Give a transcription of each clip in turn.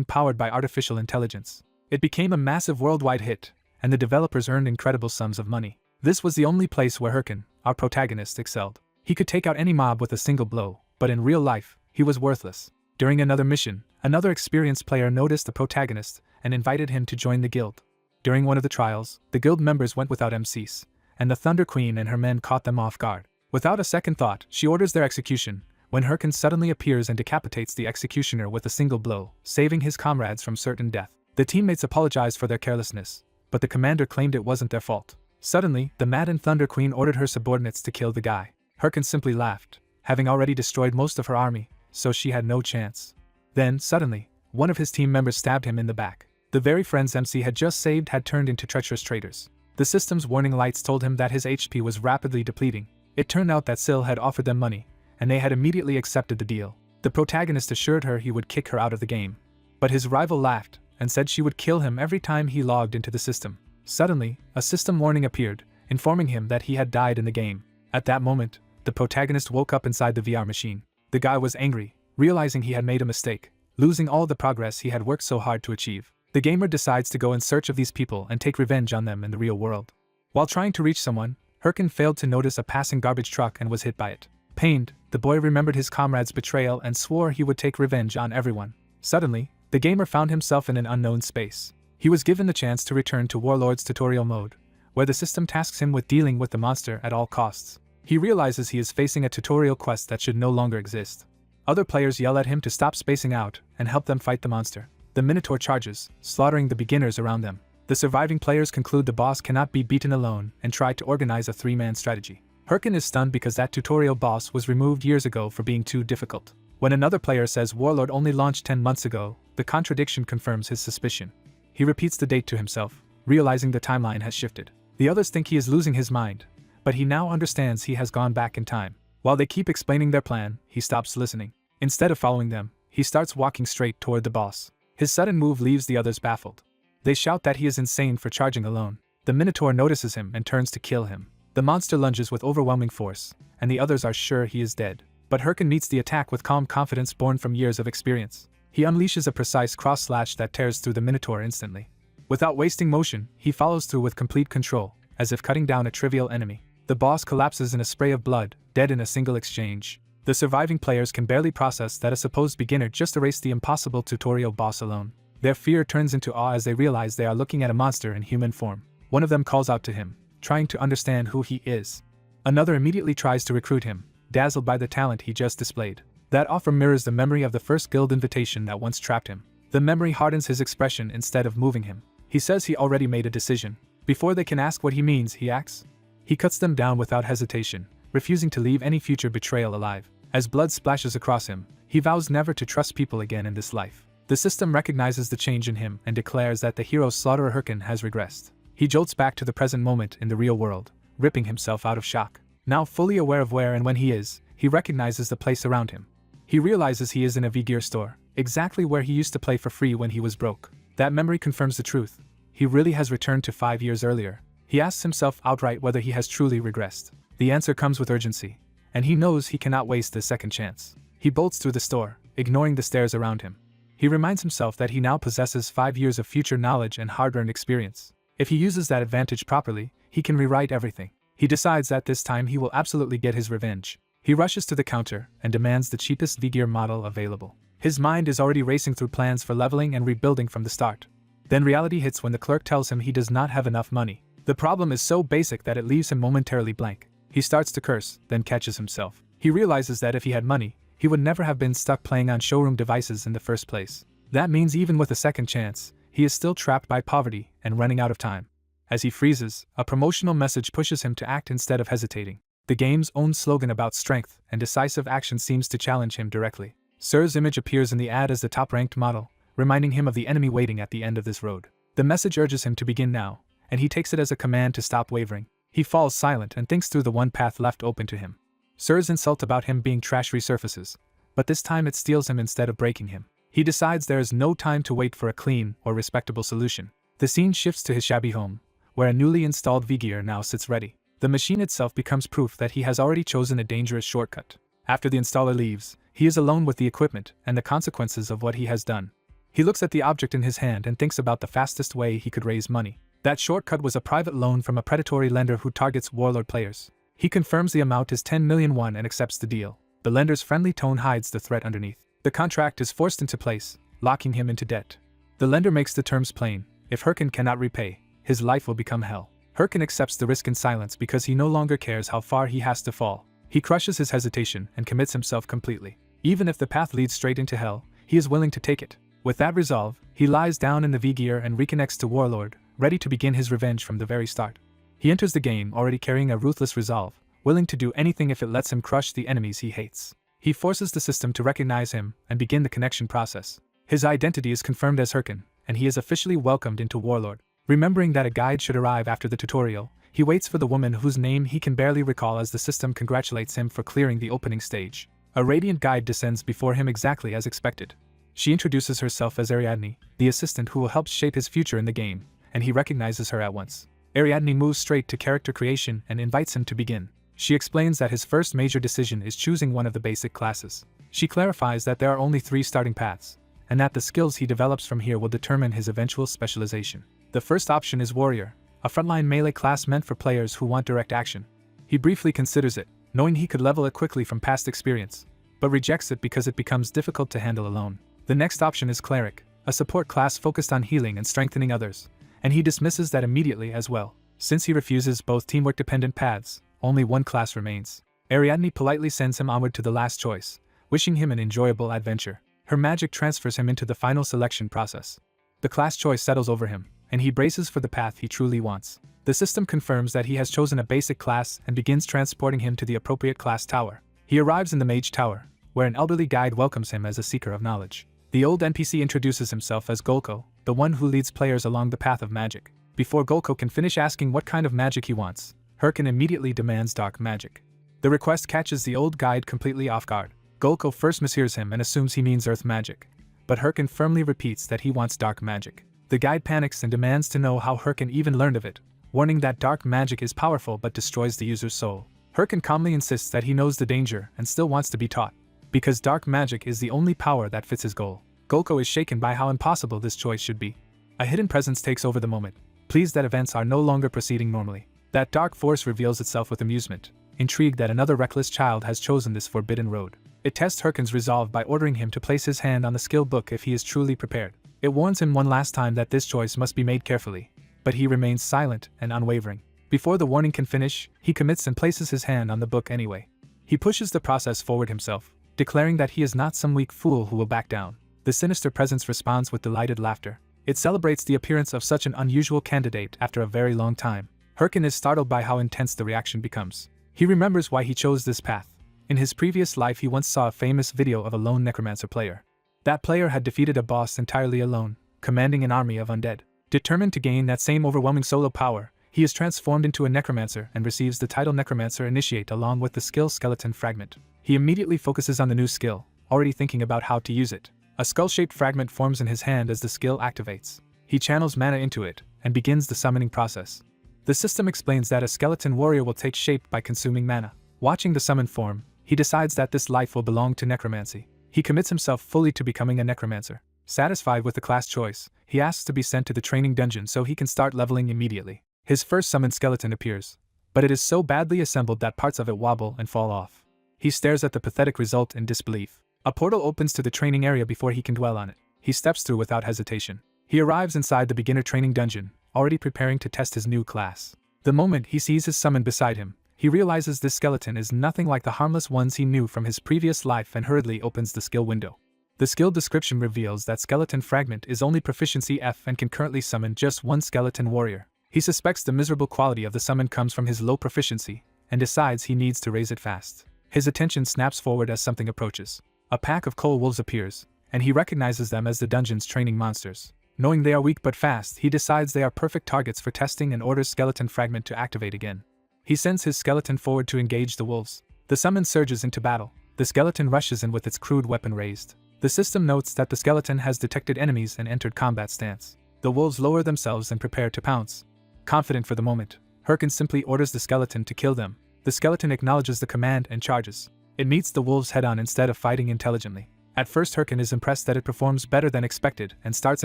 game powered by artificial intelligence. It became a massive worldwide hit, and the developers earned incredible sums of money. This was the only place where Hirkin, our protagonist, excelled. He could take out any mob with a single blow, but in real life, he was worthless. During another mission, another experienced player noticed the protagonist and invited him to join the guild. During one of the trials, the guild members went without MCs, and the Thunder Queen and her men caught them off guard. Without a second thought, she orders their execution, when Hirkin suddenly appears and decapitates the executioner with a single blow, saving his comrades from certain death. The teammates apologized for their carelessness, but the commander claimed it wasn't their fault. Suddenly, the maddened Thunder Queen ordered her subordinates to kill the guy. Hirkin simply laughed, having already destroyed most of her army, so she had no chance. Then, suddenly, one of his team members stabbed him in the back. The very friends MC had just saved had turned into treacherous traitors. The system's warning lights told him that his HP was rapidly depleting. It turned out that Syl had offered them money, and they had immediately accepted the deal. The protagonist assured her he would kick her out of the game. But his rival laughed, and said she would kill him every time he logged into the system. Suddenly, a system warning appeared, informing him that he had died in the game. At that moment, the protagonist woke up inside the VR machine. The guy was angry, realizing he had made a mistake, losing all the progress he had worked so hard to achieve. The gamer decides to go in search of these people and take revenge on them in the real world. While trying to reach someone, Hirkin failed to notice a passing garbage truck and was hit by it. Pained, the boy remembered his comrade's betrayal and swore he would take revenge on everyone. Suddenly, the gamer found himself in an unknown space. He was given the chance to return to Warlord's tutorial mode, where the system tasks him with dealing with the monster at all costs. He realizes he is facing a tutorial quest that should no longer exist. Other players yell at him to stop spacing out and help them fight the monster. The Minotaur charges, slaughtering the beginners around them. The surviving players conclude the boss cannot be beaten alone and try to organize a three-man strategy. Hirkin is stunned because that tutorial boss was removed years ago for being too difficult. When another player says Warlord only launched 10 months ago, the contradiction confirms his suspicion. He repeats the date to himself, realizing the timeline has shifted. The others think he is losing his mind, but he now understands he has gone back in time. While they keep explaining their plan, he stops listening. Instead of following them, he starts walking straight toward the boss. His sudden move leaves the others baffled. They shout that he is insane for charging alone. The Minotaur notices him and turns to kill him. The monster lunges with overwhelming force, and the others are sure he is dead. But Hirkin meets the attack with calm confidence born from years of experience. He unleashes a precise cross-slash that tears through the Minotaur instantly. Without wasting motion, he follows through with complete control, as if cutting down a trivial enemy. The boss collapses in a spray of blood, dead in a single exchange. The surviving players can barely process that a supposed beginner just erased the impossible tutorial boss alone. Their fear turns into awe as they realize they are looking at a monster in human form. One of them calls out to him, trying to understand who he is. Another immediately tries to recruit him, dazzled by the talent he just displayed. That offer mirrors the memory of the first guild invitation that once trapped him. The memory hardens his expression instead of moving him. He says he already made a decision. Before they can ask what he means, he acts. He cuts them down without hesitation, refusing to leave any future betrayal alive. As blood splashes across him, he vows never to trust people again in this life. The system recognizes the change in him and declares that the hero slaughterer Hirkin has regressed. He jolts back to the present moment in the real world, ripping himself out of shock. Now fully aware of where and when he is, he recognizes the place around him. He realizes he is in a V-Gear store, exactly where he used to play for free when he was broke. That memory confirms the truth. He really has returned to 5 years earlier. He asks himself outright whether he has truly regressed. The answer comes with urgency, and he knows he cannot waste this second chance. He bolts through the store, ignoring the stares around him. He reminds himself that he now possesses 5 years of future knowledge and hard-earned experience. If he uses that advantage properly, he can rewrite everything. He decides that this time he will absolutely get his revenge. He rushes to the counter and demands the cheapest V-Gear model available. His mind is already racing through plans for leveling and rebuilding from the start. Then reality hits when the clerk tells him he does not have enough money. The problem is so basic that it leaves him momentarily blank. He starts to curse, then catches himself. He realizes that if he had money, he would never have been stuck playing on showroom devices in the first place. That means even with a second chance, he is still trapped by poverty and running out of time. As he freezes, a promotional message pushes him to act instead of hesitating. The game's own slogan about strength and decisive action seems to challenge him directly. Sir's image appears in the ad as the top-ranked model, reminding him of the enemy waiting at the end of this road. The message urges him to begin now, and he takes it as a command to stop wavering. He falls silent and thinks through the one path left open to him. Sir's insult about him being trash resurfaces, but this time it steals him instead of breaking him. He decides there is no time to wait for a clean or respectable solution. The scene shifts to his shabby home, where a newly installed V-Gear now sits ready. The machine itself becomes proof that he has already chosen a dangerous shortcut. After the installer leaves, he is alone with the equipment and the consequences of what he has done. He looks at the object in his hand and thinks about the fastest way he could raise money. That shortcut was a private loan from a predatory lender who targets warlord players. He confirms the amount is 10 million won and accepts the deal. The lender's friendly tone hides the threat underneath. The contract is forced into place, locking him into debt. The lender makes the terms plain. If Hirkin cannot repay, his life will become hell. Hirkin accepts the risk in silence because he no longer cares how far he has to fall. He crushes his hesitation and commits himself completely. Even if the path leads straight into hell, he is willing to take it. With that resolve, he lies down in the V-gear and reconnects to Warlord, ready to begin his revenge from the very start. He enters the game already carrying a ruthless resolve, willing to do anything if it lets him crush the enemies he hates. He forces the system to recognize him and begin the connection process. His identity is confirmed as Hirkin, and he is officially welcomed into Warlord. Remembering that a guide should arrive after the tutorial, he waits for the woman whose name he can barely recall as the system congratulates him for clearing the opening stage. A radiant guide descends before him exactly as expected. She introduces herself as Ariadne, the assistant who will help shape his future in the game, and he recognizes her at once. Ariadne moves straight to character creation and invites him to begin. She explains that his first major decision is choosing one of the basic classes. She clarifies that there are only 3 starting paths, and that the skills he develops from here will determine his eventual specialization. The first option is Warrior, a frontline melee class meant for players who want direct action. He briefly considers it, knowing he could level it quickly from past experience, but rejects it because it becomes difficult to handle alone. The next option is Cleric, a support class focused on healing and strengthening others, and he dismisses that immediately as well. Since he refuses both teamwork-dependent paths, only one class remains. Ariadne politely sends him onward to the last choice, wishing him an enjoyable adventure. Her magic transfers him into the final selection process. The class choice settles over him, and he braces for the path he truly wants. The system confirms that he has chosen a basic class and begins transporting him to the appropriate class tower. He arrives in the Mage Tower, where an elderly guide welcomes him as a seeker of knowledge. The old NPC introduces himself as Golko, the one who leads players along the path of magic. Before Golko can finish asking what kind of magic he wants, Hirkin immediately demands dark magic. The request catches the old guide completely off guard. Golko first mishears him and assumes he means earth magic, but Hirkin firmly repeats that he wants dark magic. The guide panics and demands to know how Hirkin even learned of it, warning that dark magic is powerful but destroys the user's soul. Hirkin calmly insists that he knows the danger and still wants to be taught, because dark magic is the only power that fits his goal. Golko is shaken by how impossible this choice should be. A hidden presence takes over the moment, pleased that events are no longer proceeding normally. That dark force reveals itself with amusement, intrigued that another reckless child has chosen this forbidden road. It tests Hirkin's resolve by ordering him to place his hand on the skill book if he is truly prepared. It warns him one last time that this choice must be made carefully, but he remains silent and unwavering. Before the warning can finish, he commits and places his hand on the book anyway. He pushes the process forward himself, declaring that he is not some weak fool who will back down. The sinister presence responds with delighted laughter. It celebrates the appearance of such an unusual candidate after a very long time. Hirkin is startled by how intense the reaction becomes. He remembers why he chose this path. In his previous life he once saw a famous video of a lone necromancer player. That player had defeated a boss entirely alone, commanding an army of undead. Determined to gain that same overwhelming solo power, he is transformed into a necromancer and receives the title Necromancer Initiate along with the skill Skeleton Fragment. He immediately focuses on the new skill, already thinking about how to use it. A skull-shaped fragment forms in his hand as the skill activates. He channels mana into it and begins the summoning process. The system explains that a skeleton warrior will take shape by consuming mana. Watching the summon form, he decides that this life will belong to necromancy. He commits himself fully to becoming a necromancer. Satisfied with the class choice, he asks to be sent to the training dungeon so he can start leveling immediately. His first summoned skeleton appears, but it is so badly assembled that parts of it wobble and fall off. He stares at the pathetic result in disbelief. A portal opens to the training area before he can dwell on it. He steps through without hesitation. He arrives inside the beginner training dungeon, already preparing to test his new class. The moment he sees his summon beside him, he realizes this skeleton is nothing like the harmless ones he knew from his previous life and hurriedly opens the skill window. The skill description reveals that Skeleton Fragment is only proficiency F and can currently summon just one skeleton warrior. He suspects the miserable quality of the summon comes from his low proficiency, and decides he needs to raise it fast. His attention snaps forward as something approaches. A pack of coal wolves appears, and he recognizes them as the dungeon's training monsters. Knowing they are weak but fast, he decides they are perfect targets for testing and orders Skeleton Fragment to activate again. He sends his skeleton forward to engage the wolves. The summon surges into battle. The skeleton rushes in with its crude weapon raised. The system notes that the skeleton has detected enemies and entered combat stance. The wolves lower themselves and prepare to pounce. Confident for the moment, Hirkin simply orders the skeleton to kill them. The skeleton acknowledges the command and charges. It meets the wolves head-on instead of fighting intelligently. At first Herkin is impressed that it performs better than expected and starts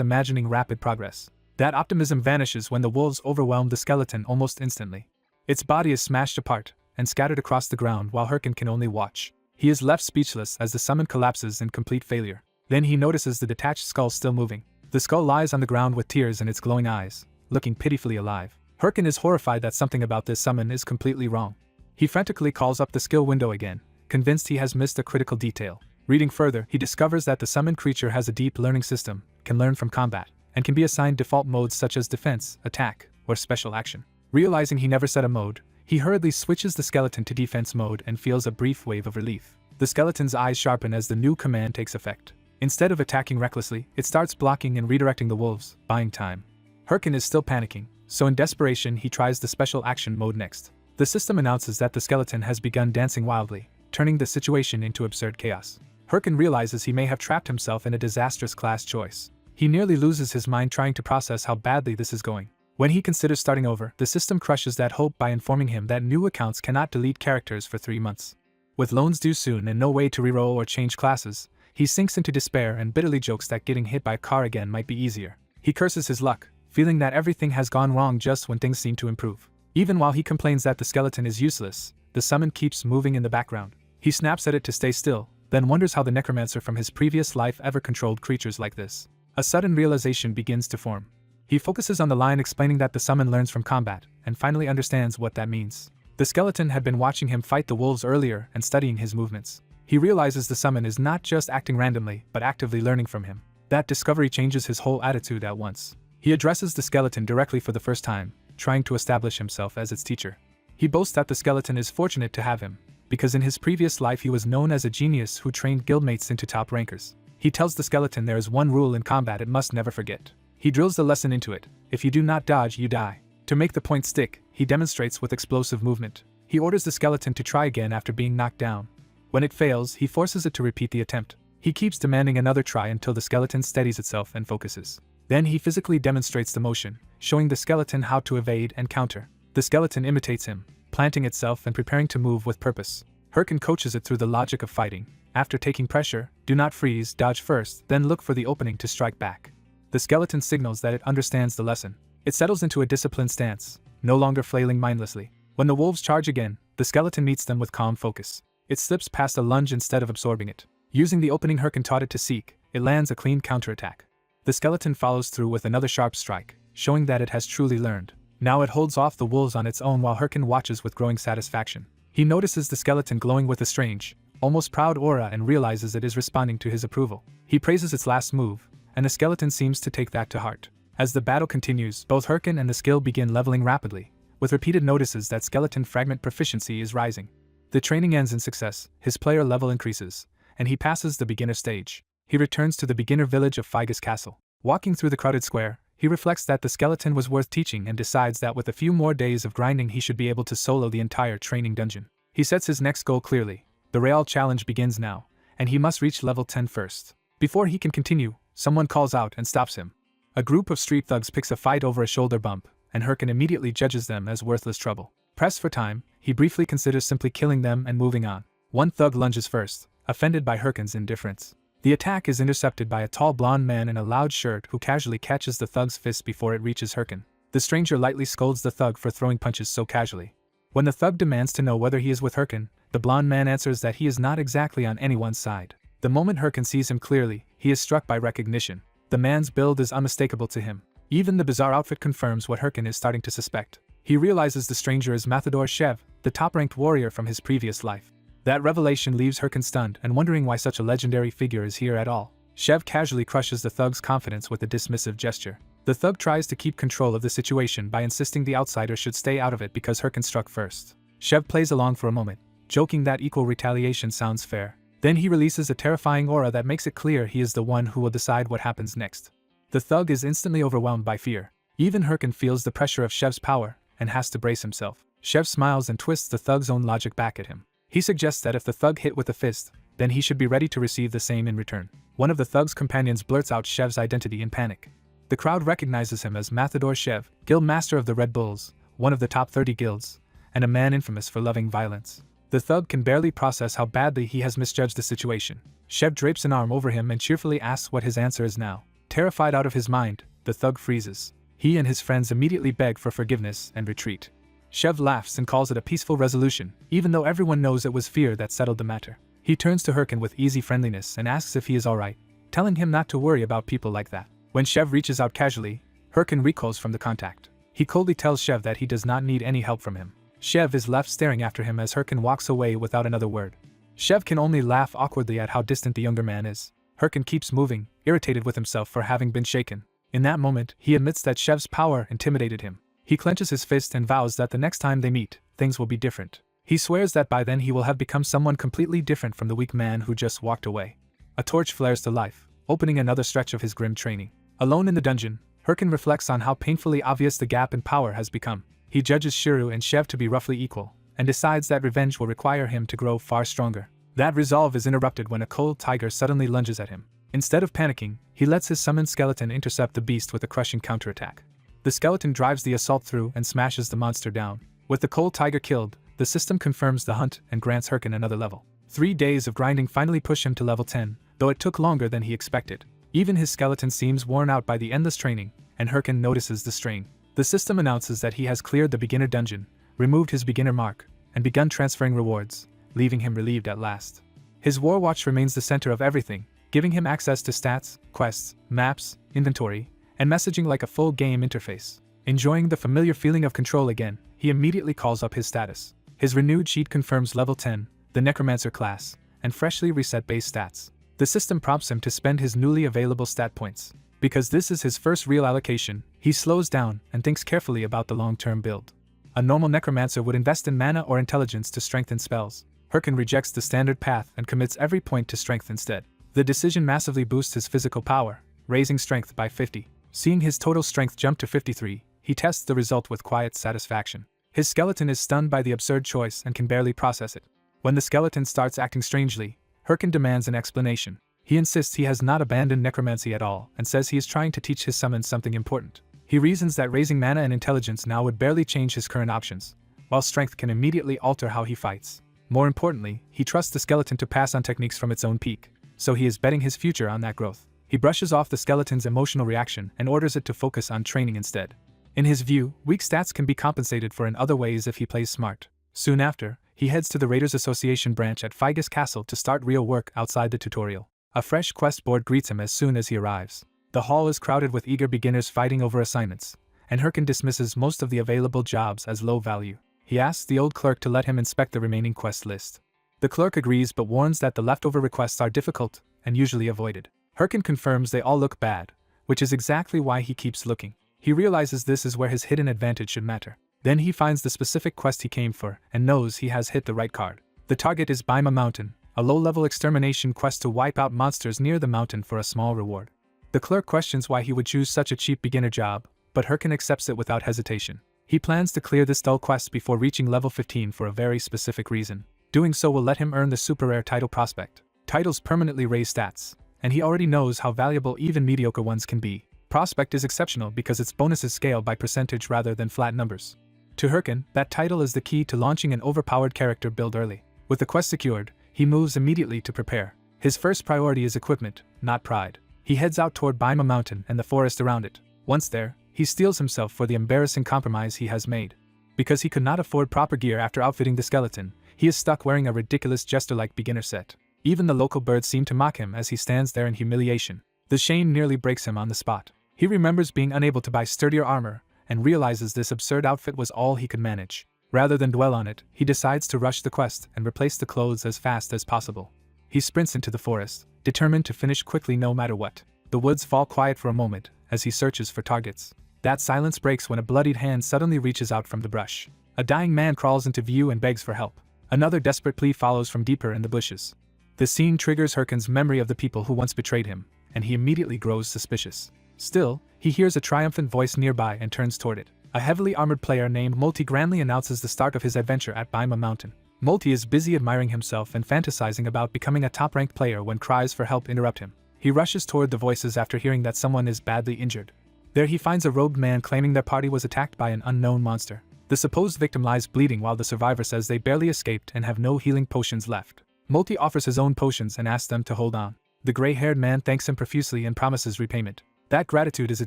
imagining rapid progress. That optimism vanishes when the wolves overwhelm the skeleton almost instantly. Its body is smashed apart and scattered across the ground while Herkin can only watch. He is left speechless as the summon collapses in complete failure. Then he notices the detached skull still moving. The skull lies on the ground with tears in its glowing eyes, looking pitifully alive. Herkin is horrified that something about this summon is completely wrong. He frantically calls up the skill window again, convinced he has missed a critical detail. Reading further, he discovers that the summoned creature has a deep learning system, can learn from combat, and can be assigned default modes such as defense, attack, or special action. Realizing he never set a mode, he hurriedly switches the skeleton to defense mode and feels a brief wave of relief. The skeleton's eyes sharpen as the new command takes effect. Instead of attacking recklessly, it starts blocking and redirecting the wolves, buying time. Herkin is still panicking, so in desperation he tries the special action mode next. The system announces that the skeleton has begun dancing wildly, turning the situation into absurd chaos. Herkin realizes he may have trapped himself in a disastrous class choice. He nearly loses his mind trying to process how badly this is going. When he considers starting over, the system crushes that hope by informing him that new accounts cannot delete characters for 3 months. With loans due soon and no way to reroll or change classes, he sinks into despair and bitterly jokes that getting hit by a car again might be easier. He curses his luck, feeling that everything has gone wrong just when things seem to improve. Even while he complains that the skeleton is useless, the summon keeps moving in the background. He snaps at it to stay still, then wonders how the necromancer from his previous life ever controlled creatures like this. A sudden realization begins to form. He focuses on the line explaining that the summon learns from combat, and finally understands what that means. The skeleton had been watching him fight the wolves earlier and studying his movements. He realizes the summon is not just acting randomly, but actively learning from him. That discovery changes his whole attitude at once. He addresses the skeleton directly for the first time, trying to establish himself as its teacher. He boasts that the skeleton is fortunate to have him, because in his previous life he was known as a genius who trained guildmates into top rankers. He tells the skeleton there is one rule in combat it must never forget. He drills the lesson into it: if you do not dodge, you die. To make the point stick, he demonstrates with explosive movement. He orders the skeleton to try again after being knocked down. When it fails, he forces it to repeat the attempt. He keeps demanding another try until the skeleton steadies itself and focuses. Then he physically demonstrates the motion, showing the skeleton how to evade and counter. The skeleton imitates him, planting itself and preparing to move with purpose. Herkin coaches it through the logic of fighting. After taking pressure, do not freeze, dodge first, then look for the opening to strike back. The skeleton signals that it understands the lesson. It settles into a disciplined stance, no longer flailing mindlessly. When the wolves charge again, the skeleton meets them with calm focus. It slips past a lunge instead of absorbing it. Using the opening Herkin taught it to seek, it lands a clean counterattack. The skeleton follows through with another sharp strike, showing that it has truly learned. Now it holds off the wolves on its own while Herkin watches with growing satisfaction. He notices the skeleton glowing with a strange, almost proud aura and realizes it is responding to his approval. He praises its last move, and the skeleton seems to take that to heart. As the battle continues, both Herkin and the skill begin leveling rapidly, with repeated notices that skeleton fragment proficiency is rising. The training ends in success, his player level increases, and he passes the beginner stage. He returns to the beginner village of Figus Castle. Walking through the crowded square, he reflects that the skeleton was worth teaching and decides that with a few more days of grinding he should be able to solo the entire training dungeon. He sets his next goal clearly. The Real Challenge begins now, and he must reach level 10 first. Before he can continue, someone calls out and stops him. A group of street thugs picks a fight over a shoulder bump, and Herkin immediately judges them as worthless trouble. Pressed for time, he briefly considers simply killing them and moving on. One thug lunges first, offended by Herkin's indifference. The attack is intercepted by a tall blonde man in a loud shirt who casually catches the thug's fist before it reaches Herkin. The stranger lightly scolds the thug for throwing punches so casually. When the thug demands to know whether he is with Herkin, the blonde man answers that he is not exactly on anyone's side. The moment Herkin sees him clearly, he is struck by recognition. The man's build is unmistakable to him. Even the bizarre outfit confirms what Herkin is starting to suspect. He realizes the stranger is Mathador Shev, the top-ranked warrior from his previous life. That revelation leaves Herkin stunned and wondering why such a legendary figure is here at all. Shev casually crushes the thug's confidence with a dismissive gesture. The thug tries to keep control of the situation by insisting the outsider should stay out of it because Herkin struck first. Shev plays along for a moment, joking that equal retaliation sounds fair. Then he releases a terrifying aura that makes it clear he is the one who will decide what happens next. The thug is instantly overwhelmed by fear. Even Herkin feels the pressure of Shev's power and has to brace himself. Shev smiles and twists the thug's own logic back at him. He suggests that if the thug hit with a fist, then he should be ready to receive the same in return. One of the thug's companions blurts out Shev's identity in panic. The crowd recognizes him as Mathador Shev, guild master of the Red Bulls, one of the top 30 guilds, and a man infamous for loving violence. The thug can barely process how badly he has misjudged the situation. Shev drapes an arm over him and cheerfully asks what his answer is now. Terrified out of his mind, the thug freezes. He and his friends immediately beg for forgiveness and retreat. Shev laughs and calls it a peaceful resolution, even though everyone knows it was fear that settled the matter. He turns to Herkin with easy friendliness and asks if he is alright, telling him not to worry about people like that. When Shev reaches out casually, Herkin recoils from the contact. He coldly tells Shev that he does not need any help from him. Shev is left staring after him as Herkin walks away without another word. Shev can only laugh awkwardly at how distant the younger man is. Herkin keeps moving, irritated with himself for having been shaken. In that moment, he admits that Shev's power intimidated him. He clenches his fist and vows that the next time they meet, things will be different. He swears that by then he will have become someone completely different from the weak man who just walked away. A torch flares to life, opening another stretch of his grim training. Alone in the dungeon, Herkin reflects on how painfully obvious the gap in power has become. He judges Shuru and Shev to be roughly equal, and decides that revenge will require him to grow far stronger. That resolve is interrupted when a cold tiger suddenly lunges at him. Instead of panicking, he lets his summoned skeleton intercept the beast with a crushing counterattack. The skeleton drives the assault through and smashes the monster down. With the cold tiger killed, the system confirms the hunt and grants Herkin another level. 3 days of grinding finally push him to level 10, though it took longer than he expected. Even his skeleton seems worn out by the endless training, and Herkin notices the strain. The system announces that he has cleared the beginner dungeon, removed his beginner mark, and begun transferring rewards, leaving him relieved at last. His war watch remains the center of everything, giving him access to stats, quests, maps, inventory, and messaging like a full game interface. Enjoying the familiar feeling of control again, he immediately calls up his status. His renewed sheet confirms level 10, the Necromancer class, and freshly reset base stats. The system prompts him to spend his newly available stat points. Because this is his first real allocation, he slows down and thinks carefully about the long-term build. A normal Necromancer would invest in mana or intelligence to strengthen spells. Herkin rejects the standard path and commits every point to strength instead. The decision massively boosts his physical power, raising strength by 50. Seeing his total strength jump to 53, he tests the result with quiet satisfaction. His skeleton is stunned by the absurd choice and can barely process it. When the skeleton starts acting strangely, Herkin demands an explanation. He insists he has not abandoned necromancy at all and says he is trying to teach his summons something important. He reasons that raising mana and intelligence now would barely change his current options, while strength can immediately alter how he fights. More importantly, he trusts the skeleton to pass on techniques from its own peak, so he is betting his future on that growth. He brushes off the skeleton's emotional reaction and orders it to focus on training instead. In his view, weak stats can be compensated for in other ways if he plays smart. Soon after, he heads to the Raiders Association branch at Figus Castle to start real work outside the tutorial. A fresh quest board greets him as soon as he arrives. The hall is crowded with eager beginners fighting over assignments, and Herkin dismisses most of the available jobs as low value. He asks the old clerk to let him inspect the remaining quest list. The clerk agrees but warns that the leftover requests are difficult and usually avoided. Herkin confirms they all look bad, which is exactly why he keeps looking. He realizes this is where his hidden advantage should matter. Then he finds the specific quest he came for and knows he has hit the right card. The target is Bima Mountain, a low-level extermination quest to wipe out monsters near the mountain for a small reward. The clerk questions why he would choose such a cheap beginner job, but Herkin accepts it without hesitation. He plans to clear this dull quest before reaching level 15 for a very specific reason. Doing so will let him earn the super rare title Prospect. Titles permanently raise stats, and he already knows how valuable even mediocre ones can be. Prospect is exceptional because its bonuses scale by percentage rather than flat numbers. To Herkin, that title is the key to launching an overpowered character build early. With the quest secured, he moves immediately to prepare. His first priority is equipment, not pride. He heads out toward Bima Mountain and the forest around it. Once there, he steels himself for the embarrassing compromise he has made. Because he could not afford proper gear after outfitting the skeleton, he is stuck wearing a ridiculous jester-like beginner set. Even the local birds seem to mock him as he stands there in humiliation. The shame nearly breaks him on the spot. He remembers being unable to buy sturdier armor, and realizes this absurd outfit was all he could manage. Rather than dwell on it, he decides to rush the quest and replace the clothes as fast as possible. He sprints into the forest, determined to finish quickly no matter what. The woods fall quiet for a moment as he searches for targets. That silence breaks when a bloodied hand suddenly reaches out from the brush. A dying man crawls into view and begs for help. Another desperate plea follows from deeper in the bushes. The scene triggers Herkin's memory of the people who once betrayed him, and he immediately grows suspicious. Still, he hears a triumphant voice nearby and turns toward it. A heavily armored player named Multi grandly announces the start of his adventure at Bima Mountain. Multi is busy admiring himself and fantasizing about becoming a top-ranked player when cries for help interrupt him. He rushes toward the voices after hearing that someone is badly injured. There he finds a robed man claiming their party was attacked by an unknown monster. The supposed victim lies bleeding while the survivor says they barely escaped and have no healing potions left. Multi offers his own potions and asks them to hold on. The gray-haired man thanks him profusely and promises repayment. That gratitude is a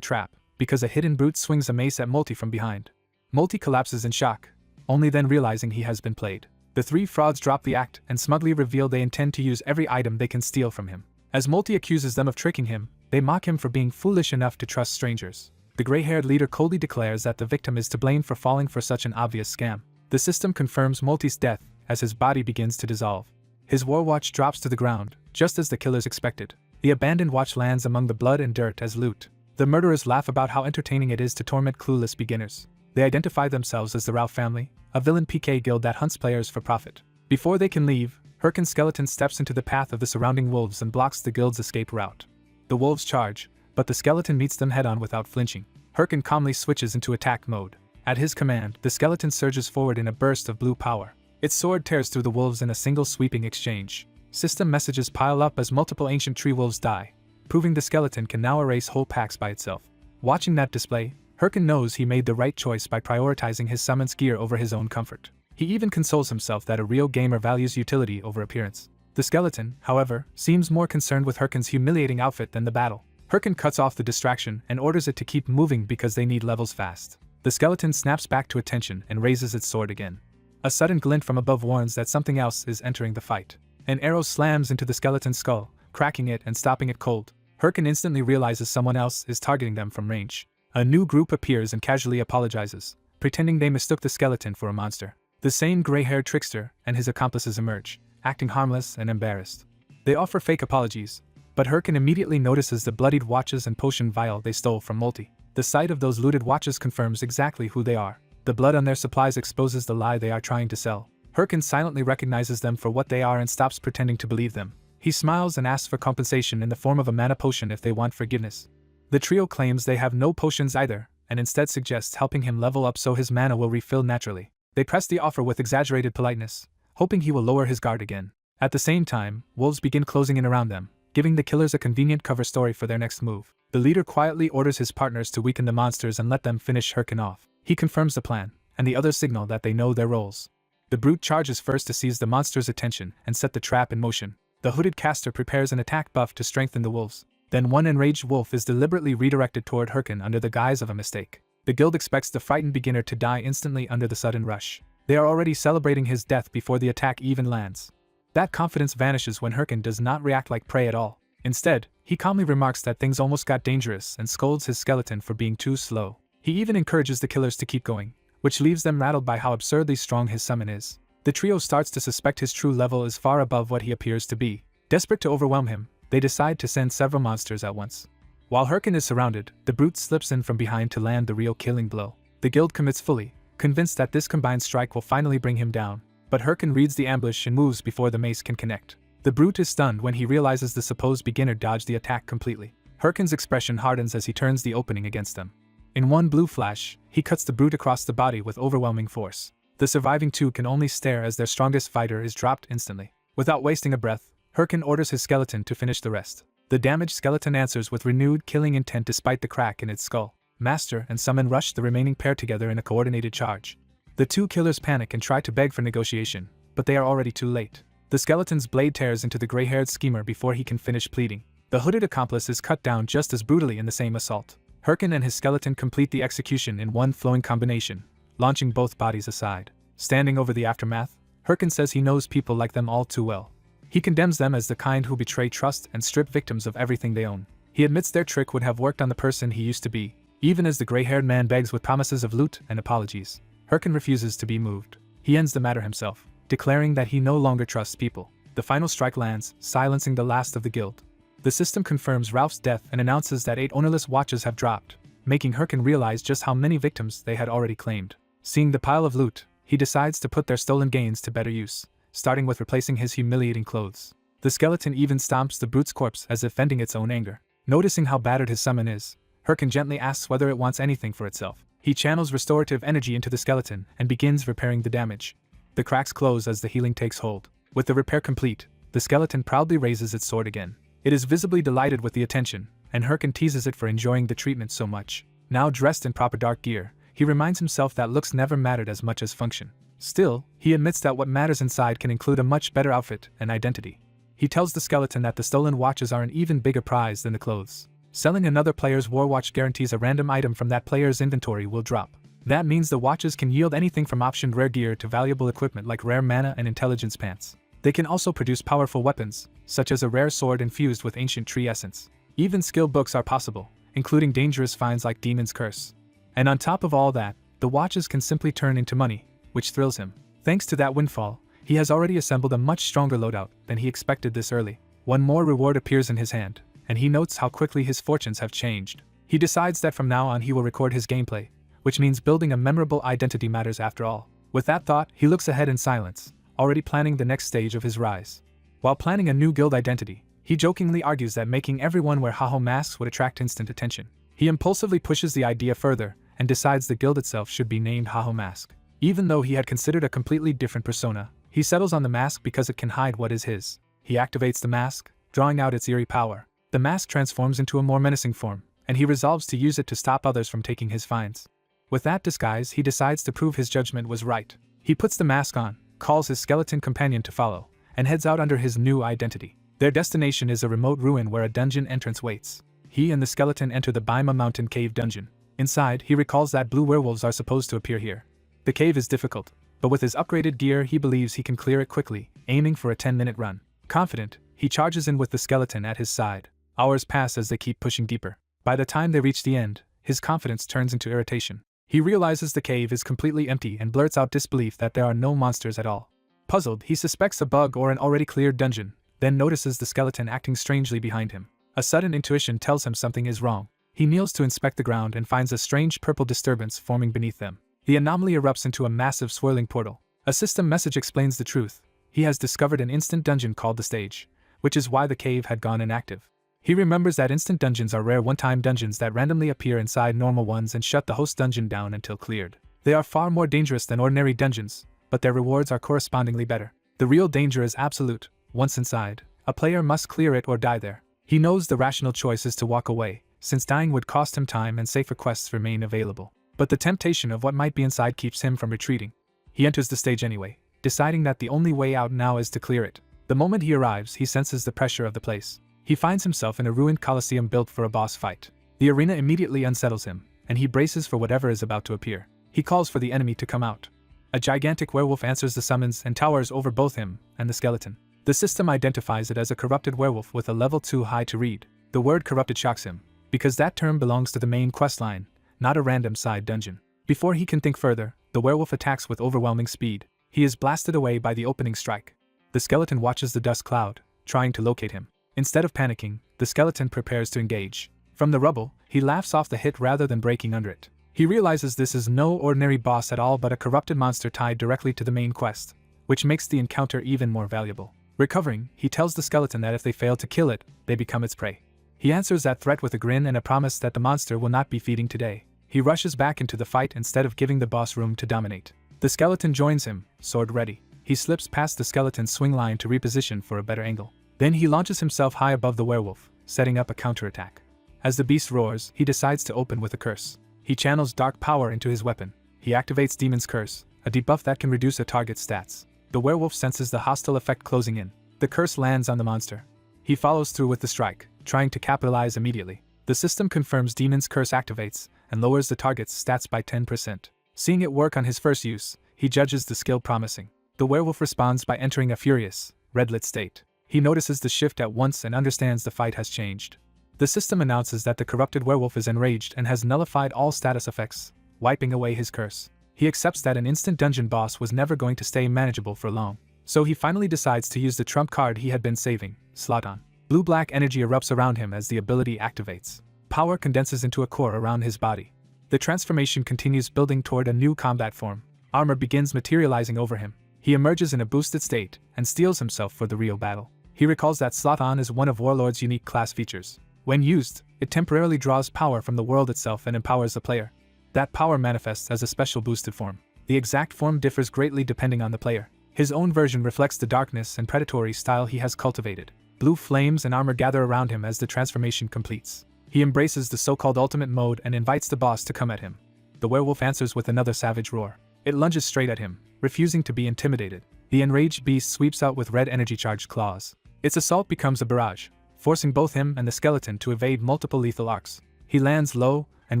trap, because a hidden brute swings a mace at Multi from behind. Multi collapses in shock, only then realizing he has been played. The three frauds drop the act and smugly reveal they intend to use every item they can steal from him. As Multi accuses them of tricking him, they mock him for being foolish enough to trust strangers. The gray-haired leader coldly declares that the victim is to blame for falling for such an obvious scam. The system confirms Multi's death as his body begins to dissolve. His war watch drops to the ground, just as the killers expected. The abandoned watch lands among the blood and dirt as loot. The murderers laugh about how entertaining it is to torment clueless beginners. They identify themselves as the Ralph family, a villain PK guild that hunts players for profit. Before they can leave, Hyrcan's skeleton steps into the path of the surrounding wolves and blocks the guild's escape route. The wolves charge, but the skeleton meets them head-on without flinching. Hyrcan calmly switches into attack mode. At his command, the skeleton surges forward in a burst of blue power. Its sword tears through the wolves in a single sweeping exchange. System messages pile up as multiple ancient tree wolves die, proving the skeleton can now erase whole packs by itself. Watching that display, Hyrcan knows he made the right choice by prioritizing his summon's gear over his own comfort. He even consoles himself that a real gamer values utility over appearance. The skeleton, however, seems more concerned with Hyrcan's humiliating outfit than the battle. Hyrcan cuts off the distraction and orders it to keep moving because they need levels fast. The skeleton snaps back to attention and raises its sword again. A sudden glint from above warns that something else is entering the fight. An arrow slams into the skeleton's skull, cracking it and stopping it cold. Hyrcan instantly realizes someone else is targeting them from range. A new group appears and casually apologizes, pretending they mistook the skeleton for a monster. The same gray-haired trickster and his accomplices emerge, acting harmless and embarrassed. They offer fake apologies, but Hyrcan immediately notices the bloodied watches and potion vial they stole from Multi. The sight of those looted watches confirms exactly who they are. The blood on their supplies exposes the lie they are trying to sell. Hyrcan silently recognizes them for what they are and stops pretending to believe them. He smiles and asks for compensation in the form of a mana potion if they want forgiveness. The trio claims they have no potions either, and instead suggests helping him level up so his mana will refill naturally. They press the offer with exaggerated politeness, hoping he will lower his guard again. At the same time, wolves begin closing in around them, giving the killers a convenient cover story for their next move. The leader quietly orders his partners to weaken the monsters and let them finish Hyrcan off. He confirms the plan, and the others signal that they know their roles. The brute charges first to seize the monster's attention and set the trap in motion. The hooded caster prepares an attack buff to strengthen the wolves. Then one enraged wolf is deliberately redirected toward Hyrcan under the guise of a mistake. The guild expects the frightened beginner to die instantly under the sudden rush. They are already celebrating his death before the attack even lands. That confidence vanishes when Hyrcan does not react like prey at all. Instead, he calmly remarks that things almost got dangerous and scolds his skeleton for being too slow. He even encourages the killers to keep going, which leaves them rattled by how absurdly strong his summon is. The trio starts to suspect his true level is far above what he appears to be. Desperate to overwhelm him, they decide to send several monsters at once. While Hyrcan is surrounded, the brute slips in from behind to land the real killing blow. The guild commits fully, convinced that this combined strike will finally bring him down, but Hyrcan reads the ambush and moves before the mace can connect. The brute is stunned when he realizes the supposed beginner dodged the attack completely. Hyrcan's expression hardens as he turns the opening against them. In one blue flash, he cuts the brute across the body with overwhelming force. The surviving two can only stare as their strongest fighter is dropped instantly. Without wasting a breath, Hyrcan orders his skeleton to finish the rest. The damaged skeleton answers with renewed killing intent despite the crack in its skull. Master and Summon rush the remaining pair together in a coordinated charge. The two killers panic and try to beg for negotiation, but they are already too late. The skeleton's blade tears into the gray-haired schemer before he can finish pleading. The hooded accomplice is cut down just as brutally in the same assault. Hyrcan and his skeleton complete the execution in one flowing combination, launching both bodies aside. Standing over the aftermath, Hyrcan says he knows people like them all too well. He condemns them as the kind who betray trust and strip victims of everything they own. He admits their trick would have worked on the person he used to be, even as the gray-haired man begs with promises of loot and apologies. Hyrcan refuses to be moved. He ends the matter himself, declaring that he no longer trusts people. The final strike lands, silencing the last of the guild. The system confirms Ralph's death and announces that 8 ownerless watches have dropped, making Hyrcan realize just how many victims they had already claimed. Seeing the pile of loot, he decides to put their stolen gains to better use, starting with replacing his humiliating clothes. The skeleton even stomps the brute's corpse as if venting its own anger. Noticing how battered his summon is, Hyrcan gently asks whether it wants anything for itself. He channels restorative energy into the skeleton and begins repairing the damage. The cracks close as the healing takes hold. With the repair complete, the skeleton proudly raises its sword again. It is visibly delighted with the attention, and Hyrcan teases it for enjoying the treatment so much. Now dressed in proper dark gear, he reminds himself that looks never mattered as much as function. Still, he admits that what matters inside can include a much better outfit and identity. He tells the skeleton that the stolen watches are an even bigger prize than the clothes. Selling another player's war watch guarantees a random item from that player's inventory will drop. That means the watches can yield anything from optioned rare gear to valuable equipment like rare mana and intelligence pants. They can also produce powerful weapons, such as a rare sword infused with ancient tree essence. Even skill books are possible, including dangerous finds like Demon's Curse. And on top of all that, the watches can simply turn into money, which thrills him. Thanks to that windfall, he has already assembled a much stronger loadout than he expected this early. One more reward appears in his hand, and he notes how quickly his fortunes have changed. He decides that from now on he will record his gameplay, which means building a memorable identity matters after all. With that thought, he looks ahead in silence, already planning the next stage of his rise. While planning a new guild identity, he jokingly argues that making everyone wear haho masks would attract instant attention. He impulsively pushes the idea further, and decides the guild itself should be named Haho Mask. Even though he had considered a completely different persona, he settles on the mask because it can hide what is his. He activates the mask, drawing out its eerie power. The mask transforms into a more menacing form, and he resolves to use it to stop others from taking his finds. With that disguise, he decides to prove his judgment was right. He puts the mask on, calls his skeleton companion to follow, and heads out under his new identity. Their destination is a remote ruin where a dungeon entrance waits. He and the skeleton enter the Baima Mountain Cave dungeon. Inside, he recalls that blue werewolves are supposed to appear here. The cave is difficult, but with his upgraded gear he believes he can clear it quickly, aiming for a 10-minute run. Confident, he charges in with the skeleton at his side. Hours pass as they keep pushing deeper. By the time they reach the end, his confidence turns into irritation. He realizes the cave is completely empty and blurts out disbelief that there are no monsters at all. Puzzled, he suspects a bug or an already cleared dungeon, then notices the skeleton acting strangely behind him. A sudden intuition tells him something is wrong. He kneels to inspect the ground and finds a strange purple disturbance forming beneath them. The anomaly erupts into a massive swirling portal. A system message explains the truth. He has discovered an instant dungeon called the Stage, which is why the cave had gone inactive. He remembers that instant dungeons are rare one-time dungeons that randomly appear inside normal ones and shut the host dungeon down until cleared. They are far more dangerous than ordinary dungeons, but their rewards are correspondingly better. The real danger is absolute. Once inside, a player must clear it or die there. He knows the rational choice is to walk away, since dying would cost him time and safer quests remain available. But the temptation of what might be inside keeps him from retreating. He enters the stage anyway, deciding that the only way out now is to clear it. The moment he arrives, he senses the pressure of the place. He finds himself in a ruined coliseum built for a boss fight. The arena immediately unsettles him, and he braces for whatever is about to appear. He calls for the enemy to come out. A gigantic werewolf answers the summons and towers over both him and the skeleton. The system identifies it as a corrupted werewolf with a level 2 high to read. The word corrupted shocks him, because that term belongs to the main questline, not a random side dungeon. Before he can think further, the werewolf attacks with overwhelming speed. He is blasted away by the opening strike. The skeleton watches the dust cloud, trying to locate him. Instead of panicking, the skeleton prepares to engage. From the rubble, he laughs off the hit rather than breaking under it. He realizes this is no ordinary boss at all but a corrupted monster tied directly to the main quest, which makes the encounter even more valuable. Recovering, he tells the skeleton that if they fail to kill it, they become its prey. He answers that threat with a grin and a promise that the monster will not be feeding today. He rushes back into the fight instead of giving the boss room to dominate. The skeleton joins him, sword ready. He slips past the skeleton's swing line to reposition for a better angle. Then he launches himself high above the werewolf, setting up a counterattack. As the beast roars, he decides to open with a curse. He channels dark power into his weapon. He activates Demon's Curse, a debuff that can reduce a target's stats. The werewolf senses the hostile effect closing in. The curse lands on the monster. He follows through with the strike, trying to capitalize immediately. The system confirms Demon's Curse activates and lowers the target's stats by 10%. Seeing it work on his first use, he judges the skill promising. The werewolf responds by entering a furious, red-lit state. He notices the shift at once and understands the fight has changed. The system announces that the corrupted werewolf is enraged and has nullified all status effects, wiping away his curse. He accepts that an instant dungeon boss was never going to stay manageable for long. So he finally decides to use the trump card he had been saving, Sloton. Blue-black energy erupts around him as the ability activates. Power condenses into a core around his body. The transformation continues building toward a new combat form. Armor begins materializing over him. He emerges in a boosted state and steels himself for the real battle. He recalls that Sloton is one of Warlord's unique class features. When used, it temporarily draws power from the world itself and empowers the player. That power manifests as a special boosted form. The exact form differs greatly depending on the player. His own version reflects the darkness and predatory style he has cultivated. Blue flames and armor gather around him as the transformation completes. He embraces the so-called ultimate mode and invites the boss to come at him. The werewolf answers with another savage roar. It lunges straight at him, refusing to be intimidated. The enraged beast sweeps out with red energy-charged claws. Its assault becomes a barrage, forcing both him and the skeleton to evade multiple lethal arcs. He lands low and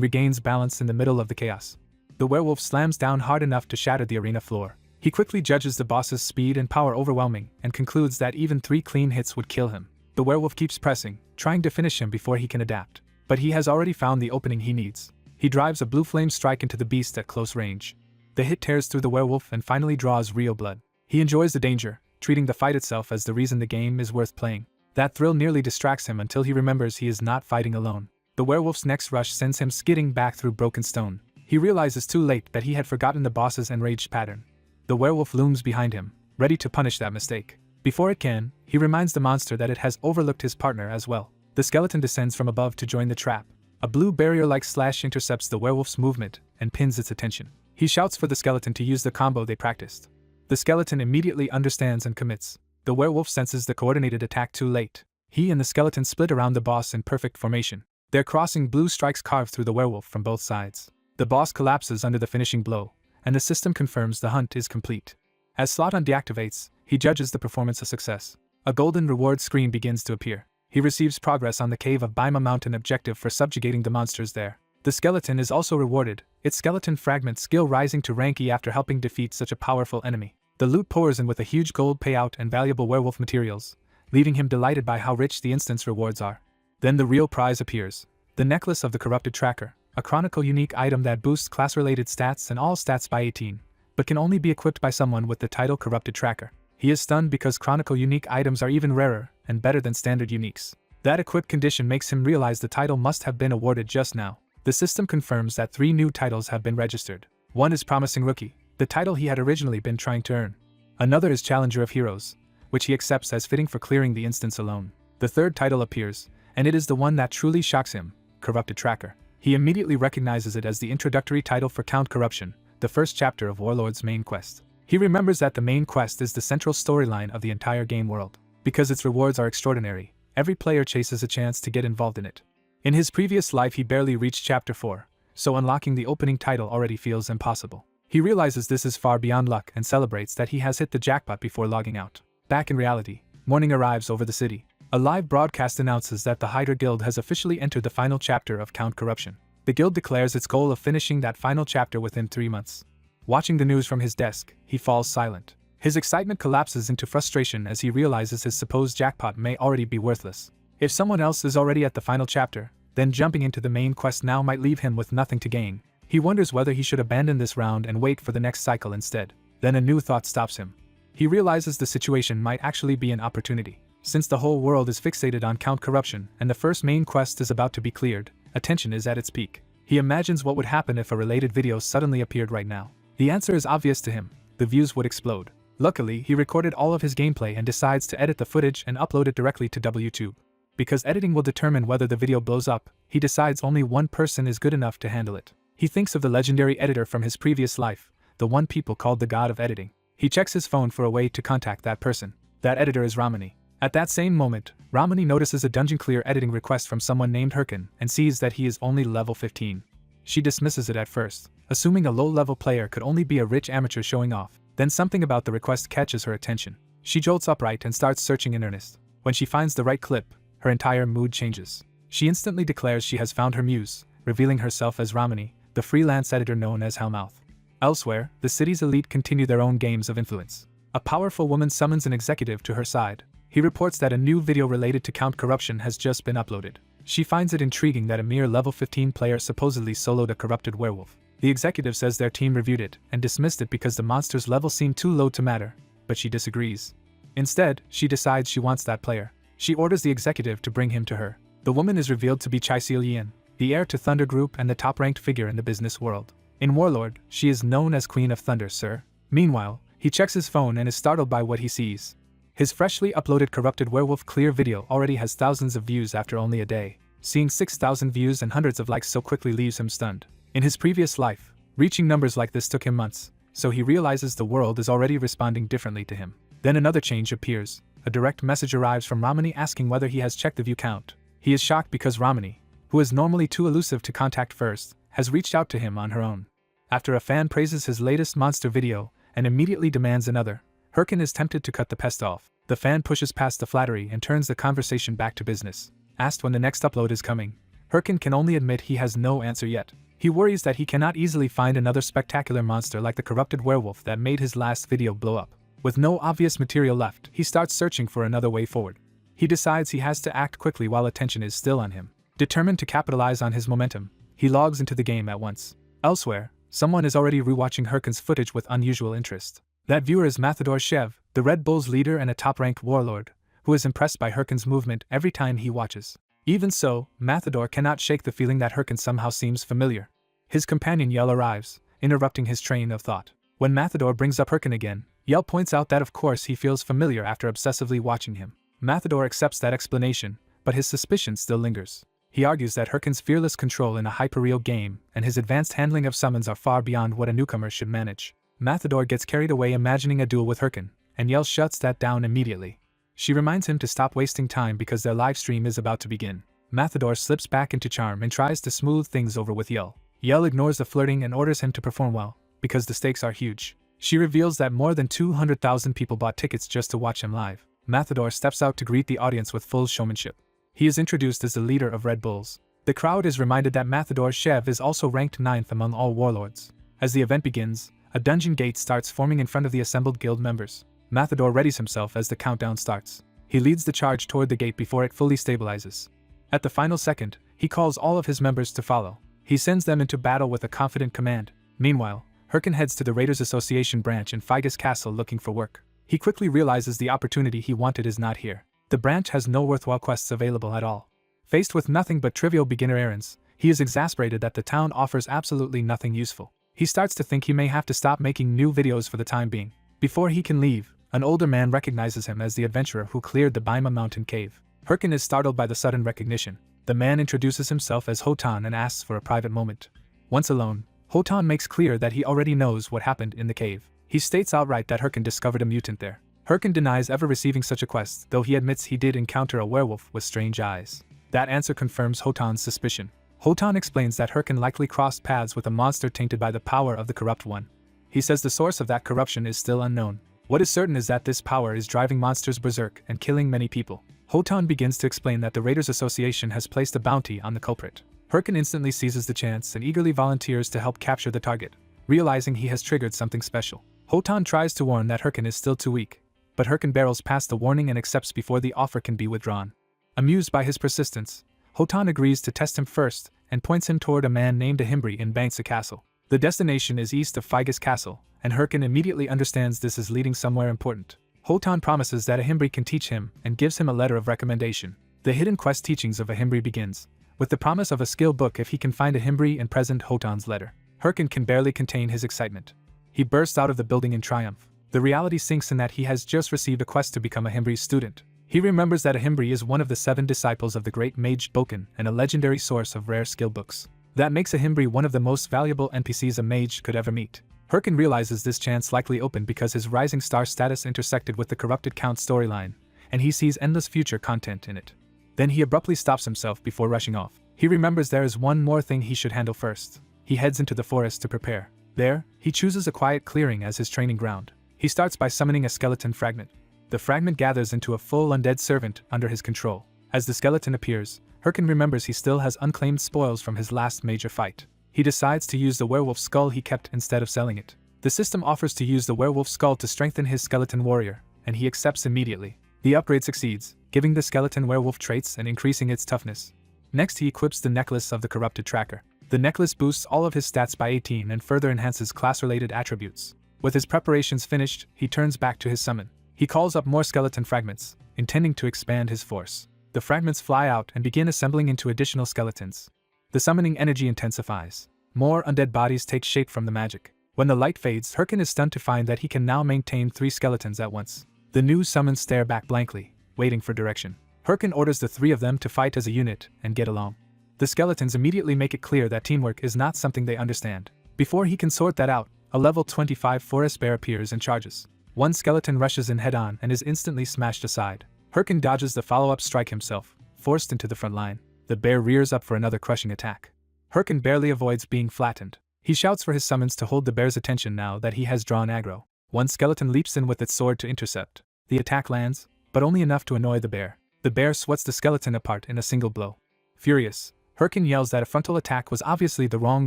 regains balance in the middle of the chaos. The werewolf slams down hard enough to shatter the arena floor. He quickly judges the boss's speed and power overwhelming and concludes that even 3 clean hits would kill him. The werewolf keeps pressing, trying to finish him before he can adapt. But he has already found the opening he needs. He drives a blue flame strike into the beast at close range. The hit tears through the werewolf and finally draws real blood. He enjoys the danger, treating the fight itself as the reason the game is worth playing. That thrill nearly distracts him until he remembers he is not fighting alone. The werewolf's next rush sends him skidding back through broken stone. He realizes too late that he had forgotten the boss's enraged pattern. The werewolf looms behind him, ready to punish that mistake. Before it can, he reminds the monster that it has overlooked his partner as well. The skeleton descends from above to join the trap. A blue barrier-like slash intercepts the werewolf's movement and pins its attention. He shouts for the skeleton to use the combo they practiced. The skeleton immediately understands and commits. The werewolf senses the coordinated attack too late. He and the skeleton split around the boss in perfect formation. Their crossing blue strikes carve through the werewolf from both sides. The boss collapses under the finishing blow, and the system confirms the hunt is complete. As slot on deactivates, he judges the performance a success. A golden reward screen begins to appear. He receives progress on the Cave of Baima Mountain objective for subjugating the monsters there. The skeleton is also rewarded, its skeleton fragment skill rising to rank E after helping defeat such a powerful enemy. The loot pours in with a huge gold payout and valuable werewolf materials, leaving him delighted by how rich the instance rewards are. Then the real prize appears. The Necklace of the Corrupted Tracker, a chronicle unique item that boosts class-related stats and all stats by 18, but can only be equipped by someone with the title Corrupted Tracker. He is stunned because chronicle unique items are even rarer and better than standard uniques. That equipped condition makes him realize the title must have been awarded just now. The system confirms that 3 new titles have been registered. One is Promising Rookie, the title he had originally been trying to earn. Another is Challenger of Heroes, which he accepts as fitting for clearing the instance alone. The third title appears, and it is the one that truly shocks him, Corrupted Tracker. He immediately recognizes it as the introductory title for Count Corruption, the first chapter of Warlord's main quest. He remembers that the main quest is the central storyline of the entire game world. Because its rewards are extraordinary, every player chases a chance to get involved in it. In his previous life he barely reached Chapter 4, so unlocking the opening title already feels impossible. He realizes this is far beyond luck and celebrates that he has hit the jackpot before logging out. Back in reality, morning arrives over the city. A live broadcast announces that the Hydra Guild has officially entered the final chapter of Count Corruption. The guild declares its goal of finishing that final chapter within 3 months. Watching the news from his desk, he falls silent. His excitement collapses into frustration as he realizes his supposed jackpot may already be worthless. If someone else is already at the final chapter, then jumping into the main quest now might leave him with nothing to gain. He wonders whether he should abandon this round and wait for the next cycle instead. Then a new thought stops him. He realizes the situation might actually be an opportunity. Since the whole world is fixated on Count Corruption and the first main quest is about to be cleared, attention is at its peak. He imagines what would happen if a related video suddenly appeared right now. The answer is obvious to him. The views would explode. Luckily, he recorded all of his gameplay and decides to edit the footage and upload it directly to YouTube. Because editing will determine whether the video blows up, he decides only one person is good enough to handle it. He thinks of the legendary editor from his previous life, the one people called the god of editing. He checks his phone for a way to contact that person. That editor is Ramani. At that same moment, Ramani notices a dungeon clear editing request from someone named Herkin and sees that he is only level 15. She dismisses it at first, assuming a low-level player could only be a rich amateur showing off. Then something about the request catches her attention. She jolts upright and starts searching in earnest. When she finds the right clip, her entire mood changes. She instantly declares she has found her muse, revealing herself as Ramani, the freelance editor known as Hellmouth. Elsewhere, the city's elite continue their own games of influence. A powerful woman summons an executive to her side. He reports that a new video related to Count Corruption has just been uploaded. She finds it intriguing that a mere level 15 player supposedly soloed a corrupted werewolf. The executive says their team reviewed it and dismissed it because the monster's level seemed too low to matter, but she disagrees. Instead, she decides she wants that player. She orders the executive to bring him to her. The woman is revealed to be Chai Yin, the heir to Thunder Group and the top-ranked figure in the business world. In Warlord, she is known as Queen of Thunder, sir. Meanwhile, he checks his phone and is startled by what he sees. His freshly uploaded Corrupted Werewolf Clear video already has thousands of views after only a day. Seeing 6,000 views and hundreds of likes so quickly leaves him stunned. In his previous life, reaching numbers like this took him months, so he realizes the world is already responding differently to him. Then another change appears. A direct message arrives from Ramani asking whether he has checked the view count. He is shocked because Ramani, who is normally too elusive to contact first, has reached out to him on her own. After a fan praises his latest monster video and immediately demands another, Herkin is tempted to cut the pest off. The fan pushes past the flattery and turns the conversation back to business. Asked when the next upload is coming, Herkin can only admit he has no answer yet. He worries that he cannot easily find another spectacular monster like the corrupted werewolf that made his last video blow up. With no obvious material left, he starts searching for another way forward. He decides he has to act quickly while attention is still on him. Determined to capitalize on his momentum, he logs into the game at once. Elsewhere, someone is already rewatching Herkin's footage with unusual interest. That viewer is Mathador Shev, the Red Bull's leader and a top-ranked warlord, who is impressed by Herkin's movement every time he watches. Even so, Mathador cannot shake the feeling that Herkin somehow seems familiar. His companion Yell arrives, interrupting his train of thought. When Mathador brings up Herkin again, Yell points out that of course he feels familiar after obsessively watching him. Mathador accepts that explanation, but his suspicion still lingers. He argues that Herkin's fearless control in a hyperreal game and his advanced handling of summons are far beyond what a newcomer should manage. Mathador gets carried away imagining a duel with Herkin, and Yell shuts that down immediately. She reminds him to stop wasting time because their live stream is about to begin. Mathador slips back into charm and tries to smooth things over with Yell. Yell ignores the flirting and orders him to perform well, because the stakes are huge. She reveals that more than 200,000 people bought tickets just to watch him live. Mathador steps out to greet the audience with full showmanship. He is introduced as the leader of Red Bulls. The crowd is reminded that Mathador Shev is also ranked 9th among all warlords. As the event begins, a dungeon gate starts forming in front of the assembled guild members. Mathador readies himself as the countdown starts. He leads the charge toward the gate before it fully stabilizes. At the final second, he calls all of his members to follow. He sends them into battle with a confident command. Meanwhile, Herkin heads to the Raiders Association branch in Figus Castle looking for work. He quickly realizes the opportunity he wanted is not here. The branch has no worthwhile quests available at all. Faced with nothing but trivial beginner errands, he is exasperated that the town offers absolutely nothing useful. He starts to think he may have to stop making new videos for the time being. Before he can leave, an older man recognizes him as the adventurer who cleared the Baima mountain cave. Herkin is startled by the sudden recognition. The man introduces himself as Hotan and asks for a private moment. Once alone, Hotan makes clear that he already knows what happened in the cave. He states outright that Herkin discovered a mutant there. Herkin denies ever receiving such a quest, though he admits he did encounter a werewolf with strange eyes. That answer confirms Hotan's suspicion. Hotan explains that Herkin likely crossed paths with a monster tainted by the power of the Corrupt One. He says the source of that corruption is still unknown. What is certain is that this power is driving monsters berserk and killing many people. Hotan begins to explain that the Raiders Association has placed a bounty on the culprit. Herkin instantly seizes the chance and eagerly volunteers to help capture the target, realizing he has triggered something special. Hotan tries to warn that Herkin is still too weak, but Herkin barrels past the warning and accepts before the offer can be withdrawn. Amused by his persistence, Hotan agrees to test him first and points him toward a man named Ahimbri in Bangsa Castle. The destination is east of Figus Castle, and Herkin immediately understands this is leading somewhere important. Hotan promises that Ahimbri can teach him and gives him a letter of recommendation. The hidden quest teachings of Ahimbri begins, with the promise of a skill book if he can find Ahimbri and present Hotan's letter. Herkin can barely contain his excitement. He bursts out of the building in triumph. The reality sinks in that he has just received a quest to become Ahimbri's student. He remembers that Ahimbri is one of the 7 disciples of the great mage Boken and a legendary source of rare skill books. That makes Ahimbri one of the most valuable NPCs a mage could ever meet. Herkin realizes this chance likely opened because his rising star status intersected with the corrupted Count storyline, and he sees endless future content in it. Then he abruptly stops himself before rushing off. He remembers there is one more thing he should handle first. He heads into the forest to prepare. There, he chooses a quiet clearing as his training ground. He starts by summoning a skeleton fragment. The fragment gathers into a full undead servant under his control. As the skeleton appears, Herkin remembers he still has unclaimed spoils from his last major fight. He decides to use the werewolf skull he kept instead of selling it. The system offers to use the werewolf skull to strengthen his skeleton warrior, and he accepts immediately. The upgrade succeeds, giving the skeleton werewolf traits and increasing its toughness. Next he equips the necklace of the corrupted tracker. The necklace boosts all of his stats by 18 and further enhances class-related attributes. With his preparations finished, he turns back to his summon. He calls up more skeleton fragments, intending to expand his force. The fragments fly out and begin assembling into additional skeletons. The summoning energy intensifies. More undead bodies take shape from the magic. When the light fades, Herkin is stunned to find that he can now maintain 3 skeletons at once. The new summons stare back blankly, waiting for direction. Herkin orders the 3 of them to fight as a unit and get along. The skeletons immediately make it clear that teamwork is not something they understand. Before he can sort that out, a level 25 forest bear appears and charges. One skeleton rushes in head-on and is instantly smashed aside. Herkin dodges the follow-up strike himself, forced into the front line. The bear rears up for another crushing attack. Herkin barely avoids being flattened. He shouts for his summons to hold the bear's attention now that he has drawn aggro. One skeleton leaps in with its sword to intercept. The attack lands, but only enough to annoy the bear. The bear sweats the skeleton apart in a single blow. Furious, Herkin yells that a frontal attack was obviously the wrong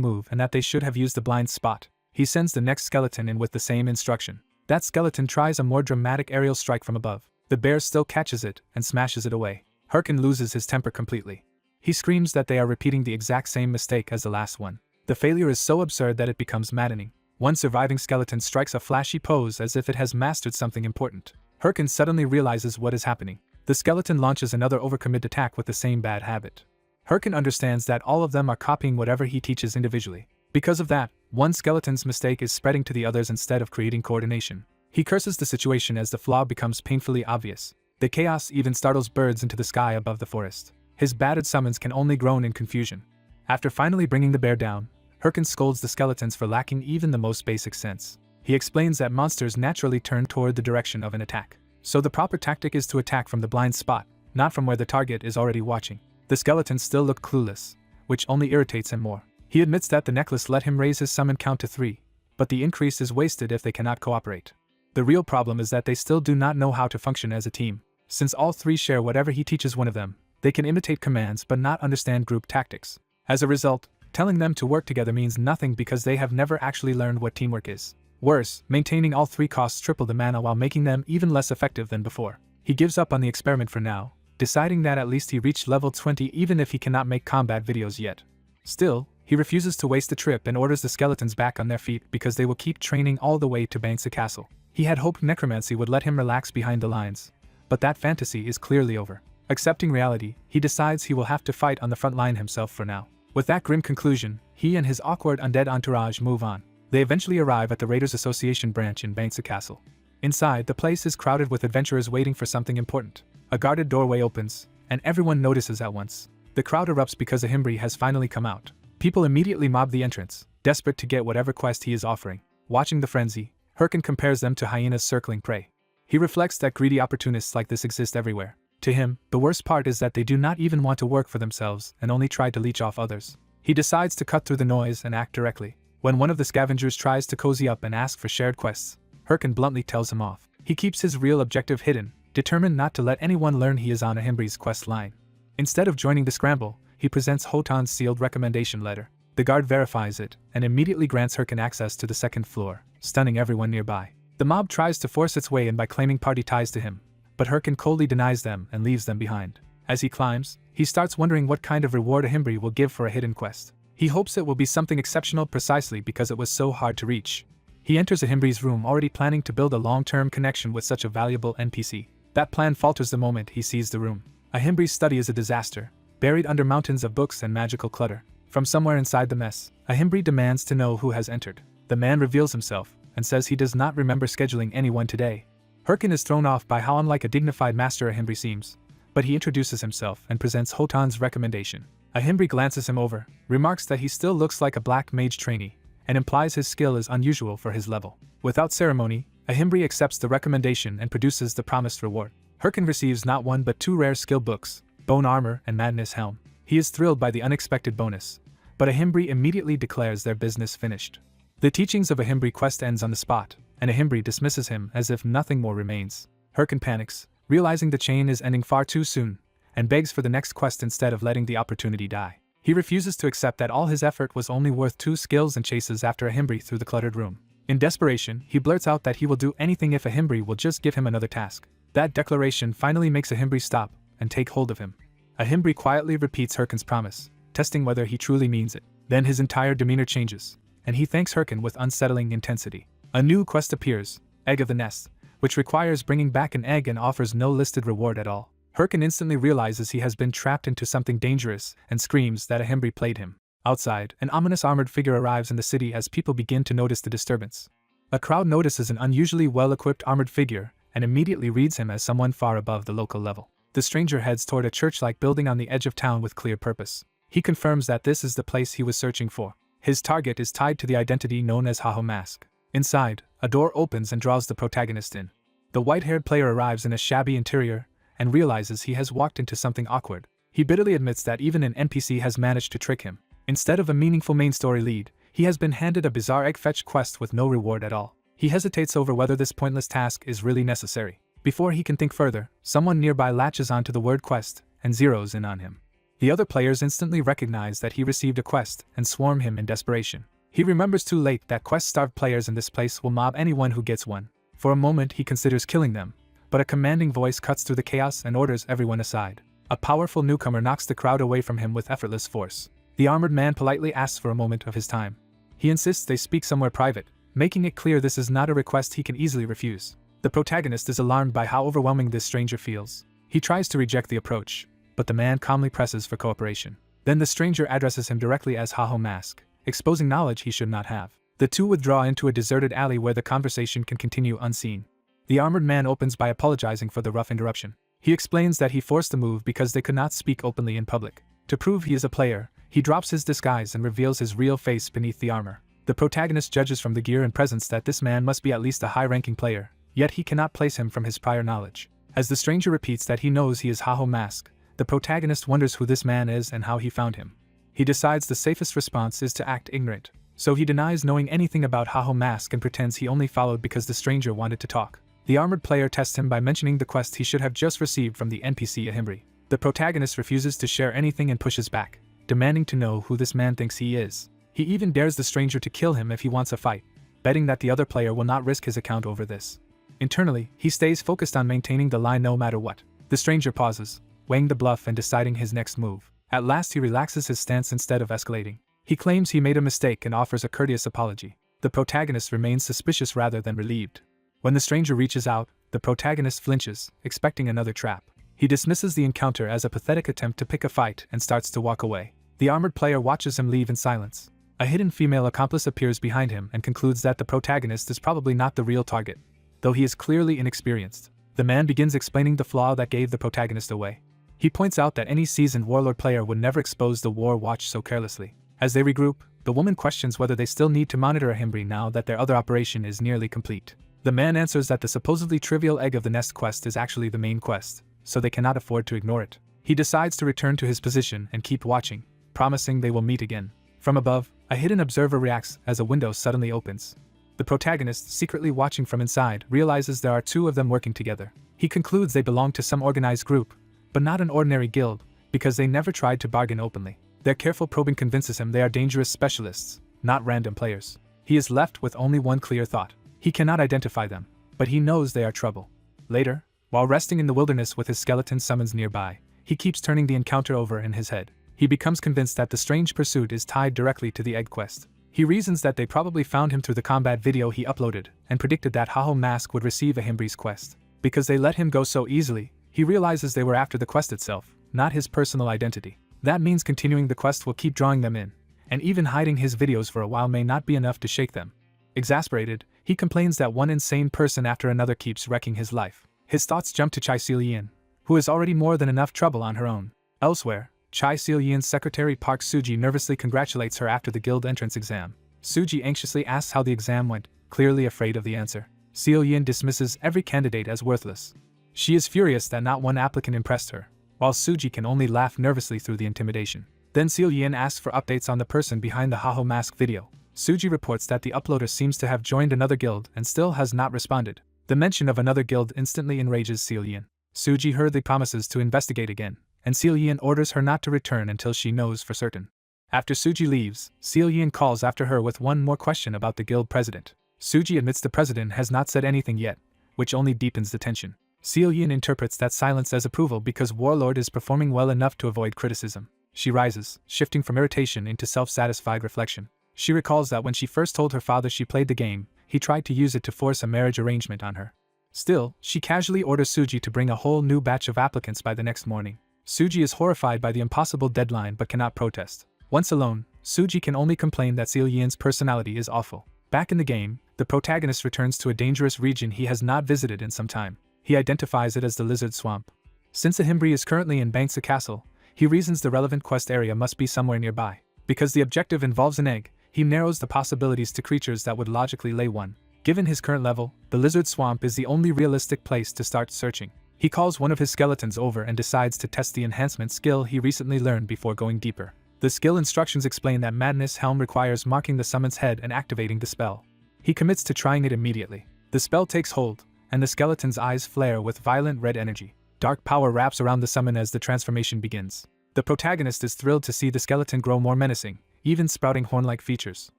move and that they should have used the blind spot. He sends the next skeleton in with the same instruction. That skeleton tries a more dramatic aerial strike from above. The bear still catches it and smashes it away. Herkin loses his temper completely. He screams that they are repeating the exact same mistake as the last one. The failure is so absurd that it becomes maddening. One surviving skeleton strikes a flashy pose as if it has mastered something important. Herkin suddenly realizes what is happening. The skeleton launches another overcommit attack with the same bad habit. Herkin understands that all of them are copying whatever he teaches individually. Because of that, one skeleton's mistake is spreading to the others instead of creating coordination. He curses the situation as the flaw becomes painfully obvious. The chaos even startles birds into the sky above the forest. His battered summons can only groan in confusion. After finally bringing the bear down, Herkin scolds the skeletons for lacking even the most basic sense. He explains that monsters naturally turn toward the direction of an attack. So the proper tactic is to attack from the blind spot, not from where the target is already watching. The skeletons still look clueless, which only irritates him more. He admits that the necklace let him raise his summon count to 3, but the increase is wasted if they cannot cooperate. The real problem is that they still do not know how to function as a team. Since all three share whatever he teaches one of them, they can imitate commands but not understand group tactics. As a result, telling them to work together means nothing because they have never actually learned what teamwork is. Worse, maintaining all three costs triple the mana while making them even less effective than before. He gives up on the experiment for now, deciding that at least he reached level 20 even if he cannot make combat videos yet. Still, he refuses to waste the trip and orders the skeletons back on their feet because they will keep training all the way to Bangsa Castle. He had hoped necromancy would let him relax behind the lines, but that fantasy is clearly over. Accepting reality, he decides he will have to fight on the front line himself for now. With that grim conclusion, he and his awkward undead entourage move on. They eventually arrive at the Raiders Association branch in Bangsa Castle. Inside, the place is crowded with adventurers waiting for something important. A guarded doorway opens, and everyone notices at once. The crowd erupts because a Himbri has finally come out. People immediately mob the entrance, desperate to get whatever quest he is offering. Watching the frenzy, Herkin compares them to hyenas circling prey. He reflects that greedy opportunists like this exist everywhere. To him, the worst part is that they do not even want to work for themselves and only try to leech off others. He decides to cut through the noise and act directly. When one of the scavengers tries to cozy up and ask for shared quests, Herkin bluntly tells him off. He keeps his real objective hidden, determined not to let anyone learn he is on a Himbri's quest line. Instead of joining the scramble, he presents Hotan's sealed recommendation letter. The guard verifies it and immediately grants Herkin access to the second floor, stunning everyone nearby. The mob tries to force its way in by claiming party ties to him, but Herkin coldly denies them and leaves them behind. As he climbs, he starts wondering what kind of reward a Himbri will give for a hidden quest. He hopes it will be something exceptional precisely because it was so hard to reach. He enters a Himbri's room already planning to build a long-term connection with such a valuable NPC. That plan falters the moment he sees the room. A Himbri's study is a disaster, buried under mountains of books and magical clutter. From somewhere inside the mess, a Himbri demands to know who has entered. The man reveals himself and says he does not remember scheduling anyone today. Herkin is thrown off by how unlike a dignified master a Himbri seems, but he introduces himself and presents Hotan's recommendation. A Himbri glances him over, remarks that he still looks like a black mage trainee, and implies his skill is unusual for his level. Without ceremony, a Himbri accepts the recommendation and produces the promised reward. Herkin receives not one but 2 rare skill books, Bone Armor and Madness Helm. He is thrilled by the unexpected bonus, but a Himbri immediately declares their business finished. The teachings of a Himbri quest ends on the spot, and a Himbri dismisses him as if nothing more remains. Herkin panics, realizing the chain is ending far too soon, and begs for the next quest instead of letting the opportunity die. He refuses to accept that all his effort was only worth 2 skills and chases after a Himbri through the cluttered room. In desperation, he blurts out that he will do anything if a Himbri will just give him another task. That declaration finally makes a Himbri stop and take hold of him. A Himbri quietly repeats Herkin's promise, testing whether he truly means it. Then his entire demeanor changes, and he thanks Herkin with unsettling intensity. A new quest appears, Egg of the Nest, which requires bringing back an egg and offers no listed reward at all. Herkin instantly realizes he has been trapped into something dangerous and screams that a Himbri played him. Outside, an ominous armored figure arrives in the city as people begin to notice the disturbance. A crowd notices an unusually well-equipped armored figure and immediately reads him as someone far above the local level. The stranger heads toward a church-like building on the edge of town with clear purpose. He confirms that this is the place he was searching for. His target is tied to the identity known as Haho Mask. Inside, a door opens and draws the protagonist in. The white-haired player arrives in a shabby interior and realizes he has walked into something awkward. He bitterly admits that even an NPC has managed to trick him. Instead of a meaningful main story lead, he has been handed a bizarre egg fetch quest with no reward at all. He hesitates over whether this pointless task is really necessary. Before he can think further, someone nearby latches onto the word quest and zeroes in on him. The other players instantly recognize that he received a quest and swarm him in desperation. He remembers too late that quest-starved players in this place will mob anyone who gets one. For a moment he considers killing them, but a commanding voice cuts through the chaos and orders everyone aside. A powerful newcomer knocks the crowd away from him with effortless force. The armored man politely asks for a moment of his time. He insists they speak somewhere private, making it clear this is not a request he can easily refuse. The protagonist is alarmed by how overwhelming this stranger feels. He tries to reject the approach, but the man calmly presses for cooperation. Then the stranger addresses him directly as Haho Mask, exposing knowledge he should not have. The two withdraw into a deserted alley where the conversation can continue unseen. The armored man opens by apologizing for the rough interruption. He explains that he forced the move because they could not speak openly in public. To prove he is a player, he drops his disguise and reveals his real face beneath the armor. The protagonist judges from the gear and presence that this man must be at least a high-ranking player, yet he cannot place him from his prior knowledge. As the stranger repeats that he knows he is Haho Mask, the protagonist wonders who this man is and how he found him. He decides the safest response is to act ignorant, so he denies knowing anything about Haho Mask and pretends he only followed because the stranger wanted to talk. The armored player tests him by mentioning the quest he should have just received from the NPC Ahimbri. The protagonist refuses to share anything and pushes back, demanding to know who this man thinks he is. He even dares the stranger to kill him if he wants a fight, betting that the other player will not risk his account over this. Internally, he stays focused on maintaining the lie no matter what. The stranger pauses, weighing the bluff and deciding his next move. At last he relaxes his stance instead of escalating. He claims he made a mistake and offers a courteous apology. The protagonist remains suspicious rather than relieved. When the stranger reaches out, the protagonist flinches, expecting another trap. He dismisses the encounter as a pathetic attempt to pick a fight and starts to walk away. The armored player watches him leave in silence. A hidden female accomplice appears behind him and concludes that the protagonist is probably not the real target, though he is clearly inexperienced. The man begins explaining the flaw that gave the protagonist away. He points out that any seasoned warlord player would never expose the war watch so carelessly. As they regroup, the woman questions whether they still need to monitor Ahimbri now that their other operation is nearly complete. The man answers that the supposedly trivial egg of the nest quest is actually the main quest, so they cannot afford to ignore it. He decides to return to his position and keep watching, promising they will meet again. From above, a hidden observer reacts as a window suddenly opens. The protagonist, secretly watching from inside, realizes there are two of them working together. He concludes they belong to some organized group, but not an ordinary guild, because they never tried to bargain openly. Their careful probing convinces him they are dangerous specialists, not random players. He is left with only one clear thought. He cannot identify them, but he knows they are trouble. Later, while resting in the wilderness with his skeleton summons nearby, he keeps turning the encounter over in his head. He becomes convinced that the strange pursuit is tied directly to the egg quest. He reasons that they probably found him through the combat video he uploaded, and predicted that Haho Mask would receive Ahimbri's quest. Because they let him go so easily, he realizes they were after the quest itself, not his personal identity. That means continuing the quest will keep drawing them in, and even hiding his videos for a while may not be enough to shake them. Exasperated, he complains that one insane person after another keeps wrecking his life. His thoughts jump to Chai Seal-yin, who has already more than enough trouble on her own. Elsewhere, Chai Seal-yin's secretary Park Suji nervously congratulates her after the guild entrance exam. Suji anxiously asks how the exam went, clearly afraid of the answer. Seal-yin dismisses every candidate as worthless. She is furious that not one applicant impressed her, while Suji can only laugh nervously through the intimidation. Then Seal-yin asks for updates on the person behind the Haho Mask video. Suji reports that the uploader seems to have joined another guild and still has not responded. The mention of another guild instantly enrages Seal-yin. Suji hurriedly promises to investigate again, and Seal-yin orders her not to return until she knows for certain. After Suji leaves, Seal-yin calls after her with one more question about the guild president. Suji admits the president has not said anything yet, which only deepens the tension. Seal-yin interprets that silence as approval because Warlord is performing well enough to avoid criticism. She rises, shifting from irritation into self-satisfied reflection. She recalls that when she first told her father she played the game, he tried to use it to force a marriage arrangement on her. Still, she casually orders Suji to bring a whole new batch of applicants by the next morning. Suji is horrified by the impossible deadline but cannot protest. Once alone, Suji can only complain that Seal-yin's personality is awful. Back in the game, the protagonist returns to a dangerous region he has not visited in some time. He identifies it as the Lizard Swamp. Since Ahimbri is currently in Bangsa Castle, he reasons the relevant quest area must be somewhere nearby. Because the objective involves an egg, he narrows the possibilities to creatures that would logically lay one. Given his current level, the Lizard Swamp is the only realistic place to start searching. He calls one of his skeletons over and decides to test the enhancement skill he recently learned before going deeper. The skill instructions explain that Madness Helm requires marking the summon's head and activating the spell. He commits to trying it immediately. The spell takes hold, and the skeleton's eyes flare with violent red energy. Dark power wraps around the summon as the transformation begins. The protagonist is thrilled to see the skeleton grow more menacing, even sprouting horn-like features.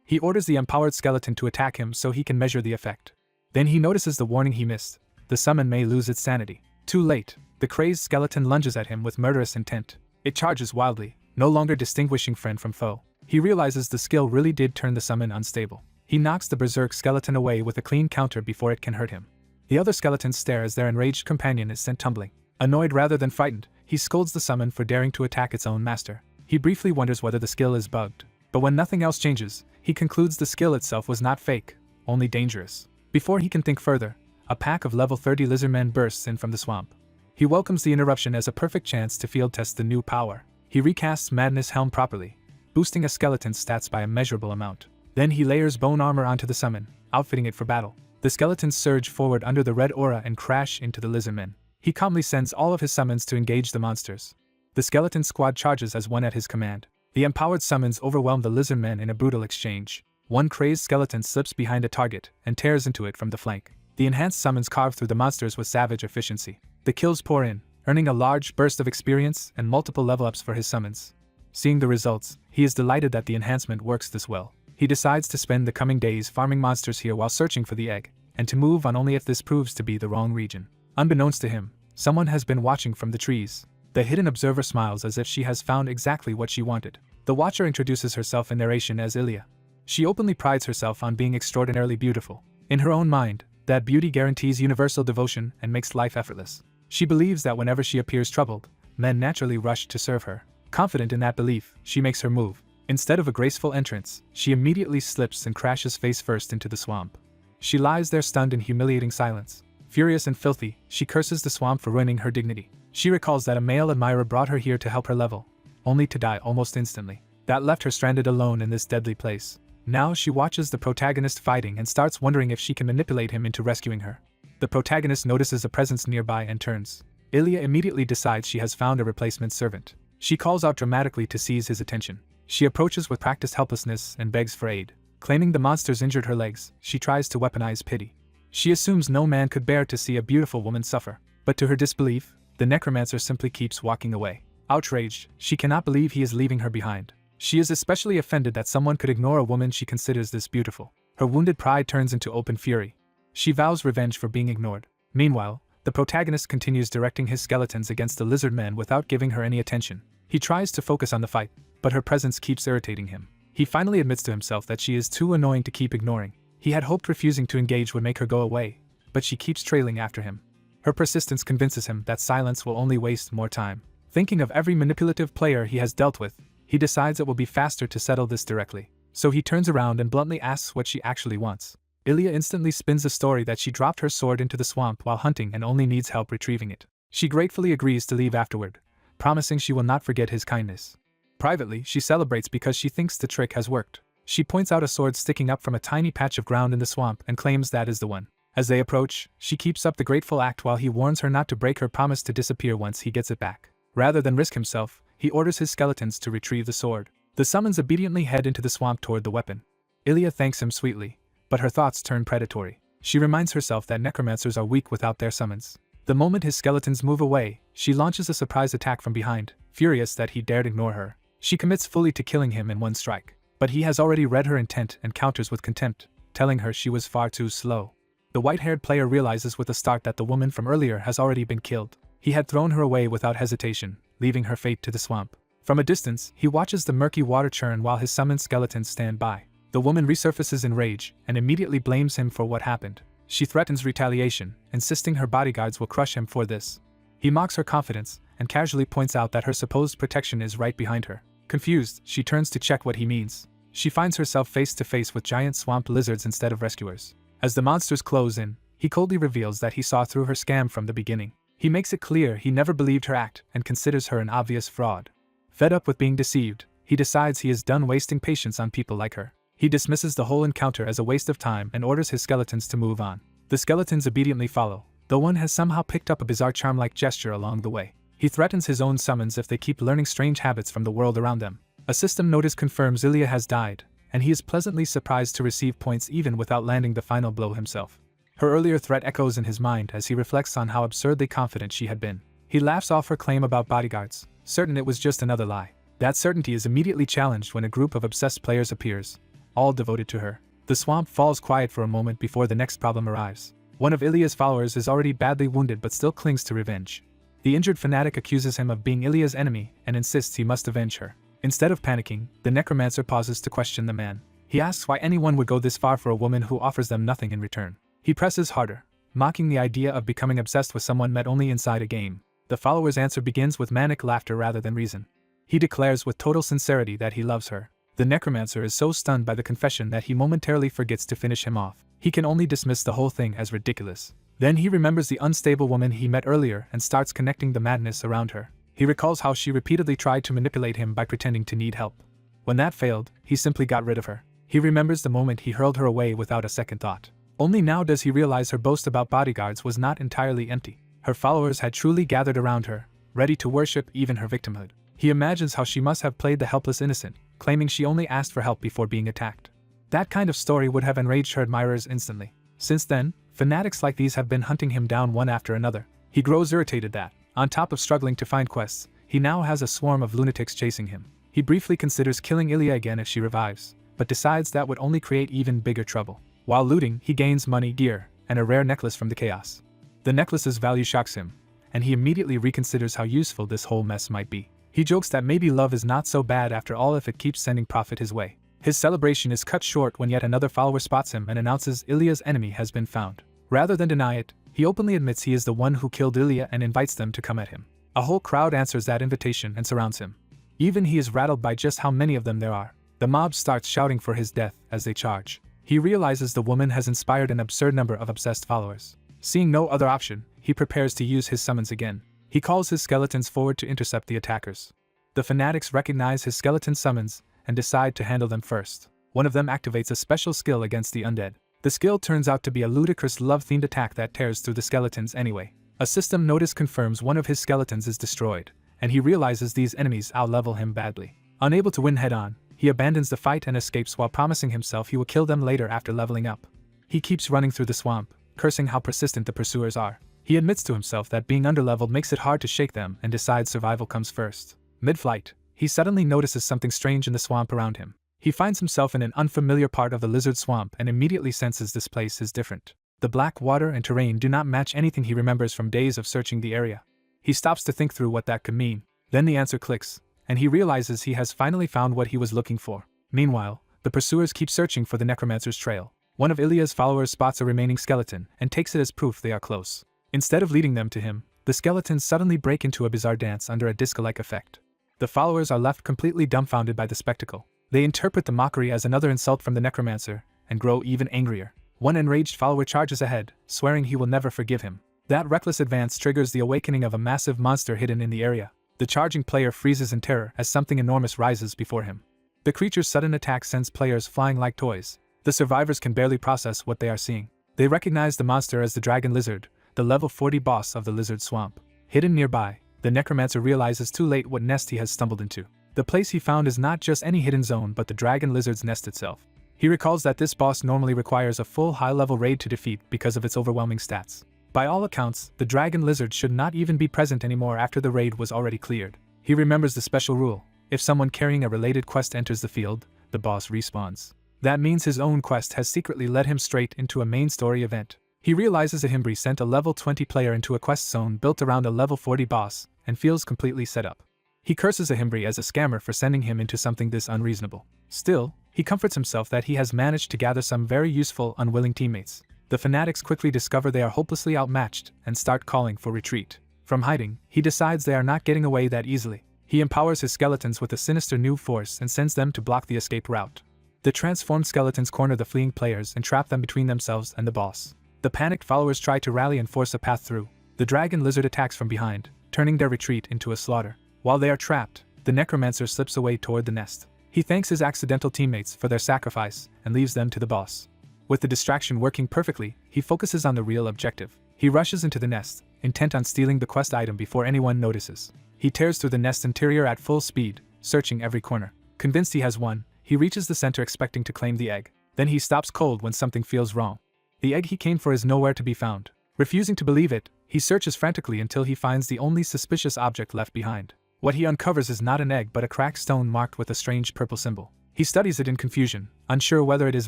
He orders the empowered skeleton to attack him so he can measure the effect. Then he notices the warning he missed. The summon may lose its sanity. Too late, the crazed skeleton lunges at him with murderous intent. It charges wildly, no longer distinguishing friend from foe. He realizes the skill really did turn the summon unstable. He knocks the berserk skeleton away with a clean counter before it can hurt him. The other skeletons stare as their enraged companion is sent tumbling. Annoyed rather than frightened, he scolds the summon for daring to attack its own master. He briefly wonders whether the skill is bugged. But when nothing else changes, he concludes the skill itself was not fake, only dangerous. Before he can think further, a pack of level 30 lizardmen bursts in from the swamp. He welcomes the interruption as a perfect chance to field test the new power. He recasts Madness Helm properly, boosting a skeleton's stats by a measurable amount. Then he layers bone armor onto the summon, outfitting it for battle. The skeletons surge forward under the red aura and crash into the lizardmen. He calmly sends all of his summons to engage the monsters. The skeleton squad charges as one at his command. The empowered summons overwhelm the lizardmen in a brutal exchange. One crazed skeleton slips behind a target and tears into it from the flank. The enhanced summons carve through the monsters with savage efficiency. The kills pour in, earning a large burst of experience and multiple level-ups for his summons. Seeing the results, he is delighted that the enhancement works this well. He decides to spend the coming days farming monsters here while searching for the egg, and to move on only if this proves to be the wrong region. Unbeknownst to him, someone has been watching from the trees. The hidden observer smiles as if she has found exactly what she wanted. The watcher introduces herself in narration as Ilya. She openly prides herself on being extraordinarily beautiful. In her own mind, that beauty guarantees universal devotion and makes life effortless. She believes that whenever she appears troubled, men naturally rush to serve her. Confident in that belief, she makes her move. Instead of a graceful entrance, she immediately slips and crashes face first into the swamp. She lies there stunned in humiliating silence. Furious and filthy, she curses the swamp for ruining her dignity. She recalls that a male admirer brought her here to help her level, only to die almost instantly. That left her stranded alone in this deadly place. Now she watches the protagonist fighting and starts wondering if she can manipulate him into rescuing her. The protagonist notices a presence nearby and turns. Ilya immediately decides she has found a replacement servant. She calls out dramatically to seize his attention. She approaches with practiced helplessness and begs for aid. Claiming the monsters injured her legs, she tries to weaponize pity. She assumes no man could bear to see a beautiful woman suffer. But to her disbelief, the necromancer simply keeps walking away. Outraged, she cannot believe he is leaving her behind. She is especially offended that someone could ignore a woman she considers this beautiful. Her wounded pride turns into open fury. She vows revenge for being ignored. Meanwhile, the protagonist continues directing his skeletons against the lizard men without giving her any attention. He tries to focus on the fight, but her presence keeps irritating him. He finally admits to himself that she is too annoying to keep ignoring. He had hoped refusing to engage would make her go away, but she keeps trailing after him. Her persistence convinces him that silence will only waste more time. Thinking of every manipulative player he has dealt with, he decides it will be faster to settle this directly. So he turns around and bluntly asks what she actually wants. Ilya instantly spins a story that she dropped her sword into the swamp while hunting and only needs help retrieving it. She gratefully agrees to leave afterward, promising she will not forget his kindness. Privately, she celebrates because she thinks the trick has worked. She points out a sword sticking up from a tiny patch of ground in the swamp and claims that is the one. As they approach, she keeps up the grateful act while he warns her not to break her promise to disappear once he gets it back. Rather than risk himself, he orders his skeletons to retrieve the sword. The summons obediently head into the swamp toward the weapon. Ilya thanks him sweetly, but her thoughts turn predatory. She reminds herself that necromancers are weak without their summons. The moment his skeletons move away, she launches a surprise attack from behind, furious that he dared ignore her. She commits fully to killing him in one strike, but he has already read her intent and counters with contempt, telling her she was far too slow. The white-haired player realizes with a start that the woman from earlier has already been killed. He had thrown her away without hesitation, leaving her fate to the swamp. From a distance, he watches the murky water churn while his summoned skeletons stand by. The woman resurfaces in rage and immediately blames him for what happened. She threatens retaliation, insisting her bodyguards will crush him for this. He mocks her confidence and casually points out that her supposed protection is right behind her. Confused, she turns to check what he means. She finds herself face to face with giant swamp lizards instead of rescuers. As the monsters close in, he coldly reveals that he saw through her scam from the beginning. He makes it clear he never believed her act and considers her an obvious fraud. Fed up with being deceived, he decides he is done wasting patience on people like her. He dismisses the whole encounter as a waste of time and orders his skeletons to move on. The skeletons obediently follow, though one has somehow picked up a bizarre charm-like gesture along the way. He threatens his own summons if they keep learning strange habits from the world around them. A system notice confirms Ilya has died, and he is pleasantly surprised to receive points even without landing the final blow himself. Her earlier threat echoes in his mind as he reflects on how absurdly confident she had been. He laughs off her claim about bodyguards, certain it was just another lie. That certainty is immediately challenged when a group of obsessed players appears, all devoted to her. The swamp falls quiet for a moment before the next problem arrives. One of Ilya's followers is already badly wounded but still clings to revenge. The injured fanatic accuses him of being Ilya's enemy and insists he must avenge her. Instead of panicking, the necromancer pauses to question the man. He asks why anyone would go this far for a woman who offers them nothing in return. He presses harder, mocking the idea of becoming obsessed with someone met only inside a game. The follower's answer begins with manic laughter rather than reason. He declares with total sincerity that he loves her. The necromancer is so stunned by the confession that he momentarily forgets to finish him off. He can only dismiss the whole thing as ridiculous. Then he remembers the unstable woman he met earlier and starts connecting the madness around her. He recalls how she repeatedly tried to manipulate him by pretending to need help. When that failed, he simply got rid of her. He remembers the moment he hurled her away without a second thought. Only now does he realize her boast about bodyguards was not entirely empty. Her followers had truly gathered around her, ready to worship even her victimhood. He imagines how she must have played the helpless innocent, claiming she only asked for help before being attacked. That kind of story would have enraged her admirers instantly. Since then, fanatics like these have been hunting him down one after another. He grows irritated that, on top of struggling to find quests, he now has a swarm of lunatics chasing him. He briefly considers killing Ilya again if she revives, but decides that would only create even bigger trouble. While looting, he gains money, gear, and a rare necklace from the chaos. The necklace's value shocks him, and he immediately reconsiders how useful this whole mess might be. He jokes that maybe love is not so bad after all if it keeps sending profit his way. His celebration is cut short when yet another follower spots him and announces Ilya's enemy has been found. Rather than deny it, he openly admits he is the one who killed Ilya and invites them to come at him. A whole crowd answers that invitation and surrounds him. Even he is rattled by just how many of them there are. The mob starts shouting for his death as they charge. He realizes the woman has inspired an absurd number of obsessed followers. Seeing no other option, he prepares to use his summons again. He calls his skeletons forward to intercept the attackers. The fanatics recognize his skeleton summons and decide to handle them first. One of them activates a special skill against the undead. The skill turns out to be a ludicrous love-themed attack that tears through the skeletons anyway. A system notice confirms one of his skeletons is destroyed, and he realizes these enemies out-level him badly. Unable to win head-on, he abandons the fight and escapes while promising himself he will kill them later after leveling up. He keeps running through the swamp, cursing how persistent the pursuers are. He admits to himself that being underleveled makes it hard to shake them and decides survival comes first. Mid-flight, he suddenly notices something strange in the swamp around him. He finds himself in an unfamiliar part of the lizard swamp and immediately senses this place is different. The black water and terrain do not match anything he remembers from days of searching the area. He stops to think through what that could mean. Then the answer clicks, and he realizes he has finally found what he was looking for. Meanwhile, the pursuers keep searching for the necromancer's trail. One of Ilya's followers spots a remaining skeleton and takes it as proof they are close. Instead of leading them to him, the skeletons suddenly break into a bizarre dance under a disco-like effect. The followers are left completely dumbfounded by the spectacle. They interpret the mockery as another insult from the necromancer and grow even angrier. One enraged follower charges ahead, swearing he will never forgive him. That reckless advance triggers the awakening of a massive monster hidden in the area. The charging player freezes in terror as something enormous rises before him. The creature's sudden attack sends players flying like toys. The survivors can barely process what they are seeing. They recognize the monster as the dragon lizard, the level 40 boss of the lizard swamp. Hidden nearby, the necromancer realizes too late what nest he has stumbled into. The place he found is not just any hidden zone but the dragon lizard's nest itself. He recalls that this boss normally requires a full high-level raid to defeat because of its overwhelming stats. By all accounts, the dragon lizard should not even be present anymore after the raid was already cleared. He remembers the special rule: if someone carrying a related quest enters the field, the boss respawns. That means his own quest has secretly led him straight into a main story event. He realizes that Himbri sent a level 20 player into a quest zone built around a level 40 boss, and feels completely set up. He curses Himbri as a scammer for sending him into something this unreasonable. Still, he comforts himself that he has managed to gather some very useful, unwilling teammates. The fanatics quickly discover they are hopelessly outmatched and start calling for retreat. From hiding, he decides they are not getting away that easily. He empowers his skeletons with a sinister new force and sends them to block the escape route. The transformed skeletons corner the fleeing players and trap them between themselves and the boss. The panicked followers try to rally and force a path through. The dragon lizard attacks from behind, turning their retreat into a slaughter. While they are trapped, the necromancer slips away toward the nest. He thanks his accidental teammates for their sacrifice and leaves them to the boss. With the distraction working perfectly, he focuses on the real objective. He rushes into the nest, intent on stealing the quest item before anyone notices. He tears through the nest interior at full speed, searching every corner. Convinced he has won, he reaches the center expecting to claim the egg. Then he stops cold when something feels wrong. The egg he came for is nowhere to be found. Refusing to believe it, he searches frantically until he finds the only suspicious object left behind. What he uncovers is not an egg but a cracked stone marked with a strange purple symbol. He studies it in confusion, unsure whether it is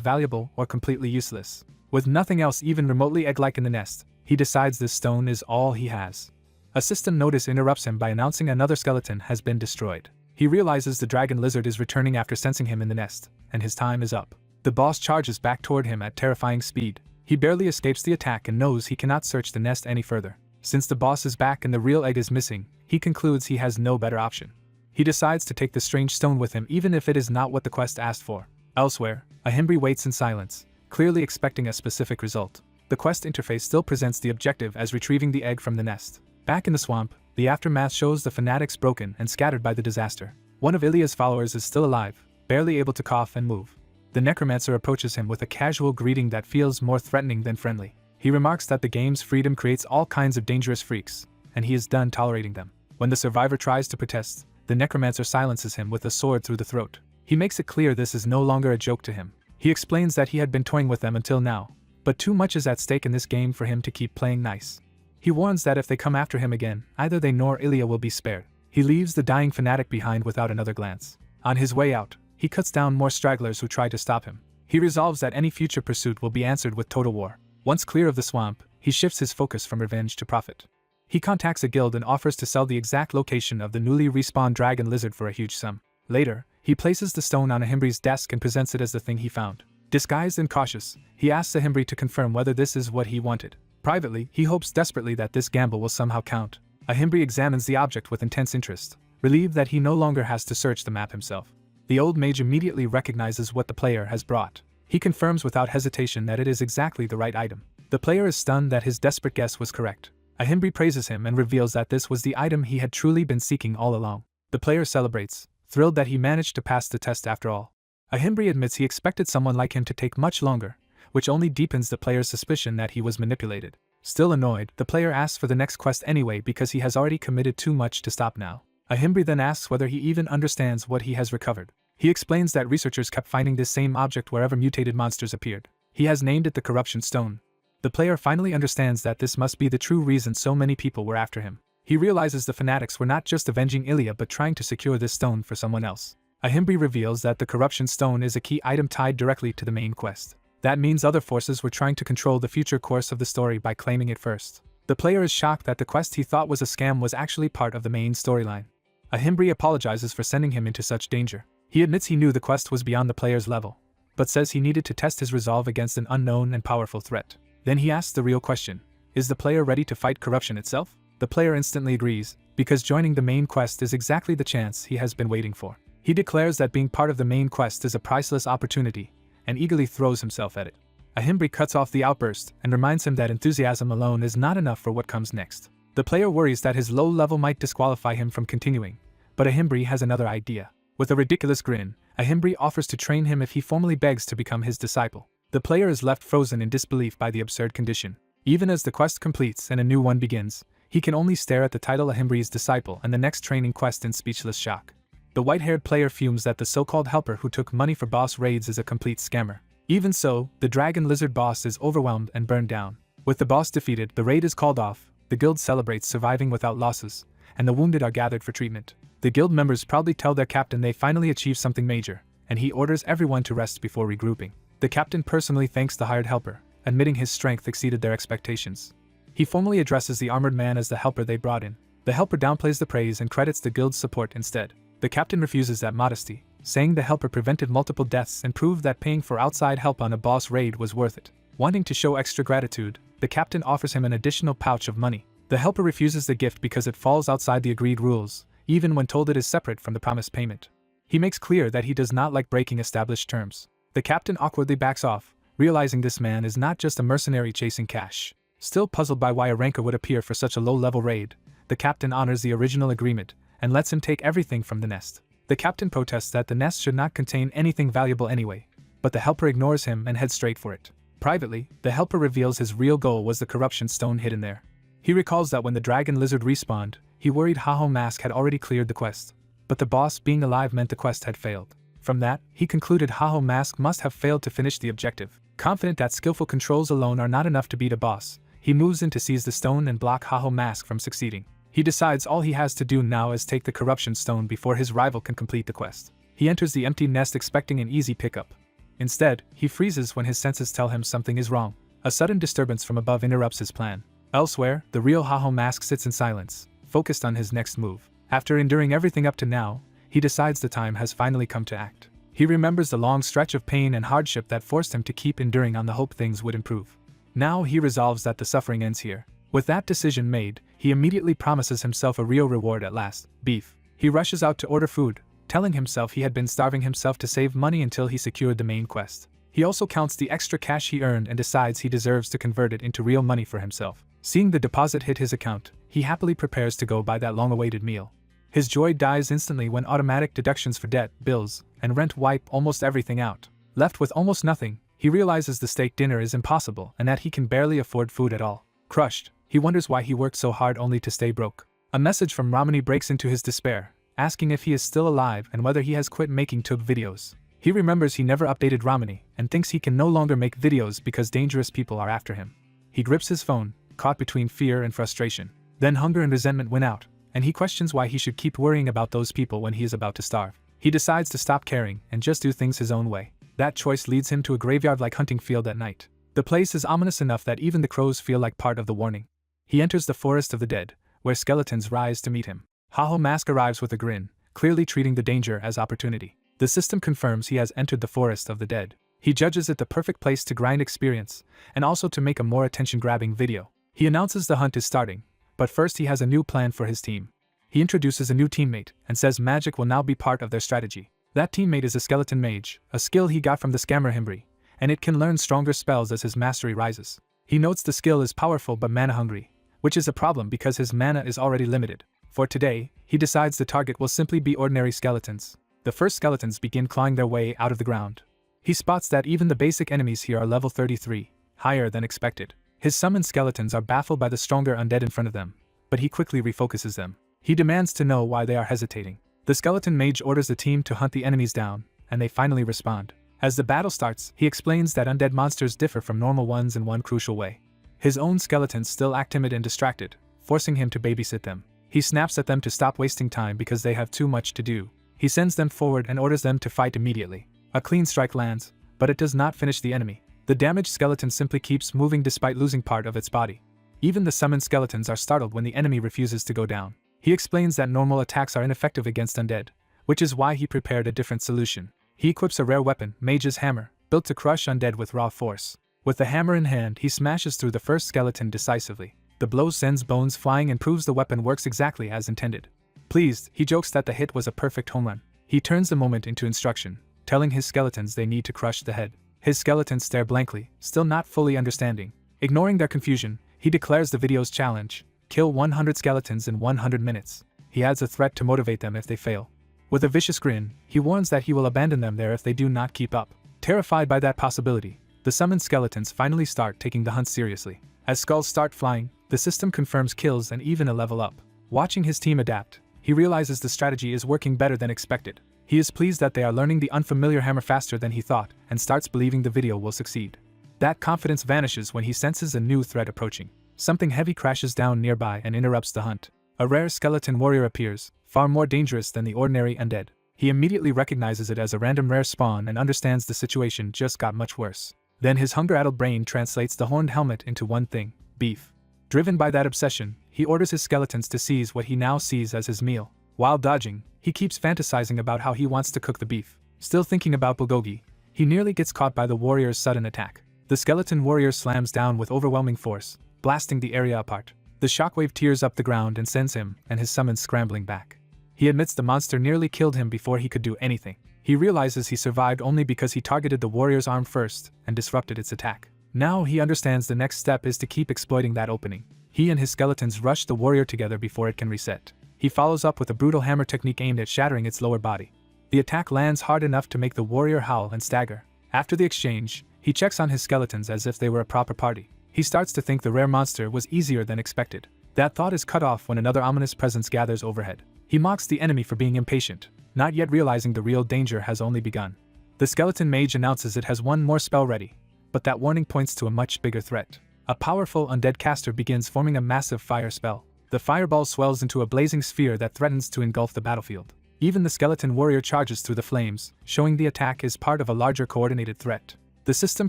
valuable or completely useless. With nothing else even remotely egg-like in the nest, he decides this stone is all he has. A system notice interrupts him by announcing another skeleton has been destroyed. He realizes the dragon lizard is returning after sensing him in the nest, and his time is up. The boss charges back toward him at terrifying speed. He barely escapes the attack and knows he cannot search the nest any further. Since the boss is back and the real egg is missing, he concludes he has no better option. He decides to take the strange stone with him even if it is not what the quest asked for. Elsewhere, Ahimbri waits in silence, clearly expecting a specific result. The quest interface still presents the objective as retrieving the egg from the nest. Back in the swamp, the aftermath shows the fanatics broken and scattered by the disaster. One of Ilya's followers is still alive, barely able to cough and move. The necromancer approaches him with a casual greeting that feels more threatening than friendly. He remarks that the game's freedom creates all kinds of dangerous freaks, and he is done tolerating them. When the survivor tries to protest, the necromancer silences him with a sword through the throat. He makes it clear this is no longer a joke to him. He explains that he had been toying with them until now, but too much is at stake in this game for him to keep playing nice. He warns that if they come after him again, either they nor Ilya will be spared. He leaves the dying fanatic behind without another glance. On his way out, he cuts down more stragglers who try to stop him. He resolves that any future pursuit will be answered with total war. Once clear of the swamp, he shifts his focus from revenge to profit. He contacts a guild and offers to sell the exact location of the newly respawned dragon lizard for a huge sum. Later, he places the stone on Ahimbri's desk and presents it as the thing he found. Disguised and cautious, he asks Ahimbri to confirm whether this is what he wanted. Privately, he hopes desperately that this gamble will somehow count. Ahimbri examines the object with intense interest, relieved that he no longer has to search the map himself. The old mage immediately recognizes what the player has brought. He confirms without hesitation that it is exactly the right item. The player is stunned that his desperate guess was correct. Ahimbri praises him and reveals that this was the item he had truly been seeking all along. The player celebrates, thrilled that he managed to pass the test after all. Ahimbri admits he expected someone like him to take much longer, which only deepens the player's suspicion that he was manipulated. Still annoyed, the player asks for the next quest anyway because he has already committed too much to stop now. Ahimbri then asks whether he even understands what he has recovered. He explains that researchers kept finding this same object wherever mutated monsters appeared. He has named it the Corruption Stone. The player finally understands that this must be the true reason so many people were after him. He realizes the fanatics were not just avenging Ilya but trying to secure this stone for someone else. Ahimbri reveals that the Corruption Stone is a key item tied directly to the main quest. That means other forces were trying to control the future course of the story by claiming it first. The player is shocked that the quest he thought was a scam was actually part of the main storyline. Ahimbri apologizes for sending him into such danger. He admits he knew the quest was beyond the player's level, but says he needed to test his resolve against an unknown and powerful threat. Then he asks the real question: is the player ready to fight corruption itself? The player instantly agrees, because joining the main quest is exactly the chance he has been waiting for. He declares that being part of the main quest is a priceless opportunity, and eagerly throws himself at it. Ahimbri cuts off the outburst and reminds him that enthusiasm alone is not enough for what comes next. The player worries that his low level might disqualify him from continuing, but Ahimbri has another idea. With a ridiculous grin, Ahimbri offers to train him if he formally begs to become his disciple. The player is left frozen in disbelief by the absurd condition. Even as the quest completes and a new one begins, he can only stare at the title Ahimbri's disciple and the next training quest in speechless shock. The white-haired player fumes that the so-called helper who took money for boss raids is a complete scammer. Even so, the dragon lizard boss is overwhelmed and burned down. With the boss defeated, the raid is called off, the guild celebrates surviving without losses, and the wounded are gathered for treatment. The guild members proudly tell their captain they finally achieved something major, and he orders everyone to rest before regrouping. The captain personally thanks the hired helper, admitting his strength exceeded their expectations. He formally addresses the armored man as the helper they brought in. The helper downplays the praise and credits the guild's support instead. The captain refuses that modesty, saying the helper prevented multiple deaths and proved that paying for outside help on a boss raid was worth it. Wanting to show extra gratitude, the captain offers him an additional pouch of money. The helper refuses the gift because it falls outside the agreed rules, even when told it is separate from the promised payment. He makes clear that he does not like breaking established terms. The captain awkwardly backs off, realizing this man is not just a mercenary chasing cash. Still puzzled by why a ranker would appear for such a low-level raid, the captain honors the original agreement and lets him take everything from the nest. The captain protests that the nest should not contain anything valuable anyway, but the helper ignores him and heads straight for it. Privately, the helper reveals his real goal was the corruption stone hidden there. He recalls that when the dragon lizard respawned, he worried Haho Mask had already cleared the quest, but the boss being alive meant the quest had failed. From that, he concluded Haho Mask must have failed to finish the objective. Confident that skillful controls alone are not enough to beat a boss, he moves in to seize the stone and block Haho Mask from succeeding. He decides all he has to do now is take the corruption stone before his rival can complete the quest. He enters the empty nest expecting an easy pickup. Instead, he freezes when his senses tell him something is wrong. A sudden disturbance from above interrupts his plan. Elsewhere, the real Haho Mask sits in silence, focused on his next move. After enduring everything up to now, he decides the time has finally come to act. He remembers the long stretch of pain and hardship that forced him to keep enduring on the hope things would improve. Now he resolves that the suffering ends here. With that decision made, he immediately promises himself a real reward at last: beef. He rushes out to order food, telling himself he had been starving himself to save money until he secured the main quest. He also counts the extra cash he earned and decides he deserves to convert it into real money for himself. Seeing the deposit hit his account, he happily prepares to go buy that long-awaited meal. His joy dies instantly when automatic deductions for debt, bills, and rent wipe almost everything out. Left with almost nothing, he realizes the steak dinner is impossible and that he can barely afford food at all. Crushed, he wonders why he worked so hard only to stay broke. A message from Ramani breaks into his despair, asking if he is still alive and whether he has quit making tube videos. He remembers he never updated Ramani and thinks he can no longer make videos because dangerous people are after him. He grips his phone, caught between fear and frustration. Then hunger and resentment win out, and he questions why he should keep worrying about those people when he is about to starve. He decides to stop caring and just do things his own way. That choice leads him to a graveyard-like hunting field at night. The place is ominous enough that even the crows feel like part of the warning. He enters the forest of the dead, where skeletons rise to meet him. Haho Mask arrives with a grin, clearly treating the danger as opportunity. The system confirms he has entered the forest of the dead. He judges it the perfect place to grind experience, and also to make a more attention-grabbing video. He announces the hunt is starting, but first he has a new plan for his team. He introduces a new teammate and says magic will now be part of their strategy. That teammate is a skeleton mage, a skill he got from the scammer Himbri, and it can learn stronger spells as his mastery rises. He notes the skill is powerful but mana-hungry, which is a problem because his mana is already limited. For today, he decides the target will simply be ordinary skeletons. The first skeletons begin clawing their way out of the ground. He spots that even the basic enemies here are level 33, higher than expected. His summoned skeletons are baffled by the stronger undead in front of them, but he quickly refocuses them. He demands to know why they are hesitating. The skeleton mage orders the team to hunt the enemies down, and they finally respond. As the battle starts, he explains that undead monsters differ from normal ones in one crucial way. His own skeletons still act timid and distracted, forcing him to babysit them. He snaps at them to stop wasting time because they have too much to do. He sends them forward and orders them to fight immediately. A clean strike lands, but it does not finish the enemy. The damaged skeleton simply keeps moving despite losing part of its body. Even the summoned skeletons are startled when the enemy refuses to go down. He explains that normal attacks are ineffective against undead, which is why he prepared a different solution. He equips a rare weapon, Mage's Hammer, built to crush undead with raw force. With the hammer in hand, he smashes through the first skeleton decisively. The blow sends bones flying and proves the weapon works exactly as intended. Pleased, he jokes that the hit was a perfect home run. He turns the moment into instruction, telling his skeletons they need to crush the head. His skeletons stare blankly, still not fully understanding. Ignoring their confusion, he declares the video's challenge: kill 100 skeletons in 100 minutes. He adds a threat to motivate them if they fail. With a vicious grin, he warns that he will abandon them there if they do not keep up. Terrified by that possibility, the summoned skeletons finally start taking the hunt seriously. As skulls start flying, the system confirms kills and even a level up. Watching his team adapt, he realizes the strategy is working better than expected. He is pleased that they are learning the unfamiliar hammer faster than he thought, and starts believing the video will succeed. That confidence vanishes when he senses a new threat approaching. Something heavy crashes down nearby and interrupts the hunt. A rare skeleton warrior appears, far more dangerous than the ordinary undead. He immediately recognizes it as a random rare spawn and understands the situation just got much worse. Then his hunger-addled brain translates the horned helmet into one thing: beef. Driven by that obsession, he orders his skeletons to seize what he now sees as his meal. While dodging, he keeps fantasizing about how he wants to cook the beef. Still thinking about bulgogi, he nearly gets caught by the warrior's sudden attack. The skeleton warrior slams down with overwhelming force, blasting the area apart. The shockwave tears up the ground and sends him and his summons scrambling back. He admits the monster nearly killed him before he could do anything. He realizes he survived only because he targeted the warrior's arm first and disrupted its attack. Now he understands the next step is to keep exploiting that opening. He and his skeletons rush the warrior together before it can reset. He follows up with a brutal hammer technique aimed at shattering its lower body. The attack lands hard enough to make the warrior howl and stagger. After the exchange, he checks on his skeletons as if they were a proper party. He starts to think the rare monster was easier than expected. That thought is cut off when another ominous presence gathers overhead. He mocks the enemy for being impatient, not yet realizing the real danger has only begun. The skeleton mage announces it has one more spell ready, but that warning points to a much bigger threat. A powerful undead caster begins forming a massive fire spell. The fireball swells into a blazing sphere that threatens to engulf the battlefield. Even the skeleton warrior charges through the flames, showing the attack is part of a larger coordinated threat. The system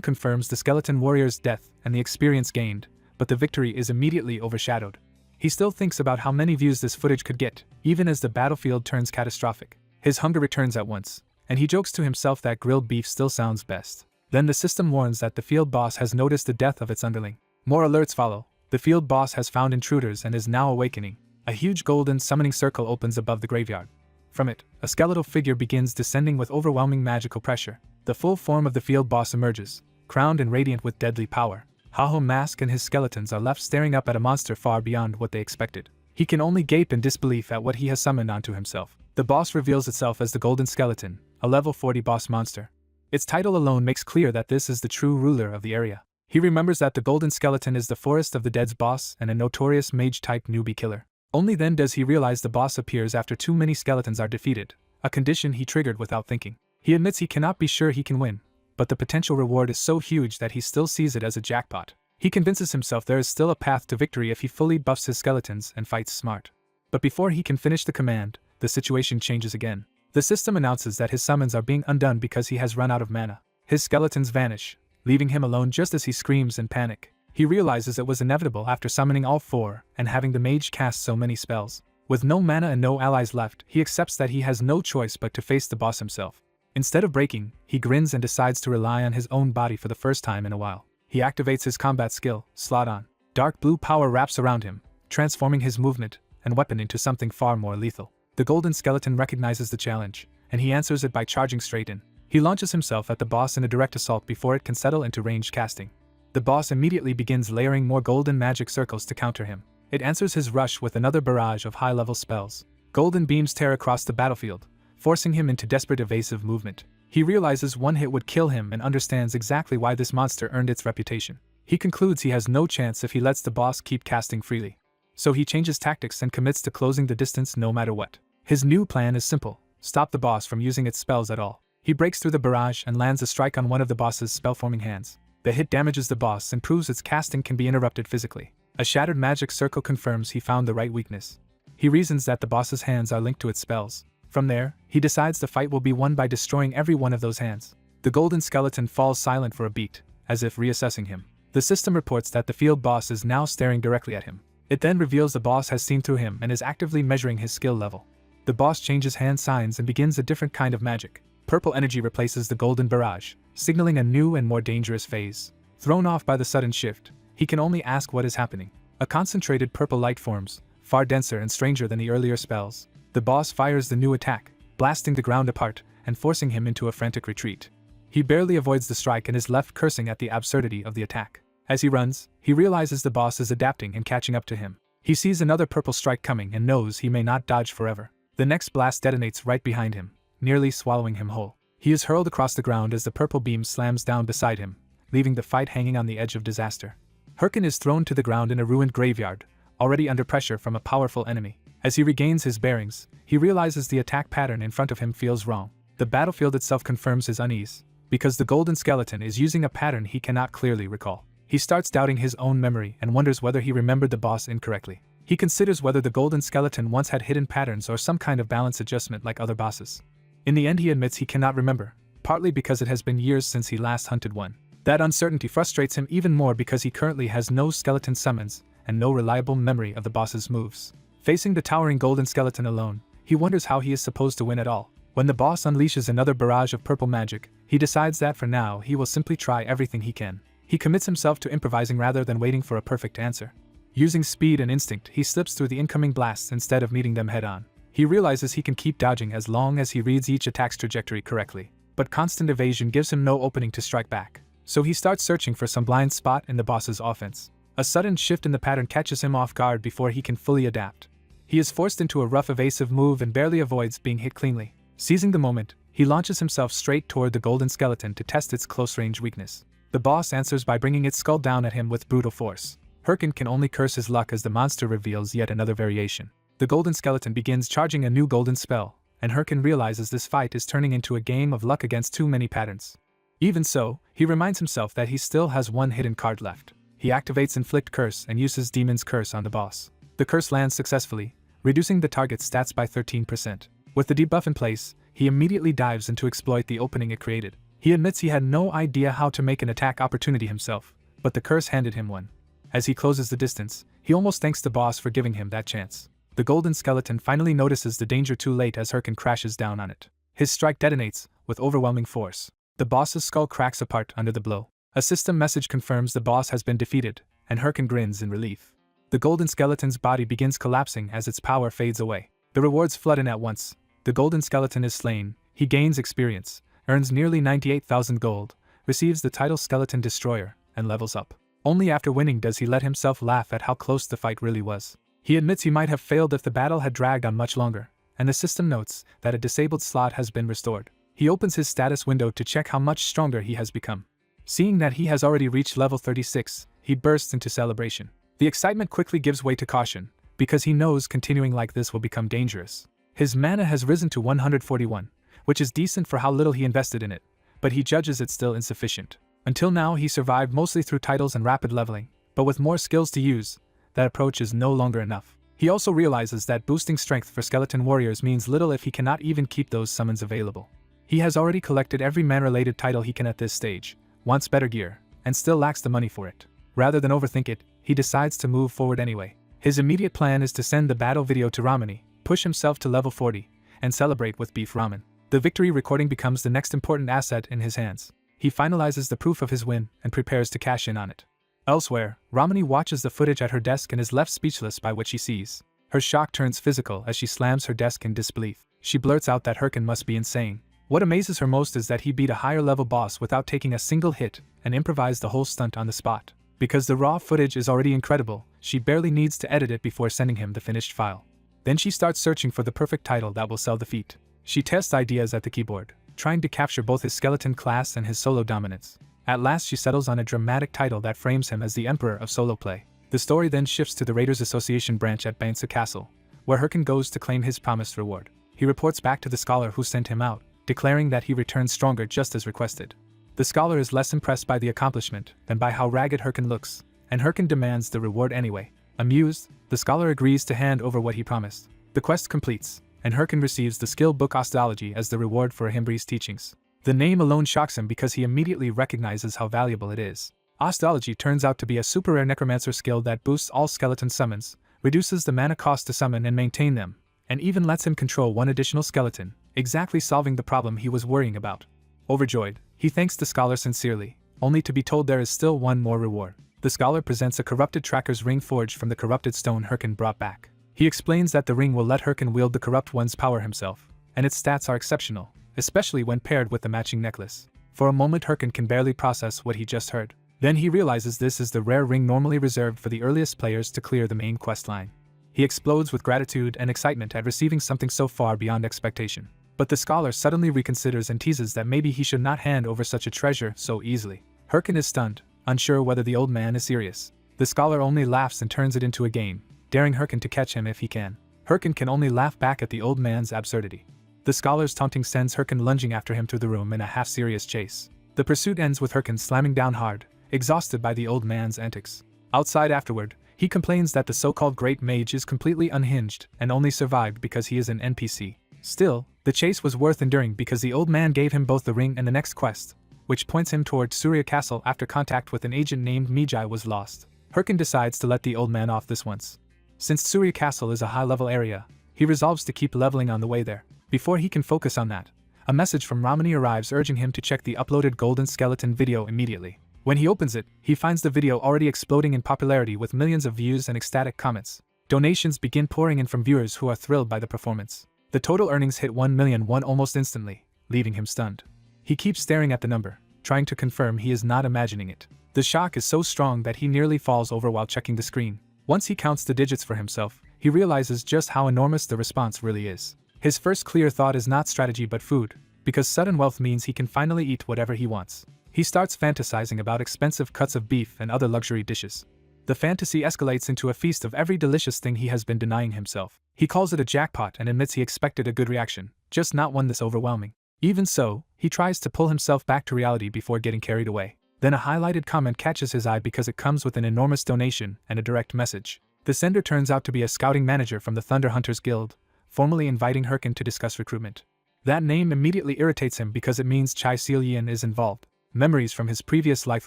confirms the skeleton warrior's death and the experience gained, but the victory is immediately overshadowed. He still thinks about how many views this footage could get, even as the battlefield turns catastrophic. His hunger returns at once, and he jokes to himself that grilled beef still sounds best. Then the system warns that the field boss has noticed the death of its underling. More alerts follow. The field boss has found intruders and is now awakening. A huge golden summoning circle opens above the graveyard. From it, a skeletal figure begins descending with overwhelming magical pressure. The full form of the field boss emerges, crowned and radiant with deadly power. Haho Mask and his skeletons are left staring up at a monster far beyond what they expected. He can only gape in disbelief at what he has summoned onto himself. The boss reveals itself as the Golden Skeleton, a level 40 boss monster. Its title alone makes clear that this is the true ruler of the area. He remembers that the Golden Skeleton is the Forest of the Dead's boss and a notorious mage-type newbie killer. Only then does he realize the boss appears after too many skeletons are defeated, a condition he triggered without thinking. He admits he cannot be sure he can win, but the potential reward is so huge that he still sees it as a jackpot. He convinces himself there is still a path to victory if he fully buffs his skeletons and fights smart. But before he can finish the command, the situation changes again. The system announces that his summons are being undone because he has run out of mana. His skeletons vanish, leaving him alone just as he screams in panic. He realizes it was inevitable after summoning all four and having the mage cast so many spells. With no mana and no allies left, he accepts that he has no choice but to face the boss himself. Instead of breaking, he grins and decides to rely on his own body for the first time in a while. He activates his combat skill, Slot On. Dark blue power wraps around him, transforming his movement and weapon into something far more lethal. The Golden Skeleton recognizes the challenge, and he answers it by charging straight in. He launches himself at the boss in a direct assault before it can settle into ranged casting. The boss immediately begins layering more golden magic circles to counter him. It answers his rush with another barrage of high-level spells. Golden beams tear across the battlefield, forcing him into desperate evasive movement. He realizes one hit would kill him and understands exactly why this monster earned its reputation. He concludes he has no chance if he lets the boss keep casting freely. So he changes tactics and commits to closing the distance no matter what. His new plan is simple: stop the boss from using its spells at all. He breaks through the barrage and lands a strike on one of the boss's spell-forming hands. The hit damages the boss and proves its casting can be interrupted physically. A shattered magic circle confirms he found the right weakness. He reasons that the boss's hands are linked to its spells. From there, he decides the fight will be won by destroying every one of those hands. The Golden Skeleton falls silent for a beat, as if reassessing him. The system reports that the field boss is now staring directly at him. It then reveals the boss has seen through him and is actively measuring his skill level. The boss changes hand signs and begins a different kind of magic. Purple energy replaces the golden barrage, signaling a new and more dangerous phase. Thrown off by the sudden shift, he can only ask what is happening. A concentrated purple light forms, far denser and stranger than the earlier spells. The boss fires the new attack, blasting the ground apart and forcing him into a frantic retreat. He barely avoids the strike and is left cursing at the absurdity of the attack. As he runs, he realizes the boss is adapting and catching up to him. He sees another purple strike coming and knows he may not dodge forever. The next blast detonates right behind him, nearly swallowing him whole. He is hurled across the ground as the purple beam slams down beside him, leaving the fight hanging on the edge of disaster. Herkin is thrown to the ground in a ruined graveyard, already under pressure from a powerful enemy. As he regains his bearings, he realizes the attack pattern in front of him feels wrong. The battlefield itself confirms his unease, because the Golden Skeleton is using a pattern he cannot clearly recall. He starts doubting his own memory and wonders whether he remembered the boss incorrectly. He considers whether the Golden Skeleton once had hidden patterns or some kind of balance adjustment like other bosses. In the end, he admits he cannot remember, partly because it has been years since he last hunted one. That uncertainty frustrates him even more because he currently has no skeleton summons and no reliable memory of the boss's moves. Facing the towering Golden Skeleton alone, he wonders how he is supposed to win at all. When the boss unleashes another barrage of purple magic, he decides that for now he will simply try everything he can. He commits himself to improvising rather than waiting for a perfect answer. Using speed and instinct, he slips through the incoming blasts instead of meeting them head-on. He realizes he can keep dodging as long as he reads each attack's trajectory correctly, but constant evasion gives him no opening to strike back. So he starts searching for some blind spot in the boss's offense. A sudden shift in the pattern catches him off guard before he can fully adapt. He is forced into a rough evasive move and barely avoids being hit cleanly. Seizing the moment, he launches himself straight toward the Golden Skeleton to test its close-range weakness. The boss answers by bringing its skull down at him with brutal force. Herkin can only curse his luck as the monster reveals yet another variation. The Golden Skeleton begins charging a new golden spell, and Herkin realizes this fight is turning into a game of luck against too many patterns. Even so, he reminds himself that he still has one hidden card left. He activates Inflict Curse and uses Demon's Curse on the boss. The curse lands successfully, reducing the target's stats by 13%. With the debuff in place, he immediately dives in to exploit the opening it created. He admits he had no idea how to make an attack opportunity himself, but the curse handed him one. As he closes the distance, he almost thanks the boss for giving him that chance. The golden skeleton finally notices the danger too late as Herkin crashes down on it. His strike detonates, with overwhelming force. The boss's skull cracks apart under the blow. A system message confirms the boss has been defeated, and Herkin grins in relief. The golden skeleton's body begins collapsing as its power fades away. The rewards flood in at once. The golden skeleton is slain, he gains experience, earns nearly 98,000 gold, receives the title Skeleton Destroyer, and levels up. Only after winning does he let himself laugh at how close the fight really was. He admits he might have failed if the battle had dragged on much longer, and the system notes that a disabled slot has been restored. He opens his status window to check how much stronger he has become. Seeing that he has already reached level 36, he bursts into celebration. The excitement quickly gives way to caution, because he knows continuing like this will become dangerous. His mana has risen to 141, which is decent for how little he invested in it, but he judges it still insufficient. Until now he survived mostly through titles and rapid leveling, but with more skills to use, that approach is no longer enough. He also realizes that boosting strength for skeleton warriors means little if he cannot even keep those summons available. He has already collected every man-related title he can at this stage, wants better gear, and still lacks the money for it. Rather than overthink it, he decides to move forward anyway. His immediate plan is to send the battle video to Ramani, push himself to level 40, and celebrate with beef ramen. The victory recording becomes the next important asset in his hands. He finalizes the proof of his win and prepares to cash in on it. Elsewhere, Ramani watches the footage at her desk and is left speechless by what she sees. Her shock turns physical as she slams her desk in disbelief. She blurts out that Herkin must be insane. What amazes her most is that he beat a higher-level boss without taking a single hit and improvised the whole stunt on the spot. Because the raw footage is already incredible, she barely needs to edit it before sending him the finished file. Then she starts searching for the perfect title that will sell the feat. She tests ideas at the keyboard, trying to capture both his skeleton class and his solo dominance. At last she settles on a dramatic title that frames him as the Emperor of solo play. The story then shifts to the Raiders Association branch at Bansa Castle, where Herkin goes to claim his promised reward. He reports back to the scholar who sent him out, declaring that he returns stronger just as requested. The scholar is less impressed by the accomplishment than by how ragged Herkin looks, and Herkin demands the reward anyway. Amused, the scholar agrees to hand over what he promised. The quest completes, and Herkin receives the skill book Osteology as the reward for Himbri's teachings. The name alone shocks him because he immediately recognizes how valuable it is. Osteology turns out to be a super rare necromancer skill that boosts all skeleton summons, reduces the mana cost to summon and maintain them, and even lets him control one additional skeleton, exactly solving the problem he was worrying about. Overjoyed, he thanks the scholar sincerely, only to be told there is still one more reward. The scholar presents a corrupted tracker's ring forged from the corrupted stone Herkin brought back. He explains that the ring will let Herkin wield the corrupt one's power himself, and its stats are exceptional, especially when paired with the matching necklace. For a moment Herkin can barely process what he just heard. Then he realizes this is the rare ring normally reserved for the earliest players to clear the main quest line. He explodes with gratitude and excitement at receiving something so far beyond expectation. But the scholar suddenly reconsiders and teases that maybe he should not hand over such a treasure so easily. Herkin is stunned, unsure whether the old man is serious. The scholar only laughs and turns it into a game, daring Herkin to catch him if he can. Herkin can only laugh back at the old man's absurdity. The scholar's taunting sends Herkin lunging after him through the room in a half-serious chase. The pursuit ends with Herkin slamming down hard, exhausted by the old man's antics. Outside afterward, he complains that the so-called great mage is completely unhinged and only survived because he is an NPC. Still, the chase was worth enduring because the old man gave him both the ring and the next quest, which points him toward Surya Castle after contact with an agent named Mijai was lost. Herkin decides to let the old man off this once. Since Surya Castle is a high-level area, he resolves to keep leveling on the way there. Before he can focus on that, a message from Ramani arrives urging him to check the uploaded golden skeleton video immediately. When he opens it, he finds the video already exploding in popularity with millions of views and ecstatic comments. Donations begin pouring in from viewers who are thrilled by the performance. The total earnings hit 1,000,001 almost instantly, leaving him stunned. He keeps staring at the number, trying to confirm he is not imagining it. The shock is so strong that he nearly falls over while checking the screen. Once he counts the digits for himself, he realizes just how enormous the response really is. His first clear thought is not strategy but food, because sudden wealth means he can finally eat whatever he wants. He starts fantasizing about expensive cuts of beef and other luxury dishes. The fantasy escalates into a feast of every delicious thing he has been denying himself. He calls it a jackpot and admits he expected a good reaction, just not one this overwhelming. Even so, he tries to pull himself back to reality before getting carried away. Then a highlighted comment catches his eye because it comes with an enormous donation and a direct message. The sender turns out to be a scouting manager from the Thunder Hunters Guild, formally inviting Herkin to discuss recruitment. That name immediately irritates him because it means Chai Seol-yin is involved. Memories from his previous life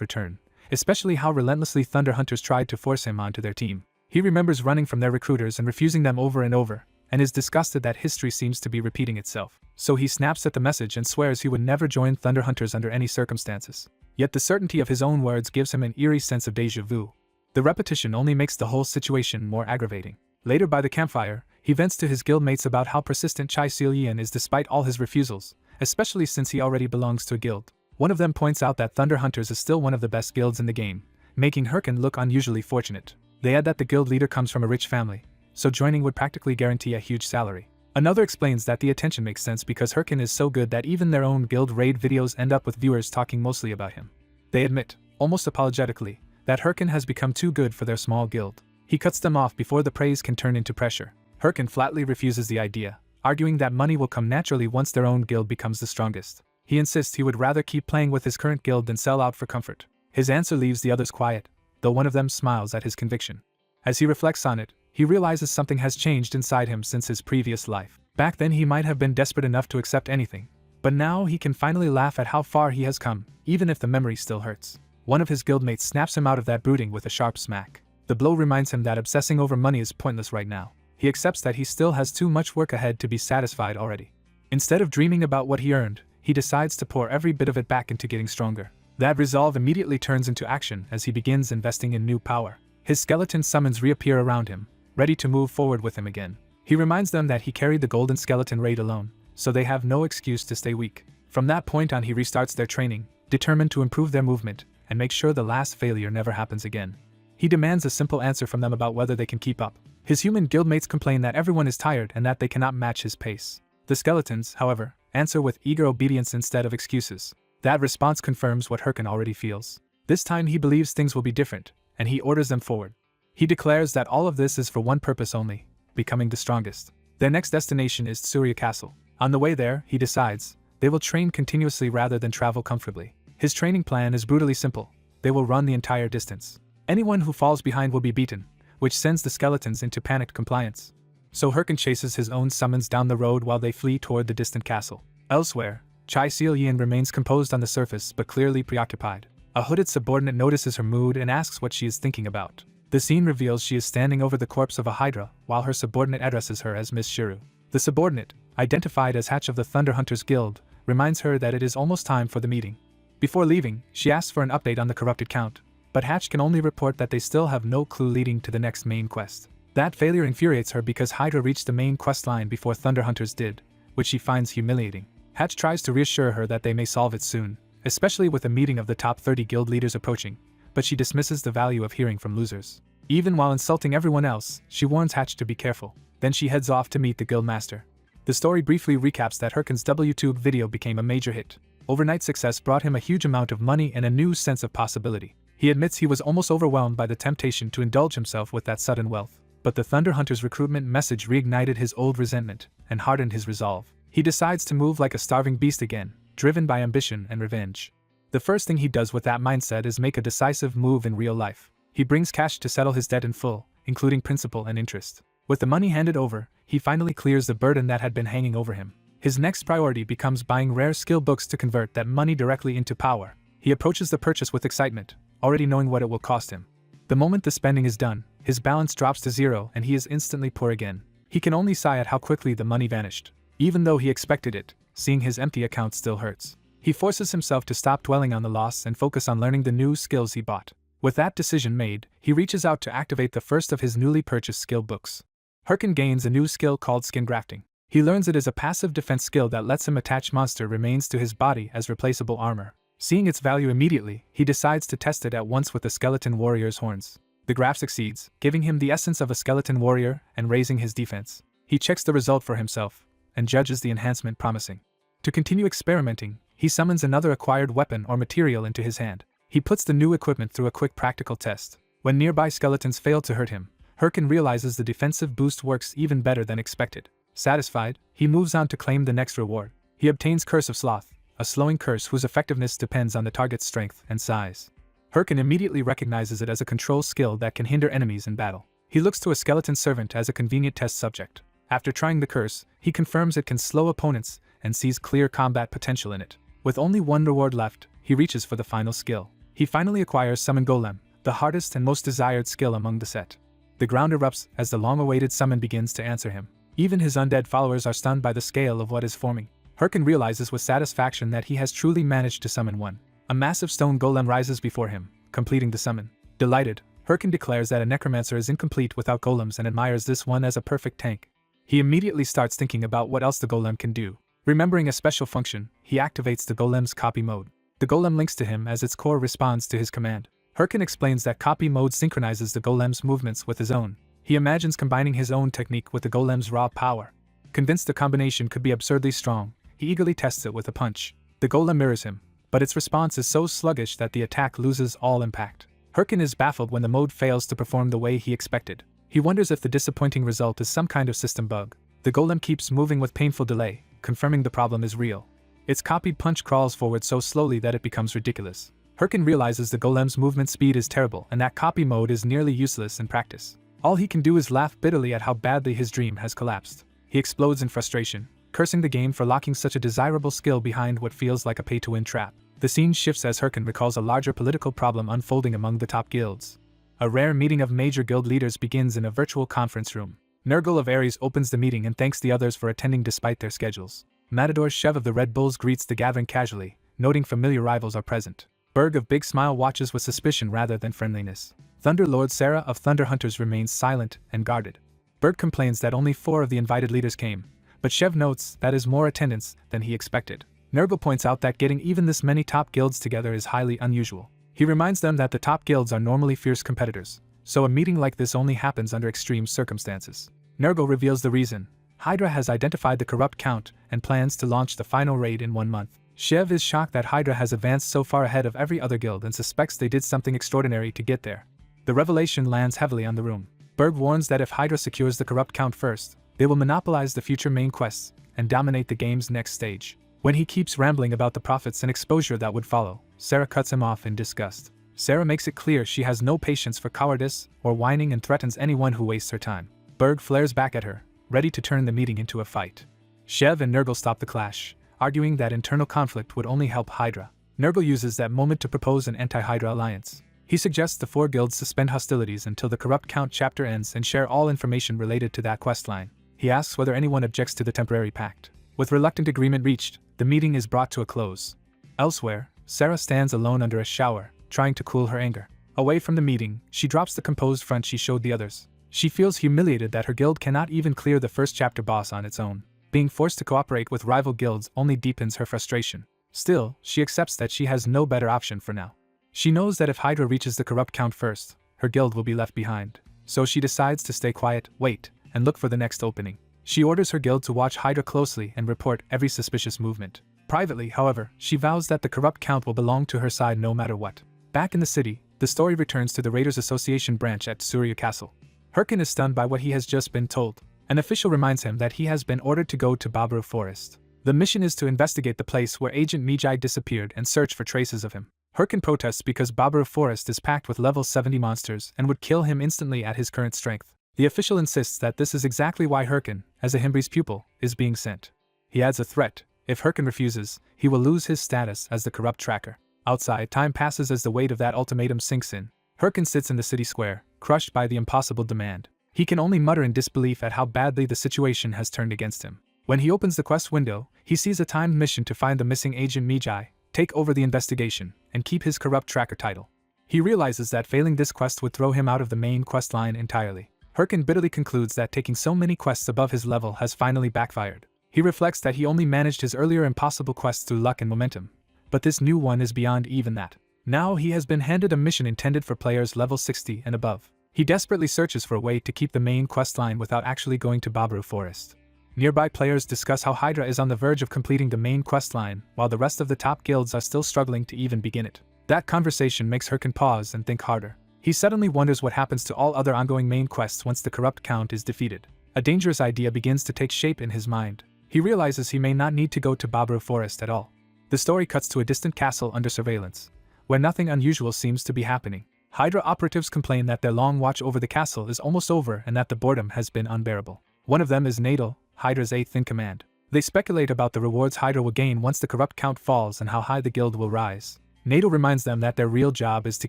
return, especially how relentlessly Thunder Hunters tried to force him onto their team. He remembers running from their recruiters and refusing them over and over, and is disgusted that history seems to be repeating itself. So he snaps at the message and swears he would never join Thunder Hunters under any circumstances. Yet the certainty of his own words gives him an eerie sense of déjà vu. The repetition only makes the whole situation more aggravating. Later by the campfire, he vents to his guildmates about how persistent Chai Seol-yin is despite all his refusals, especially since he already belongs to a guild. One of them points out that Thunder Hunters is still one of the best guilds in the game, making Herkin look unusually fortunate. They add that the guild leader comes from a rich family, so joining would practically guarantee a huge salary. Another explains that the attention makes sense because Herkin is so good that even their own guild raid videos end up with viewers talking mostly about him. They admit, almost apologetically, that Herkin has become too good for their small guild. He cuts them off before the praise can turn into pressure. Herkin flatly refuses the idea, arguing that money will come naturally once their own guild becomes the strongest. He insists he would rather keep playing with his current guild than sell out for comfort. His answer leaves the others quiet, though one of them smiles at his conviction. As he reflects on it, he realizes something has changed inside him since his previous life. Back then he might have been desperate enough to accept anything, but now he can finally laugh at how far he has come, even if the memory still hurts. One of his guildmates snaps him out of that brooding with a sharp smack. The blow reminds him that obsessing over money is pointless right now. He accepts that he still has too much work ahead to be satisfied already. Instead of dreaming about what he earned, he decides to pour every bit of it back into getting stronger. That resolve immediately turns into action as he begins investing in new power. His skeleton summons reappear around him, ready to move forward with him again. He reminds them that he carried the golden skeleton raid alone, so they have no excuse to stay weak. From that point on he restarts their training, determined to improve their movement and make sure the last failure never happens again. He demands a simple answer from them about whether they can keep up. His human guildmates complain that everyone is tired and that they cannot match his pace. The skeletons, however, answer with eager obedience instead of excuses. That response confirms what Herkin already feels. This time he believes things will be different, and he orders them forward. He declares that all of this is for one purpose only, becoming the strongest. Their next destination is Surya Castle. On the way there, he decides, they will train continuously rather than travel comfortably. His training plan is brutally simple. They will run the entire distance. Anyone who falls behind will be beaten, which sends the skeletons into panicked compliance. So Herkin chases his own summons down the road while they flee toward the distant castle. Elsewhere, Chai Seol-yin remains composed on the surface but clearly preoccupied. A hooded subordinate notices her mood and asks what she is thinking about. The scene reveals she is standing over the corpse of a hydra while her subordinate addresses her as Miss Shiru. The subordinate, identified as Hatch of the Thunder Hunters Guild, reminds her that it is almost time for the meeting. Before leaving, she asks for an update on the corrupted count, but Hatch can only report that they still have no clue leading to the next main quest. That failure infuriates her because Hydra reached the main quest line before Thunder Hunters did, which she finds humiliating. Hatch tries to reassure her that they may solve it soon, especially with a meeting of the top 30 guild leaders approaching, but she dismisses the value of hearing from losers. Even while insulting everyone else, she warns Hatch to be careful. Then she heads off to meet the guild master. The story briefly recaps that Herkin's WTube video became a major hit. Overnight success brought him a huge amount of money and a new sense of possibility. He admits he was almost overwhelmed by the temptation to indulge himself with that sudden wealth. But the Thunder Hunters recruitment message reignited his old resentment and hardened his resolve. He decides to move like a starving beast again, driven by ambition and revenge. The first thing he does with that mindset is make a decisive move in real life. He brings cash to settle his debt in full, including principal and interest. With the money handed over, he finally clears the burden that had been hanging over him. His next priority becomes buying rare skill books to convert that money directly into power. He approaches the purchase with excitement, already knowing what it will cost him. The moment the spending is done, his balance drops to zero and he is instantly poor again. He can only sigh at how quickly the money vanished. Even though he expected it, seeing his empty account still hurts. He forces himself to stop dwelling on the loss and focus on learning the new skills he bought. With that decision made, he reaches out to activate the first of his newly purchased skill books. Herkin gains a new skill called skin grafting. He learns it is a passive defense skill that lets him attach monster remains to his body as replaceable armor. Seeing its value immediately, he decides to test it at once with the skeleton warrior's horns. The graft succeeds, giving him the essence of a skeleton warrior and raising his defense. He checks the result for himself, and judges the enhancement promising. To continue experimenting, he summons another acquired weapon or material into his hand. He puts the new equipment through a quick practical test. When nearby skeletons fail to hurt him, Herkin realizes the defensive boost works even better than expected. Satisfied, he moves on to claim the next reward. He obtains Curse of Sloth, a slowing curse whose effectiveness depends on the target's strength and size. Herkin immediately recognizes it as a control skill that can hinder enemies in battle. He looks to a skeleton servant as a convenient test subject. After trying the curse, he confirms it can slow opponents and sees clear combat potential in it. With only one reward left, he reaches for the final skill. He finally acquires Summon Golem, the hardest and most desired skill among the set. The ground erupts as the long-awaited summon begins to answer him. Even his undead followers are stunned by the scale of what is forming. Herkin realizes with satisfaction that he has truly managed to summon one. A massive stone golem rises before him, completing the summon. Delighted, Herkin declares that a necromancer is incomplete without golems and admires this one as a perfect tank. He immediately starts thinking about what else the golem can do. Remembering a special function, he activates the golem's copy mode. The golem links to him as its core responds to his command. Herkin explains that copy mode synchronizes the golem's movements with his own. He imagines combining his own technique with the golem's raw power. Convinced the combination could be absurdly strong, he eagerly tests it with a punch. The golem mirrors him, but its response is so sluggish that the attack loses all impact. Herkin is baffled when the mode fails to perform the way he expected. He wonders if the disappointing result is some kind of system bug. The golem keeps moving with painful delay, confirming the problem is real. Its copied punch crawls forward so slowly that it becomes ridiculous. Herkin realizes the golem's movement speed is terrible and that copy mode is nearly useless in practice. All he can do is laugh bitterly at how badly his dream has collapsed. He explodes in frustration, cursing the game for locking such a desirable skill behind what feels like a pay-to-win trap. The scene shifts as Herkin recalls a larger political problem unfolding among the top guilds. A rare meeting of major guild leaders begins in a virtual conference room. Nurgle of Ares opens the meeting and thanks the others for attending despite their schedules. Matador Chev of the Red Bulls greets the gathering casually, noting familiar rivals are present. Berg of Big Smile watches with suspicion rather than friendliness. Thunder Lord Sarah of Thunder Hunters remains silent and guarded. Berg complains that only 4 of the invited leaders came, but Chev notes that is more attendance than he expected. Nurgle points out that getting even this many top guilds together is highly unusual. He reminds them that the top guilds are normally fierce competitors, so a meeting like this only happens under extreme circumstances. Nurgle reveals the reason. Hydra has identified the corrupt count and plans to launch the final raid in 1 month. Chev is shocked that Hydra has advanced so far ahead of every other guild and suspects they did something extraordinary to get there. The revelation lands heavily on the room. Berg warns that if Hydra secures the corrupt count first, they will monopolize the future main quests and dominate the game's next stage. When he keeps rambling about the profits and exposure that would follow, Sarah cuts him off in disgust. Sarah makes it clear she has no patience for cowardice or whining and threatens anyone who wastes her time. Berg flares back at her, ready to turn the meeting into a fight. Chev and Nurgle stop the clash, arguing that internal conflict would only help Hydra. Nurgle uses that moment to propose an anti-Hydra alliance. He suggests the 4 guilds suspend hostilities until the Corrupt Count chapter ends and share all information related to that questline. He asks whether anyone objects to the temporary pact. With reluctant agreement reached, the meeting is brought to a close. Elsewhere, Sarah stands alone under a shower, trying to cool her anger. Away from the meeting, she drops the composed front she showed the others. She feels humiliated that her guild cannot even clear the first chapter boss on its own. Being forced to cooperate with rival guilds only deepens her frustration. Still, she accepts that she has no better option for now. She knows that if Hydra reaches the corrupt count first, her guild will be left behind. So she decides to stay quiet, wait, and look for the next opening. She orders her guild to watch Hydra closely and report every suspicious movement. Privately, however, she vows that the corrupt count will belong to her side no matter what. Back in the city, the story returns to the Raiders Association branch at Asura Castle. Herkin is stunned by what he has just been told. An official reminds him that he has been ordered to go to Babaru Forest. The mission is to investigate the place where Agent Mijai disappeared and search for traces of him. Herkin protests because Babaru Forest is packed with level 70 monsters and would kill him instantly at his current strength. The official insists that this is exactly why Herkin, as a Himbri's pupil, is being sent. He adds a threat: if Herkin refuses, he will lose his status as the corrupt tracker. Outside, time passes as the weight of that ultimatum sinks in. Herkin sits in the city square, crushed by the impossible demand. He can only mutter in disbelief at how badly the situation has turned against him. When he opens the quest window, he sees a timed mission to find the missing Agent Mijai, take over the investigation, and keep his corrupt tracker title. He realizes that failing this quest would throw him out of the main quest line entirely. Herkin bitterly concludes that taking so many quests above his level has finally backfired. He reflects that he only managed his earlier impossible quests through luck and momentum, but this new one is beyond even that. Now he has been handed a mission intended for players level 60 and above. He desperately searches for a way to keep the main quest line without actually going to Babaru Forest. Nearby players discuss how Hydra is on the verge of completing the main quest line, while the rest of the top guilds are still struggling to even begin it. That conversation makes Herkin pause and think harder. He suddenly wonders what happens to all other ongoing main quests once the corrupt count is defeated. A dangerous idea begins to take shape in his mind. He realizes he may not need to go to Baburu Forest at all. The story cuts to a distant castle under surveillance, where nothing unusual seems to be happening. Hydra operatives complain that their long watch over the castle is almost over and that the boredom has been unbearable. One of them is Nadal, Hydra's 8th in command. They speculate about the rewards Hydra will gain once the corrupt count falls and how high the guild will rise. Nadal reminds them that their real job is to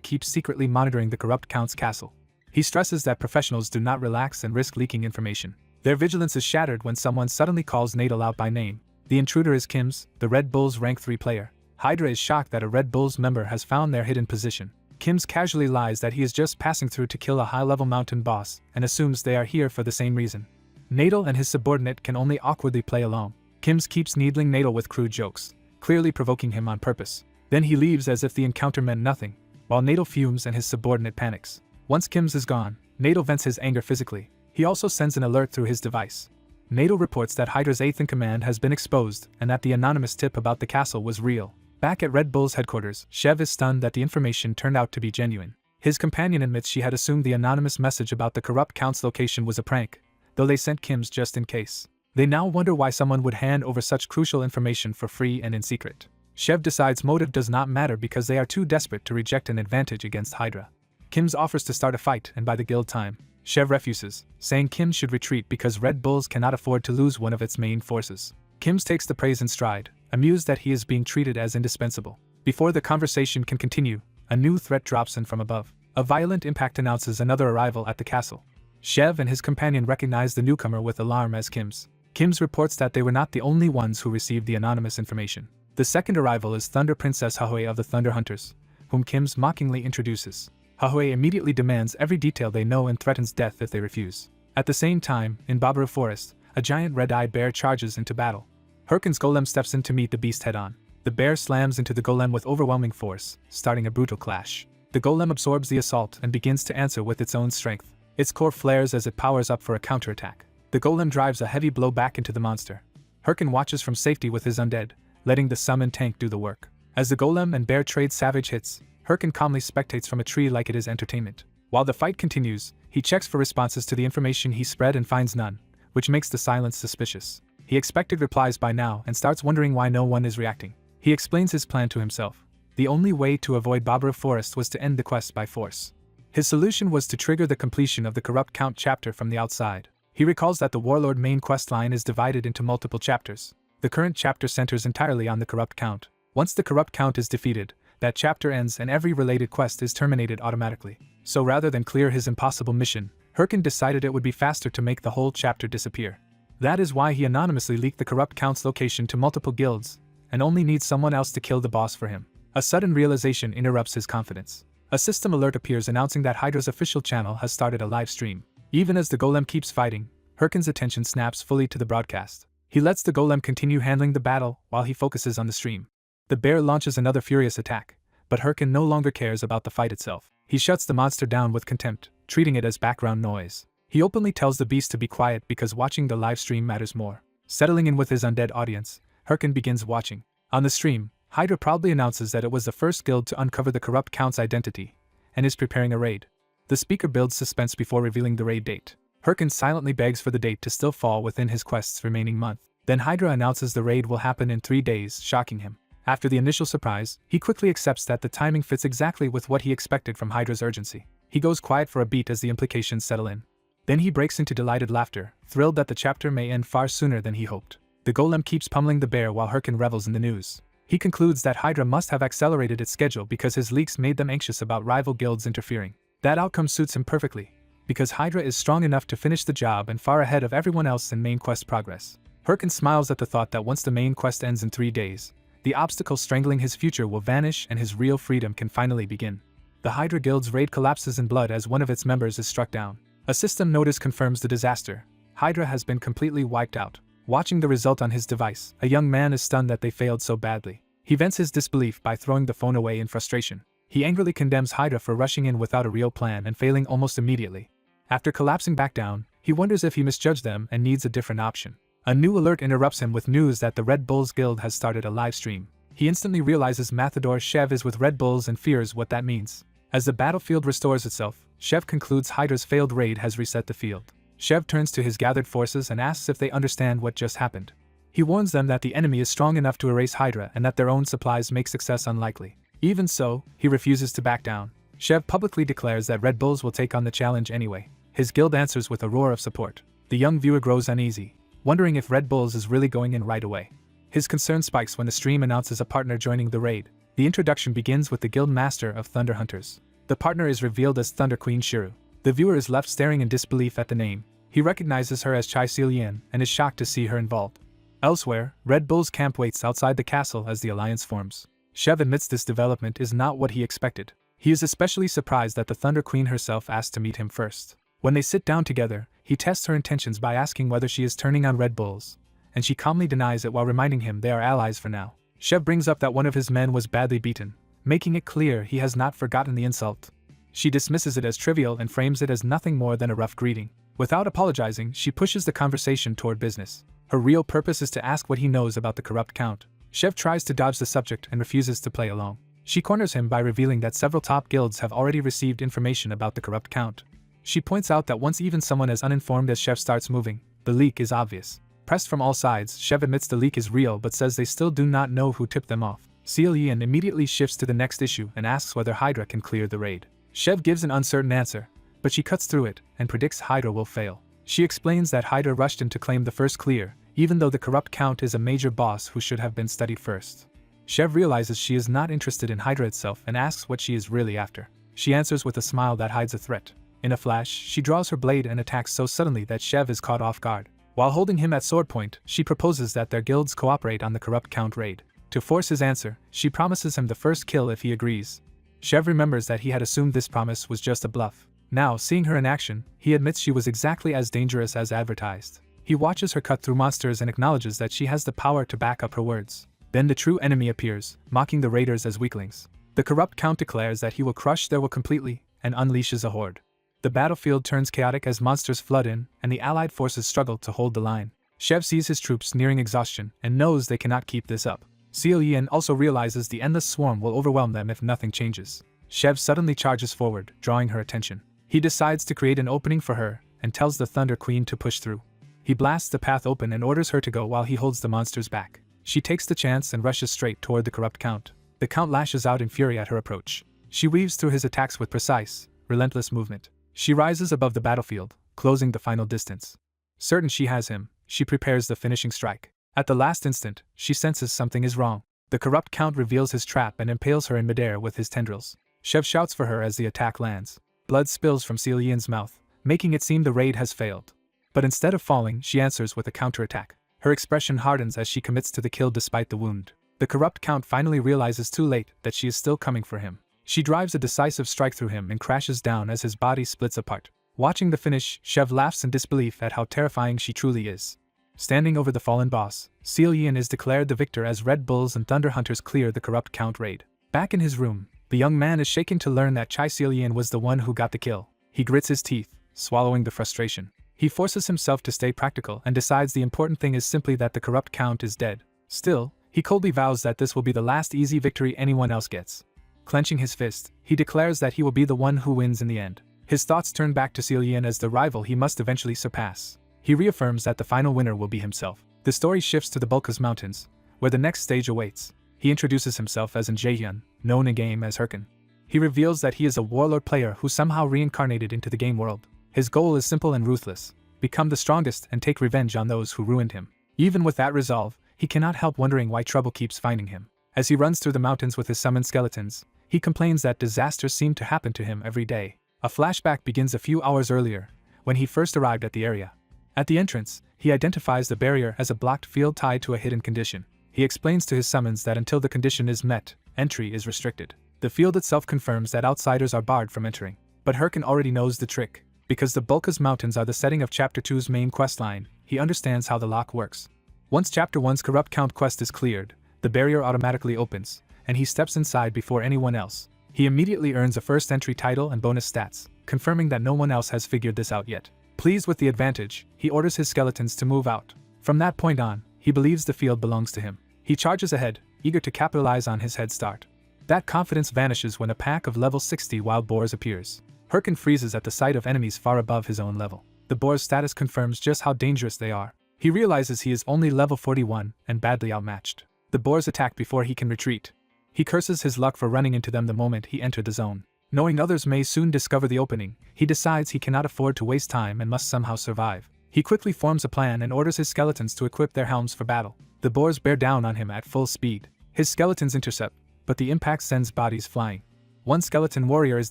keep secretly monitoring the corrupt count's castle. He stresses that professionals do not relax and risk leaking information. Their vigilance is shattered when someone suddenly calls Nadal out by name. The intruder is Kim's, the Red Bulls rank 3 player. Hydra is shocked that a Red Bulls member has found their hidden position. Kim's casually lies that he is just passing through to kill a high-level mountain boss and assumes they are here for the same reason. Nadal and his subordinate can only awkwardly play along. Kim's keeps needling Nadal with crude jokes, clearly provoking him on purpose. Then he leaves as if the encounter meant nothing, while Nadal fumes and his subordinate panics. Once Kim's is gone, Nadal vents his anger physically. He also sends an alert through his device. Nadal reports that Hydra's 8th in command has been exposed and that the anonymous tip about the castle was real. Back at Red Bull's headquarters, Shev is stunned that the information turned out to be genuine. His companion admits she had assumed the anonymous message about the corrupt count's location was a prank, though they sent Kim's just in case. They now wonder why someone would hand over such crucial information for free and in secret. Shev decides motive does not matter because they are too desperate to reject an advantage against Hydra. Kim's offers to start a fight and buy the guild time. Shev refuses, saying Kim should retreat because Red Bulls cannot afford to lose one of its main forces. Kim's takes the praise in stride, amused that he is being treated as indispensable. Before the conversation can continue, a new threat drops in from above. A violent impact announces another arrival at the castle. Shev and his companion recognize the newcomer with alarm as Kim's. Kim's reports that they were not the only ones who received the anonymous information. The second arrival is Thunder Princess Hahui of the Thunder Hunters, whom Kim's mockingly introduces. Hahui immediately demands every detail they know and threatens death if they refuse. At the same time, in Baburu Forest, a giant red-eyed bear charges into battle. Herkin's golem steps in to meet the beast head-on. The bear slams into the golem with overwhelming force, starting a brutal clash. The golem absorbs the assault and begins to answer with its own strength. Its core flares as it powers up for a counterattack. The golem drives a heavy blow back into the monster. Herkin watches from safety with his undead, letting the summon tank do the work. As the golem and bear trade savage hits, Herkin calmly spectates from a tree like it is entertainment. While the fight continues, he checks for responses to the information he spread and finds none, which makes the silence suspicious. He expected replies by now and starts wondering why no one is reacting. He explains his plan to himself. The only way to avoid Baburu Forest was to end the quest by force. His solution was to trigger the completion of the Corrupt Count chapter from the outside. He recalls that the Warlord main quest line is divided into multiple chapters. The current chapter centers entirely on the Corrupt Count. Once the Corrupt Count is defeated, that chapter ends and every related quest is terminated automatically. So rather than clear his impossible mission, Herkin decided it would be faster to make the whole chapter disappear. That is why he anonymously leaked the Corrupt Count's location to multiple guilds, and only needs someone else to kill the boss for him. A sudden realization interrupts his confidence. A system alert appears announcing that Hydra's official channel has started a live stream. Even as the golem keeps fighting, Herkin's attention snaps fully to the broadcast. He lets the golem continue handling the battle while he focuses on the stream. The bear launches another furious attack, but Herkin no longer cares about the fight itself. He shuts the monster down with contempt, treating it as background noise. He openly tells the beast to be quiet because watching the live stream matters more. Settling in with his undead audience, Herkin begins watching. On the stream, Hydra proudly announces that it was the first guild to uncover the Corrupt Count's identity, and is preparing a raid. The speaker builds suspense before revealing the raid date. Herkin silently begs for the date to still fall within his quest's remaining month. Then Hydra announces the raid will happen in 3 days, shocking him. After the initial surprise, he quickly accepts that the timing fits exactly with what he expected from Hydra's urgency. He goes quiet for a beat as the implications settle in. Then he breaks into delighted laughter, thrilled that the chapter may end far sooner than he hoped. The golem keeps pummeling the bear while Herkin revels in the news. He concludes that Hydra must have accelerated its schedule because his leaks made them anxious about rival guilds interfering. That outcome suits him perfectly, because Hydra is strong enough to finish the job and far ahead of everyone else in main quest progress. Herkin smiles at the thought that once the main quest ends in 3 days, the obstacle strangling his future will vanish and his real freedom can finally begin. The Hydra Guild's raid collapses in blood as one of its members is struck down. A system notice confirms the disaster. Hydra has been completely wiped out. Watching the result on his device, a young man is stunned that they failed so badly. He vents his disbelief by throwing the phone away in frustration. He angrily condemns Hydra for rushing in without a real plan and failing almost immediately. After collapsing back down, he wonders if he misjudged them and needs a different option. A new alert interrupts him with news that the Red Bulls Guild has started a live stream. He instantly realizes Mathador Shev is with Red Bulls and fears what that means. As the battlefield restores itself, Shev concludes Hydra's failed raid has reset the field. Shev turns to his gathered forces and asks if they understand what just happened. He warns them that the enemy is strong enough to erase Hydra and that their own supplies make success unlikely. Even so, he refuses to back down. Shev publicly declares that Red Bulls will take on the challenge anyway. His guild answers with a roar of support. The young viewer grows uneasy, wondering if Red Bulls is really going in right away. His concern spikes when the stream announces a partner joining the raid. The introduction begins with the guild master of Thunder Hunters. The partner is revealed as Thunder Queen Shiru. The viewer is left staring in disbelief at the name. He recognizes her as Chai Seolian and is shocked to see her involved. Elsewhere, Red Bull's camp waits outside the castle as the alliance forms. Shev admits this development is not what he expected. He is especially surprised that the Thunder Queen herself asked to meet him first. When they sit down together, he tests her intentions by asking whether she is turning on Red Bulls, and she calmly denies it while reminding him they are allies for now. Shev brings up that one of his men was badly beaten, making it clear he has not forgotten the insult. She dismisses it as trivial and frames it as nothing more than a rough greeting. Without apologizing, she pushes the conversation toward business. Her real purpose is to ask what he knows about the corrupt count. Shev tries to dodge the subject and refuses to play along. She corners him by revealing that several top guilds have already received information about the corrupt count. She points out that once even someone as uninformed as Shev starts moving, the leak is obvious. Pressed from all sides, Shev admits the leak is real but says they still do not know who tipped them off. Seolian immediately shifts to the next issue and asks whether Hydra can clear the raid. Shev gives an uncertain answer, but she cuts through it and predicts Hydra will fail. She explains that Hydra rushed in to claim the first clear, even though the corrupt count is a major boss who should have been studied first. Shev realizes she is not interested in Hydra itself and asks what she is really after. She answers with a smile that hides a threat. In a flash, she draws her blade and attacks so suddenly that Shev is caught off guard. While holding him at sword point, she proposes that their guilds cooperate on the corrupt count raid. To force his answer, she promises him the first kill if he agrees. Shev remembers that he had assumed this promise was just a bluff. Now, seeing her in action, he admits she was exactly as dangerous as advertised. He watches her cut through monsters and acknowledges that she has the power to back up her words. Then the true enemy appears, mocking the raiders as weaklings. The corrupt count declares that he will crush their will completely, and unleashes a horde. The battlefield turns chaotic as monsters flood in, and the allied forces struggle to hold the line. Shev sees his troops nearing exhaustion, and knows they cannot keep this up. Seolian also realizes the endless swarm will overwhelm them if nothing changes. Shev suddenly charges forward, drawing her attention. He decides to create an opening for her, and tells the Thunder Queen to push through. He blasts the path open and orders her to go while he holds the monsters back. She takes the chance and rushes straight toward the corrupt count. The count lashes out in fury at her approach. She weaves through his attacks with precise, relentless movement. She rises above the battlefield, closing the final distance. Certain she has him, she prepares the finishing strike. At the last instant, she senses something is wrong. The corrupt count reveals his trap and impales her in midair with his tendrils. Shev shouts for her as the attack lands. Blood spills from Seolian's mouth, making it seem the raid has failed. But instead of falling, she answers with a counterattack. Her expression hardens as she commits to the kill despite the wound. The corrupt count finally realizes too late that she is still coming for him. She drives a decisive strike through him and crashes down as his body splits apart. Watching the finish, Shev laughs in disbelief at how terrifying she truly is. Standing over the fallen boss, Seolian is declared the victor as Red Bulls and Thunder Hunters clear the corrupt count raid. Back in his room, the young man is shaken to learn that Chai Seolian was the one who got the kill. He grits his teeth, swallowing the frustration. He forces himself to stay practical and decides the important thing is simply that the corrupt count is dead. Still, he coldly vows that this will be the last easy victory anyone else gets. Clenching his fist, he declares that he will be the one who wins in the end. His thoughts turn back to Seolian as the rival he must eventually surpass. He reaffirms that the final winner will be himself. The story shifts to the Bulkas Mountains, where the next stage awaits. He introduces himself as Jaehyun, known in-game as Herkin. He reveals that he is a warlord player who somehow reincarnated into the game world. His goal is simple and ruthless: become the strongest and take revenge on those who ruined him. Even with that resolve, he cannot help wondering why trouble keeps finding him. As he runs through the mountains with his summoned skeletons, he complains that disasters seem to happen to him every day. A flashback begins a few hours earlier, when he first arrived at the area. At the entrance, he identifies the barrier as a blocked field tied to a hidden condition. He explains to his summons that until the condition is met, entry is restricted. The field itself confirms that outsiders are barred from entering. But Herkin already knows the trick. Because the Bulkas Mountains are the setting of Chapter 2's main questline, he understands how the lock works. Once Chapter 1's corrupt count quest is cleared, the barrier automatically opens, and he steps inside before anyone else. He immediately earns a first entry title and bonus stats, confirming that no one else has figured this out yet. Pleased with the advantage, he orders his skeletons to move out. From that point on, he believes the field belongs to him. He charges ahead, eager to capitalize on his head start. That confidence vanishes when a pack of level 60 wild boars appears. Herkin freezes at the sight of enemies far above his own level. The boar's status confirms just how dangerous they are. He realizes he is only level 41 and badly outmatched. The boars attack before he can retreat. He curses his luck for running into them the moment he entered the zone. Knowing others may soon discover the opening, he decides he cannot afford to waste time and must somehow survive. He quickly forms a plan and orders his skeletons to equip their helms for battle. The boars bear down on him at full speed. His skeletons intercept, but the impact sends bodies flying. One skeleton warrior is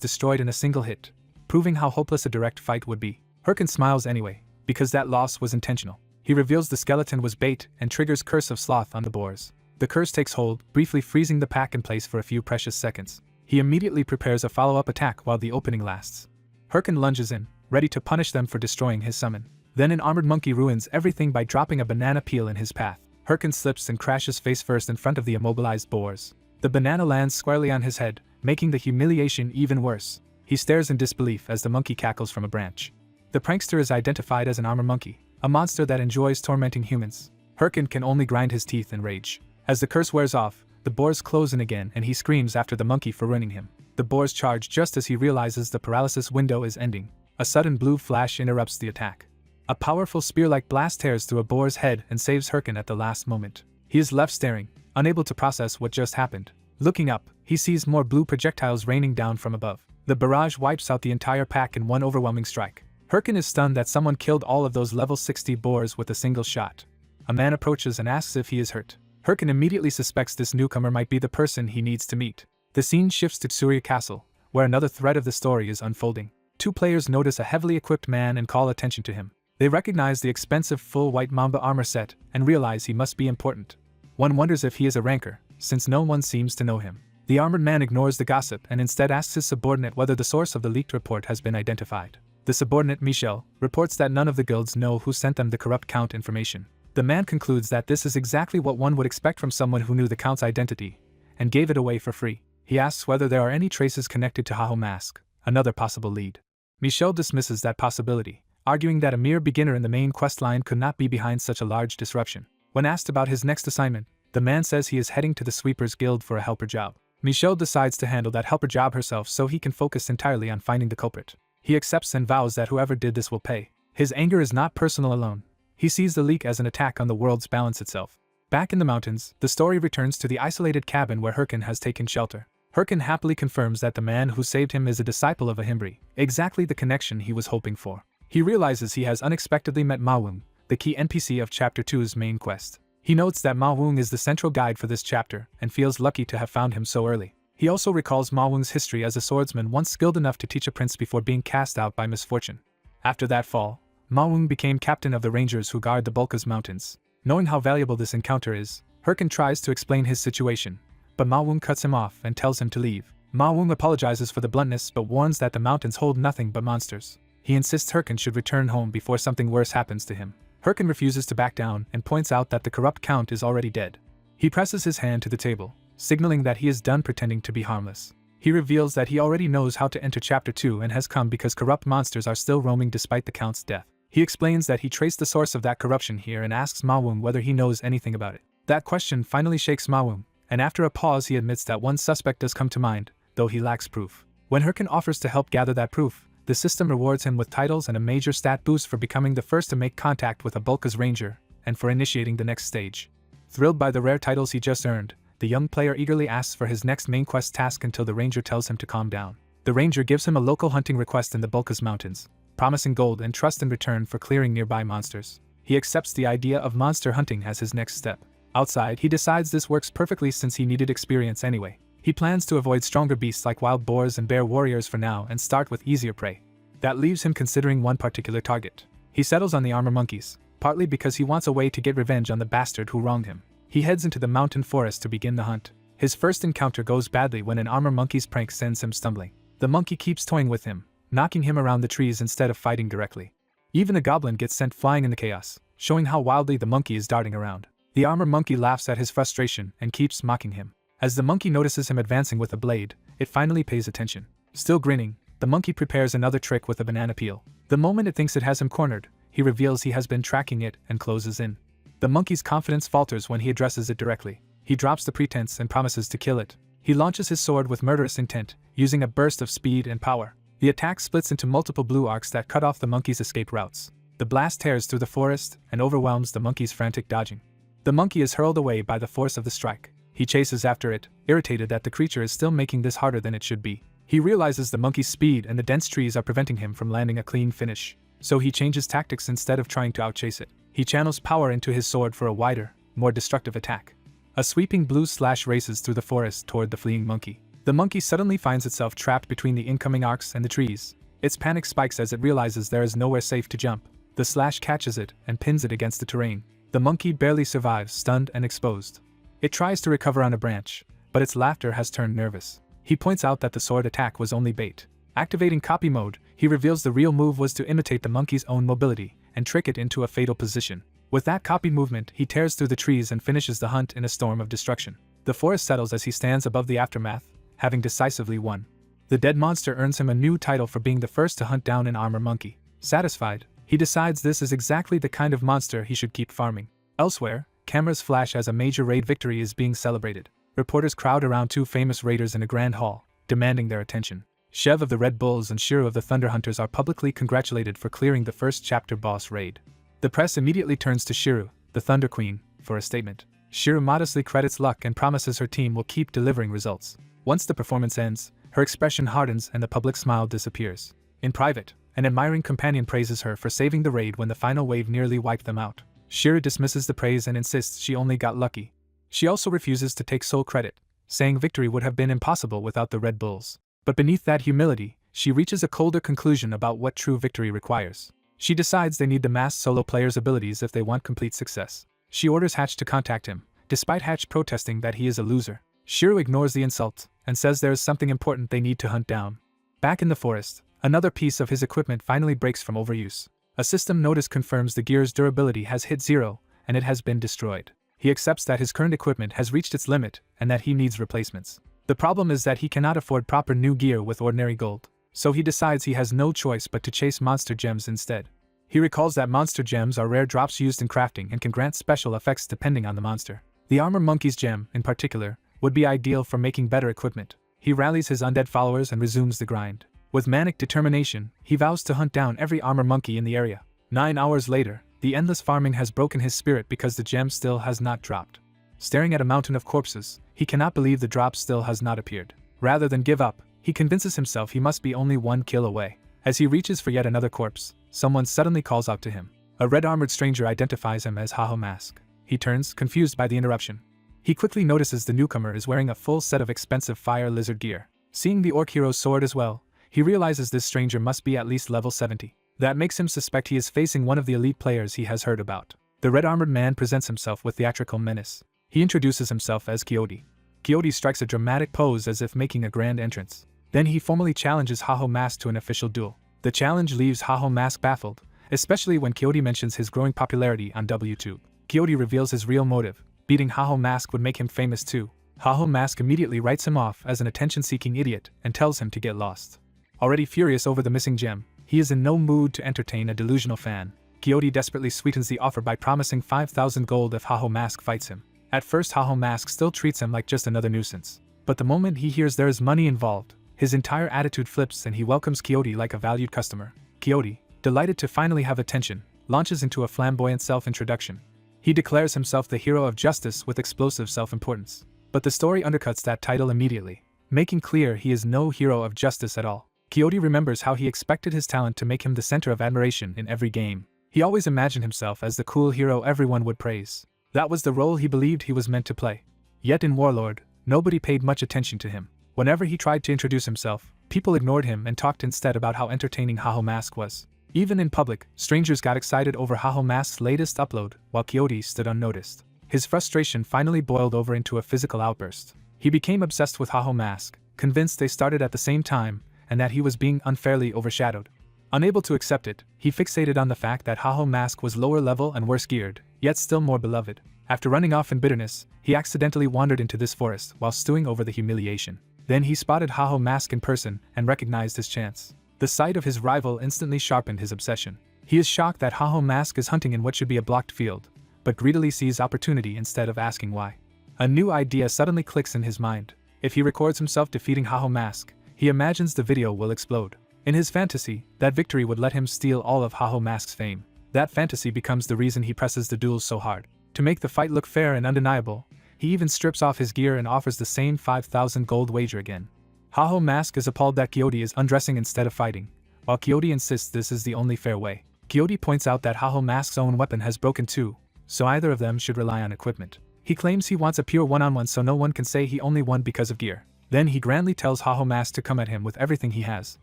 destroyed in a single hit, proving how hopeless a direct fight would be. Herkin smiles anyway, because that loss was intentional. He reveals the skeleton was bait and triggers Curse of Sloth on the boars. The curse takes hold, briefly freezing the pack in place for a few precious seconds. He immediately prepares a follow-up attack while the opening lasts. Herkin lunges in, ready to punish them for destroying his summon. Then an armored monkey ruins everything by dropping a banana peel in his path. Herkin slips and crashes face first in front of the immobilized boars. The banana lands squarely on his head, making the humiliation even worse. He stares in disbelief as the monkey cackles from a branch. The prankster is identified as an armor monkey, a monster that enjoys tormenting humans. Herkin can only grind his teeth in rage. As the curse wears off, the boars close in again and he screams after the monkey for ruining him. The boars charge just as he realizes the paralysis window is ending. A sudden blue flash interrupts the attack. A powerful spear-like blast tears through a boar's head and saves Herkin at the last moment. He is left staring, unable to process what just happened. Looking up, he sees more blue projectiles raining down from above. The barrage wipes out the entire pack in one overwhelming strike. Herkin is stunned that someone killed all of those level 60 boars with a single shot. A man approaches and asks if he is hurt. Herkin immediately suspects this newcomer might be the person he needs to meet. The scene shifts to Surya Castle, where another thread of the story is unfolding. Two players notice a heavily equipped man and call attention to him. They recognize the expensive full white Mamba armor set and realize he must be important. One wonders if he is a ranker, since no one seems to know him. The armored man ignores the gossip and instead asks his subordinate whether the source of the leaked report has been identified. The subordinate, Michel, reports that none of the guilds know who sent them the corrupt count information. The man concludes that this is exactly what one would expect from someone who knew the count's identity and gave it away for free. He asks whether there are any traces connected to Haho Mask, another possible lead. Michel dismisses that possibility, arguing that a mere beginner in the main quest line could not be behind such a large disruption. When asked about his next assignment, the man says he is heading to the Sweepers Guild for a helper job. Michel decides to handle that helper job herself so he can focus entirely on finding the culprit. He accepts and vows that whoever did this will pay. His anger is not personal alone. He sees the leak as an attack on the world's balance itself. Back in the mountains, the story returns to the isolated cabin where Herkin has taken shelter. Herkin happily confirms that the man who saved him is a disciple of Ahimbri, exactly the connection he was hoping for. He realizes he has unexpectedly met Ma Wung, the key NPC of Chapter 2's main quest. He notes that Ma Wung is the central guide for this chapter and feels lucky to have found him so early. He also recalls Ma Wung's history as a swordsman once skilled enough to teach a prince before being cast out by misfortune. After that fall, Ma Wung became captain of the rangers who guard the Bulkas Mountains. Knowing how valuable this encounter is, Herkin tries to explain his situation, but Ma Wung cuts him off and tells him to leave. Ma Wung apologizes for the bluntness but warns that the mountains hold nothing but monsters. He insists Herkin should return home before something worse happens to him. Herkin refuses to back down and points out that the corrupt count is already dead. He presses his hand to the table, signaling that he is done pretending to be harmless. He reveals that he already knows how to enter Chapter 2 and has come because corrupt monsters are still roaming despite the count's death. He explains that he traced the source of that corruption here and asks Ma Wung whether he knows anything about it. That question finally shakes Ma Wung, and after a pause he admits that one suspect does come to mind, though he lacks proof. When Herkin offers to help gather that proof, the system rewards him with titles and a major stat boost for becoming the first to make contact with a Bulkas ranger, and for initiating the next stage. Thrilled by the rare titles he just earned, the young player eagerly asks for his next main quest task until the ranger tells him to calm down. The ranger gives him a local hunting request in the Bulkas Mountains, promising gold and trust in return for clearing nearby monsters. He accepts the idea of monster hunting as his next step. Outside, he decides this works perfectly since he needed experience anyway. He plans to avoid stronger beasts like wild boars and bear warriors for now and start with easier prey. That leaves him considering one particular target. He settles on the armor monkeys, partly because he wants a way to get revenge on the bastard who wronged him. He heads into the mountain forest to begin the hunt. His first encounter goes badly when an armor monkey's prank sends him stumbling. The monkey keeps toying with him, knocking him around the trees instead of fighting directly. Even a goblin gets sent flying in the chaos, showing how wildly the monkey is darting around. The armor monkey laughs at his frustration and keeps mocking him. As the monkey notices him advancing with a blade, it finally pays attention. Still grinning, the monkey prepares another trick with a banana peel. The moment it thinks it has him cornered, he reveals he has been tracking it and closes in. The monkey's confidence falters when he addresses it directly. He drops the pretense and promises to kill it, He launches his sword with murderous intent, using a burst of speed and power. The attack splits into multiple blue arcs that cut off the monkey's escape routes. The blast tears through the forest and overwhelms the monkey's frantic dodging. The monkey is hurled away by the force of the strike. He chases after it, irritated that the creature is still making this harder than it should be. He realizes the monkey's speed and the dense trees are preventing him from landing a clean finish. So he changes tactics instead of trying to outchase it. He channels power into his sword for a wider, more destructive attack. A sweeping blue slash races through the forest toward the fleeing monkey. The monkey suddenly finds itself trapped between the incoming arcs and the trees. Its panic spikes as it realizes there is nowhere safe to jump. The slash catches it and pins it against the terrain. The monkey barely survives, stunned and exposed. It tries to recover on a branch, but its laughter has turned nervous. He points out that the sword attack was only bait. Activating copy mode, he reveals the real move was to imitate the monkey's own mobility and trick it into a fatal position. With that copy movement, he tears through the trees and finishes the hunt in a storm of destruction. The forest settles as he stands above the aftermath, having decisively won. The dead monster earns him a new title for being the first to hunt down an armor monkey. Satisfied, he decides this is exactly the kind of monster he should keep farming. Elsewhere, cameras flash as a major raid victory is being celebrated. Reporters crowd around two famous raiders in a grand hall, demanding their attention. Shev of the Red Bulls and Shiro of the Thunder Hunters are publicly congratulated for clearing the first chapter boss raid. The press immediately turns to Shiro, the Thunder Queen, for a statement. Shiro modestly credits luck and promises her team will keep delivering results. Once the performance ends, her expression hardens and the public smile disappears. In private, an admiring companion praises her for saving the raid when the final wave nearly wiped them out. Shiro dismisses the praise and insists she only got lucky. She also refuses to take sole credit, saying victory would have been impossible without the Red Bulls. But beneath that humility, she reaches a colder conclusion about what true victory requires. She decides they need the masked solo player's abilities if they want complete success. She orders Hatch to contact him, despite Hatch protesting that he is a loser. Shiro ignores the insult and says there is something important they need to hunt down. Back in the forest, another piece of his equipment finally breaks from overuse. A system notice confirms the gear's durability has hit zero and it has been destroyed. He accepts that his current equipment has reached its limit and that he needs replacements. The problem is that he cannot afford proper new gear with ordinary gold, so he decides he has no choice but to chase monster gems instead. He recalls that monster gems are rare drops used in crafting and can grant special effects depending on the monster. The armor monkey's gem, in particular, would be ideal for making better equipment. He rallies his undead followers and resumes the grind. With manic determination, he vows to hunt down every armor monkey in the area. 9 hours later, the endless farming has broken his spirit because the gem still has not dropped. Staring at a mountain of corpses, he cannot believe the drop still has not appeared. Rather than give up, he convinces himself he must be only one kill away. As he reaches for yet another corpse, someone suddenly calls out to him. A red-armored stranger identifies him as Haho Mask. He turns, confused by the interruption. He quickly notices the newcomer is wearing a full set of expensive fire lizard gear. Seeing the orc hero's sword as well, he realizes this stranger must be at least level 70. That makes him suspect he is facing one of the elite players he has heard about. The red-armored man presents himself with theatrical menace. He introduces himself as Quixote. Quixote strikes a dramatic pose as if making a grand entrance. Then he formally challenges Haho Mask to an official duel. The challenge leaves Haho Mask baffled, especially when Quixote mentions his growing popularity on WTube. Quixote reveals his real motive. Beating Haho Mask would make him famous too. Haho Mask immediately writes him off as an attention-seeking idiot and tells him to get lost. Already furious over the missing gem, he is in no mood to entertain a delusional fan. Quixote desperately sweetens the offer by promising 5,000 gold if Haho Mask fights him. At first Haho Mask still treats him like just another nuisance. But the moment he hears there is money involved, his entire attitude flips and he welcomes Quixote like a valued customer. Quixote, delighted to finally have attention, launches into a flamboyant self-introduction. He declares himself the hero of justice with explosive self-importance. But the story undercuts that title immediately, making clear he is no hero of justice at all. Quixote remembers how he expected his talent to make him the center of admiration in every game. He always imagined himself as the cool hero everyone would praise. That was the role he believed he was meant to play. Yet in Warlord, nobody paid much attention to him. Whenever he tried to introduce himself, people ignored him and talked instead about how entertaining Haho Mask was. Even in public, strangers got excited over Haho Mask's latest upload, while Quixote stood unnoticed. His frustration finally boiled over into a physical outburst. He became obsessed with Haho Mask, convinced they started at the same time, and that he was being unfairly overshadowed. Unable to accept it, he fixated on the fact that Haho Mask was lower level and worse geared, yet still more beloved. After running off in bitterness, he accidentally wandered into this forest while stewing over the humiliation. Then he spotted Haho Mask in person and recognized his chance. The sight of his rival instantly sharpened his obsession. He is shocked that Haho Mask is hunting in what should be a blocked field, but greedily sees opportunity instead of asking why. A new idea suddenly clicks in his mind. If he records himself defeating Haho Mask, he imagines the video will explode. In his fantasy, that victory would let him steal all of Haho Mask's fame. That fantasy becomes the reason he presses the duels so hard. To make the fight look fair and undeniable, he even strips off his gear and offers the same 5,000 gold wager again. Haho Mask is appalled that Quixote is undressing instead of fighting, while Quixote insists this is the only fair way. Quixote points out that Haho Mask's own weapon has broken too, so either of them should rely on equipment. He claims he wants a pure one-on-one so no one can say he only won because of gear. Then he grandly tells Haho Mask to come at him with everything he has,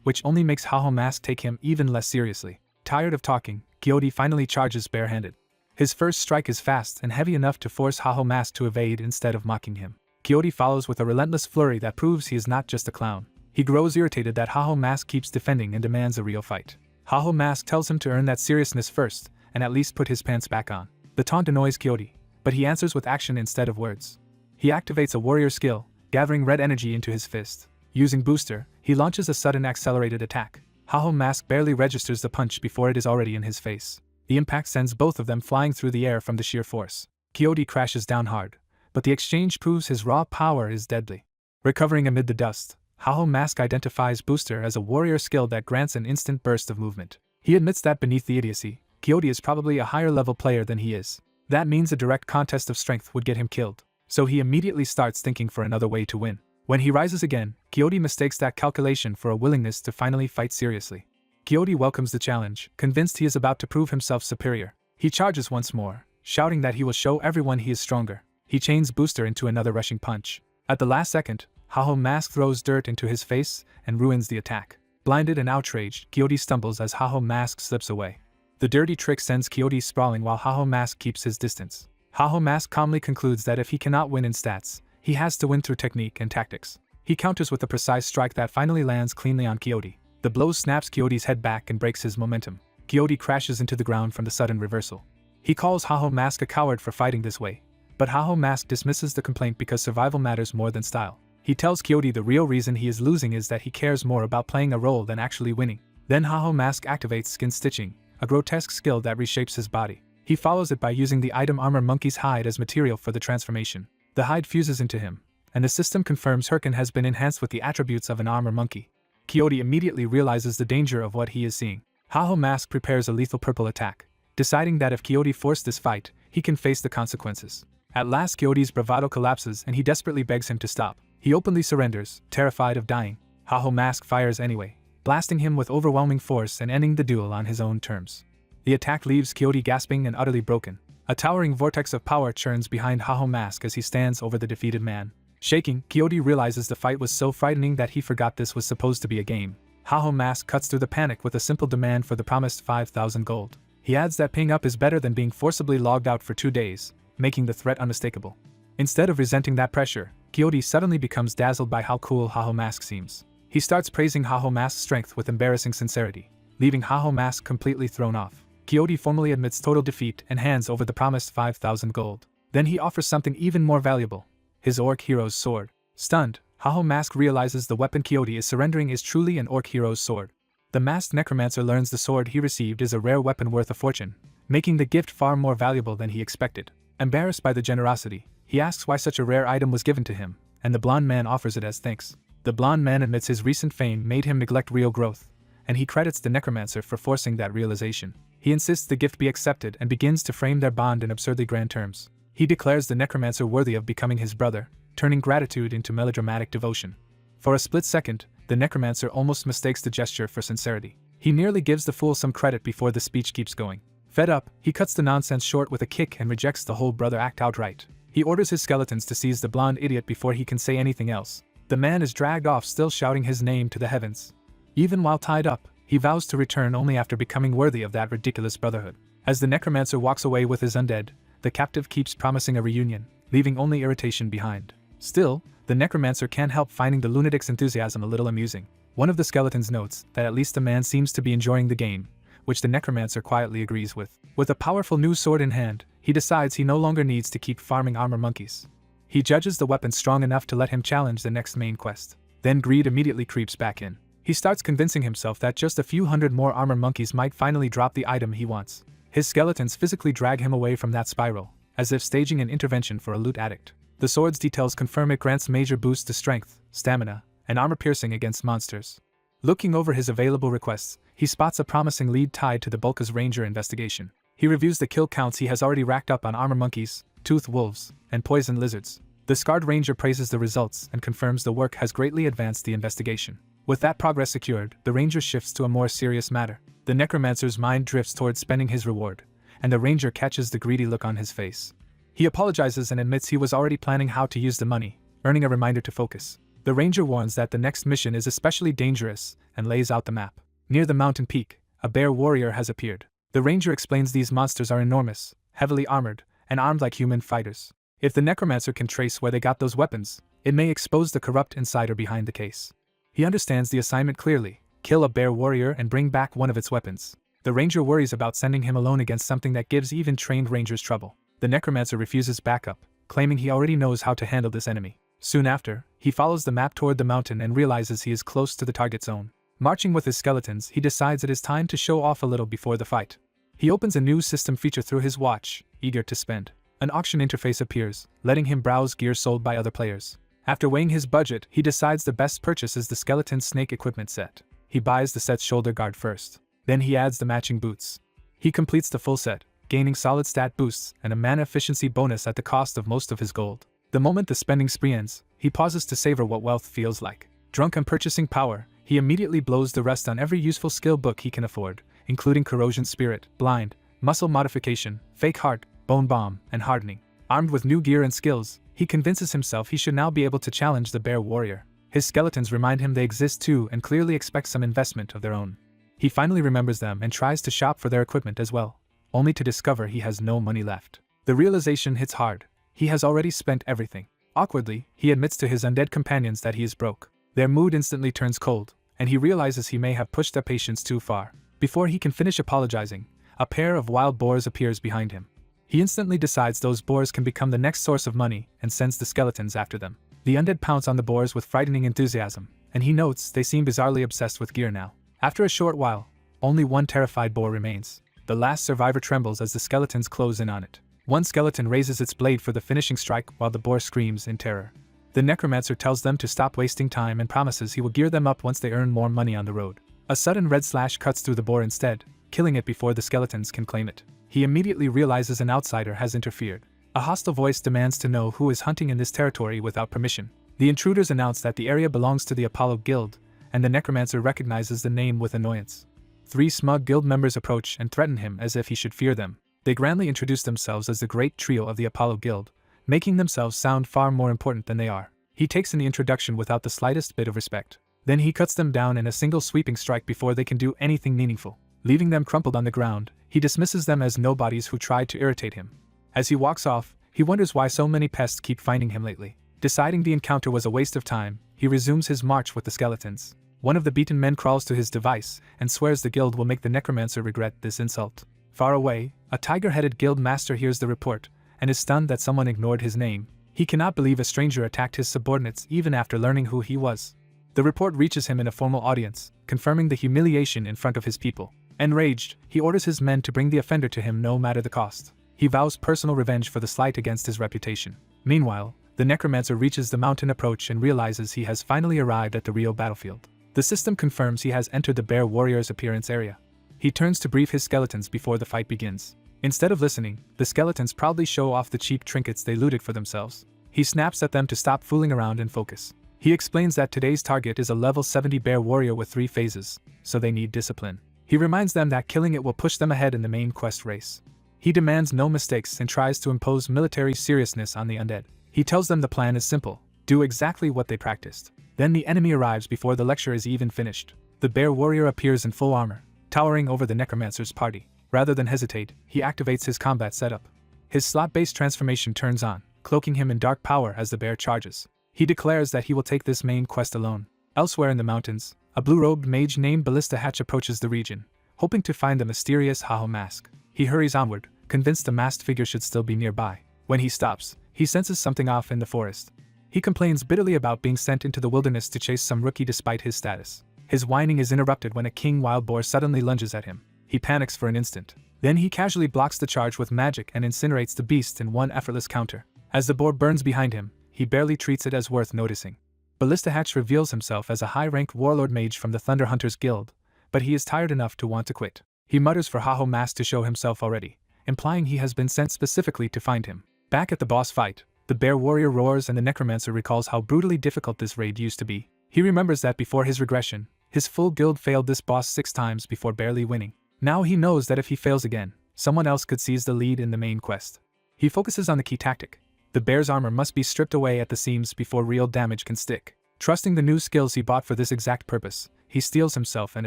which only makes Haho Mask take him even less seriously. Tired of talking, Quixote finally charges barehanded. His first strike is fast and heavy enough to force Haho Mask to evade instead of mocking him. Quixote follows with a relentless flurry that proves he is not just a clown. He grows irritated that Haho Mask keeps defending and demands a real fight. Haho Mask tells him to earn that seriousness first, and at least put his pants back on. The taunt annoys Quixote, but he answers with action instead of words. He activates a warrior skill, gathering red energy into his fist. Using Booster, he launches a sudden accelerated attack. Haho Mask barely registers the punch before it is already in his face. The impact sends both of them flying through the air from the sheer force. Quixote crashes down hard, but the exchange proves his raw power is deadly. Recovering amid the dust, Haho Mask identifies Booster as a warrior skill that grants an instant burst of movement. He admits that beneath the idiocy, Quixote is probably a higher level player than he is. That means a direct contest of strength would get him killed, so he immediately starts thinking for another way to win. When he rises again, Quixote mistakes that calculation for a willingness to finally fight seriously. Quixote welcomes the challenge, convinced he is about to prove himself superior. He charges once more, shouting that he will show everyone he is stronger. He chains Booster into another rushing punch. At the last second, Haho Mask throws dirt into his face and ruins the attack. Blinded and outraged, Quixote stumbles as Haho Mask slips away. The dirty trick sends Quixote sprawling while Haho Mask keeps his distance. Haho Mask calmly concludes that if he cannot win in stats, he has to win through technique and tactics. He counters with a precise strike that finally lands cleanly on Quixote. The blow snaps Quixote's head back and breaks his momentum. Quixote crashes into the ground from the sudden reversal. He calls Haho Mask a coward for fighting this way, but Haho Mask dismisses the complaint because survival matters more than style. He tells Quixote the real reason he is losing is that he cares more about playing a role than actually winning. Then Haho Mask activates skin stitching, a grotesque skill that reshapes his body. He follows it by using the item armor monkey's hide as material for the transformation. The hide fuses into him, and the system confirms Hirkin has been enhanced with the attributes of an armor monkey. Quixote immediately realizes the danger of what he is seeing. Haho Mask prepares a lethal purple attack, deciding that if Quixote forced this fight, he can face the consequences. At last Quixote's bravado collapses and he desperately begs him to stop. He openly surrenders, terrified of dying. Haho Mask fires anyway, blasting him with overwhelming force and ending the duel on his own terms. The attack leaves Quixote gasping and utterly broken. A towering vortex of power churns behind Haho Mask as he stands over the defeated man. Shaking, Quixote realizes the fight was so frightening that he forgot this was supposed to be a game. Haho Mask cuts through the panic with a simple demand for the promised 5,000 gold. He adds that paying up is better than being forcibly logged out for 2 days, making the threat unmistakable. Instead of resenting that pressure, Quixote suddenly becomes dazzled by how cool Haho Mask seems. He starts praising Haho Mask's strength with embarrassing sincerity, leaving Haho Mask completely thrown off. Quixote formally admits total defeat and hands over the promised 5,000 gold. Then he offers something even more valuable: his orc hero's sword. Stunned, Haho Mask realizes the weapon Quixote is surrendering is truly an orc hero's sword. The masked necromancer learns the sword he received is a rare weapon worth a fortune, making the gift far more valuable than he expected. Embarrassed by the generosity, he asks why such a rare item was given to him, and the blonde man offers it as thanks. The blonde man admits his recent fame made him neglect real growth, and he credits the necromancer for forcing that realization. He insists the gift be accepted and begins to frame their bond in absurdly grand terms. He declares the necromancer worthy of becoming his brother, turning gratitude into melodramatic devotion. For a split second, the necromancer almost mistakes the gesture for sincerity. He nearly gives the fool some credit before the speech keeps going. Fed up, he cuts the nonsense short with a kick and rejects the whole brother act outright. He orders his skeletons to seize the blonde idiot before he can say anything else. The man is dragged off still shouting his name to the heavens. Even while tied up, he vows to return only after becoming worthy of that ridiculous brotherhood. As the necromancer walks away with his undead, the captive keeps promising a reunion, leaving only irritation behind. Still, the necromancer can't help finding the lunatic's enthusiasm a little amusing. One of the skeletons notes that at least the man seems to be enjoying the game, which the necromancer quietly agrees with. With a powerful new sword in hand, he decides he no longer needs to keep farming armor monkeys. He judges the weapon strong enough to let him challenge the next main quest. Then greed immediately creeps back in. He starts convincing himself that just a few hundred more armor monkeys might finally drop the item he wants. His skeletons physically drag him away from that spiral, as if staging an intervention for a loot addict. The sword's details confirm it grants major boosts to strength, stamina, and armor piercing against monsters. Looking over his available requests, he spots a promising lead tied to the Bulka's ranger investigation. He reviews the kill counts he has already racked up on armor monkeys, toothed wolves, and poison lizards. The scarred ranger praises the results and confirms the work has greatly advanced the investigation. With that progress secured, the ranger shifts to a more serious matter. The necromancer's mind drifts towards spending his reward, and the ranger catches the greedy look on his face. He apologizes and admits he was already planning how to use the money, earning a reminder to focus. The ranger warns that the next mission is especially dangerous and lays out the map. Near the mountain peak, a bear warrior has appeared. The ranger explains these monsters are enormous, heavily armored, and armed like human fighters. If the necromancer can trace where they got those weapons, it may expose the corrupt insider behind the case. He understands the assignment clearly: kill a bear warrior and bring back one of its weapons. The ranger worries about sending him alone against something that gives even trained rangers trouble. The necromancer refuses backup, claiming he already knows how to handle this enemy. Soon after, he follows the map toward the mountain and realizes he is close to the target zone. Marching with his skeletons, he decides it is time to show off a little before the fight. He opens a new system feature through his watch, eager to spend. An auction interface appears, letting him browse gear sold by other players. After weighing his budget, he decides the best purchase is the skeleton snake equipment set. He buys the set's shoulder guard first. Then he adds the matching boots. He completes the full set, gaining solid stat boosts and a mana efficiency bonus at the cost of most of his gold. The moment the spending spree ends, he pauses to savor what wealth feels like. Drunk on purchasing power, he immediately blows the rest on every useful skill book he can afford, including Corrosion Spirit, Blind, Muscle Modification, Fake Heart, Bone Bomb, and Hardening. Armed with new gear and skills, he convinces himself he should now be able to challenge the bear warrior. His skeletons remind him they exist too and clearly expect some investment of their own. He finally remembers them and tries to shop for their equipment as well, only to discover he has no money left. The realization hits hard. He has already spent everything. Awkwardly, he admits to his undead companions that he is broke. Their mood instantly turns cold, and he realizes he may have pushed their patience too far. Before he can finish apologizing, a pair of wild boars appears behind him. He instantly decides those boars can become the next source of money and sends the skeletons after them. The undead pounce on the boars with frightening enthusiasm, and he notes they seem bizarrely obsessed with gear now. After a short while, only one terrified boar remains. The last survivor trembles as the skeletons close in on it. One skeleton raises its blade for the finishing strike while the boar screams in terror. The necromancer tells them to stop wasting time and promises he will gear them up once they earn more money on the road. A sudden red slash cuts through the boar instead, killing it before the skeletons can claim it. He immediately realizes an outsider has interfered. A hostile voice demands to know who is hunting in this territory without permission. The intruders announce that the area belongs to the Apollo Guild, and the necromancer recognizes the name with annoyance. 3 smug guild members approach and threaten him as if he should fear them. They grandly introduce themselves as the great trio of the Apollo Guild, making themselves sound far more important than they are. He takes in the introduction without the slightest bit of respect. Then he cuts them down in a single sweeping strike before they can do anything meaningful. Leaving them crumpled on the ground, he dismisses them as nobodies who tried to irritate him. As he walks off, he wonders why so many pests keep finding him lately. Deciding the encounter was a waste of time, he resumes his march with the skeletons. One of the beaten men crawls to his device and swears the guild will make the necromancer regret this insult. Far away, a tiger-headed guild master hears the report and is stunned that someone ignored his name. He cannot believe a stranger attacked his subordinates even after learning who he was. The report reaches him in a formal audience, confirming the humiliation in front of his people. Enraged, he orders his men to bring the offender to him no matter the cost. He vows personal revenge for the slight against his reputation. Meanwhile, the necromancer reaches the mountain approach and realizes he has finally arrived at the real battlefield. The system confirms he has entered the bear warrior's appearance area. He turns to brief his skeletons before the fight begins. Instead of listening, the skeletons proudly show off the cheap trinkets they looted for themselves. He snaps at them to stop fooling around and focus. He explains that today's target is a level 70 bear warrior with 3 phases, so they need discipline. He reminds them that killing it will push them ahead in the main quest race. He demands no mistakes and tries to impose military seriousness on the undead. He tells them the plan is simple: do exactly what they practiced. Then the enemy arrives before the lecture is even finished. The bear warrior appears in full armor, towering over the necromancer's party. Rather than hesitate, he activates his combat setup. His slot-based transformation turns on, cloaking him in dark power as the bear charges. He declares that he will take this main quest alone. Elsewhere in the mountains, a blue-robed mage named Ballista Hatch approaches the region, hoping to find the mysterious Haho mask. He hurries onward, convinced the masked figure should still be nearby. When he stops, he senses something off in the forest. He complains bitterly about being sent into the wilderness to chase some rookie despite his status. His whining is interrupted when a king wild boar suddenly lunges at him. He panics for an instant. Then he casually blocks the charge with magic and incinerates the beast in one effortless counter. As the boar burns behind him, he barely treats it as worth noticing. Ballista Hatch reveals himself as a high-rank warlord mage from the Thunder Hunters Guild, but he is tired enough to want to quit. He mutters for Haho Mask to show himself already, implying he has been sent specifically to find him. Back at the boss fight, the bear warrior roars and the necromancer recalls how brutally difficult this raid used to be. He remembers that before his regression, his full guild failed this boss 6 times before barely winning. Now he knows that if he fails again, someone else could seize the lead in the main quest. He focuses on the key tactic. The bear's armor must be stripped away at the seams before real damage can stick. Trusting the new skills he bought for this exact purpose, he steels himself and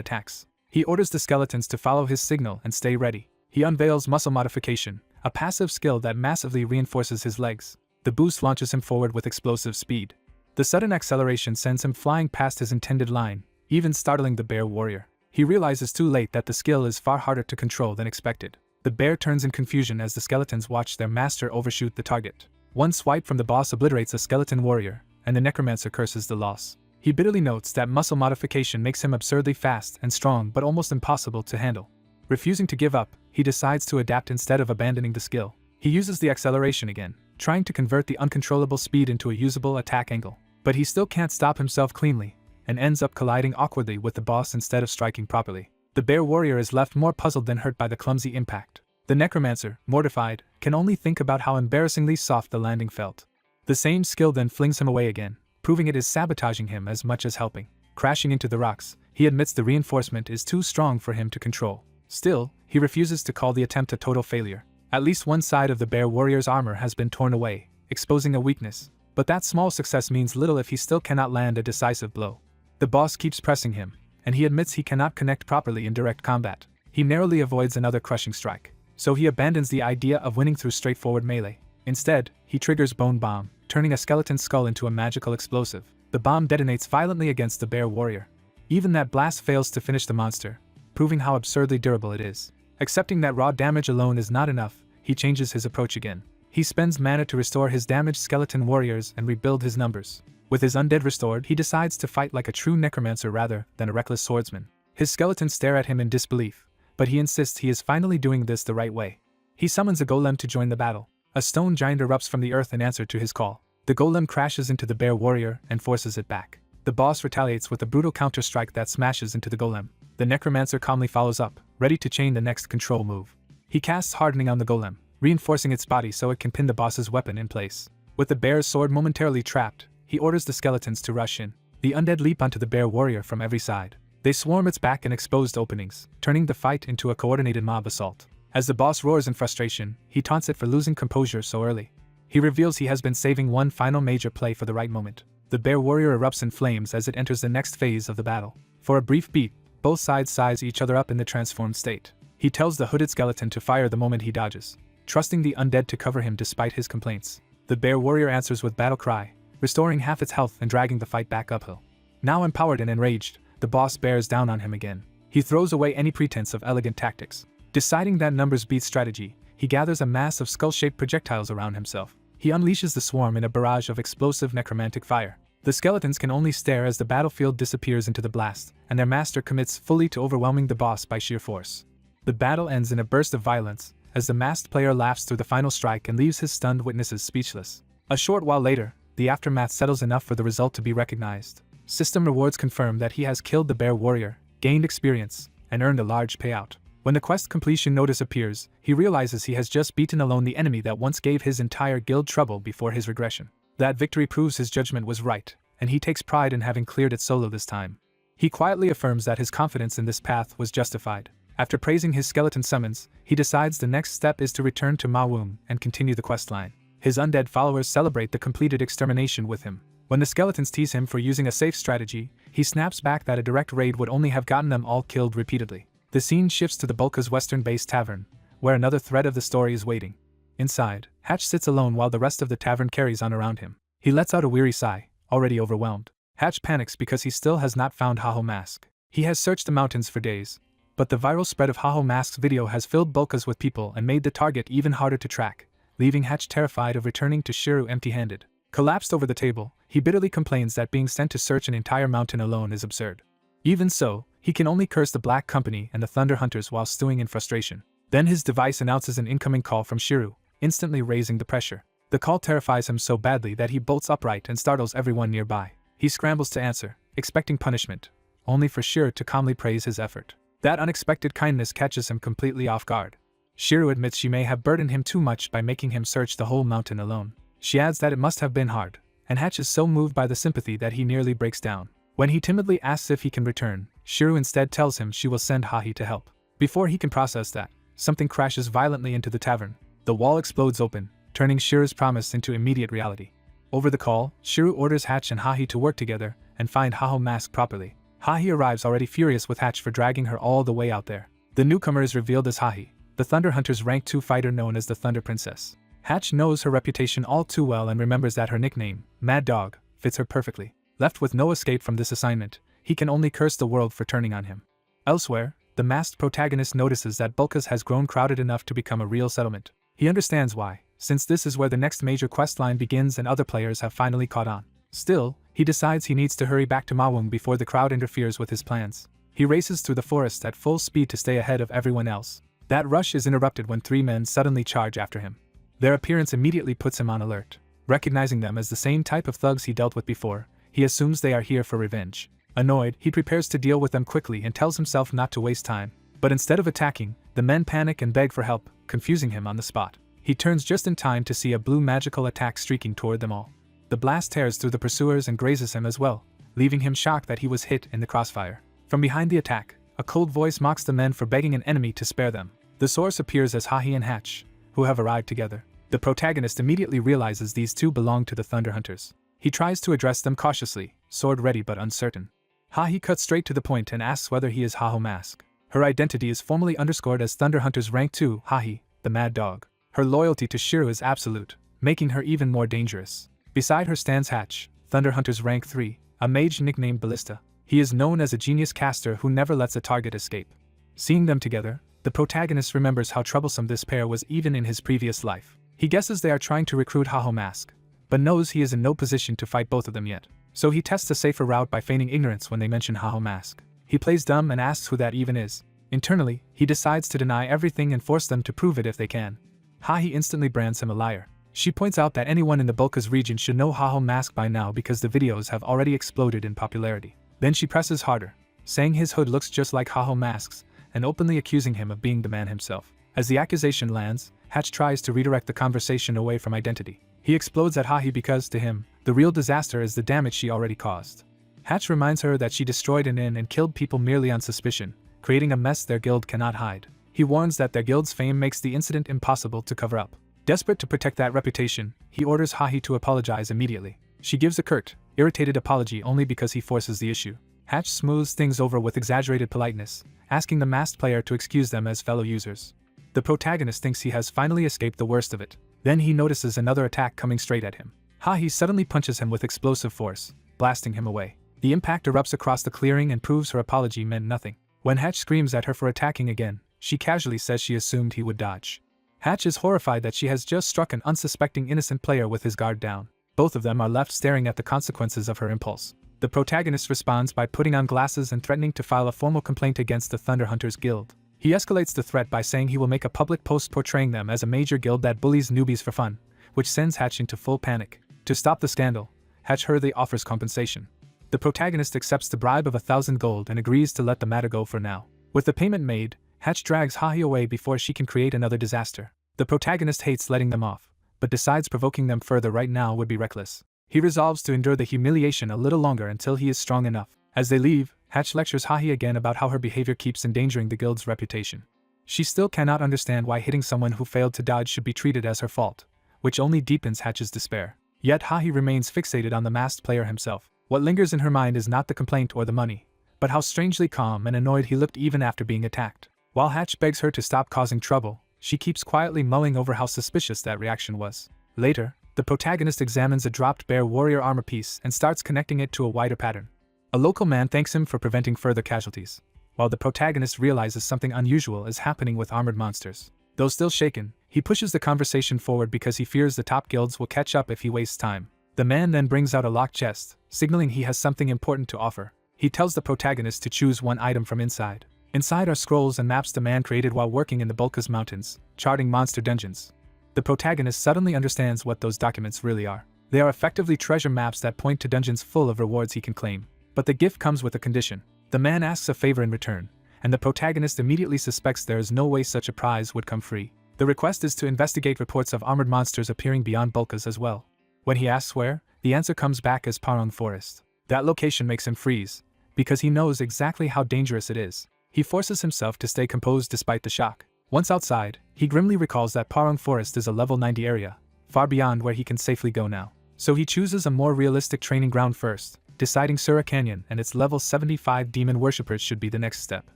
attacks. He orders the skeletons to follow his signal and stay ready. He unveils Muscle Modification, a passive skill that massively reinforces his legs. The boost launches him forward with explosive speed. The sudden acceleration sends him flying past his intended line, even startling the bear warrior. He realizes too late that the skill is far harder to control than expected. The bear turns in confusion as the skeletons watch their master overshoot the target. One swipe from the boss obliterates a skeleton warrior, and the necromancer curses the loss. He bitterly notes that muscle modification makes him absurdly fast and strong but almost impossible to handle. Refusing to give up, he decides to adapt instead of abandoning the skill. He uses the acceleration again, trying to convert the uncontrollable speed into a usable attack angle. But he still can't stop himself cleanly, and ends up colliding awkwardly with the boss instead of striking properly. The bear warrior is left more puzzled than hurt by the clumsy impact. The necromancer, mortified, can only think about how embarrassingly soft the landing felt. The same skill then flings him away again, proving it is sabotaging him as much as helping. Crashing into the rocks, he admits the reinforcement is too strong for him to control. Still, he refuses to call the attempt a total failure. At least one side of the bear warrior's armor has been torn away, exposing a weakness. But that small success means little if he still cannot land a decisive blow. The boss keeps pressing him, and he admits he cannot connect properly in direct combat. He narrowly avoids another crushing strike, so he abandons the idea of winning through straightforward melee. Instead, he triggers Bone Bomb, turning a skeleton skull into a magical explosive. The bomb detonates violently against the bear warrior. Even that blast fails to finish the monster, proving how absurdly durable it is. Accepting that raw damage alone is not enough, he changes his approach again. He spends mana to restore his damaged skeleton warriors and rebuild his numbers. With his undead restored, he decides to fight like a true necromancer rather than a reckless swordsman. His skeletons stare at him in disbelief, but he insists he is finally doing this the right way. He summons a golem to join the battle. A stone giant erupts from the earth in answer to his call. The golem crashes into the bear warrior and forces it back. The boss retaliates with a brutal counter-strike that smashes into the golem. The necromancer calmly follows up, ready to chain the next control move. He casts hardening on the golem, reinforcing its body so it can pin the boss's weapon in place. With the bear's sword momentarily trapped, he orders the skeletons to rush in. The undead leap onto the bear warrior from every side. They swarm its back in exposed openings, turning the fight into a coordinated mob assault. As the boss roars in frustration, he taunts it for losing composure so early. He reveals he has been saving one final major play for the right moment. The bear warrior erupts in flames as it enters the next phase of the battle. For a brief beat, both sides size each other up in the transformed state. He tells the hooded skeleton to fire the moment he dodges, trusting the undead to cover him despite his complaints. The bear warrior answers with battle cry, restoring half its health and dragging the fight back uphill. Now empowered and enraged, the boss bears down on him again. He throws away any pretense of elegant tactics. Deciding that numbers beat strategy, he gathers a mass of skull-shaped projectiles around himself. He unleashes the swarm in a barrage of explosive necromantic fire. The skeletons can only stare as the battlefield disappears into the blast, and their master commits fully to overwhelming the boss by sheer force. The battle ends in a burst of violence, as the masked player laughs through the final strike and leaves his stunned witnesses speechless. A short while later, the aftermath settles enough for the result to be recognized. System rewards confirm that he has killed the bear warrior, gained experience, and earned a large payout. When the quest completion notice appears, he realizes he has just beaten alone the enemy that once gave his entire guild trouble before his regression. That victory proves his judgment was right, and he takes pride in having cleared it solo this time. He quietly affirms that his confidence in this path was justified. After praising his skeleton summons, he decides the next step is to return to Mawum and continue the questline. His undead followers celebrate the completed extermination with him. When the skeletons tease him for using a safe strategy, he snaps back that a direct raid would only have gotten them all killed repeatedly. The scene shifts to the Bulka's western-based tavern, where another thread of the story is waiting. Inside, Hatch sits alone while the rest of the tavern carries on around him. He lets out a weary sigh, already overwhelmed. Hatch panics because he still has not found Haho Mask. He has searched the mountains for days, but the viral spread of Haho Mask's video has filled Bulkas with people and made the target even harder to track, leaving Hatch terrified of returning to Shiru empty-handed. Collapsed over the table, he bitterly complains that being sent to search an entire mountain alone is absurd. Even so, he can only curse the Black Company and the Thunder Hunters while stewing in frustration. Then his device announces an incoming call from Shiru, instantly raising the pressure. The call terrifies him so badly that he bolts upright and startles everyone nearby. He scrambles to answer, expecting punishment, only for Shiro to calmly praise his effort. That unexpected kindness catches him completely off guard. Shiro admits she may have burdened him too much by making him search the whole mountain alone. She adds that it must have been hard, and Hatch is so moved by the sympathy that he nearly breaks down. When he timidly asks if he can return, Shiro instead tells him she will send Hahi to help. Before he can process that, something crashes violently into the tavern. The wall explodes open, turning Shiro's promise into immediate reality. Over the call, Shiro orders Hatch and Hahi to work together and find Haho mask properly. Hahi arrives already furious with Hatch for dragging her all the way out there. The newcomer is revealed as Hahi, the Thunder Hunter's rank 2 fighter known as the Thunder Princess. Hatch knows her reputation all too well and remembers that her nickname, Mad Dog, fits her perfectly. Left with no escape from this assignment, he can only curse the world for turning on him. Elsewhere, the masked protagonist notices that Bulkas has grown crowded enough to become a real settlement. He understands why, since this is where the next major questline begins and other players have finally caught on. Still, he decides he needs to hurry back to Mawung before the crowd interferes with his plans. He races through the forest at full speed to stay ahead of everyone else. That rush is interrupted when 3 men suddenly charge after him. Their appearance immediately puts him on alert. Recognizing them as the same type of thugs he dealt with before, he assumes they are here for revenge. Annoyed, he prepares to deal with them quickly and tells himself not to waste time. But instead of attacking, the men panic and beg for help, confusing him on the spot. He turns just in time to see a blue magical attack streaking toward them all. The blast tears through the pursuers and grazes him as well, leaving him shocked that he was hit in the crossfire. From behind the attack, a cold voice mocks the men for begging an enemy to spare them. The source appears as Hahi and Hatch, who have arrived together. The protagonist immediately realizes these two belong to the Thunder Hunters. He tries to address them cautiously, sword ready but uncertain. Hahi cuts straight to the point and asks whether he is Haho Mask. Her identity is formally underscored as Thunder Hunter's rank 2, Hahi, the Mad Dog. Her loyalty to Shiro is absolute, making her even more dangerous. Beside her stands Hatch, Thunder Hunter's rank 3, a mage nicknamed Ballista. He is known as a genius caster who never lets a target escape. Seeing them together, the protagonist remembers how troublesome this pair was even in his previous life. He guesses they are trying to recruit Haho Mask, but knows he is in no position to fight both of them yet. So he tests a safer route by feigning ignorance when they mention Haho Mask. He plays dumb and asks who that even is. Internally, he decides to deny everything and force them to prove it if they can. Hahi instantly brands him a liar. She points out that anyone in the Bulkas region should know Haho Mask by now because the videos have already exploded in popularity. Then she presses harder, saying his hood looks just like Haho Mask's, and openly accusing him of being the man himself. As the accusation lands, Hatch tries to redirect the conversation away from identity. He explodes at Hahi because, to him, the real disaster is the damage she already caused. Hatch reminds her that she destroyed an inn and killed people merely on suspicion, creating a mess their guild cannot hide. He warns that their guild's fame makes the incident impossible to cover up. Desperate to protect that reputation, he orders Hahi to apologize immediately. She gives a curt, irritated apology only because he forces the issue. Hatch smooths things over with exaggerated politeness, asking the masked player to excuse them as fellow users. The protagonist thinks he has finally escaped the worst of it. Then he notices another attack coming straight at him. Hahi suddenly punches him with explosive force, blasting him away. The impact erupts across the clearing and proves her apology meant nothing. When Hatch screams at her for attacking again, she casually says she assumed he would dodge. Hatch is horrified that she has just struck an unsuspecting innocent player with his guard down. Both of them are left staring at the consequences of her impulse. The protagonist responds by putting on glasses and threatening to file a formal complaint against the Thunder Hunters Guild. He escalates the threat by saying he will make a public post portraying them as a major guild that bullies newbies for fun, which sends Hatch into full panic. To stop the scandal, Hatch hurriedly offers compensation. The protagonist accepts the bribe of 1,000 gold and agrees to let the matter go for now. With the payment made, Hatch drags Hahi away before she can create another disaster. The protagonist hates letting them off, but decides provoking them further right now would be reckless. He resolves to endure the humiliation a little longer until he is strong enough. As they leave, Hatch lectures Hahi again about how her behavior keeps endangering the guild's reputation. She still cannot understand why hitting someone who failed to dodge should be treated as her fault, which only deepens Hatch's despair. Yet Hahi remains fixated on the masked player himself. What lingers in her mind is not the complaint or the money, but how strangely calm and annoyed he looked even after being attacked. While Hatch begs her to stop causing trouble, she keeps quietly mulling over how suspicious that reaction was. Later, the protagonist examines a dropped bear warrior armor piece and starts connecting it to a wider pattern. A local man thanks him for preventing further casualties, while the protagonist realizes something unusual is happening with armored monsters. Though still shaken, he pushes the conversation forward because he fears the top guilds will catch up if he wastes time. The man then brings out a locked chest, signaling he has something important to offer. He tells the protagonist to choose one item from inside. Inside are scrolls and maps the man created while working in the Bulkas Mountains, charting monster dungeons. The protagonist suddenly understands what those documents really are. They are effectively treasure maps that point to dungeons full of rewards he can claim. But the gift comes with a condition. The man asks a favor in return, and the protagonist immediately suspects there is no way such a prize would come free. The request is to investigate reports of armored monsters appearing beyond Bulkas as well. When he asks where, the answer comes back as Parang Forest. That location makes him freeze, because he knows exactly how dangerous it is. He forces himself to stay composed despite the shock. Once outside, he grimly recalls that Parang Forest is a level 90 area, far beyond where he can safely go now. So he chooses a more realistic training ground first, deciding Sura Canyon and its level 75 demon worshippers should be the next step.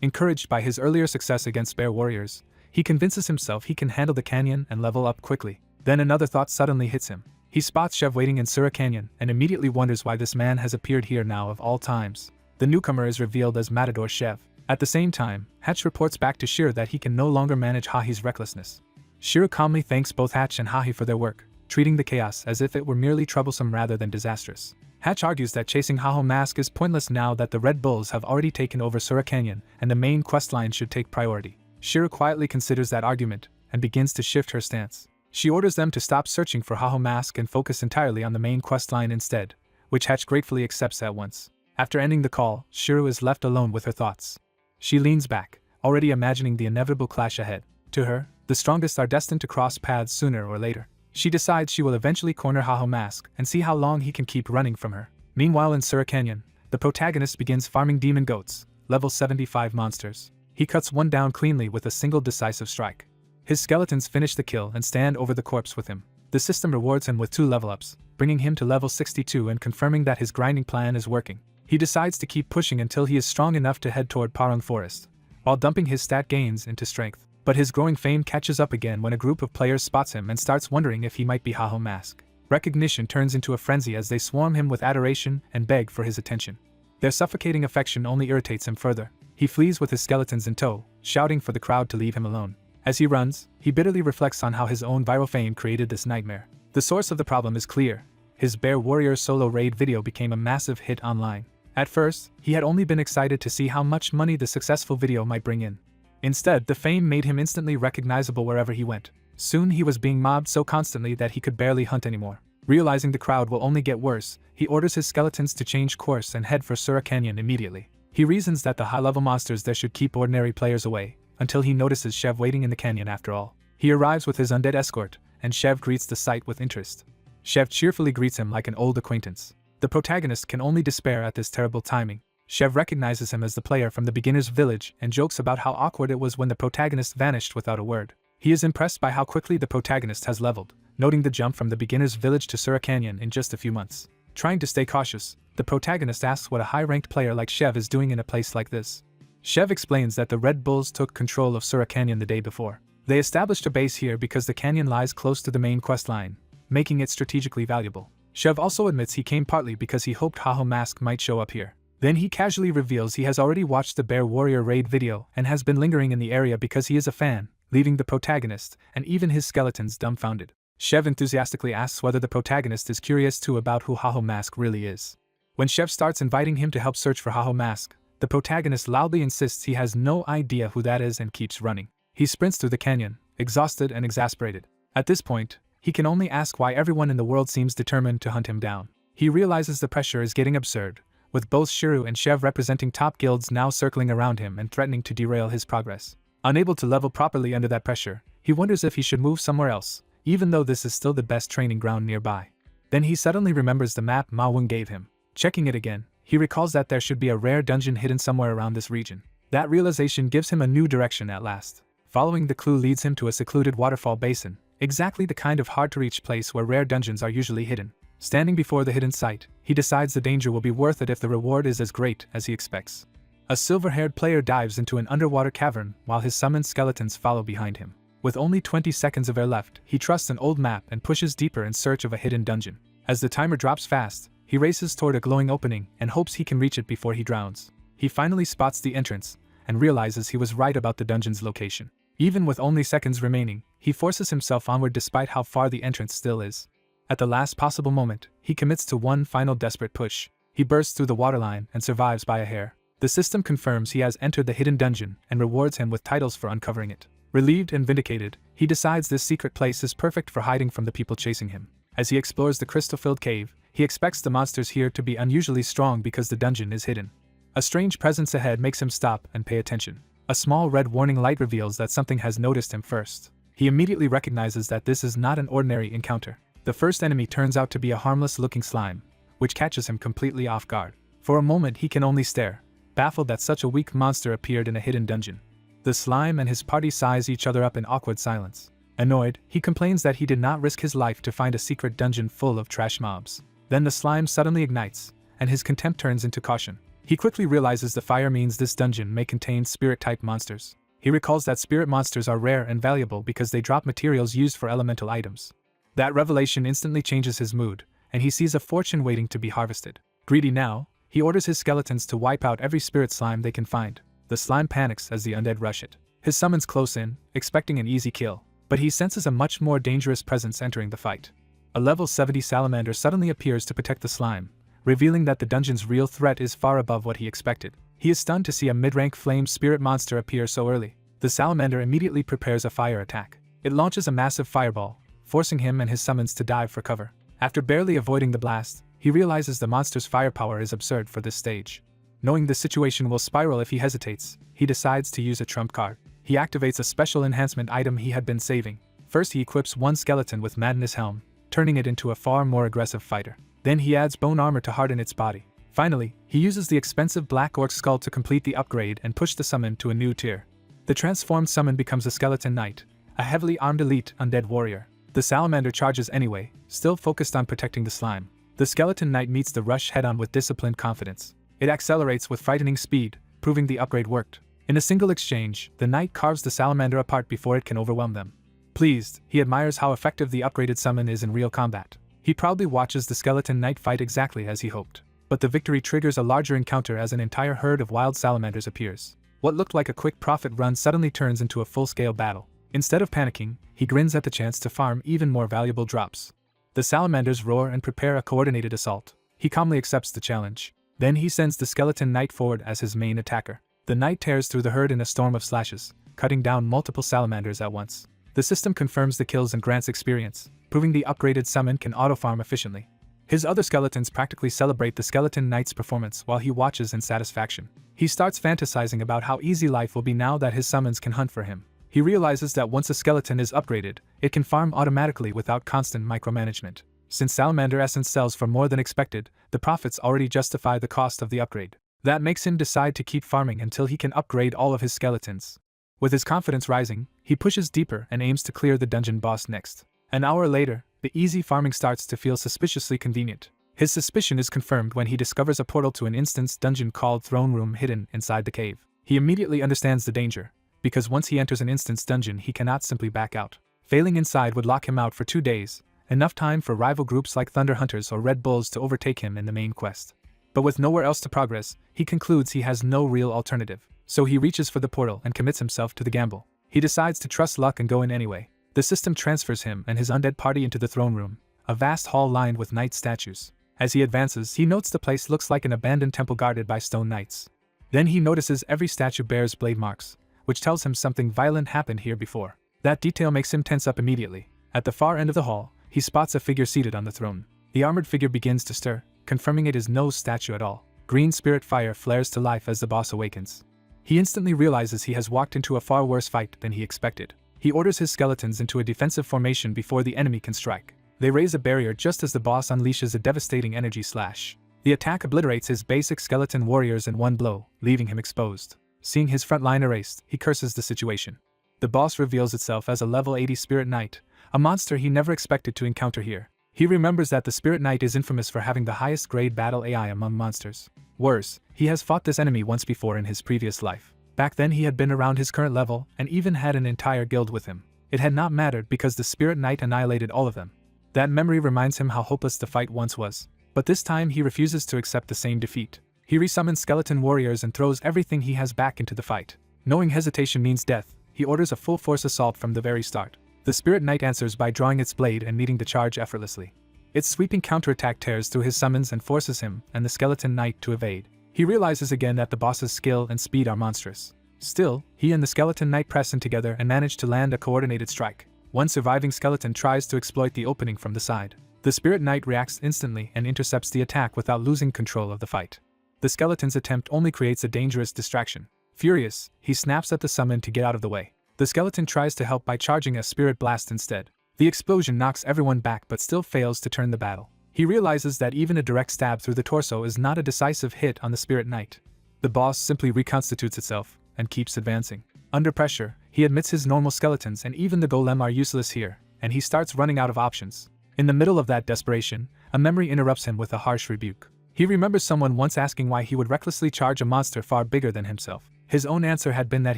Encouraged by his earlier success against bear warriors, he convinces himself he can handle the canyon and level up quickly. Then another thought suddenly hits him. He spots Chev waiting in Sura Canyon and immediately wonders why this man has appeared here now of all times. The newcomer is revealed as Matador Chev. At the same time, Hatch reports back to Shira that he can no longer manage Hahi's recklessness. Shira calmly thanks both Hatch and Hahi for their work, treating the chaos as if it were merely troublesome rather than disastrous. Hatch argues that chasing Haho Mask is pointless now that the Red Bulls have already taken over Sura Canyon and the main questline should take priority. Shira quietly considers that argument and begins to shift her stance. She orders them to stop searching for Haho Mask and focus entirely on the main questline instead, which Hatch gratefully accepts at once. After ending the call, Shira is left alone with her thoughts. She leans back, already imagining the inevitable clash ahead. To her, the strongest are destined to cross paths sooner or later. She decides she will eventually corner Haho Mask and see how long he can keep running from her. Meanwhile in Sura Canyon, the protagonist begins farming demon goats, level 75 monsters. He cuts one down cleanly with a single decisive strike. His skeletons finish the kill and stand over the corpse with him. The system rewards him with 2 level ups, bringing him to level 62 and confirming that his grinding plan is working. He decides to keep pushing until he is strong enough to head toward Parang Forest, while dumping his stat gains into strength. But his growing fame catches up again when a group of players spots him and starts wondering if he might be Haho Mask. Recognition turns into a frenzy as they swarm him with adoration and beg for his attention. Their suffocating affection only irritates him further. He flees with his skeletons in tow, shouting for the crowd to leave him alone. As he runs, he bitterly reflects on how his own viral fame created this nightmare. The source of the problem is clear. His Bear Warrior solo raid video became a massive hit online. At first, he had only been excited to see how much money the successful video might bring in. Instead, the fame made him instantly recognizable wherever he went. Soon he was being mobbed so constantly that he could barely hunt anymore. Realizing the crowd will only get worse, he orders his skeletons to change course and head for Sura Canyon immediately. He reasons that the high-level monsters there should keep ordinary players away, until he notices Chev waiting in the canyon after all. He arrives with his undead escort, and Chev greets the sight with interest. Chev cheerfully greets him like an old acquaintance. The protagonist can only despair at this terrible timing. Chev recognizes him as the player from the beginner's village and jokes about how awkward it was when the protagonist vanished without a word. He is impressed by how quickly the protagonist has leveled, noting the jump from the beginner's village to Sura Canyon in just a few months. Trying to stay cautious, the protagonist asks what a high-ranked player like Chev is doing in a place like this. Chev explains that the Red Bulls took control of Sura Canyon the day before. They established a base here because the canyon lies close to the main quest line, making it strategically valuable. Chev also admits he came partly because he hoped Haho Mask might show up here. Then he casually reveals he has already watched the Bear Warrior raid video and has been lingering in the area because he is a fan, leaving the protagonist and even his skeletons dumbfounded. Chev enthusiastically asks whether the protagonist is curious too about who Haho Mask really is. When Chev starts inviting him to help search for Haho Mask, the protagonist loudly insists he has no idea who that is and keeps running. He sprints through the canyon, exhausted and exasperated. At this point, he can only ask why everyone in the world seems determined to hunt him down. He realizes the pressure is getting absurd, with both Shiru and Chev representing top guilds now circling around him and threatening to derail his progress. Unable to level properly under that pressure, he wonders if he should move somewhere else, even though this is still the best training ground nearby. Then he suddenly remembers the map Ma Wung gave him. Checking it again, he recalls that there should be a rare dungeon hidden somewhere around this region. That realization gives him a new direction at last. Following the clue leads him to a secluded waterfall basin, exactly the kind of hard-to-reach place where rare dungeons are usually hidden. Standing before the hidden site, he decides the danger will be worth it if the reward is as great as he expects. A silver-haired player dives into an underwater cavern while his summoned skeletons follow behind him. With only 20 seconds of air left, he trusts an old map and pushes deeper in search of a hidden dungeon. As the timer drops fast, he races toward a glowing opening and hopes he can reach it before he drowns. He finally spots the entrance and realizes he was right about the dungeon's location. Even with only seconds remaining, he forces himself onward despite how far the entrance still is. At the last possible moment, he commits to one final desperate push. He bursts through the waterline and survives by a hair. The system confirms he has entered the hidden dungeon and rewards him with titles for uncovering it. Relieved and vindicated, he decides this secret place is perfect for hiding from the people chasing him. As he explores the crystal-filled cave, he expects the monsters here to be unusually strong because the dungeon is hidden. A strange presence ahead makes him stop and pay attention. A small red warning light reveals that something has noticed him first. He immediately recognizes that this is not an ordinary encounter. The first enemy turns out to be a harmless-looking slime, which catches him completely off guard. For a moment he can only stare, baffled that such a weak monster appeared in a hidden dungeon. The slime and his party size each other up in awkward silence. Annoyed, he complains that he did not risk his life to find a secret dungeon full of trash mobs. Then the slime suddenly ignites, and his contempt turns into caution. He quickly realizes the fire means this dungeon may contain spirit-type monsters. He recalls that spirit monsters are rare and valuable because they drop materials used for elemental items. That revelation instantly changes his mood, and he sees a fortune waiting to be harvested. Greedy now, he orders his skeletons to wipe out every spirit slime they can find. The slime panics as the undead rush it. His summons close in, expecting an easy kill, but he senses a much more dangerous presence entering the fight. A level 70 salamander suddenly appears to protect the slime, revealing that the dungeon's real threat is far above what he expected. He is stunned to see a mid-rank flame spirit monster appear so early. The salamander immediately prepares a fire attack. It launches a massive fireball, forcing him and his summons to dive for cover. After barely avoiding the blast, he realizes the monster's firepower is absurd for this stage. Knowing the situation will spiral if he hesitates, he decides to use a trump card. He activates a special enhancement item he had been saving. First he equips one skeleton with Madness Helm, turning it into a far more aggressive fighter. Then he adds bone armor to harden its body. Finally, he uses the expensive Black Orc skull to complete the upgrade and push the summon to a new tier. The transformed summon becomes a skeleton knight, a heavily armed elite undead warrior. The salamander charges anyway, still focused on protecting the slime. The skeleton knight meets the rush head-on with disciplined confidence. It accelerates with frightening speed, proving the upgrade worked. In a single exchange, the knight carves the salamander apart before it can overwhelm them. Pleased, he admires how effective the upgraded summon is in real combat. He proudly watches the skeleton knight fight exactly as he hoped. But the victory triggers a larger encounter as an entire herd of wild salamanders appears. What looked like a quick profit run suddenly turns into a full-scale battle. Instead of panicking, he grins at the chance to farm even more valuable drops. The salamanders roar and prepare a coordinated assault. He calmly accepts the challenge. Then he sends the skeleton knight forward as his main attacker. The knight tears through the herd in a storm of slashes, cutting down multiple salamanders at once. The system confirms the kills and grants experience, proving the upgraded summon can auto-farm efficiently. His other skeletons practically celebrate the skeleton knight's performance while he watches in satisfaction. He starts fantasizing about how easy life will be now that his summons can hunt for him. He realizes that once a skeleton is upgraded, it can farm automatically without constant micromanagement. Since salamander essence sells for more than expected, the profits already justify the cost of the upgrade. That makes him decide to keep farming until he can upgrade all of his skeletons. With his confidence rising, he pushes deeper and aims to clear the dungeon boss next. An hour later, the easy farming starts to feel suspiciously convenient. His suspicion is confirmed when he discovers a portal to an instance dungeon called Throne Room hidden inside the cave. He immediately understands the danger, because once he enters an instance dungeon he cannot simply back out. Failing inside would lock him out for 2 days, enough time for rival groups like Thunder Hunters or Red Bulls to overtake him in the main quest. But with nowhere else to progress, he concludes he has no real alternative. So he reaches for the portal and commits himself to the gamble. He decides to trust luck and go in anyway. The system transfers him and his undead party into the throne room, a vast hall lined with knight statues. As he advances, he notes the place looks like an abandoned temple guarded by stone knights. Then he notices every statue bears blade marks, which tells him something violent happened here before. That detail makes him tense up immediately. At the far end of the hall, he spots a figure seated on the throne. The armored figure begins to stir, confirming it is no statue at all. Green spirit fire flares to life as the boss awakens. He instantly realizes he has walked into a far worse fight than he expected. He orders his skeletons into a defensive formation before the enemy can strike. They raise a barrier just as the boss unleashes a devastating energy slash. The attack obliterates his basic skeleton warriors in one blow, leaving him exposed. Seeing his front line erased, he curses the situation. The boss reveals itself as a level 80 Spirit Knight, a monster he never expected to encounter here. He remembers that the Spirit Knight is infamous for having the highest grade battle AI among monsters. Worse, he has fought this enemy once before in his previous life. Back then he had been around his current level and even had an entire guild with him. It had not mattered because the Spirit Knight annihilated all of them. That memory reminds him how hopeless the fight once was. But this time he refuses to accept the same defeat. He resummons skeleton warriors and throws everything he has back into the fight. Knowing hesitation means death, he orders a full-force assault from the very start. The Spirit Knight answers by drawing its blade and meeting the charge effortlessly. Its sweeping counterattack tears through his summons and forces him and the Skeleton Knight to evade. He realizes again that the boss's skill and speed are monstrous. Still, he and the skeleton knight press in together and manage to land a coordinated strike. One surviving skeleton tries to exploit the opening from the side. The spirit knight reacts instantly and intercepts the attack without losing control of the fight. The skeleton's attempt only creates a dangerous distraction. Furious, he snaps at the summon to get out of the way. The skeleton tries to help by charging a spirit blast instead. The explosion knocks everyone back but still fails to turn the battle. He realizes that even a direct stab through the torso is not a decisive hit on the spirit knight. The boss simply reconstitutes itself and keeps advancing. Under pressure, he admits his normal skeletons and even the golem are useless here, and he starts running out of options. In the middle of that desperation, a memory interrupts him with a harsh rebuke. He remembers someone once asking why he would recklessly charge a monster far bigger than himself. His own answer had been that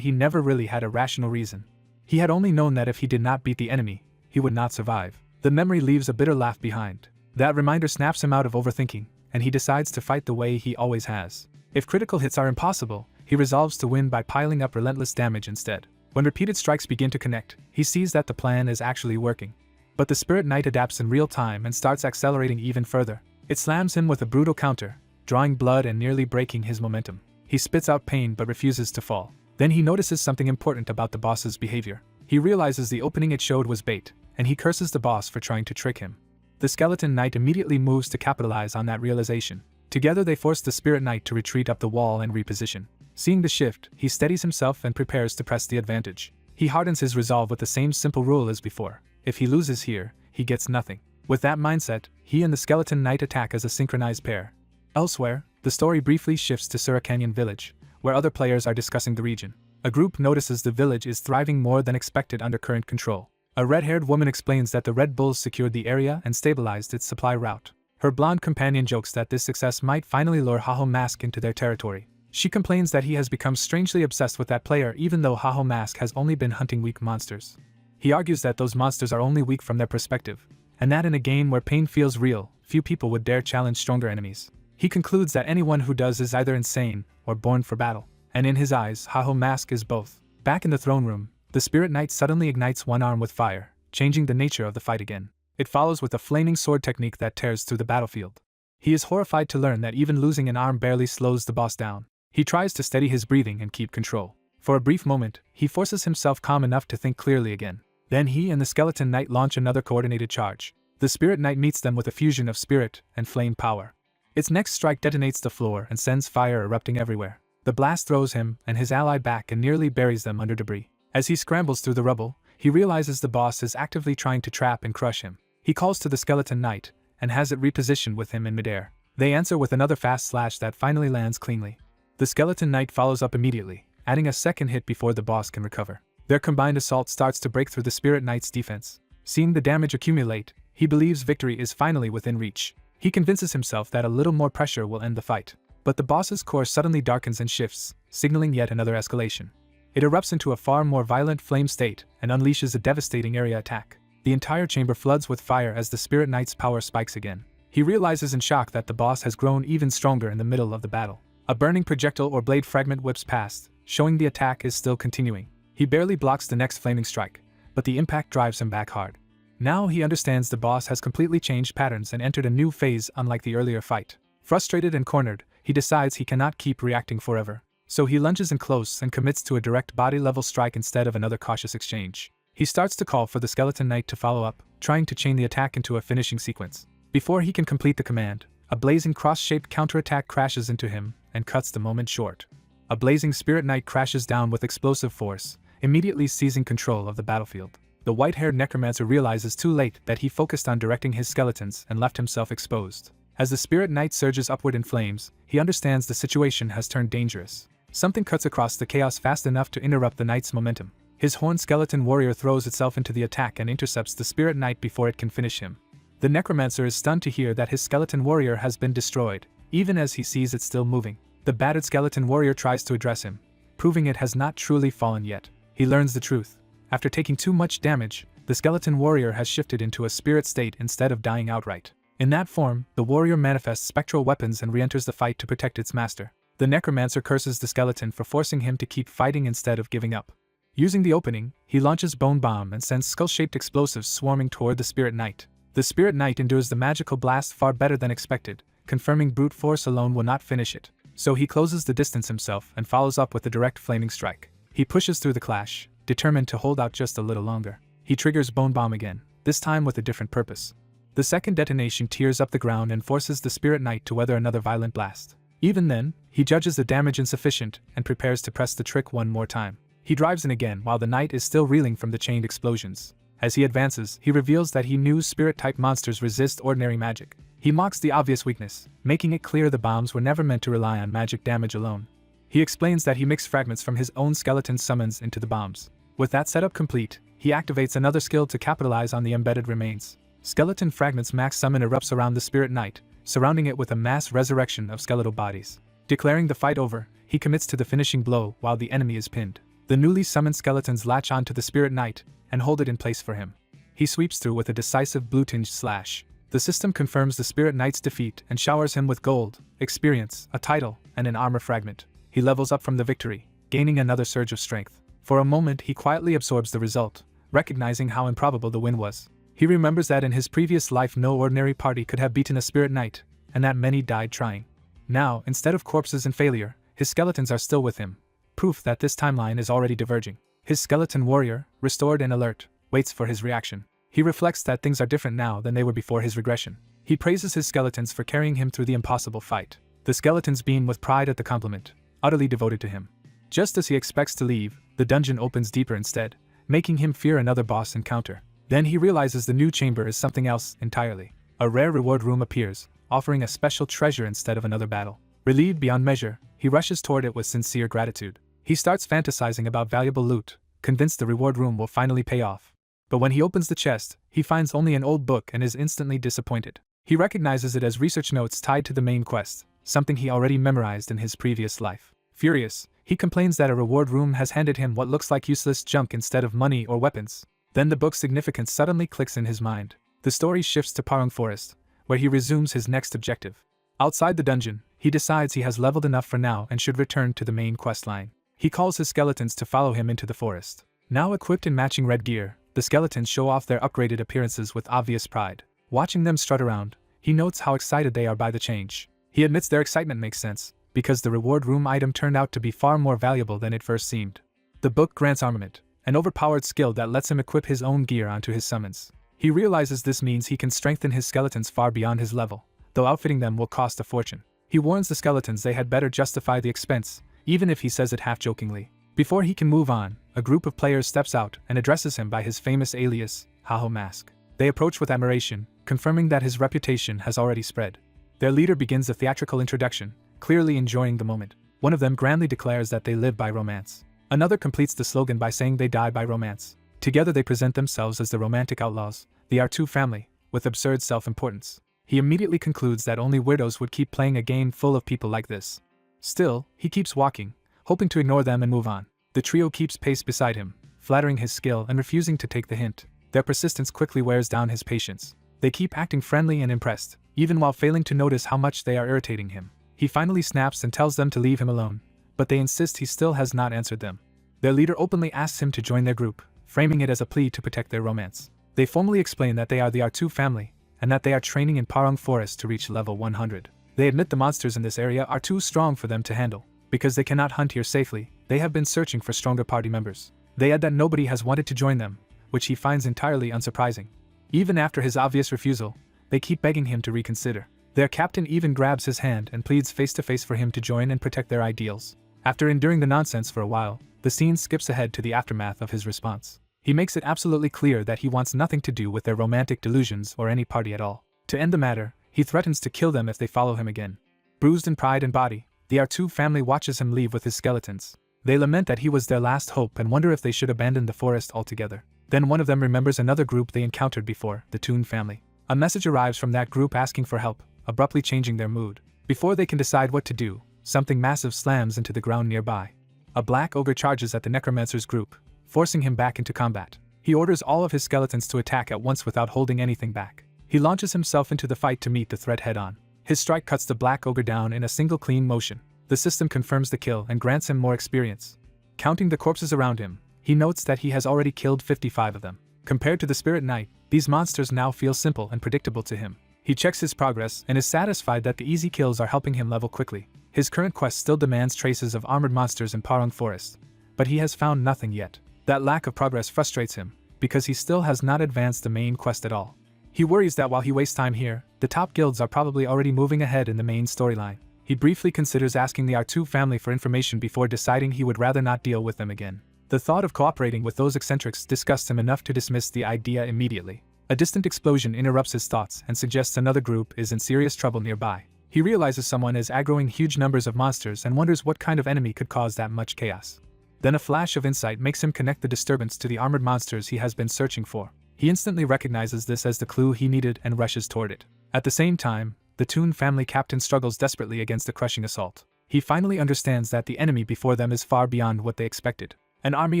he never really had a rational reason. He had only known that if he did not beat the enemy, he would not survive. The memory leaves a bitter laugh behind. That reminder snaps him out of overthinking, and he decides to fight the way he always has. If critical hits are impossible, he resolves to win by piling up relentless damage instead. When repeated strikes begin to connect, he sees that the plan is actually working. But the spirit knight adapts in real time and starts accelerating even further. It slams him with a brutal counter, drawing blood and nearly breaking his momentum. He spits out pain but refuses to fall. Then he notices something important about the boss's behavior. He realizes the opening it showed was bait, and he curses the boss for trying to trick him. The skeleton knight immediately moves to capitalize on that realization. Together they force the spirit knight to retreat up the wall and reposition. Seeing the shift, he steadies himself and prepares to press the advantage. He hardens his resolve with the same simple rule as before. If he loses here, he gets nothing. With that mindset, he and the skeleton knight attack as a synchronized pair. Elsewhere, the story briefly shifts to Sura Canyon Village, where other players are discussing the region. A group notices the village is thriving more than expected under current control. A red-haired woman explains that the Red Bulls secured the area and stabilized its supply route. Her blonde companion jokes that this success might finally lure Haho Mask into their territory. She complains that he has become strangely obsessed with that player even though Haho Mask has only been hunting weak monsters. He argues that those monsters are only weak from their perspective, and that in a game where pain feels real, few people would dare challenge stronger enemies. He concludes that anyone who does is either insane or born for battle, and in his eyes, Haho Mask is both. Back in the throne room, the spirit knight suddenly ignites one arm with fire, changing the nature of the fight again. It follows with a flaming sword technique that tears through the battlefield. He is horrified to learn that even losing an arm barely slows the boss down. He tries to steady his breathing and keep control. For a brief moment, he forces himself calm enough to think clearly again. Then he and the skeleton knight launch another coordinated charge. The spirit knight meets them with a fusion of spirit and flame power. Its next strike detonates the floor and sends fire erupting everywhere. The blast throws him and his ally back and nearly buries them under debris. As he scrambles through the rubble, he realizes the boss is actively trying to trap and crush him. He calls to the skeleton knight and has it repositioned with him in midair. They answer with another fast slash that finally lands cleanly. The skeleton knight follows up immediately, adding a second hit before the boss can recover. Their combined assault starts to break through the spirit knight's defense. Seeing the damage accumulate, he believes victory is finally within reach. He convinces himself that a little more pressure will end the fight. But the boss's core suddenly darkens and shifts, signaling yet another escalation. It erupts into a far more violent flame state and unleashes a devastating area attack. The entire chamber floods with fire as the spirit knight's power spikes again. He realizes in shock that the boss has grown even stronger in the middle of the battle. A burning projectile or blade fragment whips past, showing the attack is still continuing. He barely blocks the next flaming strike, but the impact drives him back hard. Now he understands the boss has completely changed patterns and entered a new phase unlike the earlier fight. Frustrated and cornered, he decides he cannot keep reacting forever. So he lunges in close and commits to a direct body-level strike instead of another cautious exchange. He starts to call for the skeleton knight to follow up, trying to chain the attack into a finishing sequence. Before he can complete the command, a blazing cross-shaped counterattack crashes into him and cuts the moment short. A blazing spirit knight crashes down with explosive force, immediately seizing control of the battlefield. The white-haired necromancer realizes too late that he focused on directing his skeletons and left himself exposed. As the spirit knight surges upward in flames, he understands the situation has turned dangerous. Something cuts across the chaos fast enough to interrupt the knight's momentum. His horned skeleton warrior throws itself into the attack and intercepts the spirit knight before it can finish him. The necromancer is stunned to hear that his skeleton warrior has been destroyed, even as he sees it still moving. The battered skeleton warrior tries to address him, proving it has not truly fallen yet. He learns the truth. After taking too much damage, the skeleton warrior has shifted into a spirit state instead of dying outright. In that form, the warrior manifests spectral weapons and re-enters the fight to protect its master. The necromancer curses the skeleton for forcing him to keep fighting instead of giving up. Using the opening, he launches Bone Bomb and sends skull-shaped explosives swarming toward the spirit knight. The spirit knight endures the magical blast far better than expected, confirming brute force alone will not finish it. So he closes the distance himself and follows up with a direct flaming strike. He pushes through the clash, determined to hold out just a little longer. He triggers Bone Bomb again, this time with a different purpose. The second detonation tears up the ground and forces the Spirit Knight to weather another violent blast. Even then, he judges the damage insufficient and prepares to press the trick one more time. He drives in again while the knight is still reeling from the chained explosions. As he advances, he reveals that he knew spirit-type monsters resist ordinary magic. He mocks the obvious weakness, making it clear the bombs were never meant to rely on magic damage alone. He explains that he mixed fragments from his own skeleton summons into the bombs. With that setup complete, he activates another skill to capitalize on the embedded remains. Skeleton Fragments Max Summon erupts around the Spirit Knight, surrounding it with a mass resurrection of skeletal bodies. Declaring the fight over, he commits to the finishing blow while the enemy is pinned. The newly summoned skeletons latch onto the Spirit Knight and hold it in place for him. He sweeps through with a decisive blue-tinged slash. The system confirms the Spirit Knight's defeat and showers him with gold, experience, a title, and an armor fragment. He levels up from the victory, gaining another surge of strength. For a moment he quietly absorbs the result, recognizing how improbable the win was. He remembers that in his previous life no ordinary party could have beaten a Spirit Knight, and that many died trying. Now, instead of corpses and failure, his skeletons are still with him. Proof that this timeline is already diverging. His skeleton warrior, restored and alert, waits for his reaction. He reflects that things are different now than they were before his regression. He praises his skeletons for carrying him through the impossible fight. The skeletons beam with pride at the compliment, utterly devoted to him. Just as he expects to leave, the dungeon opens deeper instead, making him fear another boss encounter. Then he realizes the new chamber is something else entirely. A rare reward room appears, offering a special treasure instead of another battle. Relieved beyond measure, he rushes toward it with sincere gratitude. He starts fantasizing about valuable loot, convinced the reward room will finally pay off. But when he opens the chest, he finds only an old book and is instantly disappointed. He recognizes it as research notes tied to the main quest, something he already memorized in his previous life. Furious, he complains that a reward room has handed him what looks like useless junk instead of money or weapons. Then the book's significance suddenly clicks in his mind. The story shifts to Parung Forest, where he resumes his next objective. Outside the dungeon, he decides he has leveled enough for now and should return to the main quest line. He calls his skeletons to follow him into the forest. Now equipped in matching red gear, the skeletons show off their upgraded appearances with obvious pride. Watching them strut around, he notes how excited they are by the change. He admits their excitement makes sense, because the reward room item turned out to be far more valuable than it first seemed. The book grants armament, an overpowered skill that lets him equip his own gear onto his summons. He realizes this means he can strengthen his skeletons far beyond his level, though outfitting them will cost a fortune. He warns the skeletons they had better justify the expense, even if he says it half-jokingly. Before he can move on, a group of players steps out and addresses him by his famous alias, Haho Mask. They approach with admiration, confirming that his reputation has already spread. Their leader begins a theatrical introduction, clearly enjoying the moment. One of them grandly declares that they live by romance. Another completes the slogan by saying they die by romance. Together they present themselves as the romantic outlaws, the R2 family, with absurd self-importance. He immediately concludes that only weirdos would keep playing a game full of people like this. Still, he keeps walking, hoping to ignore them and move on. The trio keeps pace beside him, flattering his skill and refusing to take the hint. Their persistence quickly wears down his patience. They keep acting friendly and impressed, even while failing to notice how much they are irritating him. He finally snaps and tells them to leave him alone, but they insist he still has not answered them. Their leader openly asks him to join their group, framing it as a plea to protect their romance. They formally explain that they are the R2 family, and that they are training in Parung Forest to reach level 100. They admit the monsters in this area are too strong for them to handle. Because they cannot hunt here safely, they have been searching for stronger party members. They add that nobody has wanted to join them, which he finds entirely unsurprising. Even after his obvious refusal, they keep begging him to reconsider. Their captain even grabs his hand and pleads face-to-face for him to join and protect their ideals. After enduring the nonsense for a while, the scene skips ahead to the aftermath of his response. He makes it absolutely clear that he wants nothing to do with their romantic delusions or any party at all. To end the matter, he threatens to kill them if they follow him again. Bruised in pride and body, the R2 family watches him leave with his skeletons. They lament that he was their last hope and wonder if they should abandon the forest altogether. Then one of them remembers another group they encountered before, the Toon family. A message arrives from that group asking for help, abruptly changing their mood. Before they can decide what to do, something massive slams into the ground nearby. A black ogre charges at the necromancer's group, forcing him back into combat. He orders all of his skeletons to attack at once without holding anything back. He launches himself into the fight to meet the threat head-on. His strike cuts the black ogre down in a single clean motion. The system confirms the kill and grants him more experience. Counting the corpses around him, he notes that he has already killed 55 of them. Compared to the Spirit Knight, these monsters now feel simple and predictable to him. He checks his progress and is satisfied that the easy kills are helping him level quickly. His current quest still demands traces of armored monsters in Parung Forest, but he has found nothing yet. That lack of progress frustrates him, because he still has not advanced the main quest at all. He worries that while he wastes time here, the top guilds are probably already moving ahead in the main storyline. He briefly considers asking the R2 family for information before deciding he would rather not deal with them again. The thought of cooperating with those eccentrics disgusts him enough to dismiss the idea immediately. A distant explosion interrupts his thoughts and suggests another group is in serious trouble nearby. He realizes someone is aggroing huge numbers of monsters and wonders what kind of enemy could cause that much chaos. Then a flash of insight makes him connect the disturbance to the armored monsters he has been searching for. He instantly recognizes this as the clue he needed and rushes toward it. At the same time, the Toon family captain struggles desperately against the crushing assault. He finally understands that the enemy before them is far beyond what they expected. An army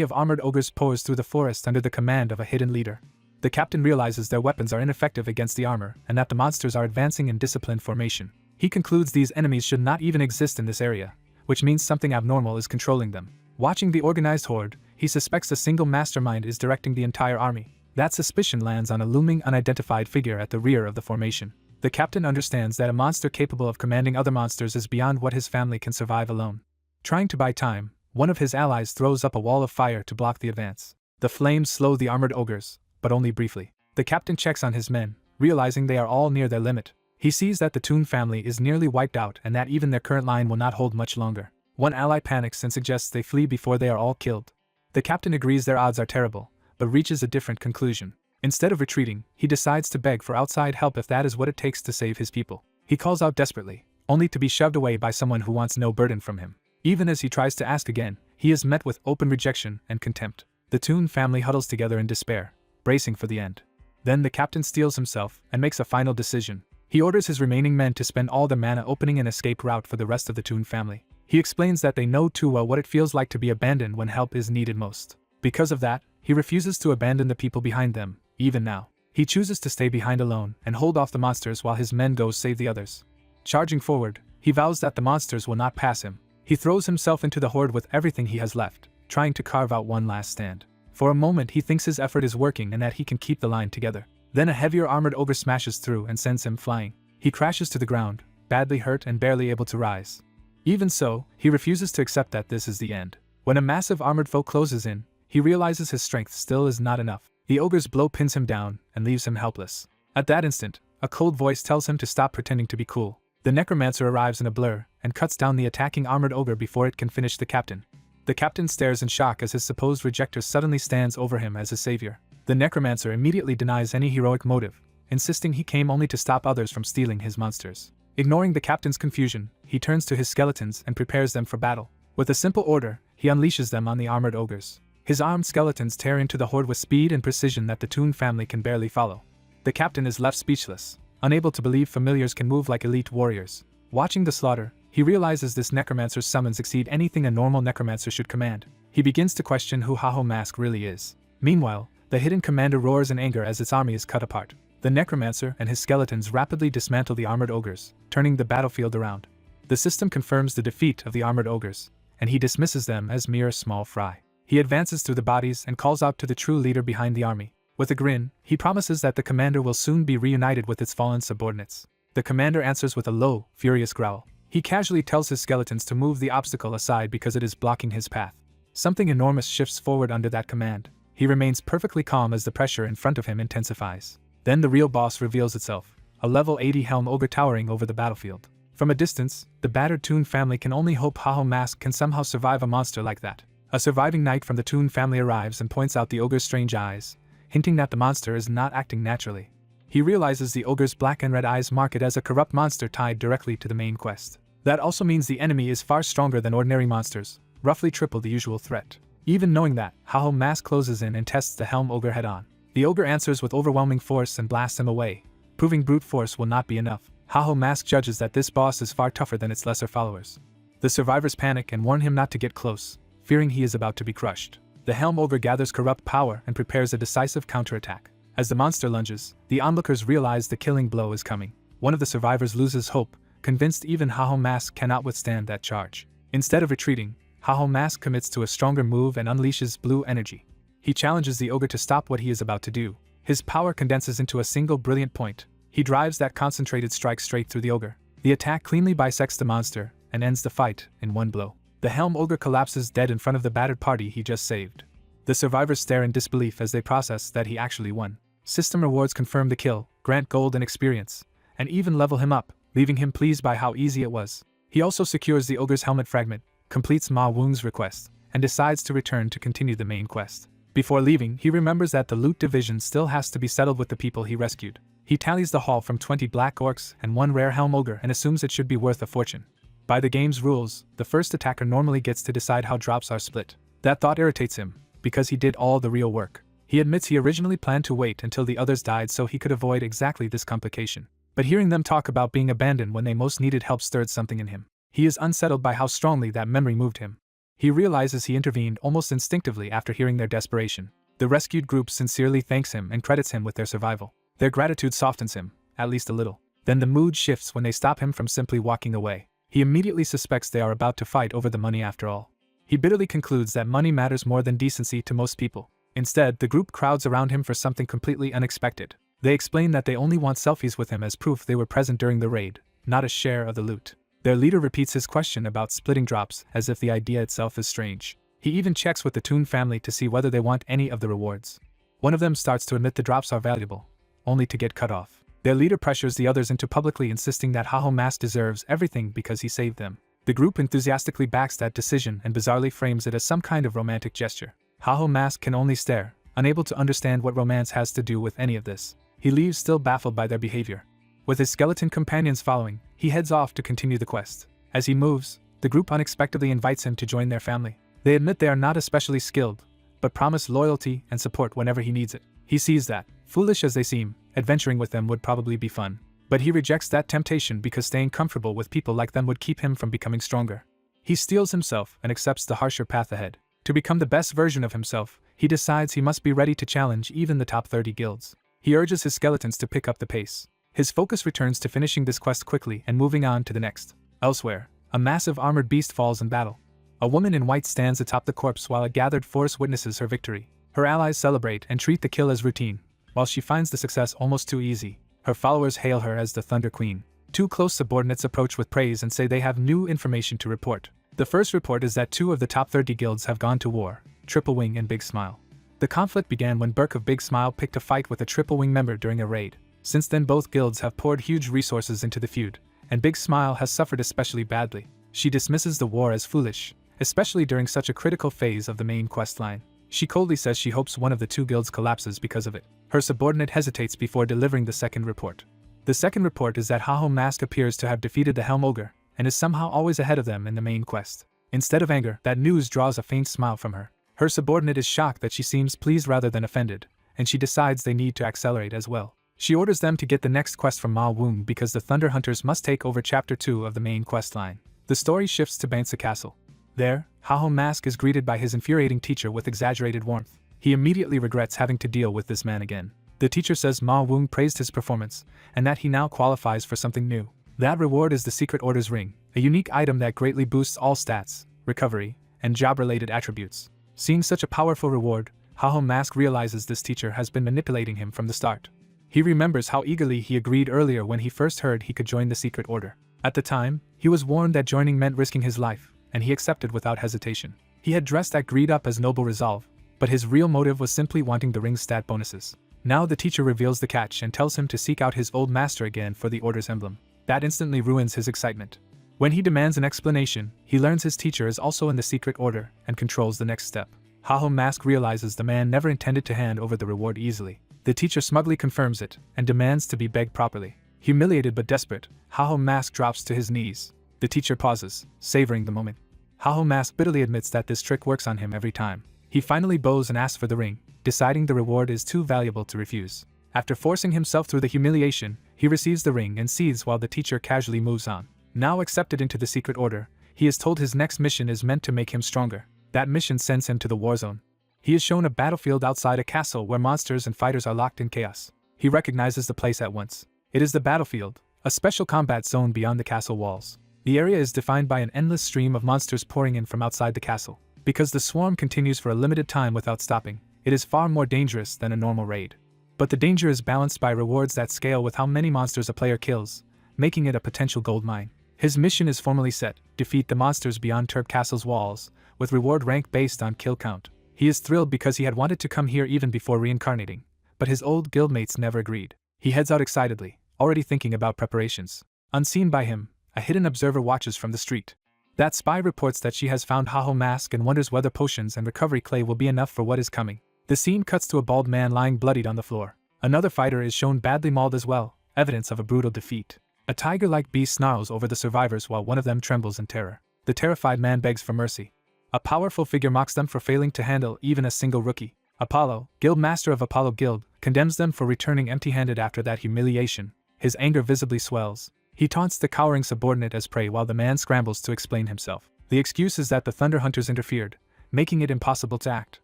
of armored ogres pours through the forest under the command of a hidden leader. The captain realizes their weapons are ineffective against the armor and that the monsters are advancing in disciplined formation. He concludes these enemies should not even exist in this area, which means something abnormal is controlling them. Watching the organized horde, he suspects a single mastermind is directing the entire army. That suspicion lands on a looming unidentified figure at the rear of the formation. The captain understands that a monster capable of commanding other monsters is beyond what his family can survive alone. Trying to buy time, one of his allies throws up a wall of fire to block the advance. The flames slow the armored ogres, but only briefly. The captain checks on his men, realizing they are all near their limit. He sees that the Toon family is nearly wiped out and that even their current line will not hold much longer. One ally panics and suggests they flee before they are all killed. The captain agrees their odds are terrible, but reaches a different conclusion. Instead of retreating, he decides to beg for outside help if that is what it takes to save his people. He calls out desperately, only to be shoved away by someone who wants no burden from him. Even as he tries to ask again, he is met with open rejection and contempt. The Toon family huddles together in despair, bracing for the end. Then the captain steels himself and makes a final decision. He orders his remaining men to spend all their mana opening an escape route for the rest of the Toon family. He explains that they know too well what it feels like to be abandoned when help is needed most. Because of that, he refuses to abandon the people behind them, even now. He chooses to stay behind alone and hold off the monsters while his men go save the others. Charging forward, he vows that the monsters will not pass him. He throws himself into the horde with everything he has left, trying to carve out one last stand. For a moment he thinks his effort is working and that he can keep the line together. Then a heavier armored ogre smashes through and sends him flying. He crashes to the ground, badly hurt and barely able to rise. Even so, he refuses to accept that this is the end. When a massive armored foe closes in, he realizes his strength still is not enough. The ogre's blow pins him down and leaves him helpless. At that instant, a cold voice tells him to stop pretending to be cool. The necromancer arrives in a blur and cuts down the attacking armored ogre before it can finish the captain. The captain stares in shock as his supposed rejecter suddenly stands over him as his savior. The necromancer immediately denies any heroic motive, insisting he came only to stop others from stealing his monsters. Ignoring the captain's confusion, he turns to his skeletons and prepares them for battle. With a simple order, he unleashes them on the armored ogres. His armed skeletons tear into the horde with speed and precision that the Toon family can barely follow. The captain is left speechless, unable to believe familiars can move like elite warriors. Watching the slaughter, he realizes this necromancer's summons exceed anything a normal necromancer should command. He begins to question who Haho Mask really is. Meanwhile, the hidden commander roars in anger as its army is cut apart. The necromancer and his skeletons rapidly dismantle the armored ogres, turning the battlefield around. The system confirms the defeat of the armored ogres, and he dismisses them as mere small fry. He advances through the bodies and calls out to the true leader behind the army. With a grin, he promises that the commander will soon be reunited with its fallen subordinates. The commander answers with a low, furious growl. He casually tells his skeletons to move the obstacle aside because it is blocking his path. Something enormous shifts forward under that command. He remains perfectly calm as the pressure in front of him intensifies. Then the real boss reveals itself, a level 80 helm ogre towering over the battlefield. From a distance, the battered Toon family can only hope Haho Mask can somehow survive a monster like that. A surviving knight from the Toon family arrives and points out the ogre's strange eyes, hinting that the monster is not acting naturally. He realizes the ogre's black and red eyes mark it as a corrupt monster tied directly to the main quest. That also means the enemy is far stronger than ordinary monsters, roughly triple the usual threat. Even knowing that, Haho Mask closes in and tests the helm ogre head-on. The ogre answers with overwhelming force and blasts him away. Proving brute force will not be enough, Haho Mask judges that this boss is far tougher than its lesser followers. The survivors panic and warn him not to get close, fearing he is about to be crushed. The helm ogre gathers corrupt power and prepares a decisive counterattack. As the monster lunges, the onlookers realize the killing blow is coming. One of the survivors loses hope, convinced even Haho Mask cannot withstand that charge. Instead of retreating, Haho Mask commits to a stronger move and unleashes blue energy. He challenges the ogre to stop what he is about to do. His power condenses into a single brilliant point. He drives that concentrated strike straight through the ogre. The attack cleanly bisects the monster and ends the fight in one blow. The Helm Ogre collapses dead in front of the battered party he just saved. The survivors stare in disbelief as they process that he actually won. System rewards confirm the kill, grant gold and experience, and even level him up, leaving him pleased by how easy it was. He also secures the ogre's helmet fragment, completes Ma Wung's request, and decides to return to continue the main quest. Before leaving, he remembers that the loot division still has to be settled with the people he rescued. He tallies the haul from 20 black orcs and 1 rare Helm Ogre and assumes it should be worth a fortune. By the game's rules, the first attacker normally gets to decide how drops are split. That thought irritates him, because he did all the real work. He admits he originally planned to wait until the others died so he could avoid exactly this complication. But hearing them talk about being abandoned when they most needed help stirred something in him. He is unsettled by how strongly that memory moved him. He realizes he intervened almost instinctively after hearing their desperation. The rescued group sincerely thanks him and credits him with their survival. Their gratitude softens him, at least a little. Then the mood shifts when they stop him from simply walking away. He immediately suspects they are about to fight over the money after all. He bitterly concludes that money matters more than decency to most people. Instead, the group crowds around him for something completely unexpected. They explain that they only want selfies with him as proof they were present during the raid, not a share of the loot. Their leader repeats his question about splitting drops as if the idea itself is strange. He even checks with the Toon family to see whether they want any of the rewards. One of them starts to admit the drops are valuable, only to get cut off. Their leader pressures the others into publicly insisting that Haho Mask deserves everything because he saved them. The group enthusiastically backs that decision and bizarrely frames it as some kind of romantic gesture. Haho Mask can only stare, unable to understand what romance has to do with any of this. He leaves still baffled by their behavior. With his skeleton companions following, he heads off to continue the quest. As he moves, the group unexpectedly invites him to join their family. They admit they are not especially skilled, but promise loyalty and support whenever he needs it. He sees that, foolish as they seem, adventuring with them would probably be fun. But he rejects that temptation because staying comfortable with people like them would keep him from becoming stronger. He steels himself and accepts the harsher path ahead. To become the best version of himself, he decides he must be ready to challenge even the top 30 guilds. He urges his skeletons to pick up the pace. His focus returns to finishing this quest quickly and moving on to the next. Elsewhere, a massive armored beast falls in battle. A woman in white stands atop the corpse while a gathered force witnesses her victory. Her allies celebrate and treat the kill as routine. While she finds the success almost too easy, her followers hail her as the Thunder Queen. 2 close subordinates approach with praise and say they have new information to report. The first report is that 2 of the top 30 guilds have gone to war, Triple Wing and Big Smile. The conflict began when Burke of Big Smile picked a fight with a Triple Wing member during a raid. Since then both guilds have poured huge resources into the feud, and Big Smile has suffered especially badly. She dismisses the war as foolish, especially during such a critical phase of the main quest line. She coldly says she hopes one of the 2 guilds collapses because of it. Her subordinate hesitates before delivering the second report. The second report is that Haho Mask appears to have defeated the Helm Ogre, and is somehow always ahead of them in the main quest. Instead of anger, that news draws a faint smile from her. Her subordinate is shocked that she seems pleased rather than offended, and she decides they need to accelerate as well. She orders them to get the next quest from Ma Wung because the Thunder Hunters must take over Chapter 2 of the main quest line. The story shifts to Bansa Castle. There, Haho Mask is greeted by his infuriating teacher with exaggerated warmth. He immediately regrets having to deal with this man again. The teacher says Ma Wung praised his performance, and that he now qualifies for something new. That reward is the Secret Order's ring, a unique item that greatly boosts all stats, recovery, and job-related attributes. Seeing such a powerful reward, Haho Mask realizes this teacher has been manipulating him from the start. He remembers how eagerly he agreed earlier when he first heard he could join the Secret Order. At the time, he was warned that joining meant risking his life, and he accepted without hesitation. He had dressed that greed up as noble resolve, but his real motive was simply wanting the ring's stat bonuses. Now the teacher reveals the catch and tells him to seek out his old master again for the Order's emblem. That instantly ruins his excitement. When he demands an explanation, he learns his teacher is also in the Secret Order and controls the next step. Haho Mask realizes the man never intended to hand over the reward easily. The teacher smugly confirms it and demands to be begged properly. Humiliated but desperate, Haho Mask drops to his knees. The teacher pauses, savoring the moment. Haho Mask bitterly admits that this trick works on him every time. He finally bows and asks for the ring, deciding the reward is too valuable to refuse. After forcing himself through the humiliation, he receives the ring and seethes while the teacher casually moves on. Now accepted into the Secret Order, he is told his next mission is meant to make him stronger. That mission sends him to the war zone. He is shown a battlefield outside a castle where monsters and fighters are locked in chaos. He recognizes the place at once. It is the battlefield, a special combat zone beyond the castle walls. The area is defined by an endless stream of monsters pouring in from outside the castle. Because the swarm continues for a limited time without stopping, it is far more dangerous than a normal raid. But the danger is balanced by rewards that scale with how many monsters a player kills, making it a potential gold mine. His mission is formally set: defeat the monsters beyond Turb Castle's walls, with reward rank based on kill count. He is thrilled because he had wanted to come here even before reincarnating, but his old guildmates never agreed. He heads out excitedly, already thinking about preparations. Unseen by him, a hidden observer watches from the street. That spy reports that she has found Haho Mask and wonders whether potions and recovery clay will be enough for what is coming. The scene cuts to a bald man lying bloodied on the floor. Another fighter is shown badly mauled as well, evidence of a brutal defeat. A tiger-like beast snarls over the survivors while one of them trembles in terror. The terrified man begs for mercy. A powerful figure mocks them for failing to handle even a single rookie. Apollo, guild master of Apollo Guild, condemns them for returning empty-handed after that humiliation. His anger visibly swells. He taunts the cowering subordinate as prey while the man scrambles to explain himself. The excuse is that the Thunder Hunters interfered, making it impossible to act.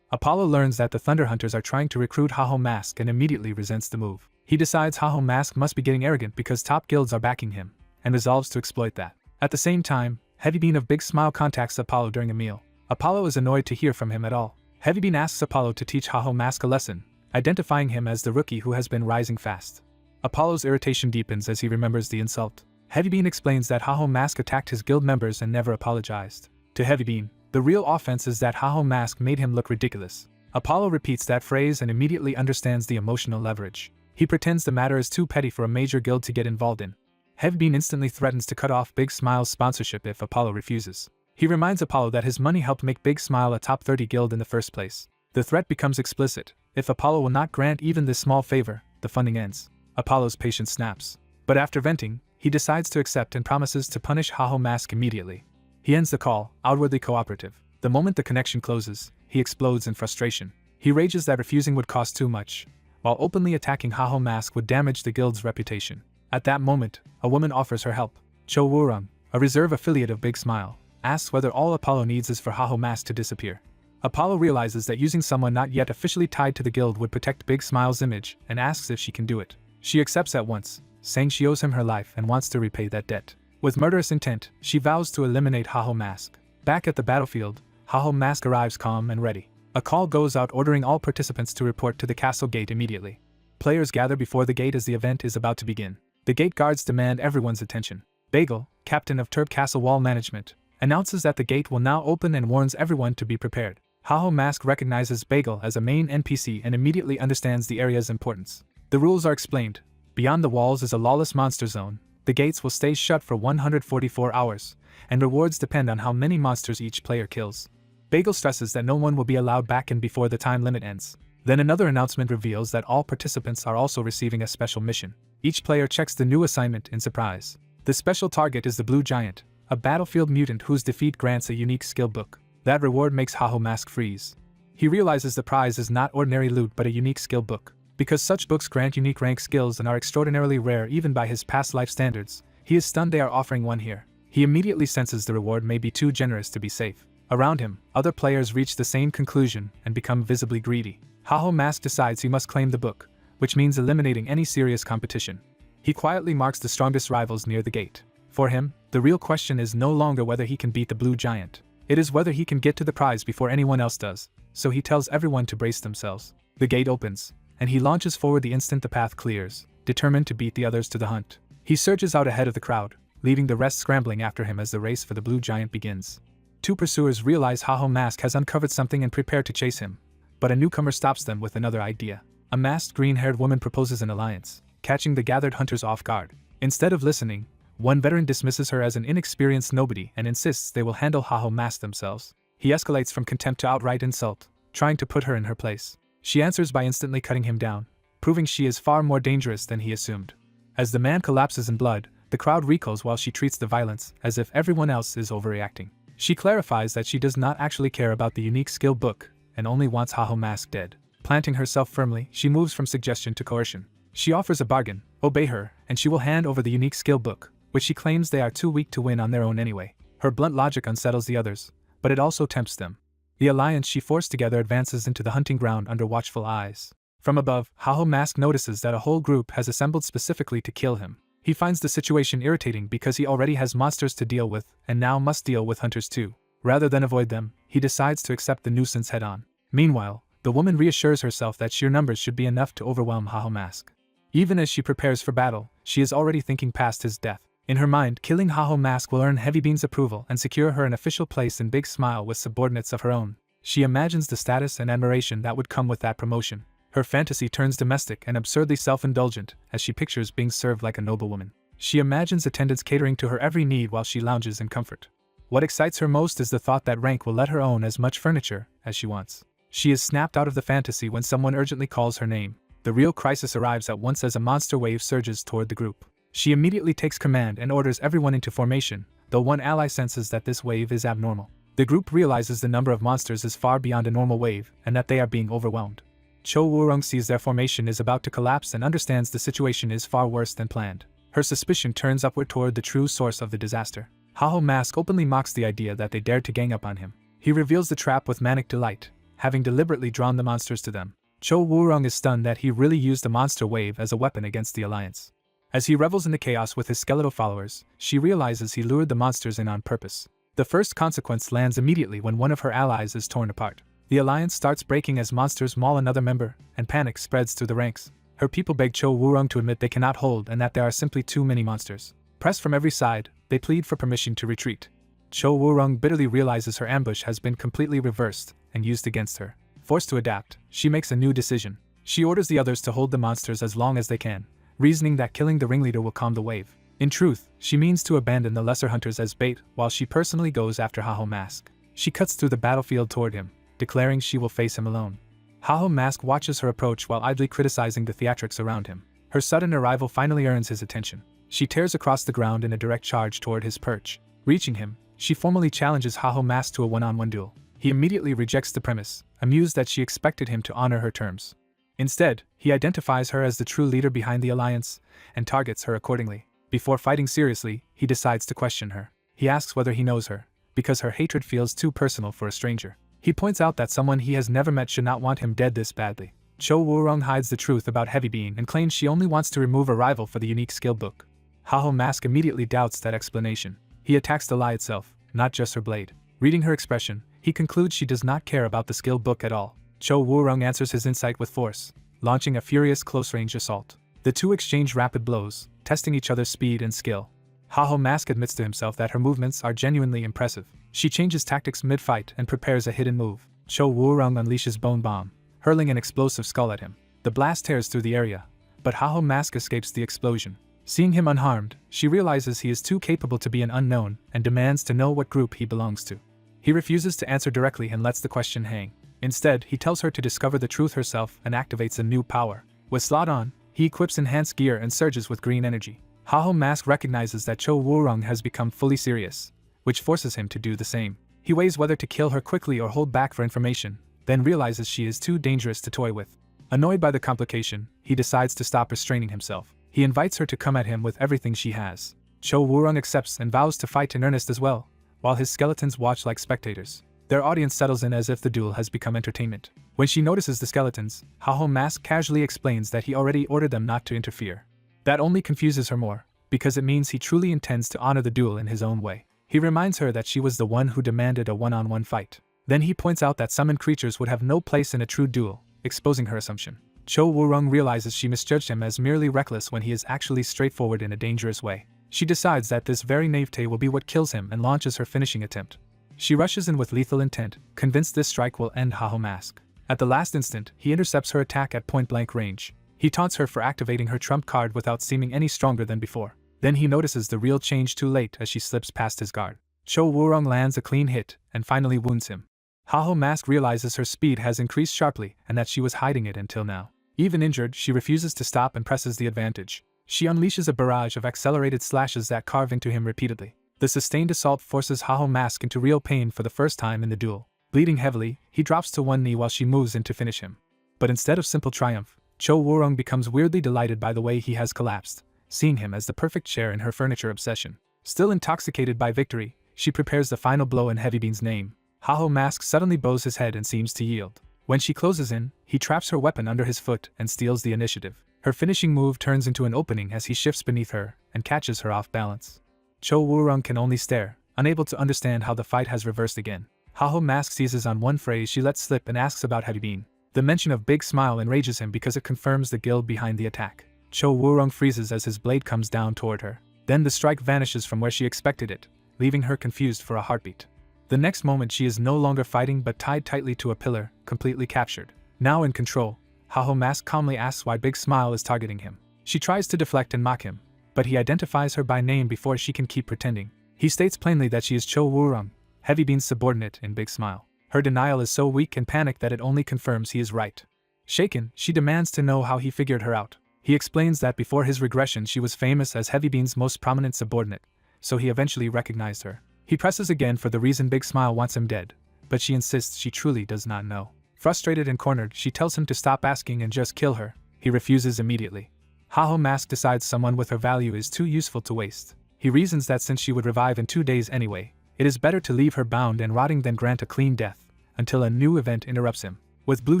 Apollo learns that the Thunder Hunters are trying to recruit Haho Mask and immediately resents the move. He decides Haho Mask must be getting arrogant because top guilds are backing him, and resolves to exploit that. At the same time, Heavybean of Big Smile contacts Apollo during a meal. Apollo is annoyed to hear from him at all. Heavybean asks Apollo to teach Haho Mask a lesson, identifying him as the rookie who has been rising fast. Apollo's irritation deepens as he remembers the insult. Heavybean explains that Haho Mask attacked his guild members and never apologized. To Heavybean, the real offense is that Haho Mask made him look ridiculous. Apollo repeats that phrase and immediately understands the emotional leverage. He pretends the matter is too petty for a major guild to get involved in. Heavybean instantly threatens to cut off Big Smile's sponsorship if Apollo refuses. He reminds Apollo that his money helped make Big Smile a top 30 guild in the first place. The threat becomes explicit. If Apollo will not grant even this small favor, the funding ends. Apollo's patience snaps. But after venting, he decides to accept and promises to punish Haho Mask immediately. He ends the call, outwardly cooperative. The moment the connection closes, he explodes in frustration. He rages that refusing would cost too much, while openly attacking Haho Mask would damage the guild's reputation. At that moment, a woman offers her help. Cho Wurung, a reserve affiliate of Big Smile, asks whether all Apollo needs is for Haho Mask to disappear. Apollo realizes that using someone not yet officially tied to the guild would protect Big Smile's image and asks if she can do it. She accepts at once, saying she owes him her life and wants to repay that debt. With murderous intent, she vows to eliminate Haho Mask. Back at the battlefield, Haho Mask arrives calm and ready. A call goes out ordering all participants to report to the castle gate immediately. Players gather before the gate as the event is about to begin. The gate guards demand everyone's attention. Bagel, captain of Turb Castle Wall Management, announces that the gate will now open and warns everyone to be prepared. Haho Mask recognizes Bagel as a main NPC and immediately understands the area's importance. The rules are explained. Beyond the walls is a lawless monster zone. The gates will stay shut for 144 hours, and rewards depend on how many monsters each player kills. Bagel stresses that no one will be allowed back in before the time limit ends. Then another announcement reveals that all participants are also receiving a special mission. Each player checks the new assignment in surprise. The special target is the Blue Giant, a battlefield mutant whose defeat grants a unique skill book. That reward makes Haho Mask freeze. He realizes the prize is not ordinary loot but a unique skill book. Because such books grant unique rank skills and are extraordinarily rare even by his past life standards, he is stunned they are offering one here. He immediately senses the reward may be too generous to be safe. Around him, other players reach the same conclusion and become visibly greedy. Haho Mask decides he must claim the book, which means eliminating any serious competition. He quietly marks the strongest rivals near the gate. For him, the real question is no longer whether he can beat the Blue Giant. It is whether he can get to the prize before anyone else does, so he tells everyone to brace themselves. The gate opens, and he launches forward the instant the path clears, determined to beat the others to the hunt. He surges out ahead of the crowd, leaving the rest scrambling after him as the race for the Blue Giant begins. Two pursuers realize Haho Mask has uncovered something and prepare to chase him, but a newcomer stops them with another idea. A masked green-haired woman proposes an alliance, catching the gathered hunters off guard. Instead of listening, one veteran dismisses her as an inexperienced nobody and insists they will handle Haho Mask themselves. He escalates from contempt to outright insult, trying to put her in her place. She answers by instantly cutting him down, proving she is far more dangerous than he assumed. As the man collapses in blood, the crowd recoils while she treats the violence as if everyone else is overreacting. She clarifies that she does not actually care about the unique skill book and only wants Haho Mask dead. Planting herself firmly, she moves from suggestion to coercion. She offers a bargain: obey her, and she will hand over the unique skill book, which she claims they are too weak to win on their own anyway. Her blunt logic unsettles the others, but it also tempts them. The alliance she forced together advances into the hunting ground under watchful eyes. From above, Haho Mask notices that a whole group has assembled specifically to kill him. He finds the situation irritating because he already has monsters to deal with and now must deal with hunters too. Rather than avoid them, he decides to accept the nuisance head-on. Meanwhile, the woman reassures herself that sheer numbers should be enough to overwhelm Haho Mask. Even as she prepares for battle, she is already thinking past his death. In her mind, killing Haho Mask will earn Heavybeam's approval and secure her an official place in Big Smile with subordinates of her own. She imagines the status and admiration that would come with that promotion. Her fantasy turns domestic and absurdly self-indulgent as she pictures being served like a noblewoman. She imagines attendants catering to her every need while she lounges in comfort. What excites her most is the thought that rank will let her own as much furniture as she wants. She is snapped out of the fantasy when someone urgently calls her name. The real crisis arrives at once as a monster wave surges toward the group. She immediately takes command and orders everyone into formation, though one ally senses that this wave is abnormal. The group realizes the number of monsters is far beyond a normal wave and that they are being overwhelmed. Cho Woo-rung sees their formation is about to collapse and understands the situation is far worse than planned. Her suspicion turns upward toward the true source of the disaster. Haho Mask openly mocks the idea that they dared to gang up on him. He reveals the trap with manic delight, having deliberately drawn the monsters to them. Cho Woo-rung is stunned that he really used the monster wave as a weapon against the alliance. As he revels in the chaos with his skeletal followers, she realizes he lured the monsters in on purpose. The first consequence lands immediately when one of her allies is torn apart. The alliance starts breaking as monsters maul another member, and panic spreads through the ranks. Her people beg Cho Woo-rung to admit they cannot hold and that there are simply too many monsters. Pressed from every side, they plead for permission to retreat. Cho Woo-rung bitterly realizes her ambush has been completely reversed and used against her. Forced to adapt, she makes a new decision. She orders the others to hold the monsters as long as they can, reasoning that killing the ringleader will calm the wave. In truth, she means to abandon the lesser hunters as bait while she personally goes after Haho Mask. She cuts through the battlefield toward him, declaring she will face him alone. Haho Mask watches her approach while idly criticizing the theatrics around him. Her sudden arrival finally earns his attention. She tears across the ground in a direct charge toward his perch. Reaching him, she formally challenges Haho Mask to a one-on-one duel. He immediately rejects the premise, amused that she expected him to honor her terms. Instead, he identifies her as the true leader behind the alliance and targets her accordingly. Before fighting seriously, he decides to question her. He asks whether he knows her, because her hatred feels too personal for a stranger. He points out that someone he has never met should not want him dead this badly. Cho Woo-rung hides the truth about Heavybeam and claims she only wants to remove a rival for the unique skill book. Haho Mask immediately doubts that explanation. He attacks the lie itself, not just her blade. Reading her expression, he concludes she does not care about the skill book at all. Cho Woo-rung answers his insight with force, launching a furious close-range assault. The two exchange rapid blows, testing each other's speed and skill. Haho Mask admits to himself that her movements are genuinely impressive. She changes tactics mid-fight and prepares a hidden move. Cho Woo-rung unleashes Bone Bomb, hurling an explosive skull at him. The blast tears through the area, but Haho Mask escapes the explosion. Seeing him unharmed, she realizes he is too capable to be an unknown and demands to know what group he belongs to. He refuses to answer directly and lets the question hang. Instead, he tells her to discover the truth herself and activates a new power. With Slot on, he equips enhanced gear and surges with green energy. Haho Mask recognizes that Cho Woo-rung has become fully serious, which forces him to do the same. He weighs whether to kill her quickly or hold back for information, then realizes she is too dangerous to toy with. Annoyed by the complication, he decides to stop restraining himself. He invites her to come at him with everything she has. Cho Woo-rung accepts and vows to fight in earnest as well, while his skeletons watch like spectators. Their audience settles in as if the duel has become entertainment. When she notices the skeletons, Haho Mask casually explains that he already ordered them not to interfere. That only confuses her more, because it means he truly intends to honor the duel in his own way. He reminds her that she was the one who demanded a one-on-one fight. Then he points out that summoned creatures would have no place in a true duel, exposing her assumption. Cho Woo-rung realizes she misjudged him as merely reckless when he is actually straightforward in a dangerous way. She decides that this very naivete will be what kills him and launches her finishing attempt. She rushes in with lethal intent, convinced this strike will end Haho Mask. At the last instant, he intercepts her attack at point-blank range. He taunts her for activating her trump card without seeming any stronger than before. Then he notices the real change too late as she slips past his guard. Cho Woo-rung lands a clean hit and finally wounds him. Haho Mask realizes her speed has increased sharply and that she was hiding it until now. Even injured, she refuses to stop and presses the advantage. She unleashes a barrage of accelerated slashes that carve into him repeatedly. The sustained assault forces Haho Mask into real pain for the first time in the duel. Bleeding heavily, he drops to one knee while she moves in to finish him. But instead of simple triumph, Cho Woo-rung becomes weirdly delighted by the way he has collapsed, seeing him as the perfect share in her furniture obsession. Still intoxicated by victory, she prepares the final blow in Heavybeam's name. Haho Mask suddenly bows his head and seems to yield. When she closes in, he traps her weapon under his foot and steals the initiative. Her finishing move turns into an opening as he shifts beneath her and catches her off balance. Cho Woo-rung can only stare, unable to understand how the fight has reversed again. Haho Mask seizes on one phrase she lets slip and asks about Heavybeam. The mention of Big Smile enrages him because it confirms the guild behind the attack. Cho Woo-rung freezes as his blade comes down toward her. Then the strike vanishes from where she expected it, leaving her confused for a heartbeat. The next moment she is no longer fighting but tied tightly to a pillar, completely captured. Now in control, Haho Mask calmly asks why Big Smile is targeting him. She tries to deflect and mock him, but he identifies her by name before she can keep pretending. He states plainly that she is Cho Woo-rung, Heavy Bean's subordinate in Big Smile. Her denial is so weak and panicked that it only confirms he is right. Shaken, she demands to know how he figured her out. He explains that before his regression she was famous as Heavy Bean's most prominent subordinate, so he eventually recognized her. He presses again for the reason Big Smile wants him dead, but she insists she truly does not know. Frustrated and cornered, she tells him to stop asking and just kill her. He refuses immediately. Haho Mask decides someone with her value is too useful to waste. He reasons that since she would revive in 2 days anyway, it is better to leave her bound and rotting than grant a clean death, until a new event interrupts him. With Blue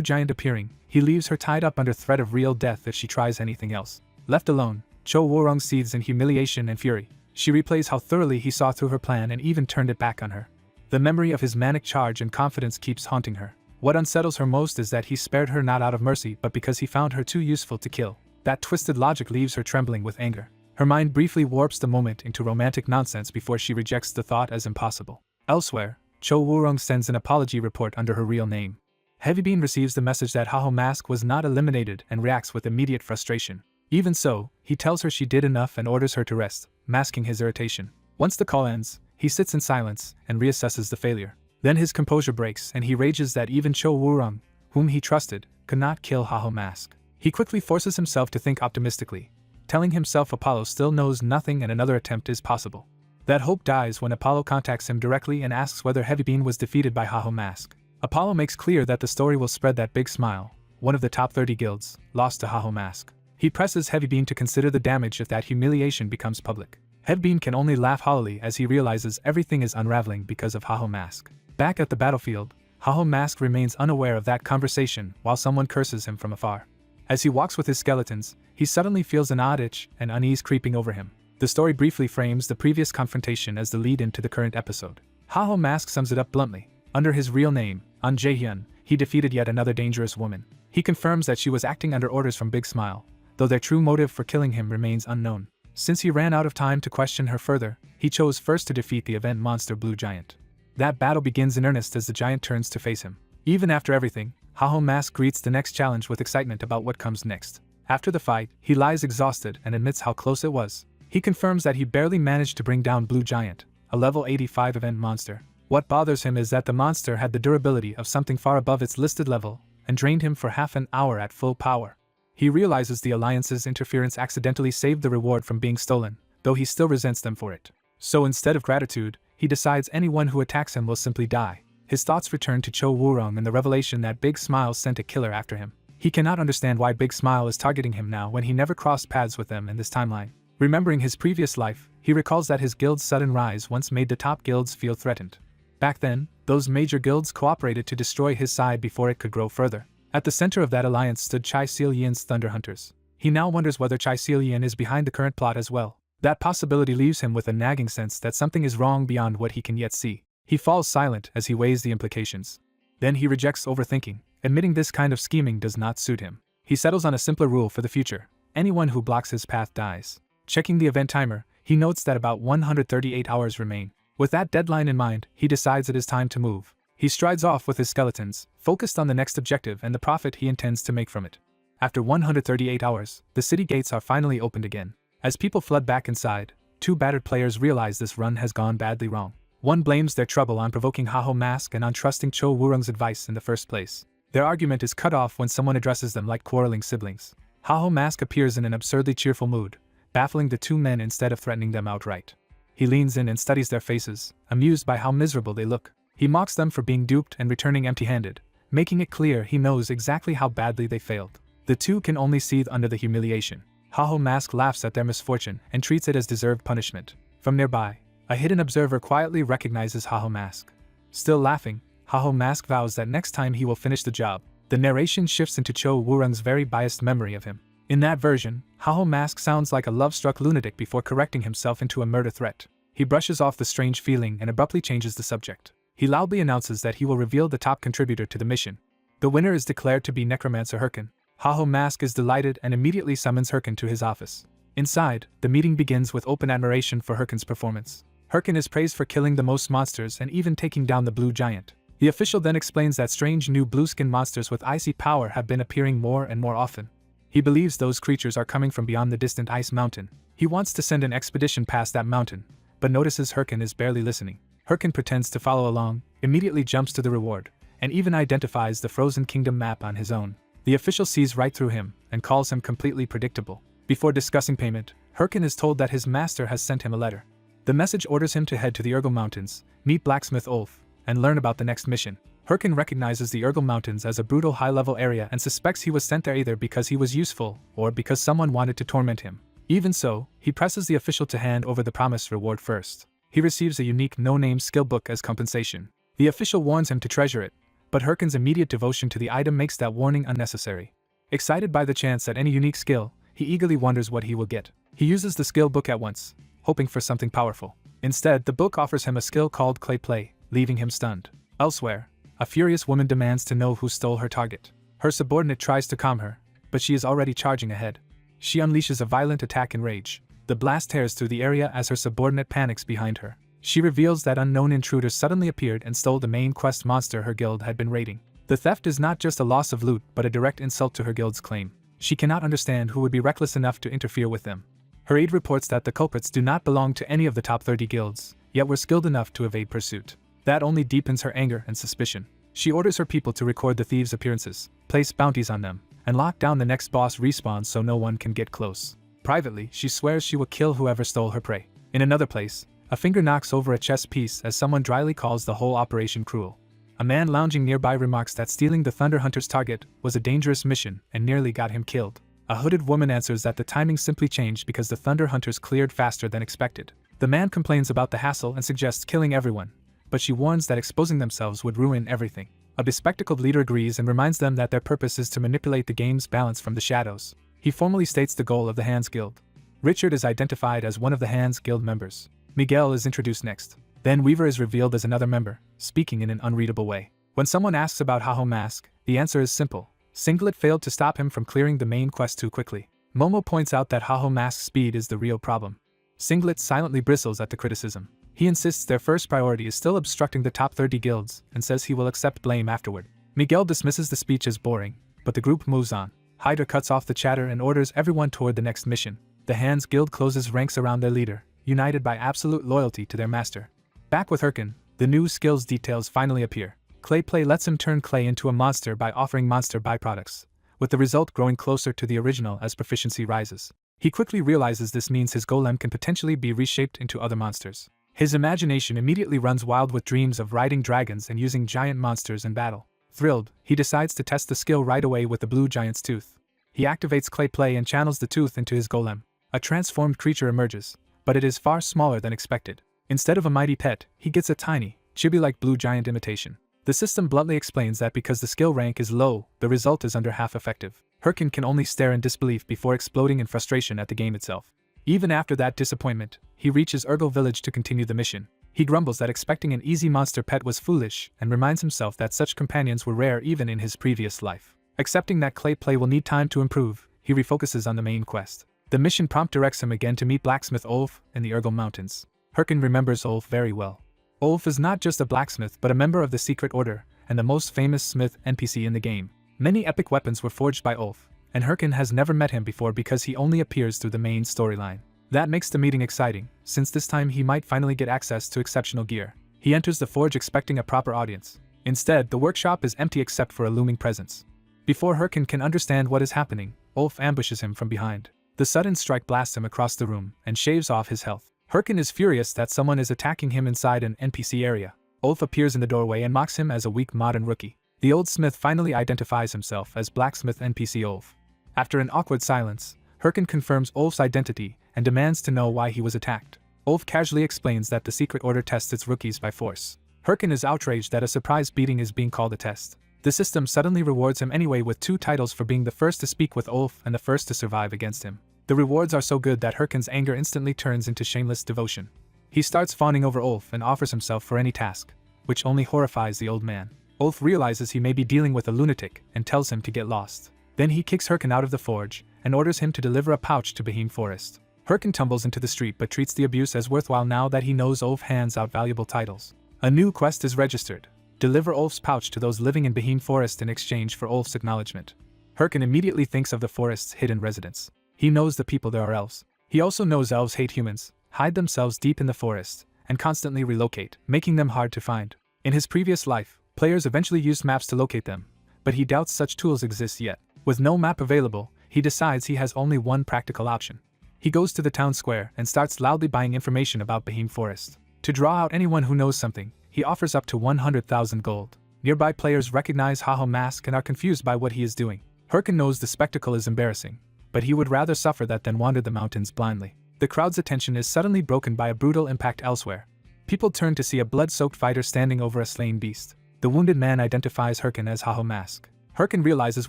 Giant appearing, he leaves her tied up under threat of real death if she tries anything else. Left alone, Cho Woo-rung seethes in humiliation and fury. She replays how thoroughly he saw through her plan and even turned it back on her. The memory of his manic charge and confidence keeps haunting her. What unsettles her most is that he spared her not out of mercy but because he found her too useful to kill. That twisted logic leaves her trembling with anger. Her mind briefly warps the moment into romantic nonsense before she rejects the thought as impossible. Elsewhere, Cho Woo-rung sends an apology report under her real name. Heavy Bean receives the message that Haho Mask was not eliminated and reacts with immediate frustration. Even so, he tells her she did enough and orders her to rest, masking his irritation. Once the call ends, he sits in silence and reassesses the failure. Then his composure breaks and he rages that even Cho Woo-rung, whom he trusted, could not kill Haho Mask. He quickly forces himself to think optimistically, telling himself Apollo still knows nothing and another attempt is possible. That hope dies when Apollo contacts him directly and asks whether Heavy Bean was defeated by Haho Mask. Apollo makes clear that the story will spread that Big Smile, one of the top 30 guilds, lost to Haho Mask. He presses Heavy Bean to consider the damage if that humiliation becomes public. Heavy Bean can only laugh hollowly as he realizes everything is unraveling because of Haho Mask. Back at the battlefield, Haho Mask remains unaware of that conversation while someone curses him from afar. As he walks with his skeletons, he suddenly feels an odd itch and unease creeping over him. The story briefly frames the previous confrontation as the lead-in to the current episode. Haho Mask sums it up bluntly. Under his real name, An Jae-hyun, he defeated yet another dangerous woman. He confirms that she was acting under orders from Big Smile, though their true motive for killing him remains unknown. Since he ran out of time to question her further, he chose first to defeat the event monster Blue Giant. That battle begins in earnest as the giant turns to face him. Even after everything, Haho Mask greets the next challenge with excitement about what comes next. After the fight, he lies exhausted and admits how close it was. He confirms that he barely managed to bring down Blue Giant, a level 85 event monster. What bothers him is that the monster had the durability of something far above its listed level, and drained him for half an hour at full power. He realizes the Alliance's interference accidentally saved the reward from being stolen, though he still resents them for it. So instead of gratitude, he decides anyone who attacks him will simply die. His thoughts return to Cho Woo-rung and the revelation that Big Smile sent a killer after him. He cannot understand why Big Smile is targeting him now when he never crossed paths with them in this timeline. Remembering his previous life, he recalls that his guild's sudden rise once made the top guilds feel threatened. Back then, those major guilds cooperated to destroy his side before it could grow further. At the center of that alliance stood Chai Seal-yin's Thunder Hunters. He now wonders whether Chai Seal-yin is behind the current plot as well. That possibility leaves him with a nagging sense that something is wrong beyond what he can yet see. He falls silent as he weighs the implications. Then he rejects overthinking, admitting this kind of scheming does not suit him. He settles on a simpler rule for the future: anyone who blocks his path dies. Checking the event timer, he notes that about 138 hours remain. With that deadline in mind, he decides it is time to move. He strides off with his skeletons, focused on the next objective and the profit he intends to make from it. After 138 hours, the city gates are finally opened again. As people flood back inside, two battered players realize this run has gone badly wrong. One blames their trouble on provoking Haho Mask and on trusting Cho Woo-rung's advice in the first place. Their argument is cut off when someone addresses them like quarreling siblings. Haho Mask appears in an absurdly cheerful mood, baffling the two men instead of threatening them outright. He leans in and studies their faces, amused by how miserable they look. He mocks them for being duped and returning empty-handed, making it clear he knows exactly how badly they failed. The two can only seethe under the humiliation. Haho Mask laughs at their misfortune and treats it as deserved punishment. From nearby, a hidden observer quietly recognizes Haho Mask. Still laughing, Haho Mask vows that next time he will finish the job. The narration shifts into Cho Woo-rung's very biased memory of him. In that version, Haho Mask sounds like a love-struck lunatic before correcting himself into a murder threat. He brushes off the strange feeling and abruptly changes the subject. He loudly announces that he will reveal the top contributor to the mission. The winner is declared to be Necromancer Hirkin. Haho Mask is delighted and immediately summons Hirkin to his office. Inside, the meeting begins with open admiration for Herken's performance. Herken is praised for killing the most monsters and even taking down the blue giant. The official then explains that strange new blue-skin monsters with icy power have been appearing more and more often. He believes those creatures are coming from beyond the distant ice mountain. He wants to send an expedition past that mountain, but notices Herken is barely listening. Herken pretends to follow along, immediately jumps to the reward, and even identifies the Frozen Kingdom map on his own. The official sees right through him and calls him completely predictable. Before discussing payment, Herken is told that his master has sent him a letter. The message orders him to head to the Urgel Mountains, meet blacksmith Ulf, and learn about the next mission. Herken recognizes the Urgel Mountains as a brutal high-level area and suspects he was sent there either because he was useful or because someone wanted to torment him. Even so, he presses the official to hand over the promised reward first. He receives a unique no-name skill book as compensation. The official warns him to treasure it, but Herken's immediate devotion to the item makes that warning unnecessary. Excited by the chance at any unique skill, he eagerly wonders what he will get. He uses the skill book at once, hoping for something powerful. Instead, the book offers him a skill called clay play, leaving him stunned. Elsewhere, a furious woman demands to know who stole her target. Her subordinate tries to calm her, but she is already charging ahead. She unleashes a violent attack in rage. The blast tears through the area as her subordinate panics behind her. She reveals that unknown intruders suddenly appeared and stole the main quest monster her guild had been raiding. The theft is not just a loss of loot but a direct insult to her guild's claim. She cannot understand who would be reckless enough to interfere with them. Her aide reports that the culprits do not belong to any of the top 30 guilds, yet were skilled enough to evade pursuit. That only deepens her anger and suspicion. She orders her people to record the thieves' appearances, place bounties on them, and lock down the next boss respawn so no one can get close. Privately, she swears she will kill whoever stole her prey. In another place, a finger knocks over a chess piece as someone dryly calls the whole operation cruel. A man lounging nearby remarks that stealing the Thunder Hunter's target was a dangerous mission and nearly got him killed. A hooded woman answers that the timing simply changed because the Thunder Hunters cleared faster than expected. The man complains about the hassle and suggests killing everyone, but she warns that exposing themselves would ruin everything. A bespectacled leader agrees and reminds them that their purpose is to manipulate the game's balance from the shadows. He formally states the goal of the Hands Guild. Richard is identified as one of the Hands Guild members. Miguel is introduced next. Then Weaver is revealed as another member, speaking in an unreadable way. When someone asks about Haho Mask, the answer is simple. Singlet failed to stop him from clearing the main quest too quickly. Momo points out that Haho Mask's speed is the real problem. Singlet silently bristles at the criticism. He insists their first priority is still obstructing the top 30 guilds and says he will accept blame afterward. Miguel dismisses the speech as boring, but the group moves on. Hyder cuts off the chatter and orders everyone toward the next mission. The Hands Guild closes ranks around their leader, united by absolute loyalty to their master. Back with Herken, the new skills details finally appear. Clay Play lets him turn clay into a monster by offering monster byproducts, with the result growing closer to the original as proficiency rises. He quickly realizes this means his golem can potentially be reshaped into other monsters. His imagination immediately runs wild with dreams of riding dragons and using giant monsters in battle. Thrilled, he decides to test the skill right away with the blue giant's tooth. He activates Clay Play and channels the tooth into his golem. A transformed creature emerges, but it is far smaller than expected. Instead of a mighty pet, he gets a tiny, chibi-like blue giant imitation. The system bluntly explains that because the skill rank is low, the result is under half effective. Herken can only stare in disbelief before exploding in frustration at the game itself. Even after that disappointment, he reaches Urgel Village to continue the mission. He grumbles that expecting an easy monster pet was foolish and reminds himself that such companions were rare even in his previous life. Accepting that Clay Play will need time to improve, he refocuses on the main quest. The mission prompt directs him again to meet blacksmith Ulf in the Urgel Mountains. Herken remembers Ulf very well. Ulf is not just a blacksmith but a member of the Secret Order and the most famous smith NPC in the game. Many epic weapons were forged by Ulf, and Herken has never met him before because he only appears through the main storyline. That makes the meeting exciting, since this time he might finally get access to exceptional gear. He enters the forge expecting a proper audience. Instead, the workshop is empty except for a looming presence. Before Herken can understand what is happening, Ulf ambushes him from behind. The sudden strike blasts him across the room and shaves off his health. Herken is furious that someone is attacking him inside an NPC area. Ulf appears in the doorway and mocks him as a weak modern rookie. The old smith finally identifies himself as blacksmith NPC Ulf. After an awkward silence, Herken confirms Ulf's identity and demands to know why he was attacked. Ulf casually explains that the Secret Order tests its rookies by force. Herken is outraged that a surprise beating is being called a test. The system suddenly rewards him anyway with 2 titles for being the first to speak with Ulf and the first to survive against him. The rewards are so good that Herken's anger instantly turns into shameless devotion. He starts fawning over Ulf and offers himself for any task, which only horrifies the old man. Ulf realizes he may be dealing with a lunatic and tells him to get lost. Then he kicks Herken out of the forge and orders him to deliver a pouch to Behemoth Forest. Herkin tumbles into the street but treats the abuse as worthwhile now that he knows Ulf hands out valuable titles. A new quest is registered. Deliver Ulf's pouch to those living in Behemoth Forest in exchange for Ulf's acknowledgement. Herkin immediately thinks of the forest's hidden residents. He knows the people there are elves. He also knows elves hate humans, hide themselves deep in the forest, and constantly relocate, making them hard to find. In his previous life, players eventually used maps to locate them, but he doubts such tools exist yet. With no map available, he decides he has only one practical option. He goes to the town square and starts loudly buying information about Behemoth Forest. To draw out anyone who knows something, he offers up to 100,000 gold. Nearby players recognize Haho Mask and are confused by what he is doing. Herkin knows the spectacle is embarrassing, but he would rather suffer that than wander the mountains blindly. The crowd's attention is suddenly broken by a brutal impact elsewhere. People turn to see a blood-soaked fighter standing over a slain beast. The wounded man identifies Herkin as Haho Mask. Herkin realizes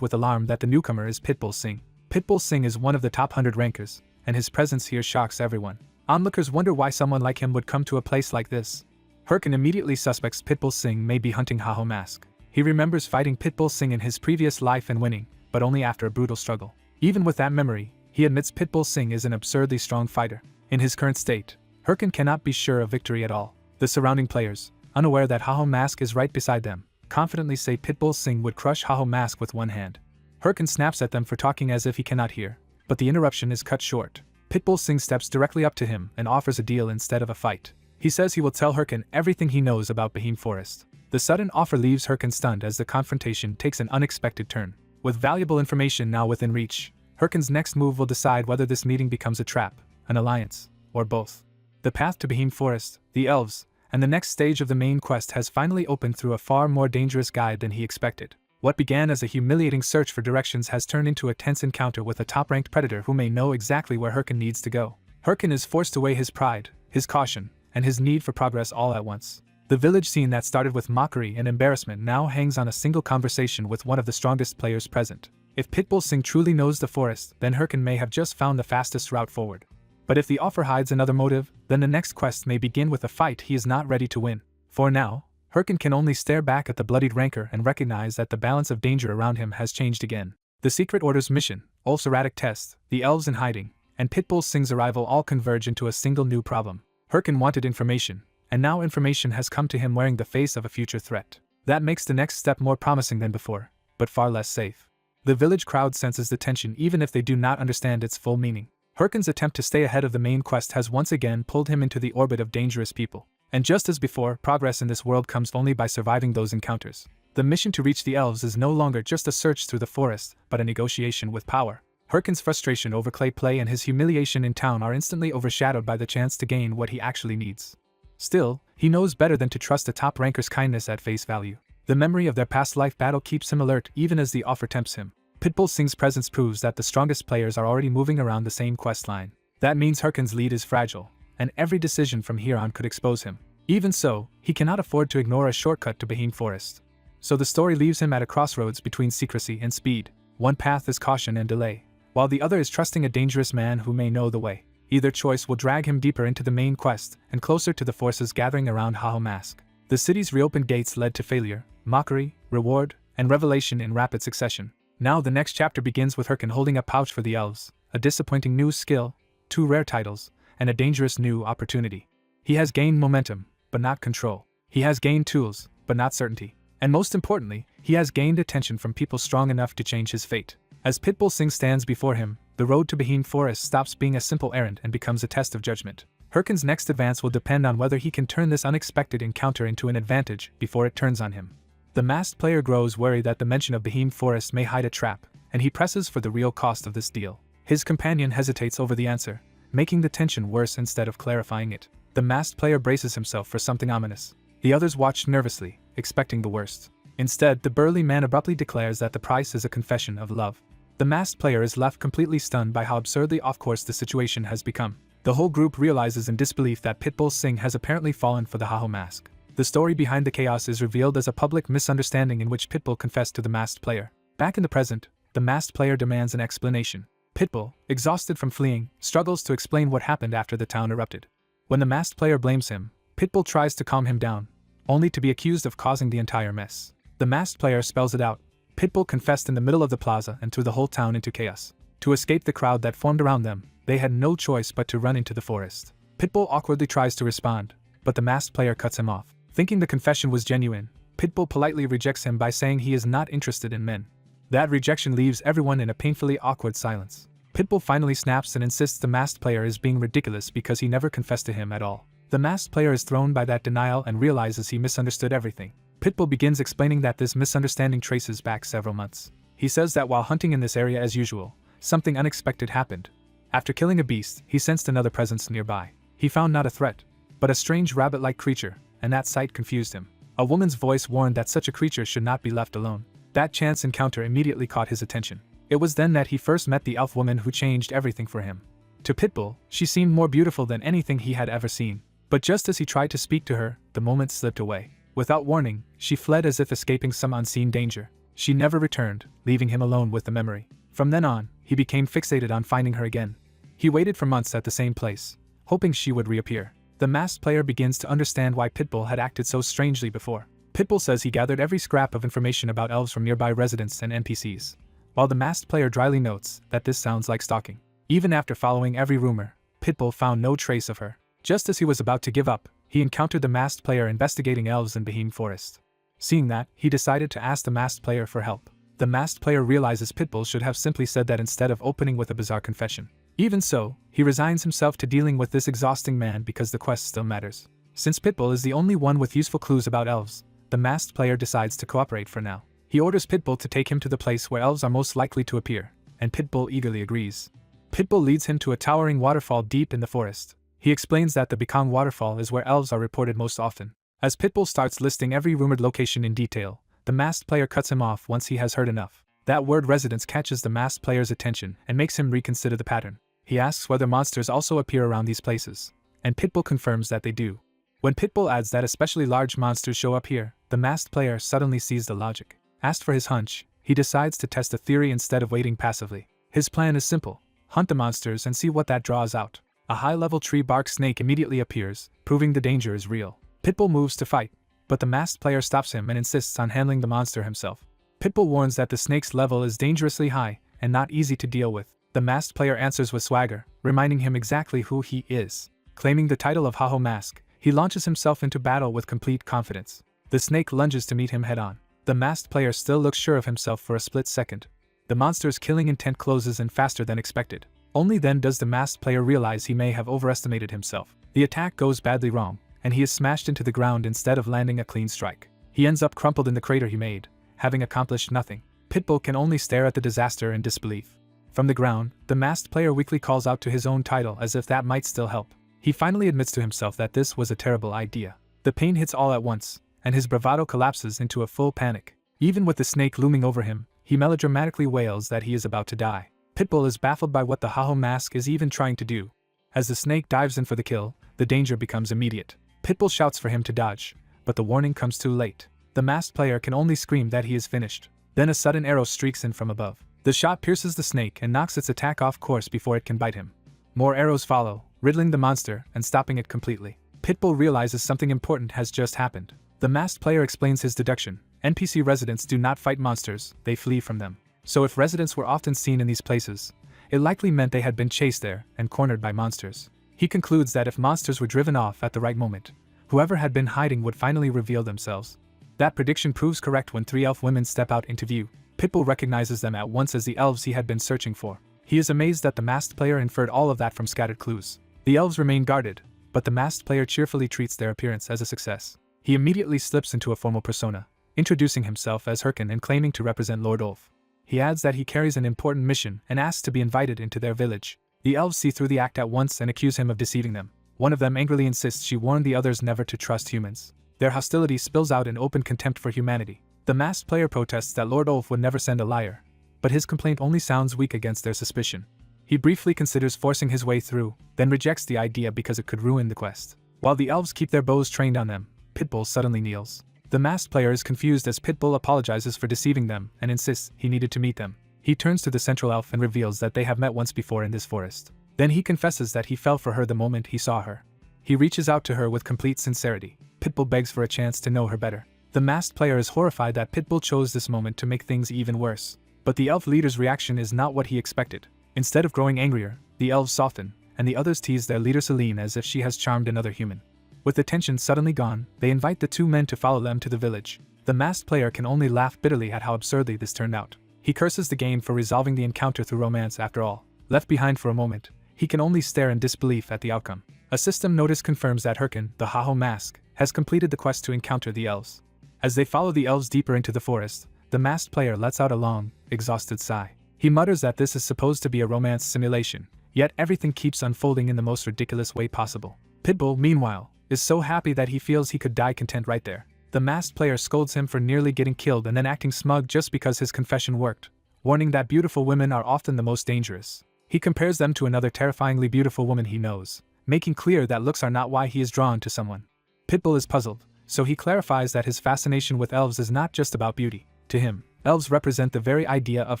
with alarm that the newcomer is Pitbull Singh. Pitbull Singh is one of the top 100 rankers, and his presence here shocks everyone. Onlookers wonder why someone like him would come to a place like this. Herkin immediately suspects Pitbull Singh may be hunting Haho Mask. He remembers fighting Pitbull Singh in his previous life and winning, but only after a brutal struggle. Even with that memory, he admits Pitbull Singh is an absurdly strong fighter. In his current state, Herkin cannot be sure of victory at all. The surrounding players, unaware that Haho Mask is right beside them, confidently say Pitbull Singh would crush Haho Mask with one hand. Herkin snaps at them for talking as if he cannot hear, but the interruption is cut short. Pitbull Singh steps directly up to him and offers a deal instead of a fight. He says he will tell Herkin everything he knows about Behemoth Forest. The sudden offer leaves Herkin stunned as the confrontation takes an unexpected turn. With valuable information now within reach, Herkin's next move will decide whether this meeting becomes a trap, an alliance, or both. The path to Behemoth Forest, the elves, and the next stage of the main quest has finally opened through a far more dangerous guide than he expected. What began as a humiliating search for directions has turned into a tense encounter with a top-ranked predator who may know exactly where Herkin needs to go. Herkin is forced to weigh his pride, his caution, and his need for progress all at once. The village scene that started with mockery and embarrassment now hangs on a single conversation with one of the strongest players present. If Pitbull Singh truly knows the forest, then Herkin may have just found the fastest route forward. But if the offer hides another motive, then the next quest may begin with a fight he is not ready to win. For now, Herkin can only stare back at the bloodied rancor and recognize that the balance of danger around him has changed again. The Secret Order's mission, Ulf's erratic test, the elves in hiding, and Pitbull Singh's arrival all converge into a single new problem. Herkin wanted information, and now information has come to him wearing the face of a future threat. That makes the next step more promising than before, but far less safe. The village crowd senses the tension even if they do not understand its full meaning. Herkin's attempt to stay ahead of the main quest has once again pulled him into the orbit of dangerous people. And just as before, progress in this world comes only by surviving those encounters. The mission to reach the elves is no longer just a search through the forest, but a negotiation with power. Herkin's frustration over clay play and his humiliation in town are instantly overshadowed by the chance to gain what he actually needs. Still, he knows better than to trust a top ranker's kindness at face value. The memory of their past life battle keeps him alert even as the offer tempts him. Pitbull Singh's presence proves that the strongest players are already moving around the same quest line. That means Herkin's lead is fragile, and every decision from here on could expose him. Even so, he cannot afford to ignore a shortcut to Behemoth Forest. So the story leaves him at a crossroads between secrecy and speed. One path is caution and delay, while the other is trusting a dangerous man who may know the way. Either choice will drag him deeper into the main quest and closer to the forces gathering around Haho Mask. The city's reopened gates led to failure, mockery, reward, and revelation in rapid succession. Now the next chapter begins with Herkin holding a pouch for the elves, a disappointing new skill, 2 rare titles, and a dangerous new opportunity. He has gained momentum, but not control. He has gained tools, but not certainty. And most importantly, he has gained attention from people strong enough to change his fate. As Pitbull Singh stands before him, the road to Behemoth Forest stops being a simple errand and becomes a test of judgment. Herkin's next advance will depend on whether he can turn this unexpected encounter into an advantage before it turns on him. The masked player grows worried that the mention of Behemoth Forest may hide a trap, and he presses for the real cost of this deal. His companion hesitates over the answer, making the tension worse instead of clarifying it. The masked player braces himself for something ominous. The others watch nervously, expecting the worst. Instead, the burly man abruptly declares that the price is a confession of love. The masked player is left completely stunned by how absurdly off-course the situation has become. The whole group realizes in disbelief that Pitbull Singh has apparently fallen for the Haho Mask. The story behind the chaos is revealed as a public misunderstanding in which Pitbull confessed to the masked player. Back in the present, the masked player demands an explanation. Pitbull, exhausted from fleeing, struggles to explain what happened after the town erupted. When the masked player blames him, Pitbull tries to calm him down, only to be accused of causing the entire mess. The masked player spells it out. Pitbull confessed in the middle of the plaza and threw the whole town into chaos. To escape the crowd that formed around them, they had no choice but to run into the forest. Pitbull awkwardly tries to respond, but the masked player cuts him off. Thinking the confession was genuine, Pitbull politely rejects him by saying he is not interested in men. That rejection leaves everyone in a painfully awkward silence. Pitbull finally snaps and insists the masked player is being ridiculous because he never confessed to him at all. The masked player is thrown by that denial and realizes he misunderstood everything. Pitbull begins explaining that this misunderstanding traces back several months. He says that while hunting in this area as usual, something unexpected happened. After killing a beast, he sensed another presence nearby. He found not a threat, but a strange rabbit-like creature, and that sight confused him. A woman's voice warned that such a creature should not be left alone. That chance encounter immediately caught his attention. It was then that he first met the elf woman who changed everything for him. To Pitbull, she seemed more beautiful than anything he had ever seen. But just as he tried to speak to her, the moment slipped away. Without warning, she fled as if escaping some unseen danger. She never returned, leaving him alone with the memory. From then on, he became fixated on finding her again. He waited for months at the same place, hoping she would reappear. The masked player begins to understand why Pitbull had acted so strangely before. Pitbull says he gathered every scrap of information about elves from nearby residents and NPCs, while the masked player dryly notes that this sounds like stalking. Even after following every rumor, Pitbull found no trace of her. Just as he was about to give up, he encountered the masked player investigating elves in Boheme Forest. Seeing that, he decided to ask the masked player for help. The masked player realizes Pitbull should have simply said that instead of opening with a bizarre confession. Even so, he resigns himself to dealing with this exhausting man because the quest still matters. Since Pitbull is the only one with useful clues about elves, the masked player decides to cooperate for now. He orders Pitbull to take him to the place where elves are most likely to appear, and Pitbull eagerly agrees. Pitbull leads him to a towering waterfall deep in the forest. He explains that the Bekong waterfall is where elves are reported most often. As Pitbull starts listing every rumored location in detail, the masked player cuts him off once he has heard enough. That word residence catches the masked player's attention and makes him reconsider the pattern. He asks whether monsters also appear around these places, and Pitbull confirms that they do. When Pitbull adds that especially large monsters show up here, the masked player suddenly sees the logic. Asked for his hunch, he decides to test the theory instead of waiting passively. His plan is simple: hunt the monsters and see what that draws out. A high-level tree bark snake immediately appears, proving the danger is real. Pitbull moves to fight, but the masked player stops him and insists on handling the monster himself. Pitbull warns that the snake's level is dangerously high and not easy to deal with. The masked player answers with swagger, reminding him exactly who he is. Claiming the title of Haho Mask, he launches himself into battle with complete confidence. The snake lunges to meet him head-on. The masked player still looks sure of himself for a split second. The monster's killing intent closes in faster than expected. Only then does the masked player realize he may have overestimated himself. The attack goes badly wrong, and he is smashed into the ground instead of landing a clean strike. He ends up crumpled in the crater he made, having accomplished nothing. Pitbull can only stare at the disaster in disbelief. From the ground, the masked player weakly calls out to his own title as if that might still help. He finally admits to himself that this was a terrible idea. The pain hits all at once, and his bravado collapses into a full panic. Even with the snake looming over him, he melodramatically wails that he is about to die. Pitbull is baffled by what the Haho Mask is even trying to do. As the snake dives in for the kill, the danger becomes immediate. Pitbull shouts for him to dodge, but the warning comes too late. The masked player can only scream that he is finished. Then a sudden arrow streaks in from above. The shot pierces the snake and knocks its attack off course before it can bite him. More arrows follow, riddling the monster and stopping it completely. Pitbull realizes something important has just happened. The masked player explains his deduction. NPC residents do not fight monsters, they flee from them. So if residents were often seen in these places, it likely meant they had been chased there and cornered by monsters. He concludes that if monsters were driven off at the right moment, whoever had been hiding would finally reveal themselves. That prediction proves correct when three elf women step out into view. Pitbull recognizes them at once as the elves he had been searching for. He is amazed that the masked player inferred all of that from scattered clues. The elves remain guarded, but the masked player cheerfully treats their appearance as a success. He immediately slips into a formal persona, introducing himself as Herkin and claiming to represent Lord Ulf. He adds that he carries an important mission and asks to be invited into their village. The elves see through the act at once and accuse him of deceiving them. One of them angrily insists she warned the others never to trust humans. Their hostility spills out in open contempt for humanity. The masked player protests that Lord Ulf would never send a liar, but his complaint only sounds weak against their suspicion. He briefly considers forcing his way through, then rejects the idea because it could ruin the quest. While the elves keep their bows trained on them, Pitbull suddenly kneels. The masked player is confused as Pitbull apologizes for deceiving them and insists he needed to meet them. He turns to the central elf and reveals that they have met once before in this forest. Then he confesses that he fell for her the moment he saw her. He reaches out to her with complete sincerity. Pitbull begs for a chance to know her better. The masked player is horrified that Pitbull chose this moment to make things even worse. But the elf leader's reaction is not what he expected. Instead of growing angrier, the elves soften, and the others tease their leader Celine as if she has charmed another human. With the tension suddenly gone, they invite the two men to follow them to the village. The masked player can only laugh bitterly at how absurdly this turned out. He curses the game for resolving the encounter through romance after all. Left behind for a moment, he can only stare in disbelief at the outcome. A system notice confirms that Herkin, the Haho mask, has completed the quest to encounter the elves. As they follow the elves deeper into the forest, the masked player lets out a long, exhausted sigh. He mutters that this is supposed to be a romance simulation, yet everything keeps unfolding in the most ridiculous way possible. Pitbull, meanwhile, is so happy that he feels he could die content right there. The masked player scolds him for nearly getting killed and then acting smug just because his confession worked, warning that beautiful women are often the most dangerous. He compares them to another terrifyingly beautiful woman he knows, making clear that looks are not why he is drawn to someone. Pitbull is puzzled, so he clarifies that his fascination with elves is not just about beauty. To him, elves represent the very idea of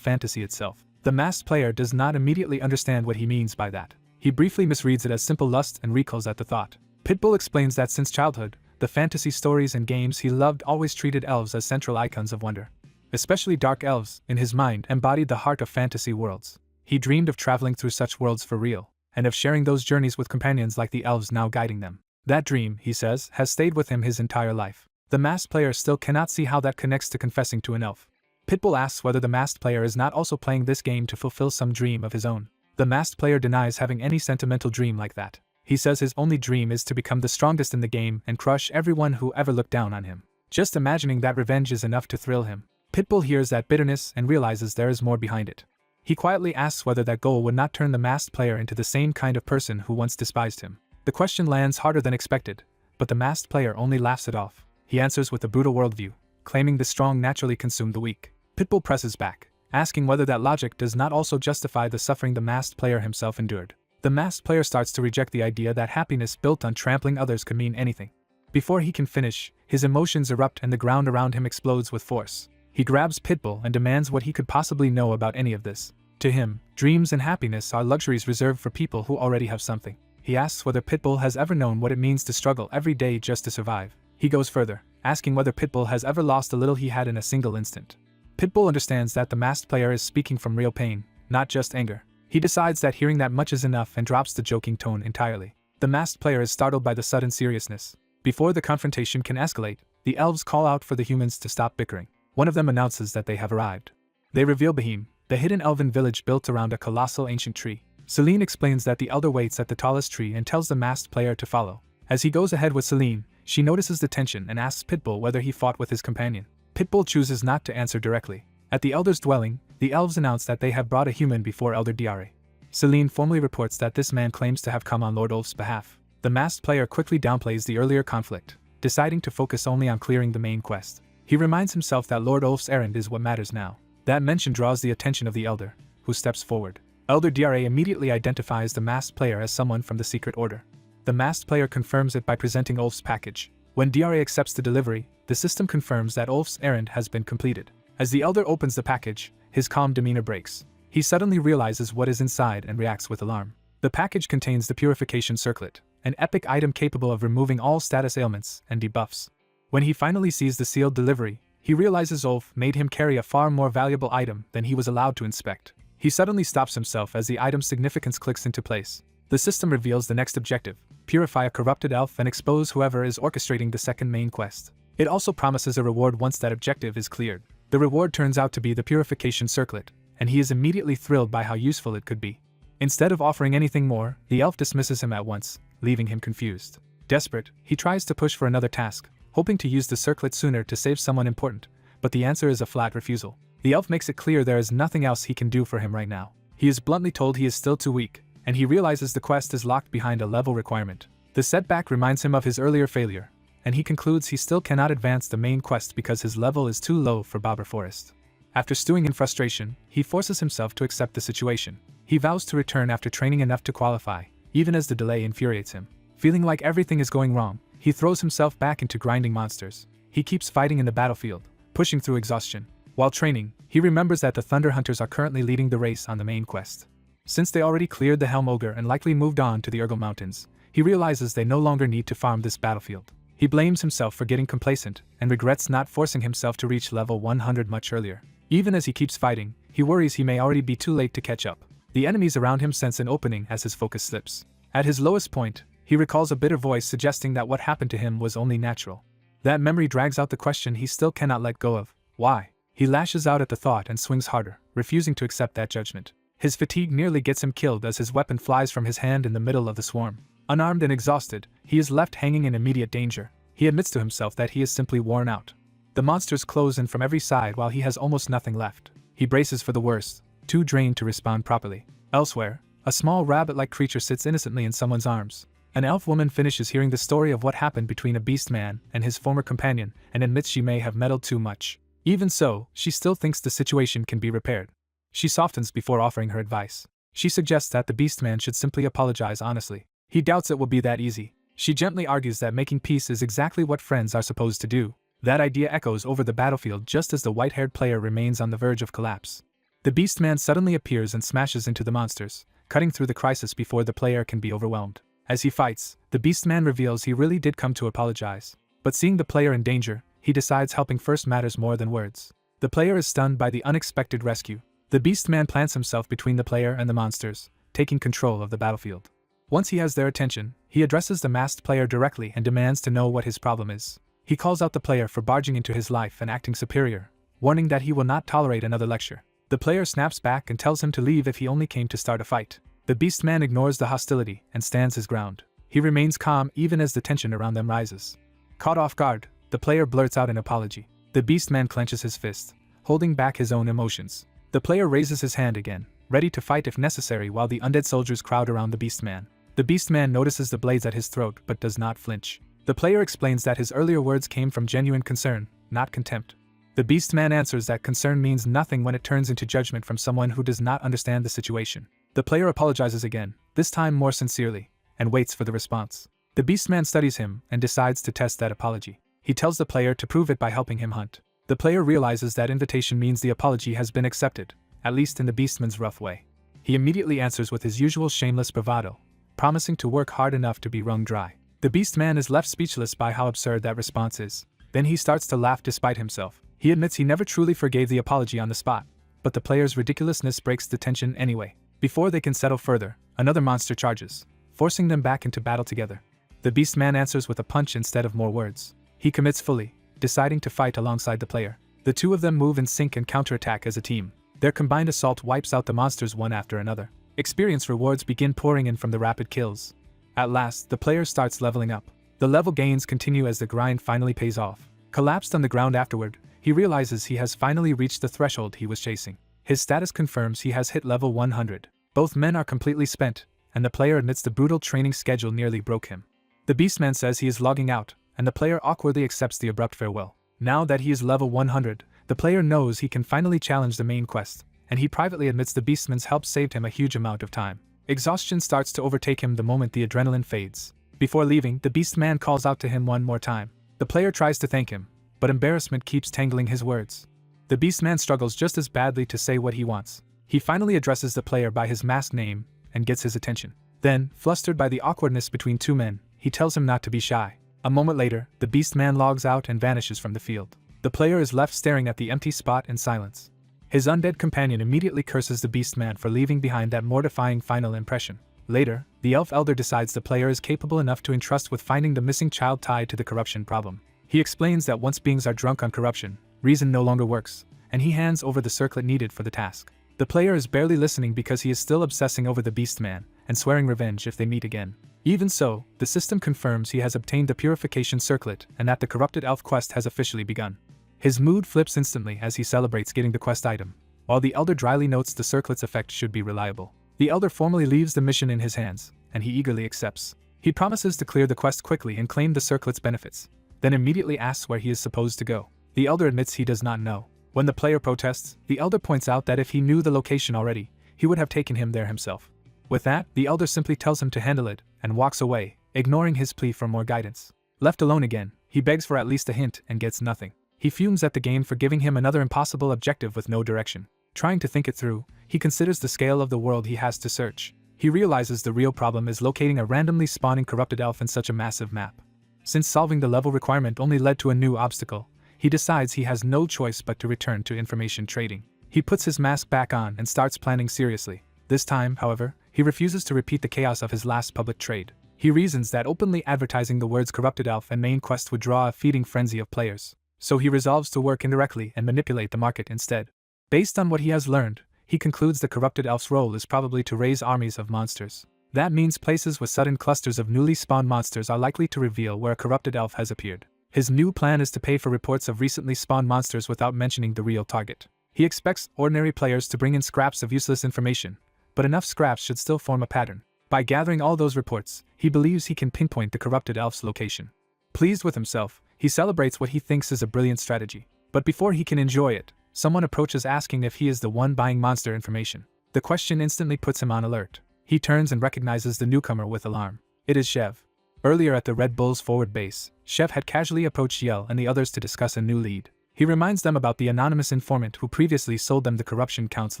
fantasy itself. The masked player does not immediately understand what he means by that. He briefly misreads it as simple lust and recoils at the thought. Pitbull explains that since childhood, the fantasy stories and games he loved always treated elves as central icons of wonder. Especially dark elves, in his mind, embodied the heart of fantasy worlds. He dreamed of traveling through such worlds for real, and of sharing those journeys with companions like the elves now guiding them. That dream, he says, has stayed with him his entire life. The masked player still cannot see how that connects to confessing to an elf. Pitbull asks whether the masked player is not also playing this game to fulfill some dream of his own. The masked player denies having any sentimental dream like that. He says his only dream is to become the strongest in the game and crush everyone who ever looked down on him. Just imagining that revenge is enough to thrill him. Pitbull hears that bitterness and realizes there is more behind it. He quietly asks whether that goal would not turn the masked player into the same kind of person who once despised him. The question lands harder than expected, but the masked player only laughs it off. He answers with a brutal worldview, claiming the strong naturally consume the weak. Pitbull presses back, asking whether that logic does not also justify the suffering the masked player himself endured. The masked player starts to reject the idea that happiness built on trampling others could mean anything. Before he can finish, his emotions erupt and the ground around him explodes with force. He grabs Pitbull and demands what he could possibly know about any of this. To him, dreams and happiness are luxuries reserved for people who already have something. He asks whether Pitbull has ever known what it means to struggle every day just to survive. He goes further, asking whether Pitbull has ever lost a little he had in a single instant. Pitbull understands that the masked player is speaking from real pain, not just anger. He decides that hearing that much is enough and drops the joking tone entirely. The masked player is startled by the sudden seriousness. Before the confrontation can escalate, the elves call out for the humans to stop bickering. One of them announces that they have arrived. They reveal Behem, the hidden elven village built around a colossal ancient tree. Celine explains that the elder waits at the tallest tree and tells the masked player to follow. As he goes ahead with Celine, she notices the tension and asks Pitbull whether he fought with his companion. Pitbull chooses not to answer directly. At the elder's dwelling, the elves announce that they have brought a human before Elder Diare. Celine formally reports that this man claims to have come on Lord Ulf's behalf. The masked player quickly downplays the earlier conflict, deciding to focus only on clearing the main quest. He reminds himself that Lord Ulf's errand is what matters now. That mention draws the attention of the elder, who steps forward. Elder Diare immediately identifies the masked player as someone from the secret order. The masked player confirms it by presenting Ulf's package. When Diare accepts the delivery, the system confirms that Ulf's errand has been completed. As the elder opens the package, his calm demeanor breaks. He suddenly realizes what is inside and reacts with alarm. The package contains the Purification Circlet, an epic item capable of removing all status ailments and debuffs. When he finally sees the sealed delivery, he realizes Ulf made him carry a far more valuable item than he was allowed to inspect. He suddenly stops himself as the item's significance clicks into place. The system reveals the next objective: purify a corrupted elf and expose whoever is orchestrating the second main quest. It also promises a reward once that objective is cleared. The reward turns out to be the Purification Circlet, and he is immediately thrilled by how useful it could be. Instead of offering anything more, the elf dismisses him at once, leaving him confused. Desperate, he tries to push for another task, hoping to use the circlet sooner to save someone important, but the answer is a flat refusal. The elf makes it clear there is nothing else he can do for him right now. He is bluntly told he is still too weak, and he realizes the quest is locked behind a level requirement. The setback reminds him of his earlier failure, and he concludes he still cannot advance the main quest because his level is too low for Bobber Forest. After stewing in frustration, he forces himself to accept the situation. He vows to return after training enough to qualify, even as the delay infuriates him. Feeling like everything is going wrong, he throws himself back into grinding monsters. He keeps fighting in the battlefield, pushing through exhaustion. While training, he remembers that the Thunder Hunters are currently leading the race on the main quest. Since they already cleared the Helm Ogre and likely moved on to the Urgel Mountains, he realizes they no longer need to farm this battlefield. He blames himself for getting complacent and regrets not forcing himself to reach level 100 much earlier. Even as he keeps fighting, he worries he may already be too late to catch up. The enemies around him sense an opening as his focus slips. At his lowest point, he recalls a bitter voice suggesting that what happened to him was only natural. That memory drags out the question he still cannot let go of: why? He lashes out at the thought and swings harder, refusing to accept that judgment. His fatigue nearly gets him killed as his weapon flies from his hand in the middle of the swarm. Unarmed and exhausted, he is left hanging in immediate danger. He admits to himself that he is simply worn out. The monsters close in from every side while he has almost nothing left. He braces for the worst, too drained to respond properly. Elsewhere, a small rabbit-like creature sits innocently in someone's arms. An elf woman finishes hearing the story of what happened between a beast man and his former companion and admits she may have meddled too much. Even so, she still thinks the situation can be repaired. She softens before offering her advice. She suggests that the beast man should simply apologize honestly. He doubts it will be that easy. She gently argues that making peace is exactly what friends are supposed to do. That idea echoes over the battlefield just as the white-haired player remains on the verge of collapse. The beast man suddenly appears and smashes into the monsters, cutting through the crisis before the player can be overwhelmed. As he fights, the beast man reveals he really did come to apologize. But seeing the player in danger, he decides helping first matters more than words. The player is stunned by the unexpected rescue. The beast man plants himself between the player and the monsters, taking control of the battlefield. Once he has their attention, he addresses the masked player directly and demands to know what his problem is. He calls out the player for barging into his life and acting superior, warning that he will not tolerate another lecture. The player snaps back and tells him to leave if he only came to start a fight. The beast man ignores the hostility and stands his ground. He remains calm even as the tension around them rises. Caught off guard, the player blurts out an apology. The beast man clenches his fist, holding back his own emotions. The player raises his hand again, ready to fight if necessary while the undead soldiers crowd around the beast man. The beast man notices the blades at his throat but does not flinch. The player explains that his earlier words came from genuine concern, not contempt. The beast man answers that concern means nothing when it turns into judgment from someone who does not understand the situation. The player apologizes again, this time more sincerely, and waits for the response. The beast man studies him and decides to test that apology. He tells the player to prove it by helping him hunt. The player realizes that invitation means the apology has been accepted, at least in the beastman's rough way. He immediately answers with his usual shameless bravado, promising to work hard enough to be wrung dry. The beast man is left speechless by how absurd that response is. Then he starts to laugh despite himself. He admits he never truly forgave the apology on the spot, but the player's ridiculousness breaks the tension anyway. Before they can settle further, another monster charges, forcing them back into battle together. The beast man answers with a punch instead of more words. He commits fully, deciding to fight alongside the player. The two of them move in sync and counterattack as a team. Their combined assault wipes out the monsters one after another. Experience rewards begin pouring in from the rapid kills. At last, the player starts leveling up. The level gains continue as the grind finally pays off. Collapsed on the ground afterward, he realizes he has finally reached the threshold he was chasing. His status confirms he has hit level 100. Both men are completely spent, and the player admits the brutal training schedule nearly broke him. The beastman says he is logging out, and the player awkwardly accepts the abrupt farewell. Now that he is level 100, the player knows he can finally challenge the main quest, and he privately admits the beastman's help saved him a huge amount of time. Exhaustion starts to overtake him the moment the adrenaline fades. Before leaving, the beastman calls out to him one more time. The player tries to thank him, but embarrassment keeps tangling his words. The beastman struggles just as badly to say what he wants. He finally addresses the player by his masked name and gets his attention. Then, flustered by the awkwardness between two men, he tells him not to be shy. A moment later, the beastman logs out and vanishes from the field. The player is left staring at the empty spot in silence. His undead companion immediately curses the beastman for leaving behind that mortifying final impression. Later, the elf elder decides the player is capable enough to entrust with finding the missing child tied to the corruption problem. He explains that once beings are drunk on corruption, reason no longer works, and he hands over the circlet needed for the task. The player is barely listening because he is still obsessing over the beastman and swearing revenge if they meet again. Even so, the system confirms he has obtained the purification circlet and that the corrupted elf quest has officially begun. His mood flips instantly as he celebrates getting the quest item, while the elder dryly notes the circlet's effect should be reliable. The elder formally leaves the mission in his hands, and he eagerly accepts. He promises to clear the quest quickly and claim the circlet's benefits, then immediately asks where he is supposed to go. The elder admits he does not know. When the player protests, the elder points out that if he knew the location already, he would have taken him there himself. With that, the elder simply tells him to handle it and walks away, ignoring his plea for more guidance. Left alone again, he begs for at least a hint and gets nothing. He fumes at the game for giving him another impossible objective with no direction. Trying to think it through, he considers the scale of the world he has to search. He realizes the real problem is locating a randomly spawning corrupted elf in such a massive map. Since solving the level requirement only led to a new obstacle, he decides he has no choice but to return to information trading. He puts his mask back on and starts planning seriously. This time, however, he refuses to repeat the chaos of his last public trade. He reasons that openly advertising the words corrupted elf and main quest would draw a feeding frenzy of players, so he resolves to work indirectly and manipulate the market instead. Based on what he has learned, he concludes the corrupted elf's role is probably to raise armies of monsters. That means places with sudden clusters of newly spawned monsters are likely to reveal where a corrupted elf has appeared. His new plan is to pay for reports of recently spawned monsters without mentioning the real target. He expects ordinary players to bring in scraps of useless information, but enough scraps should still form a pattern. By gathering all those reports, he believes he can pinpoint the corrupted elf's location. Pleased with himself, he celebrates what he thinks is a brilliant strategy. But before he can enjoy it, someone approaches asking if he is the one buying monster information. The question instantly puts him on alert. He turns and recognizes the newcomer with alarm. It is Chev. Earlier at the Red Bull's forward base, Chev had casually approached Yahello and the others to discuss a new lead. He reminds them about the anonymous informant who previously sold them the corruption count's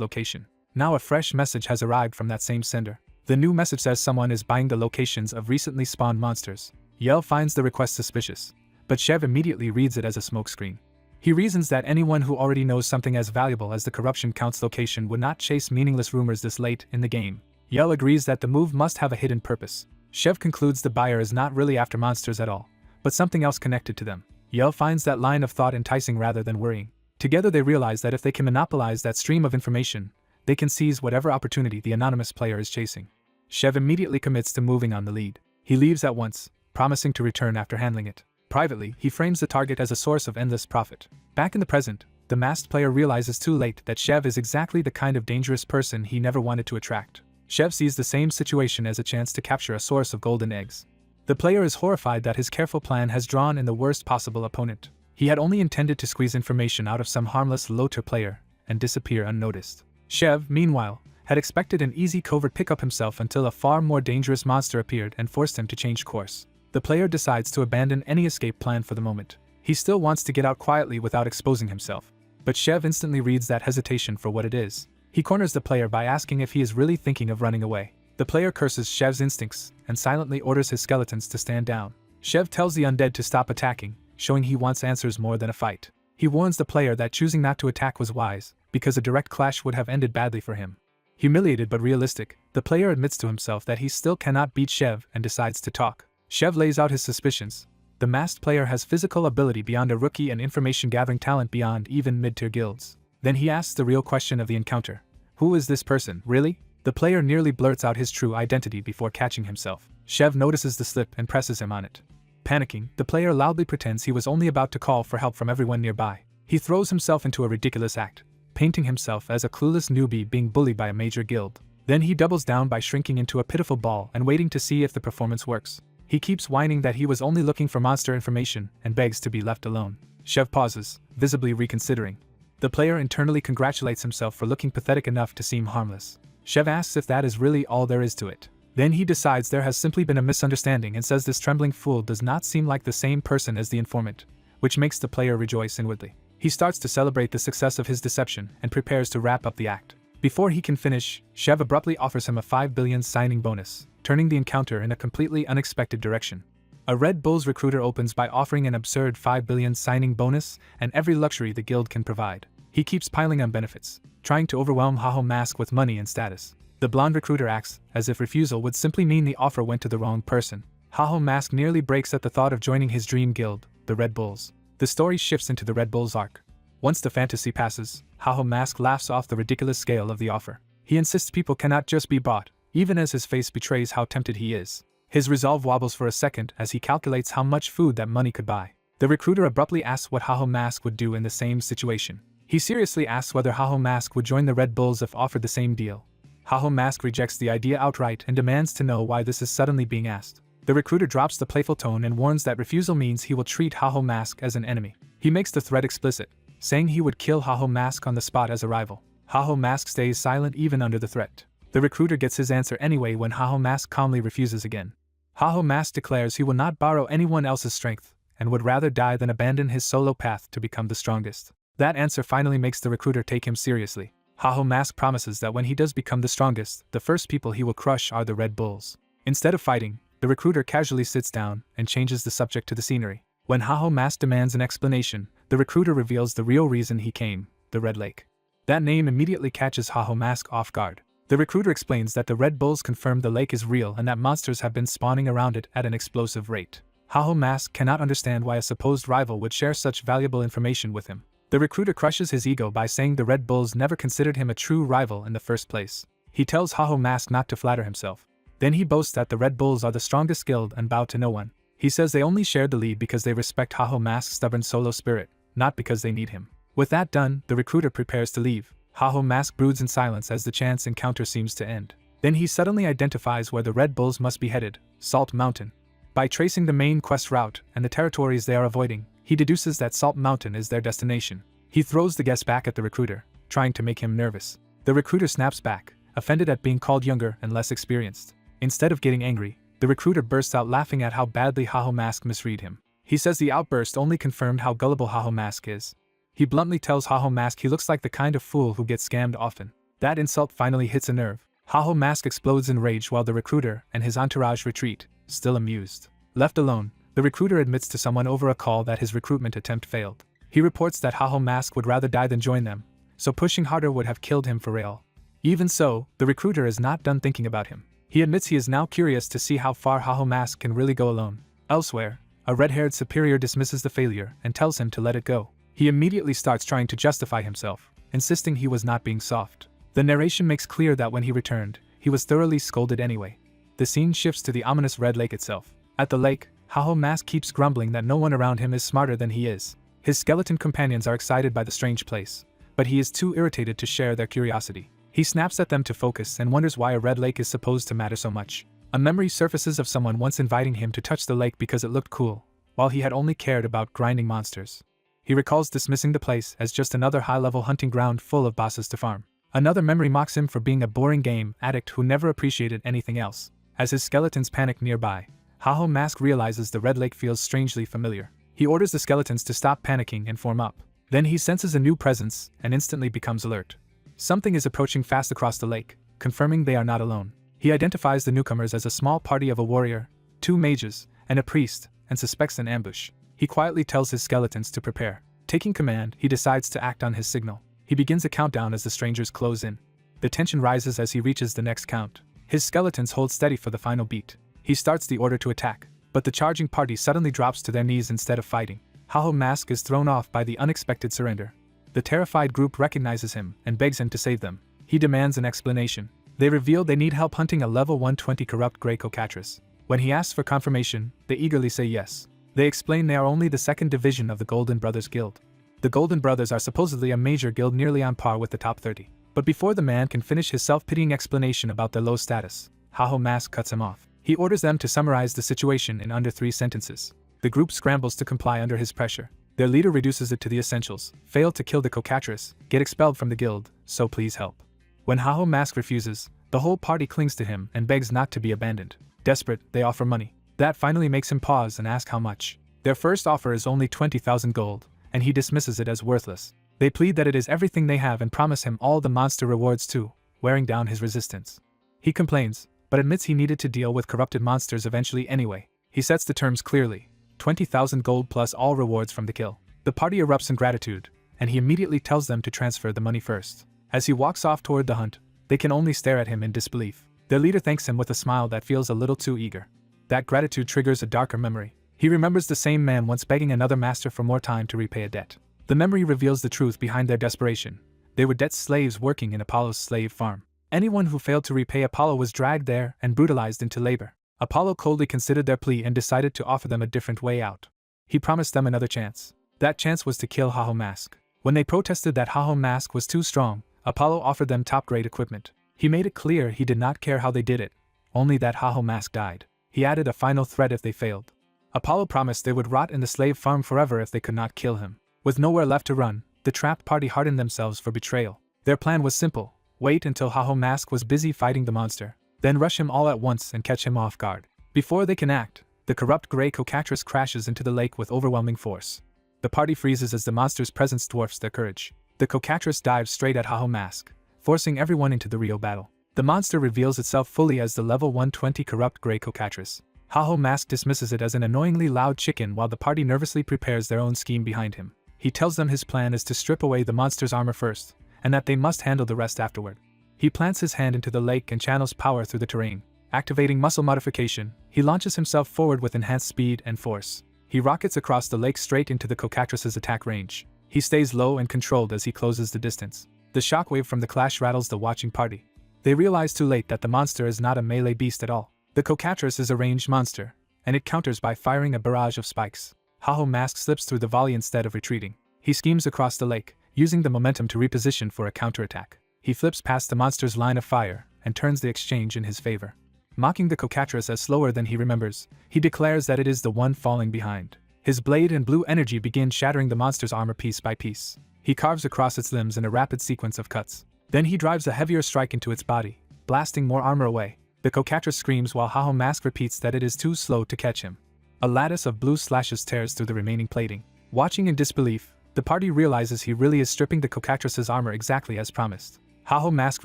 location. Now a fresh message has arrived from that same sender. The new message says someone is buying the locations of recently spawned monsters. Yahello finds the request suspicious, but Chev immediately reads it as a smokescreen. He reasons that anyone who already knows something as valuable as the corruption count's location would not chase meaningless rumors this late in the game. Yahello agrees that the move must have a hidden purpose. Chev concludes the buyer is not really after monsters at all, but something else connected to them. Yahello finds that line of thought enticing rather than worrying. Together they realize that if they can monopolize that stream of information, they can seize whatever opportunity the anonymous player is chasing. Chev immediately commits to moving on the lead. He leaves at once, promising to return after handling it. Privately, he frames the target as a source of endless profit. Back in the present, the masked player realizes too late that Chev is exactly the kind of dangerous person he never wanted to attract. Chev sees the same situation as a chance to capture a source of golden eggs. The player is horrified that his careful plan has drawn in the worst possible opponent. He had only intended to squeeze information out of some harmless low-tier player and disappear unnoticed. Chev, meanwhile, had expected an easy covert pickup himself until a far more dangerous monster appeared and forced him to change course. The player decides to abandon any escape plan for the moment. He still wants to get out quietly without exposing himself. But Chev instantly reads that hesitation for what it is. He corners the player by asking if he is really thinking of running away. The player curses Chev's instincts and silently orders his skeletons to stand down. Chev tells the undead to stop attacking, showing he wants answers more than a fight. He warns the player that choosing not to attack was wise, because a direct clash would have ended badly for him. Humiliated but realistic, the player admits to himself that he still cannot beat Chev and decides to talk. Chev lays out his suspicions. The masked player has physical ability beyond a rookie and information-gathering talent beyond even mid-tier guilds. Then he asks the real question of the encounter. Who is this person, really? The player nearly blurts out his true identity before catching himself. Chev notices the slip and presses him on it. Panicking, the player loudly pretends he was only about to call for help from everyone nearby. He throws himself into a ridiculous act, painting himself as a clueless newbie being bullied by a major guild. Then he doubles down by shrinking into a pitiful ball and waiting to see if the performance works. He keeps whining that he was only looking for monster information and begs to be left alone. Chev pauses, visibly reconsidering. The player internally congratulates himself for looking pathetic enough to seem harmless. Chev asks if that is really all there is to it. Then he decides there has simply been a misunderstanding and says this trembling fool does not seem like the same person as the informant, which makes the player rejoice inwardly. He starts to celebrate the success of his deception and prepares to wrap up the act. Before he can finish, Chev abruptly offers him a 5 billion signing bonus, turning the encounter in a completely unexpected direction. A Red Bull's recruiter opens by offering an absurd 5 billion signing bonus and every luxury the guild can provide. He keeps piling on benefits, trying to overwhelm Haho Mask with money and status. The blonde recruiter acts as if refusal would simply mean the offer went to the wrong person. Haho Mask nearly breaks at the thought of joining his dream guild, the Red Bulls. The story shifts into the Red Bulls arc. Once the fantasy passes, Haho Mask laughs off the ridiculous scale of the offer. He insists people cannot just be bought, even as his face betrays how tempted he is. His resolve wobbles for a second as he calculates how much food that money could buy. The recruiter abruptly asks what Haho Mask would do in the same situation. He seriously asks whether Haho Mask would join the Red Bulls if offered the same deal. Haho Mask rejects the idea outright and demands to know why this is suddenly being asked. The recruiter drops the playful tone and warns that refusal means he will treat Haho Mask as an enemy. He makes the threat explicit, saying he would kill Haho Mask on the spot as a rival. Haho Mask stays silent even under the threat. The recruiter gets his answer anyway when Haho Mask calmly refuses again. Haho Mask declares he will not borrow anyone else's strength, and would rather die than abandon his solo path to become the strongest. That answer finally makes the recruiter take him seriously. Haho Mask promises that when he does become the strongest, the first people he will crush are the Red Bulls. Instead of fighting, the recruiter casually sits down and changes the subject to the scenery. When Haho Mask demands an explanation, the recruiter reveals the real reason he came, the Red Lake. That name immediately catches Haho Mask off guard. The recruiter explains that the Red Bulls confirmed the lake is real and that monsters have been spawning around it at an explosive rate. Haho Mask cannot understand why a supposed rival would share such valuable information with him. The recruiter crushes his ego by saying the Red Bulls never considered him a true rival in the first place. He tells Haho Mask not to flatter himself. Then he boasts that the Red Bulls are the strongest guild and bow to no one. He says they only shared the lead because they respect Haho Mask's stubborn solo spirit, not because they need him. With that done, the recruiter prepares to leave. Haho Mask broods in silence as the chance encounter seems to end. Then he suddenly identifies where the Red Bulls must be headed: Salt Mountain. By tracing the main quest route and the territories they are avoiding, he deduces that Salt Mountain is their destination. He throws the guess back at the recruiter, trying to make him nervous. The recruiter snaps back, offended at being called younger and less experienced. Instead of getting angry, the recruiter bursts out laughing at how badly Haho Mask misread him. He says the outburst only confirmed how gullible Haho Mask is. He bluntly tells Haho Mask he looks like the kind of fool who gets scammed often. That insult finally hits a nerve. Haho Mask explodes in rage while the recruiter and his entourage retreat, still amused. Left alone, the recruiter admits to someone over a call that his recruitment attempt failed. He reports that Haho Mask would rather die than join them, so pushing harder would have killed him for real. Even so, the recruiter is not done thinking about him. He admits he is now curious to see how far Haho Mask can really go alone. Elsewhere, a red-haired superior dismisses the failure and tells him to let it go. He immediately starts trying to justify himself, insisting he was not being soft. The narration makes clear that when he returned, he was thoroughly scolded anyway. The scene shifts to the ominous Red Lake itself. At the lake, Haho Mask keeps grumbling that no one around him is smarter than he is. His skeleton companions are excited by the strange place, but he is too irritated to share their curiosity. He snaps at them to focus and wonders why a red lake is supposed to matter so much. A memory surfaces of someone once inviting him to touch the lake because it looked cool, while he had only cared about grinding monsters. He recalls dismissing the place as just another high-level hunting ground full of bosses to farm. Another memory mocks him for being a boring game addict who never appreciated anything else. As his skeletons panic nearby, Haho Mask realizes the red lake feels strangely familiar. He orders the skeletons to stop panicking and form up. Then he senses a new presence and instantly becomes alert. Something is approaching fast across the lake, confirming they are not alone. He identifies the newcomers as a small party of a warrior, 2 mages, and a priest, and suspects an ambush. He quietly tells his skeletons to prepare. Taking command, he decides to act on his signal. He begins a countdown as the strangers close in. The tension rises as he reaches the next count. His skeletons hold steady for the final beat. He starts the order to attack, but the charging party suddenly drops to their knees instead of fighting. Haho Mask is thrown off by the unexpected surrender. The terrified group recognizes him and begs him to save them. He demands an explanation. They reveal they need help hunting a level 120 corrupt grey cockatrice. When he asks for confirmation, they eagerly say yes. They explain they are only the 2nd division of the Golden Brothers Guild. The Golden Brothers are supposedly a major guild nearly on par with the top 30. But before the man can finish his self-pitying explanation about their low status, Haho Mask cuts him off. He orders them to summarize the situation in under 3 sentences. The group scrambles to comply under his pressure. Their leader reduces it to the essentials: fail to kill the cockatrice, get expelled from the guild, so please help. When Haho Mask refuses, the whole party clings to him and begs not to be abandoned. Desperate, they offer money. That finally makes him pause and ask how much. Their first offer is only 20,000 gold, and he dismisses it as worthless. They plead that it is everything they have and promise him all the monster rewards too, wearing down his resistance. He complains, but admits he needed to deal with corrupted monsters eventually anyway. He sets the terms clearly: 20,000 gold plus all rewards from the kill. The party erupts in gratitude, and he immediately tells them to transfer the money first. As he walks off toward the hunt, they can only stare at him in disbelief. Their leader thanks him with a smile that feels a little too eager. That gratitude triggers a darker memory. He remembers the same man once begging another master for more time to repay a debt. The memory reveals the truth behind their desperation. They were debt slaves working in Apollo's slave farm. Anyone who failed to repay Apollo was dragged there and brutalized into labor. Apollo coldly considered their plea and decided to offer them a different way out. He promised them another chance. That chance was to kill Haho Mask. When they protested that Haho Mask was too strong, Apollo offered them top-grade equipment. He made it clear he did not care how they did it, only that Haho Mask died. He added a final threat if they failed. Apollo promised they would rot in the slave farm forever if they could not kill him. With nowhere left to run, the trapped party hardened themselves for betrayal. Their plan was simple: wait until Haho Mask was busy fighting the monster, then rush him all at once and catch him off guard. Before they can act, the corrupt grey cockatrice crashes into the lake with overwhelming force. The party freezes as the monster's presence dwarfs their courage. The cockatrice dives straight at Haho Mask, forcing everyone into the real battle. The monster reveals itself fully as the level 120 corrupt grey cockatrice. Haho Mask dismisses it as an annoyingly loud chicken while the party nervously prepares their own scheme behind him. He tells them his plan is to strip away the monster's armor first, and that they must handle the rest afterward. He plants his hand into the lake and channels power through the terrain. Activating muscle modification, he launches himself forward with enhanced speed and force. He rockets across the lake straight into the cockatrice's attack range. He stays low and controlled as he closes the distance. The shockwave from the clash rattles the watching party. They realize too late that the monster is not a melee beast at all. The cockatrice is a ranged monster, and it counters by firing a barrage of spikes. Haho Mask slips through the volley instead of retreating. He schemes across the lake, using the momentum to reposition for a counterattack. He flips past the monster's line of fire and turns the exchange in his favor. Mocking the cockatrice as slower than he remembers, he declares that it is the one falling behind. His blade and blue energy begin shattering the monster's armor piece by piece. He carves across its limbs in a rapid sequence of cuts. Then he drives a heavier strike into its body, blasting more armor away. The cockatrice screams while Haho Mask repeats that it is too slow to catch him. A lattice of blue slashes tears through the remaining plating. Watching in disbelief, the party realizes he really is stripping the cockatrice's armor exactly as promised. Haho Mask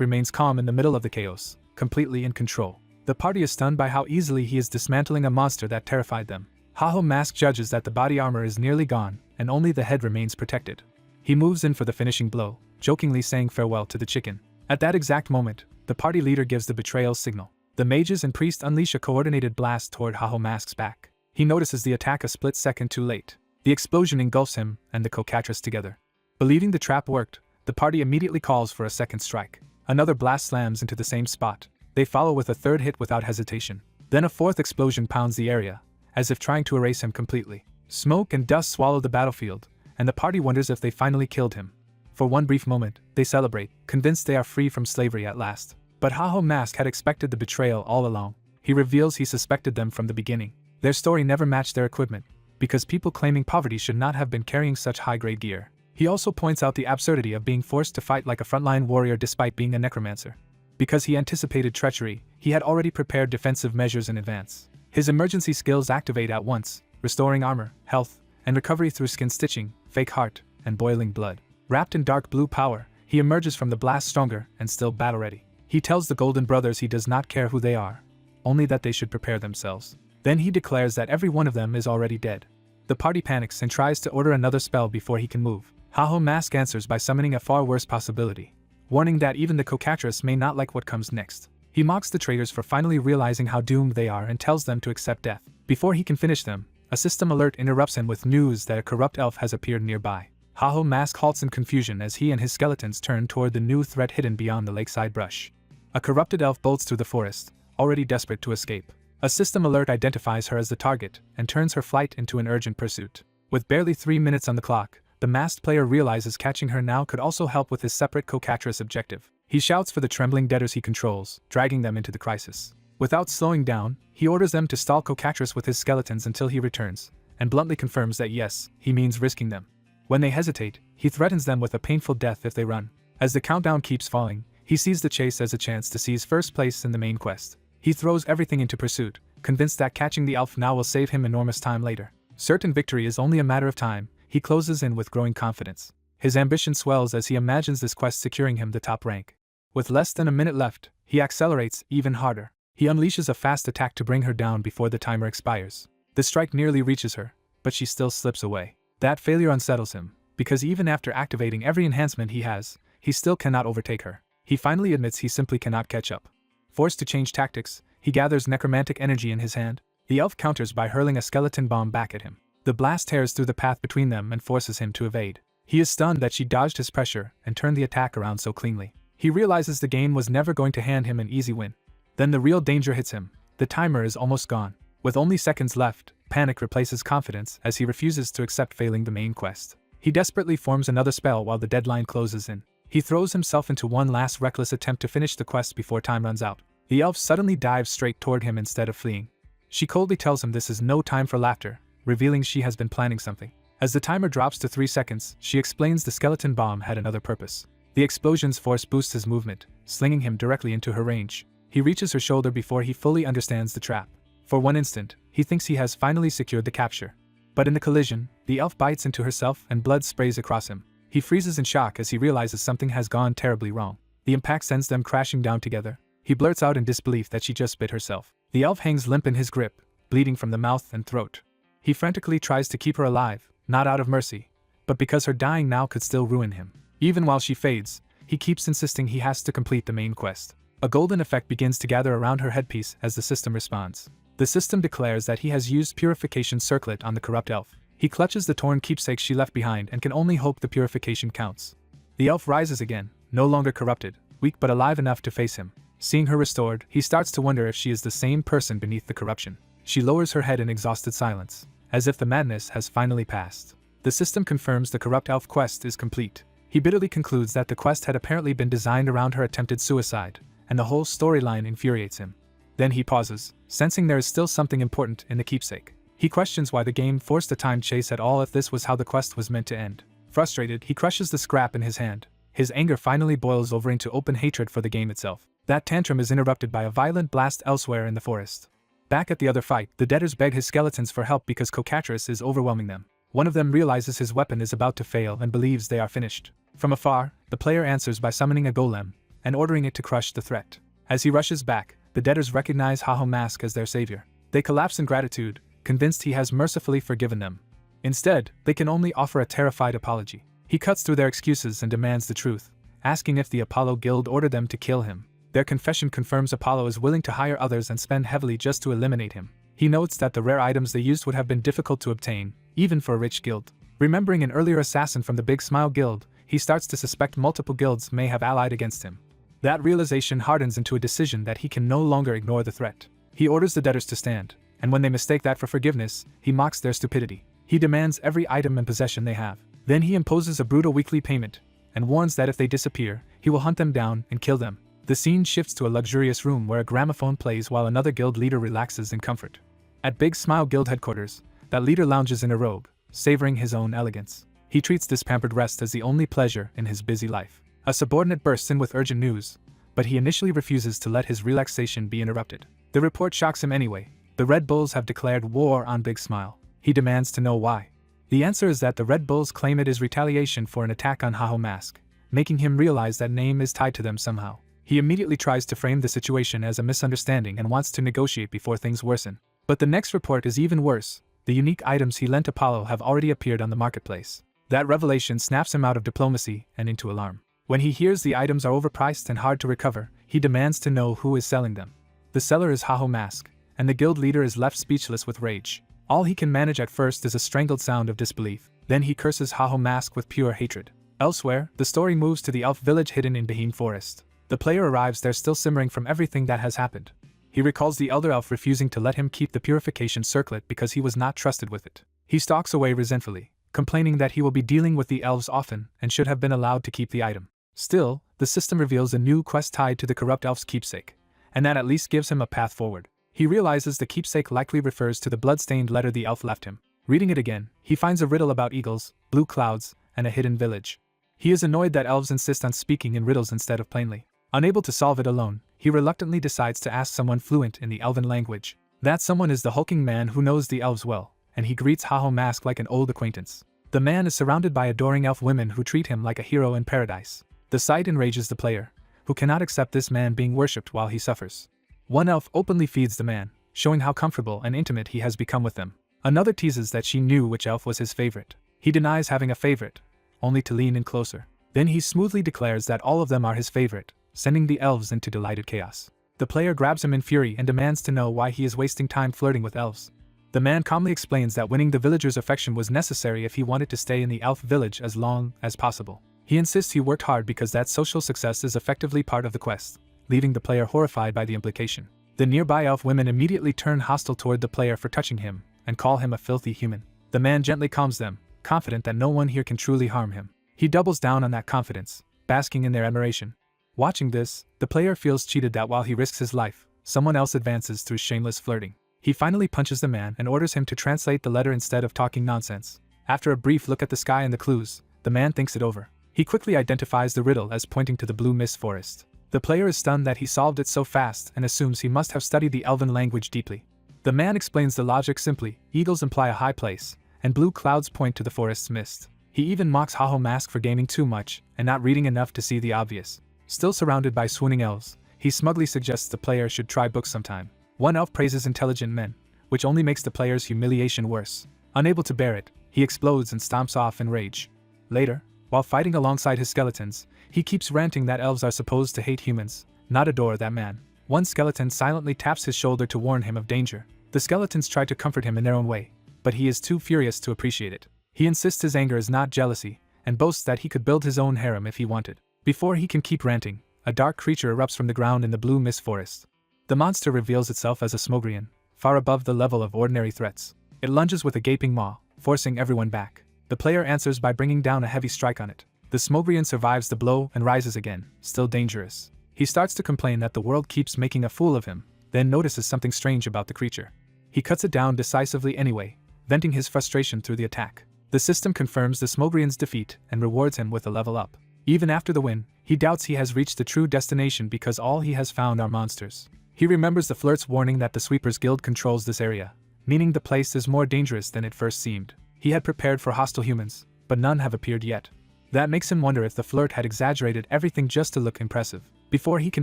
remains calm in the middle of the chaos, completely in control. The party is stunned by how easily he is dismantling a monster that terrified them. Haho Mask judges that the body armor is nearly gone, and only the head remains protected. He moves in for the finishing blow, jokingly saying farewell to the chicken. At that exact moment, the party leader gives the betrayal signal. The mages and priest unleash a coordinated blast toward Haho Mask's back. He notices the attack a split second too late. The explosion engulfs him and the cockatrice together. Believing the trap worked, the party immediately calls for a second strike. Another blast slams into the same spot. They follow with a third hit without hesitation. Then a fourth explosion pounds the area, as if trying to erase him completely. Smoke and dust swallow the battlefield, and the party wonders if they finally killed him. For one brief moment, they celebrate, convinced they are free from slavery at last. But Haho Mask had expected the betrayal all along. He reveals he suspected them from the beginning. Their story never matched their equipment, because people claiming poverty should not have been carrying such high-grade gear. He also points out the absurdity of being forced to fight like a frontline warrior despite being a necromancer. Because he anticipated treachery, he had already prepared defensive measures in advance. His emergency skills activate at once, restoring armor, health, and recovery through skin stitching, fake heart, and boiling blood. Wrapped in dark blue power, he emerges from the blast stronger and still battle-ready. He tells the Golden Brothers he does not care who they are, only that they should prepare themselves. Then he declares that every one of them is already dead. The party panics and tries to order another spell before he can move. Haho Mask answers by summoning a far worse possibility, warning that even the cockatrice may not like what comes next. He mocks the traitors for finally realizing how doomed they are and tells them to accept death. Before he can finish them, a system alert interrupts him with news that a corrupt elf has appeared nearby. Haho Mask halts in confusion as he and his skeletons turn toward the new threat hidden beyond the lakeside brush. A corrupted elf bolts through the forest, already desperate to escape. A system alert identifies her as the target and turns her flight into an urgent pursuit. With barely 3 minutes on the clock, the masked player realizes catching her now could also help with his separate cockatrice objective. He shouts for the trembling debtors he controls, dragging them into the crisis. Without slowing down, he orders them to stall cockatrice with his skeletons until he returns, and bluntly confirms that yes, he means risking them. When they hesitate, he threatens them with a painful death if they run. As the countdown keeps falling, he sees the chase as a chance to seize first place in the main quest. He throws everything into pursuit, convinced that catching the elf now will save him enormous time later. Certain victory is only a matter of time, he closes in with growing confidence. His ambition swells as he imagines this quest securing him the top rank. With less than a minute left, he accelerates even harder. He unleashes a fast attack to bring her down before the timer expires. The strike nearly reaches her, but she still slips away. That failure unsettles him, because even after activating every enhancement he has, he still cannot overtake her. He finally admits he simply cannot catch up. Forced to change tactics, he gathers necromantic energy in his hand. The elf counters by hurling a skeleton bomb back at him. The blast tears through the path between them and forces him to evade. He is stunned that she dodged his pressure and turned the attack around so cleanly. He realizes the game was never going to hand him an easy win. Then the real danger hits him. The timer is almost gone. With only seconds left, panic replaces confidence as he refuses to accept failing the main quest. He desperately forms another spell while the deadline closes in. He throws himself into one last reckless attempt to finish the quest before time runs out. The elf suddenly dives straight toward him instead of fleeing. She coldly tells him this is no time for laughter, revealing she has been planning something. As the timer drops to 3 seconds, she explains the skeleton bomb had another purpose. The explosion's force boosts his movement, slinging him directly into her range. He reaches her shoulder before he fully understands the trap. For one instant, he thinks he has finally secured the capture. But in the collision, the elf bites into herself and blood sprays across him. He freezes in shock as he realizes something has gone terribly wrong. The impact sends them crashing down together. He blurts out in disbelief that she just bit herself. The elf hangs limp in his grip, bleeding from the mouth and throat. He frantically tries to keep her alive, not out of mercy, but because her dying now could still ruin him. Even while she fades, he keeps insisting he has to complete the main quest. A golden effect begins to gather around her headpiece as the system responds. The system declares that he has used purification circlet on the corrupt elf. He clutches the torn keepsake she left behind and can only hope the purification counts. The elf rises again, no longer corrupted, weak but alive enough to face him. Seeing her restored, he starts to wonder if she is the same person beneath the corruption. She lowers her head in exhausted silence, as if the madness has finally passed. The system confirms the corrupt elf quest is complete. He bitterly concludes that the quest had apparently been designed around her attempted suicide, and the whole storyline infuriates him. Then he pauses, sensing there is still something important in the keepsake. He questions why the game forced a time chase at all if this was how the quest was meant to end. Frustrated, he crushes the scrap in his hand. His anger finally boils over into open hatred for the game itself. That tantrum is interrupted by a violent blast elsewhere in the forest. Back at the other fight, the debtors beg his skeletons for help because Cocatris is overwhelming them. One of them realizes his weapon is about to fail and believes they are finished. From afar, the player answers by summoning a golem and ordering it to crush the threat. As he rushes back, the debtors recognize Haho Mask as their savior. They collapse in gratitude, convinced he has mercifully forgiven them. Instead, they can only offer a terrified apology. He cuts through their excuses and demands the truth, asking if the Apollo Guild ordered them to kill him. Their confession confirms Apollo is willing to hire others and spend heavily just to eliminate him. He notes that the rare items they used would have been difficult to obtain, even for a rich guild. Remembering an earlier assassin from the Big Smile Guild, he starts to suspect multiple guilds may have allied against him. That realization hardens into a decision that he can no longer ignore the threat. He orders the debtors to stand, and when they mistake that for forgiveness, he mocks their stupidity. He demands every item and possession they have. Then he imposes a brutal weekly payment, and warns that if they disappear, he will hunt them down and kill them. The scene shifts to a luxurious room where a gramophone plays while another guild leader relaxes in comfort. At Big Smile Guild headquarters, that leader lounges in a robe, savoring his own elegance. He treats this pampered rest as the only pleasure in his busy life. A subordinate bursts in with urgent news, but he initially refuses to let his relaxation be interrupted. The report shocks him anyway. The Red Bulls have declared war on Big Smile. He demands to know why. The answer is that the Red Bulls claim it is retaliation for an attack on Haho Mask, making him realize that name is tied to them somehow. He immediately tries to frame the situation as a misunderstanding and wants to negotiate before things worsen. But the next report is even worse. The unique items he lent Apollo have already appeared on the marketplace. That revelation snaps him out of diplomacy and into alarm. When he hears the items are overpriced and hard to recover, he demands to know who is selling them. The seller is Haho Mask, and the guild leader is left speechless with rage. All he can manage at first is a strangled sound of disbelief. Then he curses Haho Mask with pure hatred. Elsewhere, the story moves to the elf village hidden in Behin Forest. The player arrives there still simmering from everything that has happened. He recalls the elder elf refusing to let him keep the purification circlet because he was not trusted with it. He stalks away resentfully, complaining that he will be dealing with the elves often and should have been allowed to keep the item. Still, the system reveals a new quest tied to the corrupt elf's keepsake, and that at least gives him a path forward. He realizes the keepsake likely refers to the blood-stained letter the elf left him. Reading it again, he finds a riddle about eagles, blue clouds, and a hidden village. He is annoyed that elves insist on speaking in riddles instead of plainly. Unable to solve it alone, he reluctantly decides to ask someone fluent in the elven language. That someone is the hulking man who knows the elves well, and he greets Haho Mask like an old acquaintance. The man is surrounded by adoring elf women who treat him like a hero in paradise. The sight enrages the player, who cannot accept this man being worshipped while he suffers. One elf openly feeds the man, showing how comfortable and intimate he has become with them. Another teases that she knew which elf was his favorite. He denies having a favorite, only to lean in closer. Then he smoothly declares that all of them are his favorite, sending the elves into delighted chaos. The player grabs him in fury and demands to know why he is wasting time flirting with elves. The man calmly explains that winning the villagers' affection was necessary if he wanted to stay in the elf village as long as possible. He insists he worked hard because that social success is effectively part of the quest, leaving the player horrified by the implication. The nearby elf women immediately turn hostile toward the player for touching him, and call him a filthy human. The man gently calms them, confident that no one here can truly harm him. He doubles down on that confidence, basking in their admiration. Watching this, the player feels cheated that while he risks his life, someone else advances through shameless flirting. He finally punches the man and orders him to translate the letter instead of talking nonsense. After a brief look at the sky and the clues, the man thinks it over. He quickly identifies the riddle as pointing to the blue mist forest. The player is stunned that he solved it so fast and assumes he must have studied the elven language deeply. The man explains the logic simply: eagles imply a high place, and blue clouds point to the forest's mist. He even mocks Haho Mask for gaming too much and not reading enough to see the obvious. Still surrounded by swooning elves, he smugly suggests the player should try books sometime. One elf praises intelligent men, which only makes the player's humiliation worse. Unable to bear it, he explodes and stomps off in rage. Later, while fighting alongside his skeletons, He keeps ranting that elves are supposed to hate humans, not adore that man. One skeleton silently taps his shoulder to warn him of danger. The skeletons try to comfort him in their own way, but he is too furious to appreciate it. He insists his anger is not jealousy, and boasts that he could build his own harem if he wanted. Before he can keep ranting, a dark creature erupts from the ground in the blue mist forest. The monster reveals itself as a Smogrian, far above the level of ordinary threats. It lunges with a gaping maw, forcing everyone back. The player answers by bringing down a heavy strike on it. The Smogrian survives the blow and rises again, still dangerous. He starts to complain that the world keeps making a fool of him, then notices something strange about the creature. He cuts it down decisively anyway, venting his frustration through the attack. The system confirms the Smogrian's defeat and rewards him with a level up. Even after the win, he doubts he has reached the true destination because all he has found are monsters. He remembers the flirt's warning that the Sweepers Guild controls this area, meaning the place is more dangerous than it first seemed. He had prepared for hostile humans, but none have appeared yet. That makes him wonder if the flirt had exaggerated everything just to look impressive. Before he can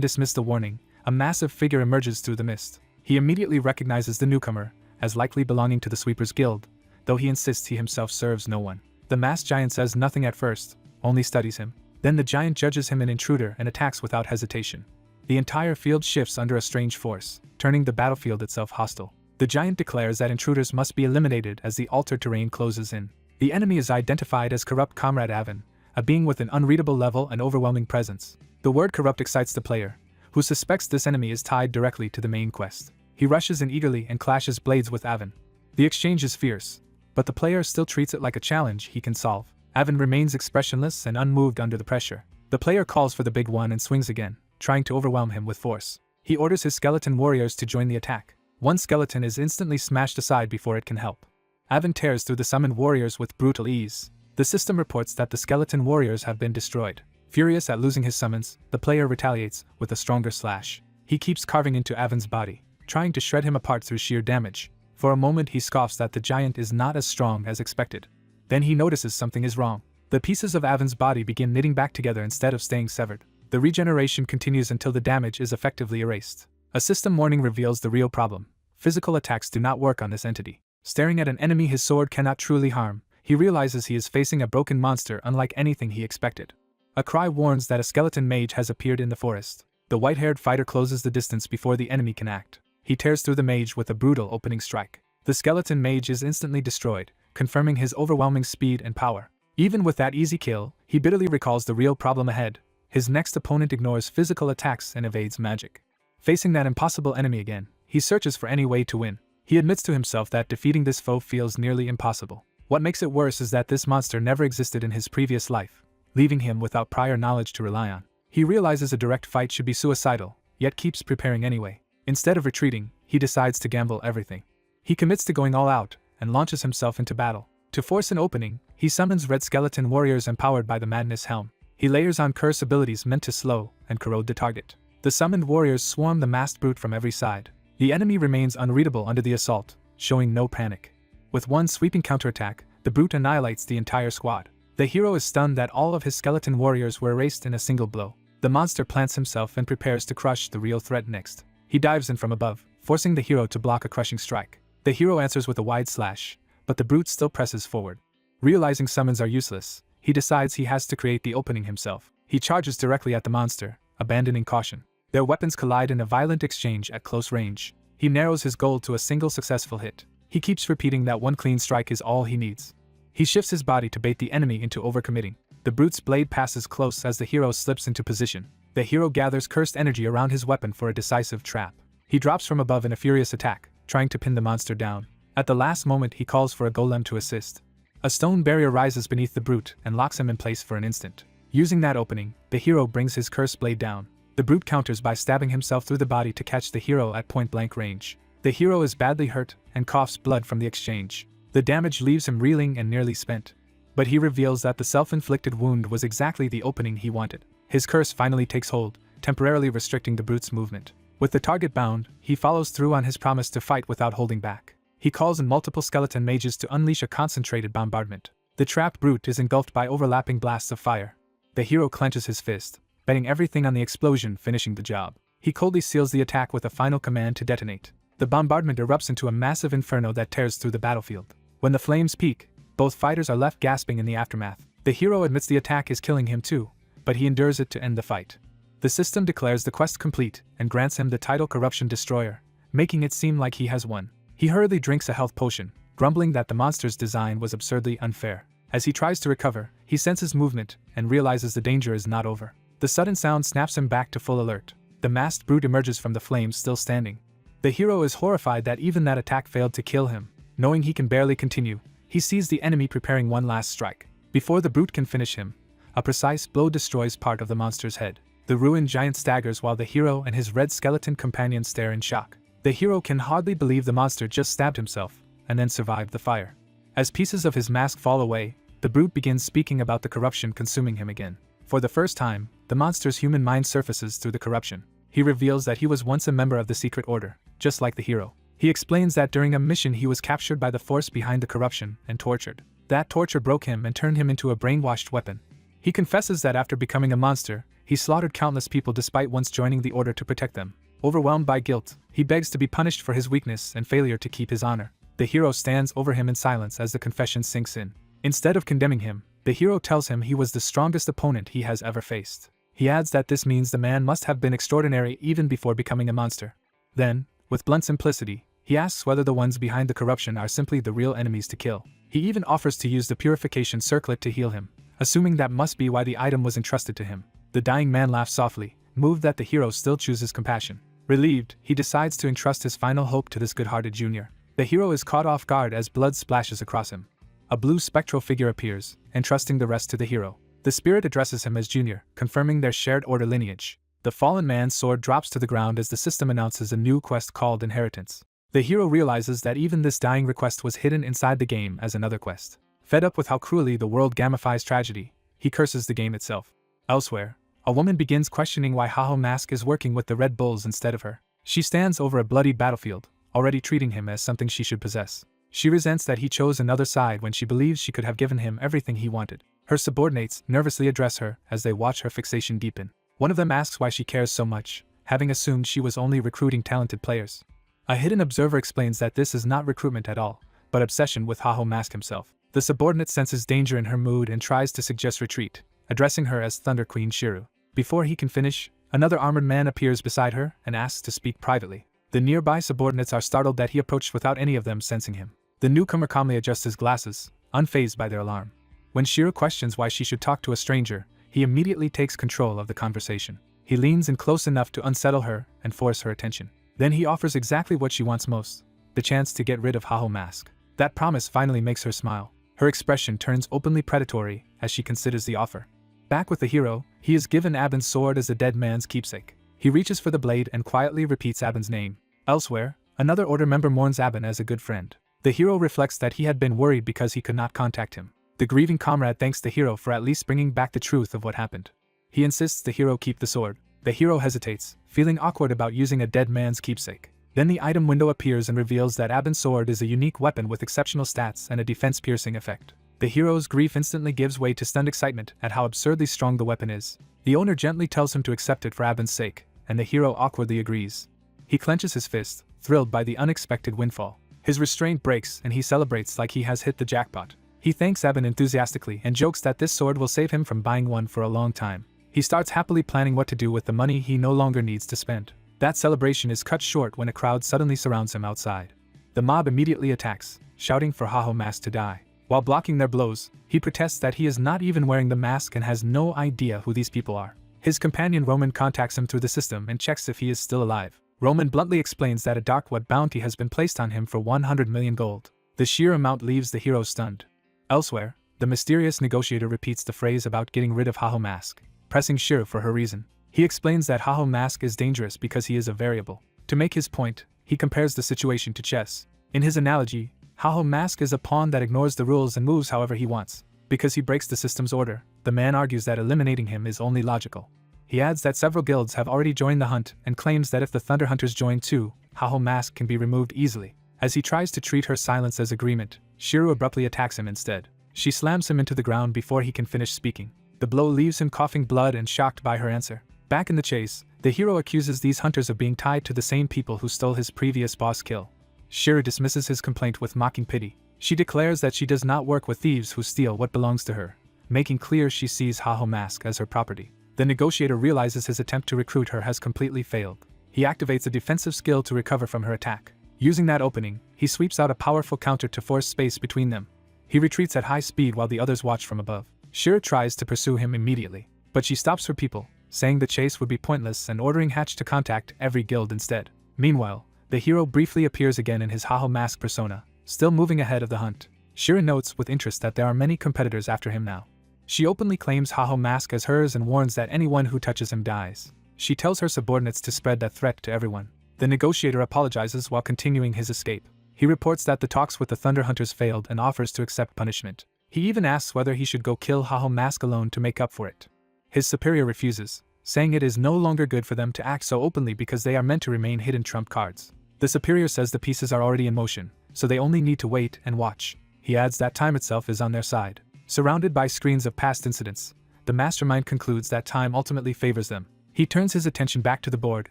dismiss the warning, a massive figure emerges through the mist. He immediately recognizes the newcomer, as likely belonging to the Sweepers Guild, though he insists he himself serves no one. The masked giant says nothing at first, only studies him. Then the giant judges him an intruder and attacks without hesitation. The entire field shifts under a strange force, turning the battlefield itself hostile. The giant declares that intruders must be eliminated as the altered terrain closes in. The enemy is identified as Corrupt Comrade Avon, a being with an unreadable level and overwhelming presence. The word corrupt excites the player, who suspects this enemy is tied directly to the main quest. He rushes in eagerly and clashes blades with Avon. The exchange is fierce, but the player still treats it like a challenge he can solve. Avon remains expressionless and unmoved under the pressure. The player calls for the big one and swings again, trying to overwhelm him with force. He orders his skeleton warriors to join the attack. One skeleton is instantly smashed aside before it can help. Avon tears through the summoned warriors with brutal ease. The system reports that the skeleton warriors have been destroyed. Furious at losing his summons, the player retaliates with a stronger slash. He keeps carving into Avon's body, trying to shred him apart through sheer damage. For a moment he scoffs that the giant is not as strong as expected. Then he notices something is wrong. The pieces of Avon's body begin knitting back together instead of staying severed. The regeneration continues until the damage is effectively erased. A system warning reveals the real problem. Physical attacks do not work on this entity. Staring at an enemy his sword cannot truly harm, he realizes he is facing a broken monster unlike anything he expected. A cry warns that a skeleton mage has appeared in the forest. The white-haired fighter closes the distance before the enemy can act. He tears through the mage with a brutal opening strike. The skeleton mage is instantly destroyed, confirming his overwhelming speed and power. Even with that easy kill, he bitterly recalls the real problem ahead. His next opponent ignores physical attacks and evades magic. Facing that impossible enemy again, he searches for any way to win. He admits to himself that defeating this foe feels nearly impossible. What makes it worse is that this monster never existed in his previous life, leaving him without prior knowledge to rely on. He realizes a direct fight should be suicidal, yet keeps preparing anyway. Instead of retreating, he decides to gamble everything. He commits to going all out, and launches himself into battle. To force an opening, he summons red skeleton warriors empowered by the Madness Helm. He layers on curse abilities meant to slow and corrode the target. The summoned warriors swarm the masked brute from every side. The enemy remains unreadable under the assault, showing no panic. With one sweeping counterattack, the brute annihilates the entire squad. The hero is stunned that all of his skeleton warriors were erased in a single blow. The monster plants himself and prepares to crush the real threat next. He dives in from above, forcing the hero to block a crushing strike. The hero answers with a wide slash, but the brute still presses forward. Realizing summons are useless, he decides he has to create the opening himself. He charges directly at the monster, abandoning caution. Their weapons collide in a violent exchange at close range. He narrows his goal to a single successful hit. He keeps repeating that one clean strike is all he needs. He shifts his body to bait the enemy into overcommitting. The brute's blade passes close as the hero slips into position. The hero gathers cursed energy around his weapon for a decisive trap. He drops from above in a furious attack, trying to pin the monster down. At the last moment he calls for a golem to assist. A stone barrier rises beneath the brute and locks him in place for an instant. Using that opening, the hero brings his cursed blade down. The brute counters by stabbing himself through the body to catch the hero at point-blank range. The hero is badly hurt and coughs blood from the exchange. The damage leaves him reeling and nearly spent. But he reveals that the self-inflicted wound was exactly the opening he wanted. His curse finally takes hold, temporarily restricting the brute's movement. With the target bound, he follows through on his promise to fight without holding back. He calls in multiple skeleton mages to unleash a concentrated bombardment. The trapped brute is engulfed by overlapping blasts of fire. The hero clenches his fist, betting everything on the explosion finishing the job. He coldly seals the attack with a final command to detonate. The bombardment erupts into a massive inferno that tears through the battlefield. When the flames peak, both fighters are left gasping in the aftermath. The hero admits the attack is killing him too, but he endures it to end the fight. The system declares the quest complete and grants him the title Corruption Destroyer, making it seem like he has won. He hurriedly drinks a health potion, grumbling that the monster's design was absurdly unfair. As he tries to recover, he senses movement and realizes the danger is not over. The sudden sound snaps him back to full alert. The masked brute emerges from the flames still standing. The hero is horrified that even that attack failed to kill him. Knowing he can barely continue, he sees the enemy preparing one last strike. Before the brute can finish him, a precise blow destroys part of the monster's head. The ruined giant staggers while the hero and his red skeleton companion stare in shock. The hero can hardly believe the monster just stabbed himself, and then survived the fire. As pieces of his mask fall away, the brute begins speaking about the corruption consuming him again. For the first time, the monster's human mind surfaces through the corruption. He reveals that he was once a member of the secret order, just like the hero. He explains that during a mission he was captured by the force behind the corruption and tortured. That torture broke him and turned him into a brainwashed weapon. He confesses that after becoming a monster, he slaughtered countless people despite once joining the order to protect them. Overwhelmed by guilt, he begs to be punished for his weakness and failure to keep his honor. The hero stands over him in silence as the confession sinks in. Instead of condemning him, the hero tells him he was the strongest opponent he has ever faced. He adds that this means the man must have been extraordinary even before becoming a monster. Then, with blunt simplicity, he asks whether the ones behind the corruption are simply the real enemies to kill. He even offers to use the purification circlet to heal him, assuming that must be why the item was entrusted to him. The dying man laughs softly, moved that the hero still chooses compassion. Relieved, he decides to entrust his final hope to this good-hearted junior. The hero is caught off guard as blood splashes across him. A blue spectral figure appears, entrusting the rest to the hero. The spirit addresses him as Junior, confirming their shared order lineage. The fallen man's sword drops to the ground as the system announces a new quest called Inheritance. The hero realizes that even this dying request was hidden inside the game as another quest. Fed up with how cruelly the world gamifies tragedy, he curses the game itself. Elsewhere, a woman begins questioning why Haho Mask is working with the Red Bulls instead of her. She stands over a bloody battlefield, already treating him as something she should possess. She resents that he chose another side when she believes she could have given him everything he wanted. Her subordinates nervously address her as they watch her fixation deepen. One of them asks why she cares so much, having assumed she was only recruiting talented players. A hidden observer explains that this is not recruitment at all, but obsession with Haho Mask himself. The subordinate senses danger in her mood and tries to suggest retreat, addressing her as Thunder Queen Shiru. Before he can finish, another armored man appears beside her and asks to speak privately. The nearby subordinates are startled that he approached without any of them sensing him. The newcomer calmly adjusts his glasses, unfazed by their alarm. When Shiru questions why she should talk to a stranger, he immediately takes control of the conversation. He leans in close enough to unsettle her and force her attention. Then he offers exactly what she wants most, the chance to get rid of Haho Mask. That promise finally makes her smile. Her expression turns openly predatory as she considers the offer. Back with the hero, he is given Abin's sword as the dead man's keepsake. He reaches for the blade and quietly repeats Abin's name. Elsewhere, another order member mourns Abin as a good friend. The hero reflects that he had been worried because he could not contact him. The grieving comrade thanks the hero for at least bringing back the truth of what happened. He insists the hero keep the sword. The hero hesitates, feeling awkward about using a dead man's keepsake. Then the item window appears and reveals that Abin's sword is a unique weapon with exceptional stats and a defense-piercing effect. The hero's grief instantly gives way to stunned excitement at how absurdly strong the weapon is. The owner gently tells him to accept it for Abin's sake, and the hero awkwardly agrees. He clenches his fist, thrilled by the unexpected windfall. His restraint breaks and he celebrates like he has hit the jackpot. He thanks Abin enthusiastically and jokes that this sword will save him from buying one for a long time. He starts happily planning what to do with the money he no longer needs to spend. That celebration is cut short when a crowd suddenly surrounds him outside. The mob immediately attacks, shouting for Haho Mask to die. While blocking their blows, he protests that he is not even wearing the mask and has no idea who these people are. His companion Roman contacts him through the system and checks if he is still alive. Roman bluntly explains that a dark web bounty has been placed on him for 100 million gold. The sheer amount leaves the hero stunned. Elsewhere, the mysterious negotiator repeats the phrase about getting rid of Haho Mask, pressing Shiru for her reason. He explains that Haho Mask is dangerous because he is a variable. To make his point, he compares the situation to chess. In his analogy, Haho Mask is a pawn that ignores the rules and moves however he wants. Because he breaks the system's order, the man argues that eliminating him is only logical. He adds that several guilds have already joined the hunt and claims that if the Thunder Hunters join too, Haho Mask can be removed easily. As he tries to treat her silence as agreement, Shiru abruptly attacks him instead. She slams him into the ground before he can finish speaking. The blow leaves him coughing blood and shocked by her answer. Back in the chase, the hero accuses these hunters of being tied to the same people who stole his previous boss kill. Shiru dismisses his complaint with mocking pity. She declares that she does not work with thieves who steal what belongs to her, making clear she sees Haho Mask as her property. The negotiator realizes his attempt to recruit her has completely failed. He activates a defensive skill to recover from her attack. Using that opening, he sweeps out a powerful counter to force space between them. He retreats at high speed while the others watch from above. Shira tries to pursue him immediately, but she stops her people, saying the chase would be pointless and ordering Hatch to contact every guild instead. Meanwhile, the hero briefly appears again in his Haho mask persona, still moving ahead of the hunt. Shira notes with interest that there are many competitors after him now. She openly claims Haho mask as hers and warns that anyone who touches him dies. She tells her subordinates to spread that threat to everyone. The negotiator apologizes while continuing his escape. He reports that the talks with the Thunder Hunters failed and offers to accept punishment. He even asks whether he should go kill Haho mask alone to make up for it. His superior refuses, saying it is no longer good for them to act so openly because they are meant to remain hidden trump cards. The superior says the pieces are already in motion, so they only need to wait and watch. He adds that time itself is on their side. Surrounded by screens of past incidents, the mastermind concludes that time ultimately favors them. He turns his attention back to the board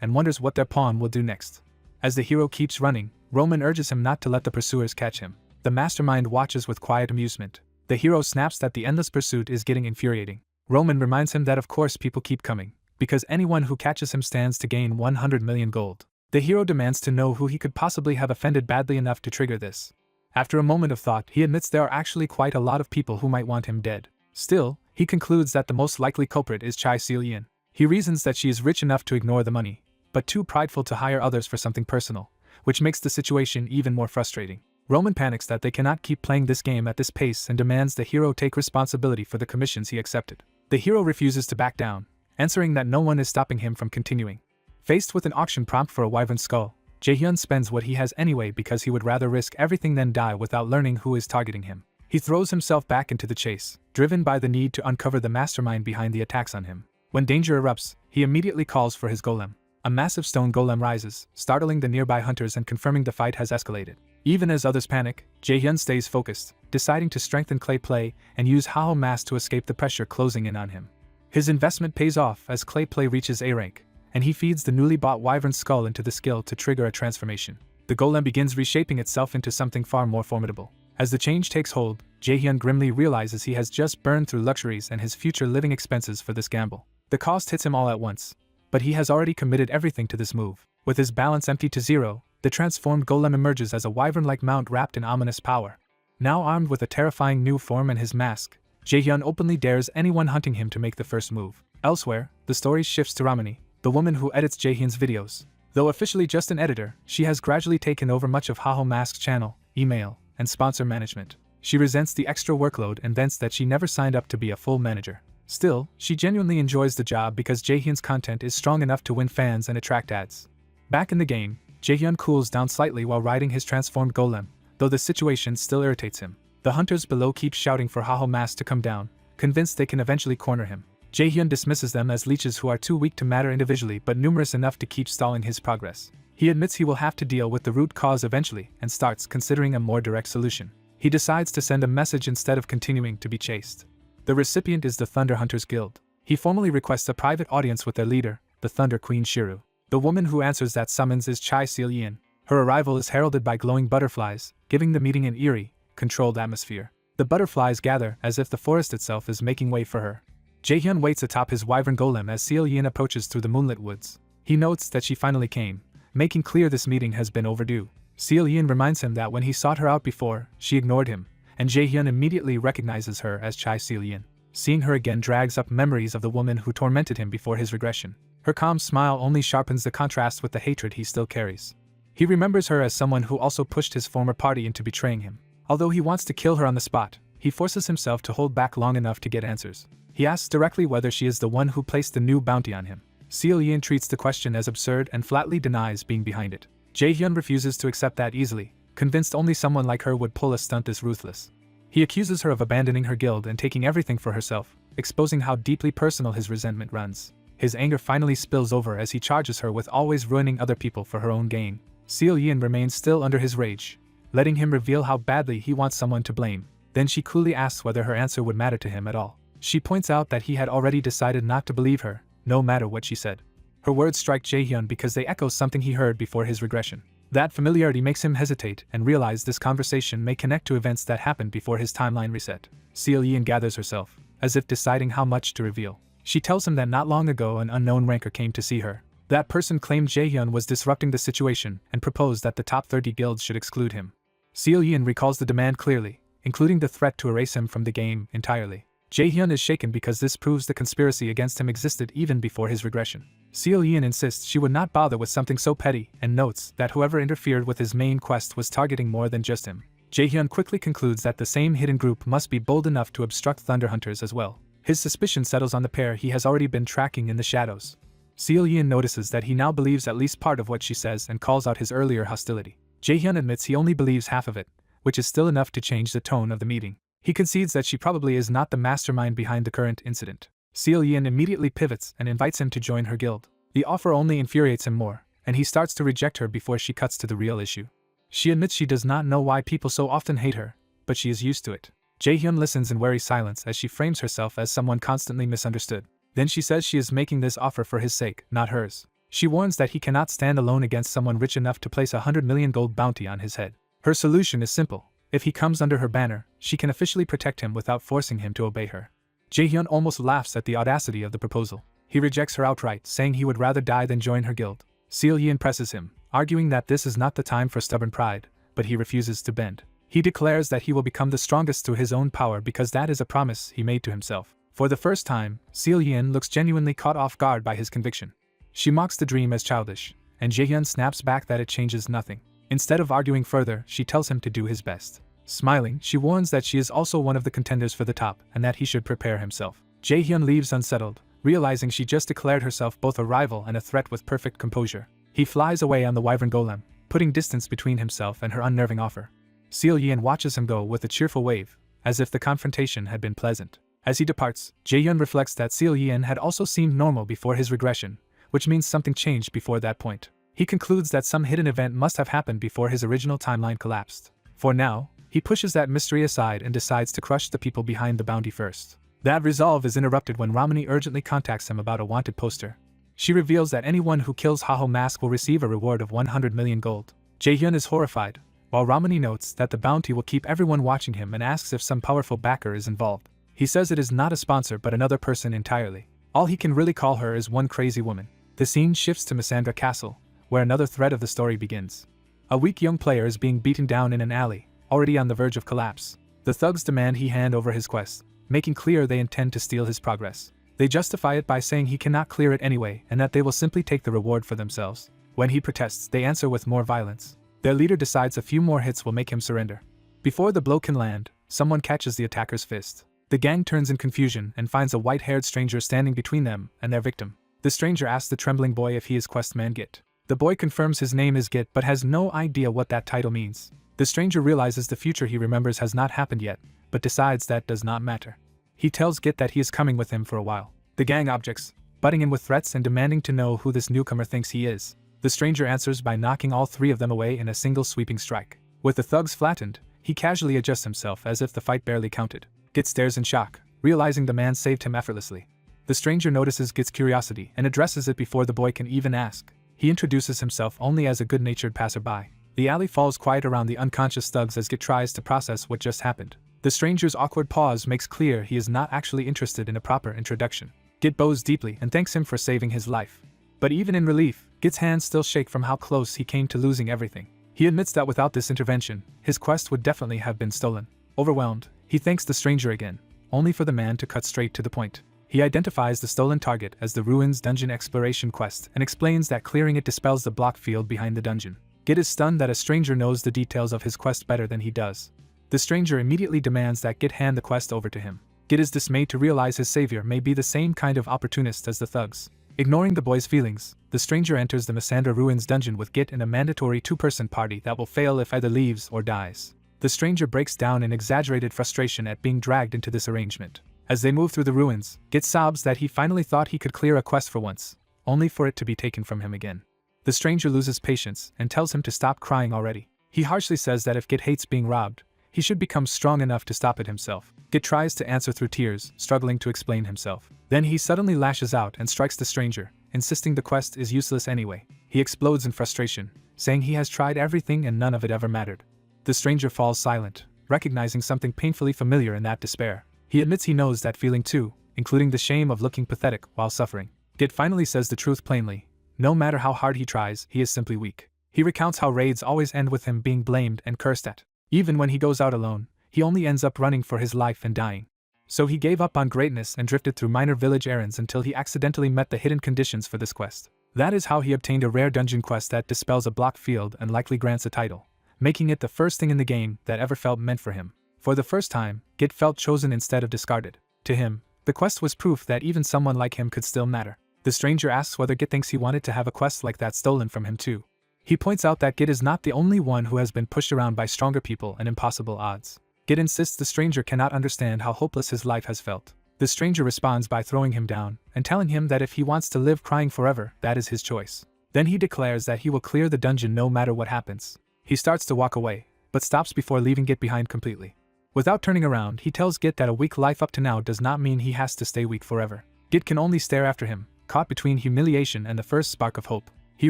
and wonders what their pawn will do next. As the hero keeps running, Roman urges him not to let the pursuers catch him. The mastermind watches with quiet amusement. The hero snaps that the endless pursuit is getting infuriating. Roman reminds him that of course people keep coming, because anyone who catches him stands to gain 100 million gold. The hero demands to know who he could possibly have offended badly enough to trigger this. After a moment of thought, he admits there are actually quite a lot of people who might want him dead. Still, he concludes that the most likely culprit is Chai Seol-yin. He reasons that she is rich enough to ignore the money, but too prideful to hire others for something personal, which makes the situation even more frustrating. Roman panics that they cannot keep playing this game at this pace and demands the hero take responsibility for the commissions he accepted. The hero refuses to back down, answering that no one is stopping him from continuing. Faced with an auction prompt for a wyvern skull, Jaehyun spends what he has anyway because he would rather risk everything than die without learning who is targeting him. He throws himself back into the chase, driven by the need to uncover the mastermind behind the attacks on him. When danger erupts, he immediately calls for his golem. A massive stone golem rises, startling the nearby hunters and confirming the fight has escalated. Even as others panic, Jaehyun stays focused, deciding to strengthen Clay Play and use Haho Mask to escape the pressure closing in on him. His investment pays off as Clay Play reaches A rank, and he feeds the newly bought wyvern skull into the skill to trigger a transformation. The golem begins reshaping itself into something far more formidable. As the change takes hold, Jaehyun grimly realizes he has just burned through luxuries and his future living expenses for this gamble. The cost hits him all at once, but he has already committed everything to this move. With his balance empty to zero, the transformed golem emerges as a wyvern-like mount wrapped in ominous power. Now armed with a terrifying new form and his mask, Jaehyun openly dares anyone hunting him to make the first move. Elsewhere, the story shifts to Ramani, the woman who edits Jaehyun's videos. Though officially just an editor, she has gradually taken over much of Haho Mask's channel, email, and sponsor management. She resents the extra workload and vents that she never signed up to be a full manager. Still, she genuinely enjoys the job because Jaehyun's content is strong enough to win fans and attract ads. Back in the game, Jaehyun cools down slightly while riding his transformed golem, though the situation still irritates him. The hunters below keep shouting for Haho Mask to come down, convinced they can eventually corner him. Jaehyun dismisses them as leeches who are too weak to matter individually but numerous enough to keep stalling his progress. He admits he will have to deal with the root cause eventually and starts considering a more direct solution. He decides to send a message instead of continuing to be chased. The recipient is the Thunder Hunters Guild. He formally requests a private audience with their leader, the Thunder Queen Shiru. The woman who answers that summons is Chai Seol-yin. Her arrival is heralded by glowing butterflies, giving the meeting an eerie, controlled atmosphere. The butterflies gather as if the forest itself is making way for her. Jaehyun waits atop his wyvern golem as Seol-yin approaches through the moonlit woods. He notes that she finally came, making clear this meeting has been overdue. Seol-yin reminds him that when he sought her out before, she ignored him, and Jaehyun immediately recognizes her as Chai Seol-yin. Seeing her again drags up memories of the woman who tormented him before his regression. Her calm smile only sharpens the contrast with the hatred he still carries. He remembers her as someone who also pushed his former party into betraying him. Although he wants to kill her on the spot, he forces himself to hold back long enough to get answers. He asks directly whether she is the one who placed the new bounty on him. Seol-yin treats the question as absurd and flatly denies being behind it. Jaehyun refuses to accept that easily, convinced only someone like her would pull a stunt this ruthless. He accuses her of abandoning her guild and taking everything for herself, exposing how deeply personal his resentment runs. His anger finally spills over as he charges her with always ruining other people for her own gain. Seol-yin remains still under his rage, letting him reveal how badly he wants someone to blame. Then she coolly asks whether her answer would matter to him at all. She points out that he had already decided not to believe her, no matter what she said. Her words strike Jaehyun because they echo something he heard before his regression. That familiarity makes him hesitate and realize this conversation may connect to events that happened before his timeline reset. Seol-yin gathers herself, as if deciding how much to reveal. She tells him that not long ago an unknown ranker came to see her. That person claimed Jaehyun was disrupting the situation and proposed that the top 30 guilds should exclude him. Seo-yeon recalls the demand clearly, including the threat to erase him from the game entirely. Jaehyun is shaken because this proves the conspiracy against him existed even before his regression. Seo-yeon insists she would not bother with something so petty and notes that whoever interfered with his main quest was targeting more than just him. Jaehyun quickly concludes that the same hidden group must be bold enough to obstruct Thunder Hunters as well. His suspicion settles on the pair he has already been tracking in the shadows. Seo-yeon notices that he now believes at least part of what she says and calls out his earlier hostility. Jaehyun admits he only believes half of it, which is still enough to change the tone of the meeting. He concedes that she probably is not the mastermind behind the current incident. Seo-yeon immediately pivots and invites him to join her guild. The offer only infuriates him more, and he starts to reject her before she cuts to the real issue. She admits she does not know why people so often hate her, but she is used to it. Jaehyun listens in wary silence as she frames herself as someone constantly misunderstood. Then she says she is making this offer for his sake, not hers. She warns that he cannot stand alone against someone rich enough to place 100 million gold bounty on his head. Her solution is simple. If he comes under her banner, she can officially protect him without forcing him to obey her. Jaehyun almost laughs at the audacity of the proposal. He rejects her outright, saying he would rather die than join her guild. Seo-yeon presses him, arguing that this is not the time for stubborn pride, but he refuses to bend. He declares that he will become the strongest through his own power because that is a promise he made to himself. For the first time, Seo-yeon looks genuinely caught off guard by his conviction. She mocks the dream as childish, and Jaehyun snaps back that it changes nothing. Instead of arguing further, she tells him to do his best. Smiling, she warns that she is also one of the contenders for the top and that he should prepare himself. Jaehyun leaves unsettled, realizing she just declared herself both a rival and a threat with perfect composure. He flies away on the wyvern golem, putting distance between himself and her unnerving offer. Seo-yeon watches him go with a cheerful wave, as if the confrontation had been pleasant. As he departs, Jaehyun reflects that Seo-yeon had also seemed normal before his regression, which means something changed before that point. He concludes that some hidden event must have happened before his original timeline collapsed. For now, he pushes that mystery aside and decides to crush the people behind the bounty first. That resolve is interrupted when Ramani urgently contacts him about a wanted poster. She reveals that anyone who kills Haho Mask will receive a reward of 100 million gold. Jaehyun is horrified, while Ramani notes that the bounty will keep everyone watching him and asks if some powerful backer is involved. He says it is not a sponsor but another person entirely. All he can really call her is one crazy woman. The scene shifts to Missandra Castle, where another thread of the story begins. A weak young player is being beaten down in an alley, already on the verge of collapse. The thugs demand he hand over his quest, making clear they intend to steal his progress. They justify it by saying he cannot clear it anyway and that they will simply take the reward for themselves. When he protests, they answer with more violence. Their leader decides a few more hits will make him surrender. Before the blow can land, someone catches the attacker's fist. The gang turns in confusion and finds a white-haired stranger standing between them and their victim. The stranger asks the trembling boy if he is questman Git. The boy confirms his name is Git but has no idea what that title means. The stranger realizes the future he remembers has not happened yet, but decides that does not matter. He tells Git that he is coming with him for a while. The gang objects, butting in with threats and demanding to know who this newcomer thinks he is. The stranger answers by knocking all three of them away in a single sweeping strike. With the thugs flattened, he casually adjusts himself as if the fight barely counted. Git stares in shock, realizing the man saved him effortlessly. The stranger notices Git's curiosity and addresses it before the boy can even ask. He introduces himself only as a good-natured passerby. The alley falls quiet around the unconscious thugs as Git tries to process what just happened. The stranger's awkward pause makes clear he is not actually interested in a proper introduction. Git bows deeply and thanks him for saving his life. But even in relief, Git's hands still shake from how close he came to losing everything. He admits that without this intervention, his quest would definitely have been stolen. Overwhelmed, he thanks the stranger again, only for the man to cut straight to the point. He identifies the stolen target as the Ruins Dungeon Exploration quest and explains that clearing it dispels the block field behind the dungeon. Git is stunned that a stranger knows the details of his quest better than he does. The stranger immediately demands that Git hand the quest over to him. Git is dismayed to realize his savior may be the same kind of opportunist as the thugs. Ignoring the boy's feelings, the stranger enters the Missandra Ruins dungeon with Git in a mandatory two-person party that will fail if either leaves or dies. The stranger breaks down in exaggerated frustration at being dragged into this arrangement. As they move through the ruins, Git sobs that he finally thought he could clear a quest for once, only for it to be taken from him again. The stranger loses patience and tells him to stop crying already. He harshly says that if Git hates being robbed, he should become strong enough to stop it himself. Git tries to answer through tears, struggling to explain himself. Then he suddenly lashes out and strikes the stranger, insisting the quest is useless anyway. He explodes in frustration, saying he has tried everything and none of it ever mattered. The stranger falls silent, recognizing something painfully familiar in that despair. He admits he knows that feeling too, including the shame of looking pathetic while suffering. Git finally says the truth plainly. No matter how hard he tries, he is simply weak. He recounts how raids always end with him being blamed and cursed at. Even when he goes out alone, he only ends up running for his life and dying. So he gave up on greatness and drifted through minor village errands until he accidentally met the hidden conditions for this quest. That is how he obtained a rare dungeon quest that dispels a blocked field and likely grants a title, making it the first thing in the game that ever felt meant for him. For the first time, Git felt chosen instead of discarded. To him, the quest was proof that even someone like him could still matter. The stranger asks whether Git thinks he wanted to have a quest like that stolen from him too. He points out that Git is not the only one who has been pushed around by stronger people and impossible odds. Git insists the stranger cannot understand how hopeless his life has felt. The stranger responds by throwing him down and telling him that if he wants to live crying forever, that is his choice. Then he declares that he will clear the dungeon no matter what happens. He starts to walk away, but stops before leaving Git behind completely. Without turning around, he tells Git that a weak life up to now does not mean he has to stay weak forever. Git can only stare after him, caught between humiliation and the first spark of hope. He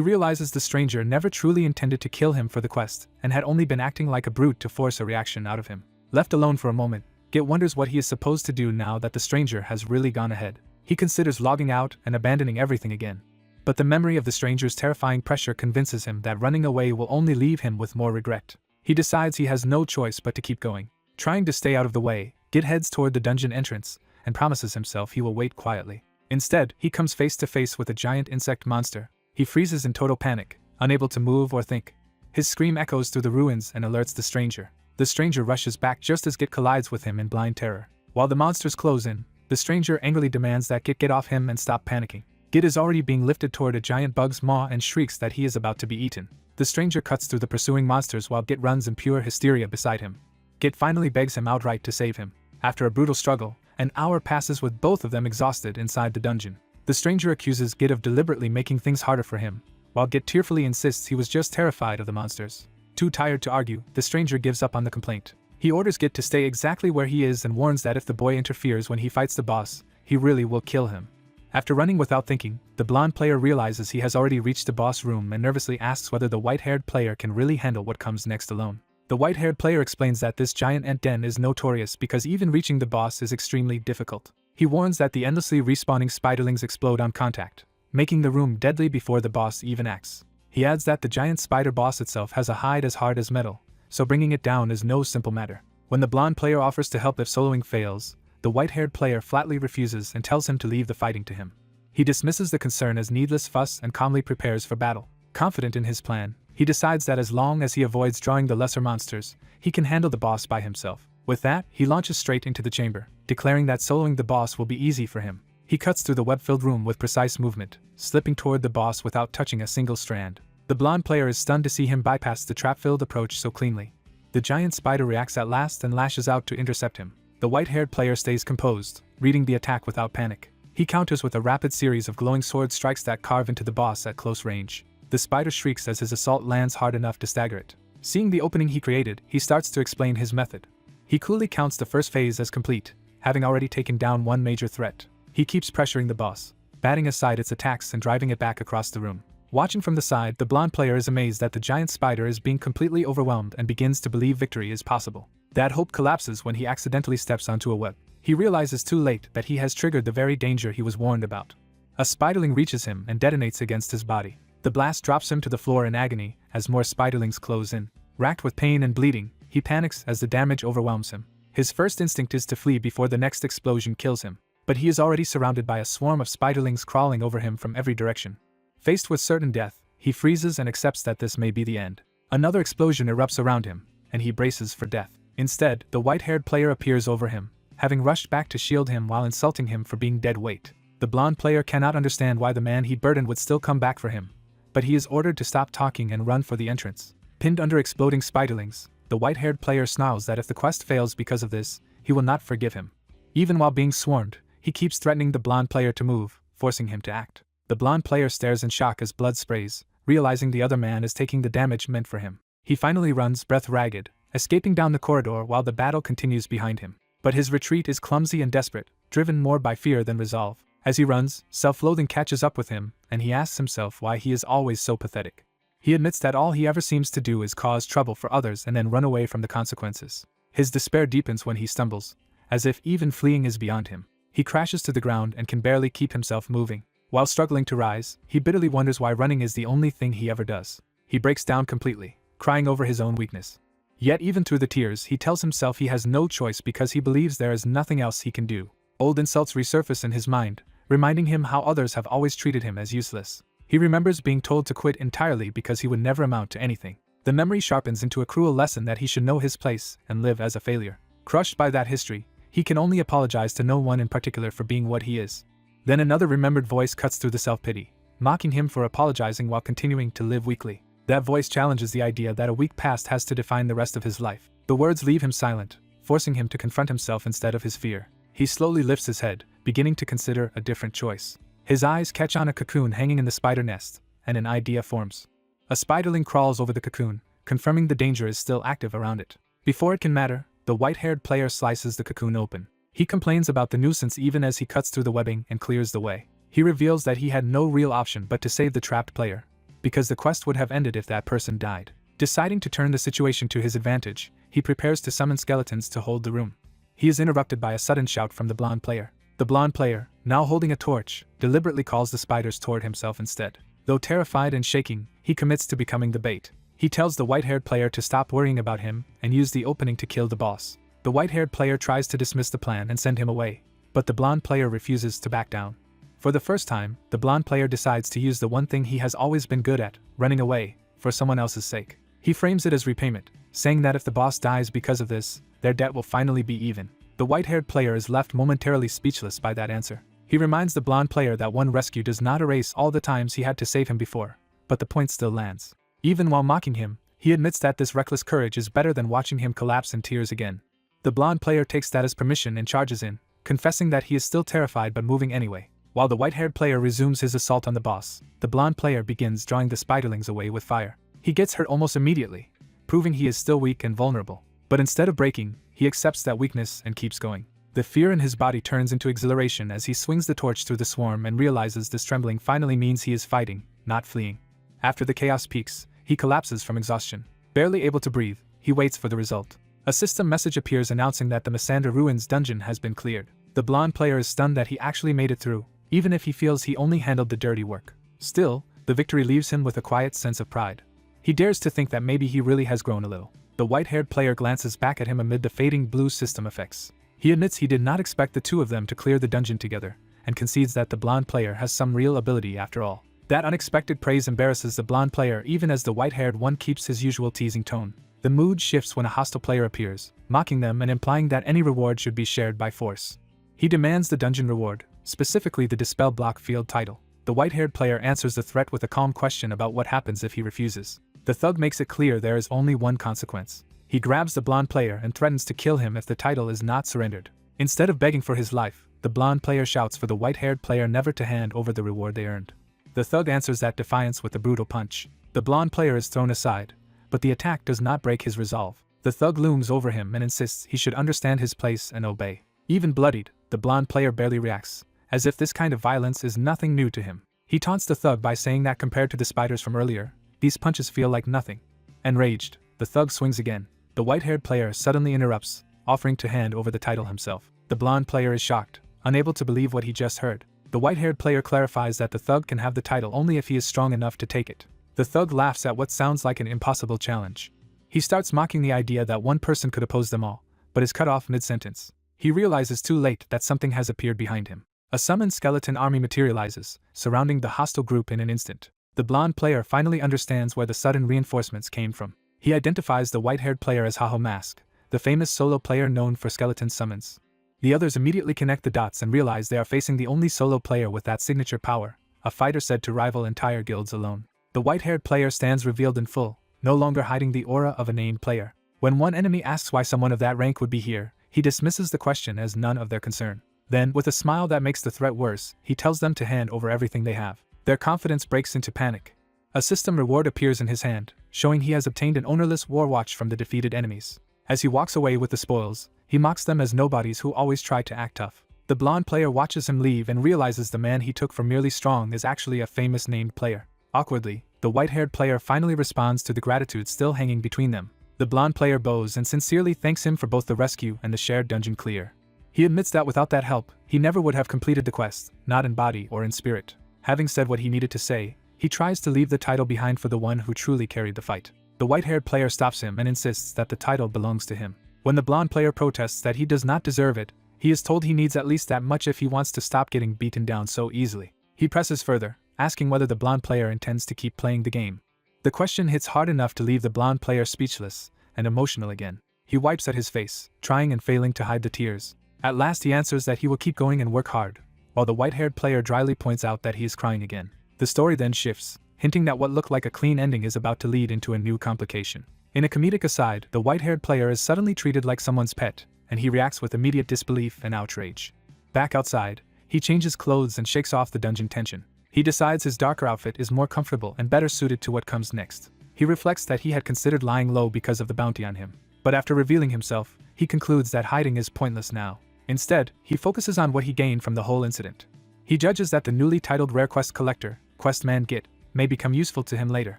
realizes the stranger never truly intended to kill him for the quest, and had only been acting like a brute to force a reaction out of him. Left alone for a moment, Git wonders what he is supposed to do now that the stranger has really gone ahead. He considers logging out and abandoning everything again. But the memory of the stranger's terrifying pressure convinces him that running away will only leave him with more regret. He decides he has no choice but to keep going. Trying to stay out of the way, Git heads toward the dungeon entrance, and promises himself he will wait quietly. Instead, he comes face to face with a giant insect monster. He freezes in total panic, unable to move or think. His scream echoes through the ruins and alerts the stranger. The stranger rushes back just as Git collides with him in blind terror. While the monsters close in, the stranger angrily demands that Git get off him and stop panicking. Git is already being lifted toward a giant bug's maw and shrieks that he is about to be eaten. The stranger cuts through the pursuing monsters while Git runs in pure hysteria beside him. Git finally begs him outright to save him. After a brutal struggle, an hour passes with both of them exhausted inside the dungeon. The stranger accuses Git of deliberately making things harder for him, while Git tearfully insists he was just terrified of the monsters. Too tired to argue, the stranger gives up on the complaint. He orders Git to stay exactly where he is and warns that if the boy interferes when he fights the boss, he really will kill him. After running without thinking, the blonde player realizes he has already reached the boss room and nervously asks whether the white-haired player can really handle what comes next alone. The white-haired player explains that this giant ant den is notorious because even reaching the boss is extremely difficult. He warns that the endlessly respawning spiderlings explode on contact, making the room deadly before the boss even acts. He adds that the giant spider boss itself has a hide as hard as metal, so bringing it down is no simple matter. When the blonde player offers to help if soloing fails, the white-haired player flatly refuses and tells him to leave the fighting to him. He dismisses the concern as needless fuss and calmly prepares for battle. Confident in his plan, he decides that as long as he avoids drawing the lesser monsters, he can handle the boss by himself. With that, he launches straight into the chamber, declaring that soloing the boss will be easy for him. He cuts through the web-filled room with precise movement, slipping toward the boss without touching a single strand. The blonde player is stunned to see him bypass the trap-filled approach so cleanly. The giant spider reacts at last and lashes out to intercept him. The white-haired player stays composed, reading the attack without panic. He counters with a rapid series of glowing sword strikes that carve into the boss at close range. The spider shrieks as his assault lands hard enough to stagger it. Seeing the opening he created, he starts to explain his method. He coolly counts the first phase as complete, having already taken down one major threat. He keeps pressuring the boss, batting aside its attacks and driving it back across the room. Watching from the side, the blonde player is amazed that the giant spider is being completely overwhelmed and begins to believe victory is possible. That hope collapses when he accidentally steps onto a web. He realizes too late that he has triggered the very danger he was warned about. A spiderling reaches him and detonates against his body. The blast drops him to the floor in agony as more spiderlings close in. Racked with pain and bleeding, he panics as the damage overwhelms him. His first instinct is to flee before the next explosion kills him, but he is already surrounded by a swarm of spiderlings crawling over him from every direction. Faced with certain death, he freezes and accepts that this may be the end. Another explosion erupts around him, and he braces for death. Instead, the white-haired player appears over him, having rushed back to shield him while insulting him for being dead weight. The blonde player cannot understand why the man he burdened would still come back for him, but he is ordered to stop talking and run for the entrance. Pinned under exploding spiderlings, the white-haired player snarls that if the quest fails because of this, he will not forgive him. Even while being swarmed, he keeps threatening the blonde player to move, forcing him to act. The blonde player stares in shock as blood sprays, realizing the other man is taking the damage meant for him. He finally runs, breath ragged, escaping down the corridor while the battle continues behind him. But his retreat is clumsy and desperate, driven more by fear than resolve. As he runs, self-loathing catches up with him, and he asks himself why he is always so pathetic. He admits that all he ever seems to do is cause trouble for others and then run away from the consequences. His despair deepens when he stumbles, as if even fleeing is beyond him. He crashes to the ground and can barely keep himself moving. While struggling to rise, he bitterly wonders why running is the only thing he ever does. He breaks down completely, crying over his own weakness. Yet even through the tears, he tells himself he has no choice because he believes there is nothing else he can do. Old insults resurface in his mind, reminding him how others have always treated him as useless. He remembers being told to quit entirely because he would never amount to anything. The memory sharpens into a cruel lesson that he should know his place and live as a failure. Crushed by that history, he can only apologize to no one in particular for being what he is. Then another remembered voice cuts through the self-pity, mocking him for apologizing while continuing to live weakly. That voice challenges the idea that a weak past has to define the rest of his life. The words leave him silent, forcing him to confront himself instead of his fear. He slowly lifts his head, beginning to consider a different choice. His eyes catch on a cocoon hanging in the spider nest, and an idea forms. A spiderling crawls over the cocoon, confirming the danger is still active around it. Before it can matter, the white-haired player slices the cocoon open. He complains about the nuisance even as he cuts through the webbing and clears the way. He reveals that he had no real option but to save the trapped player, because the quest would have ended if that person died. Deciding to turn the situation to his advantage, he prepares to summon skeletons to hold the room. He is interrupted by a sudden shout from the blonde player. The blonde player, now holding a torch, deliberately calls the spiders toward himself instead. Though terrified and shaking, he commits to becoming the bait. He tells the white-haired player to stop worrying about him and use the opening to kill the boss. The white-haired player tries to dismiss the plan and send him away, but the blonde player refuses to back down. For the first time, the blonde player decides to use the one thing he has always been good at, running away, for someone else's sake. He frames it as repayment, saying that if the boss dies because of this, their debt will finally be even. The white-haired player is left momentarily speechless by that answer. He reminds the blonde player that one rescue does not erase all the times he had to save him before, but the point still lands. Even while mocking him, he admits that this reckless courage is better than watching him collapse in tears again. The blonde player takes that as permission and charges in, confessing that he is still terrified but moving anyway. While the white-haired player resumes his assault on the boss, the blonde player begins drawing the spiderlings away with fire. He gets hurt almost immediately, proving he is still weak and vulnerable. But instead of breaking, he accepts that weakness and keeps going. The fear in his body turns into exhilaration as he swings the torch through the swarm and realizes this trembling finally means he is fighting, not fleeing. After the chaos peaks, he collapses from exhaustion. Barely able to breathe, he waits for the result. A system message appears announcing that the Masanda Ruins dungeon has been cleared. The blonde player is stunned that he actually made it through, even if he feels he only handled the dirty work. Still, the victory leaves him with a quiet sense of pride. He dares to think that maybe he really has grown a little. The white-haired player glances back at him amid the fading blue system effects. He admits he did not expect the two of them to clear the dungeon together, and concedes that the blonde player has some real ability after all. That unexpected praise embarrasses the blonde player even as the white-haired one keeps his usual teasing tone. The mood shifts when a hostile player appears, mocking them and implying that any reward should be shared by force. He demands the dungeon reward, specifically the Dispel Block Field title. The white-haired player answers the threat with a calm question about what happens if he refuses. The thug makes it clear there is only one consequence. He grabs the blonde player and threatens to kill him if the title is not surrendered. Instead of begging for his life, the blonde player shouts for the white-haired player never to hand over the reward they earned. The thug answers that defiance with a brutal punch. The blonde player is thrown aside, but the attack does not break his resolve. The thug looms over him and insists he should understand his place and obey. Even bloodied, the blonde player barely reacts, as if this kind of violence is nothing new to him. He taunts the thug by saying that compared to the spiders from earlier, these punches feel like nothing. Enraged, the thug swings again. The white-haired player suddenly interrupts, offering to hand over the title himself. The blonde player is shocked, unable to believe what he just heard. The white-haired player clarifies that the thug can have the title only if he is strong enough to take it. The thug laughs at what sounds like an impossible challenge. He starts mocking the idea that one person could oppose them all, but is cut off mid-sentence. He realizes too late that something has appeared behind him. A summoned skeleton army materializes, surrounding the hostile group in an instant. The blonde player finally understands where the sudden reinforcements came from. He identifies the white-haired player as Haho Mask, the famous solo player known for skeleton summons. The others immediately connect the dots and realize they are facing the only solo player with that signature power, a fighter said to rival entire guilds alone. The white-haired player stands revealed in full, no longer hiding the aura of a named player. When one enemy asks why someone of that rank would be here, he dismisses the question as none of their concern. Then, with a smile that makes the threat worse, he tells them to hand over everything they have. Their confidence breaks into panic. A system reward appears in his hand, showing he has obtained an ownerless war watch from the defeated enemies. As he walks away with the spoils, he mocks them as nobodies who always try to act tough. The blonde player watches him leave and realizes the man he took for merely strong is actually a famous named player. Awkwardly, the white-haired player finally responds to the gratitude still hanging between them. The blonde player bows and sincerely thanks him for both the rescue and the shared dungeon clear. He admits that without that help, he never would have completed the quest, not in body or in spirit. Having said what he needed to say, he tries to leave the title behind for the one who truly carried the fight. The white-haired player stops him and insists that the title belongs to him. When the blonde player protests that he does not deserve it, he is told he needs at least that much if he wants to stop getting beaten down so easily. He presses further, asking whether the blonde player intends to keep playing the game. The question hits hard enough to leave the blonde player speechless and emotional again. He wipes at his face, trying and failing to hide the tears. At last he answers that he will keep going and work hard, while the white-haired player dryly points out that he is crying again. The story then shifts, hinting that what looked like a clean ending is about to lead into a new complication. In a comedic aside, the white-haired player is suddenly treated like someone's pet, and he reacts with immediate disbelief and outrage. Back outside, he changes clothes and shakes off the dungeon tension. He decides his darker outfit is more comfortable and better suited to what comes next. He reflects that he had considered lying low because of the bounty on him, but after revealing himself, he concludes that hiding is pointless now. Instead, he focuses on what he gained from the whole incident. He judges that the newly titled Rare Quest Collector, Questman Git, may become useful to him later.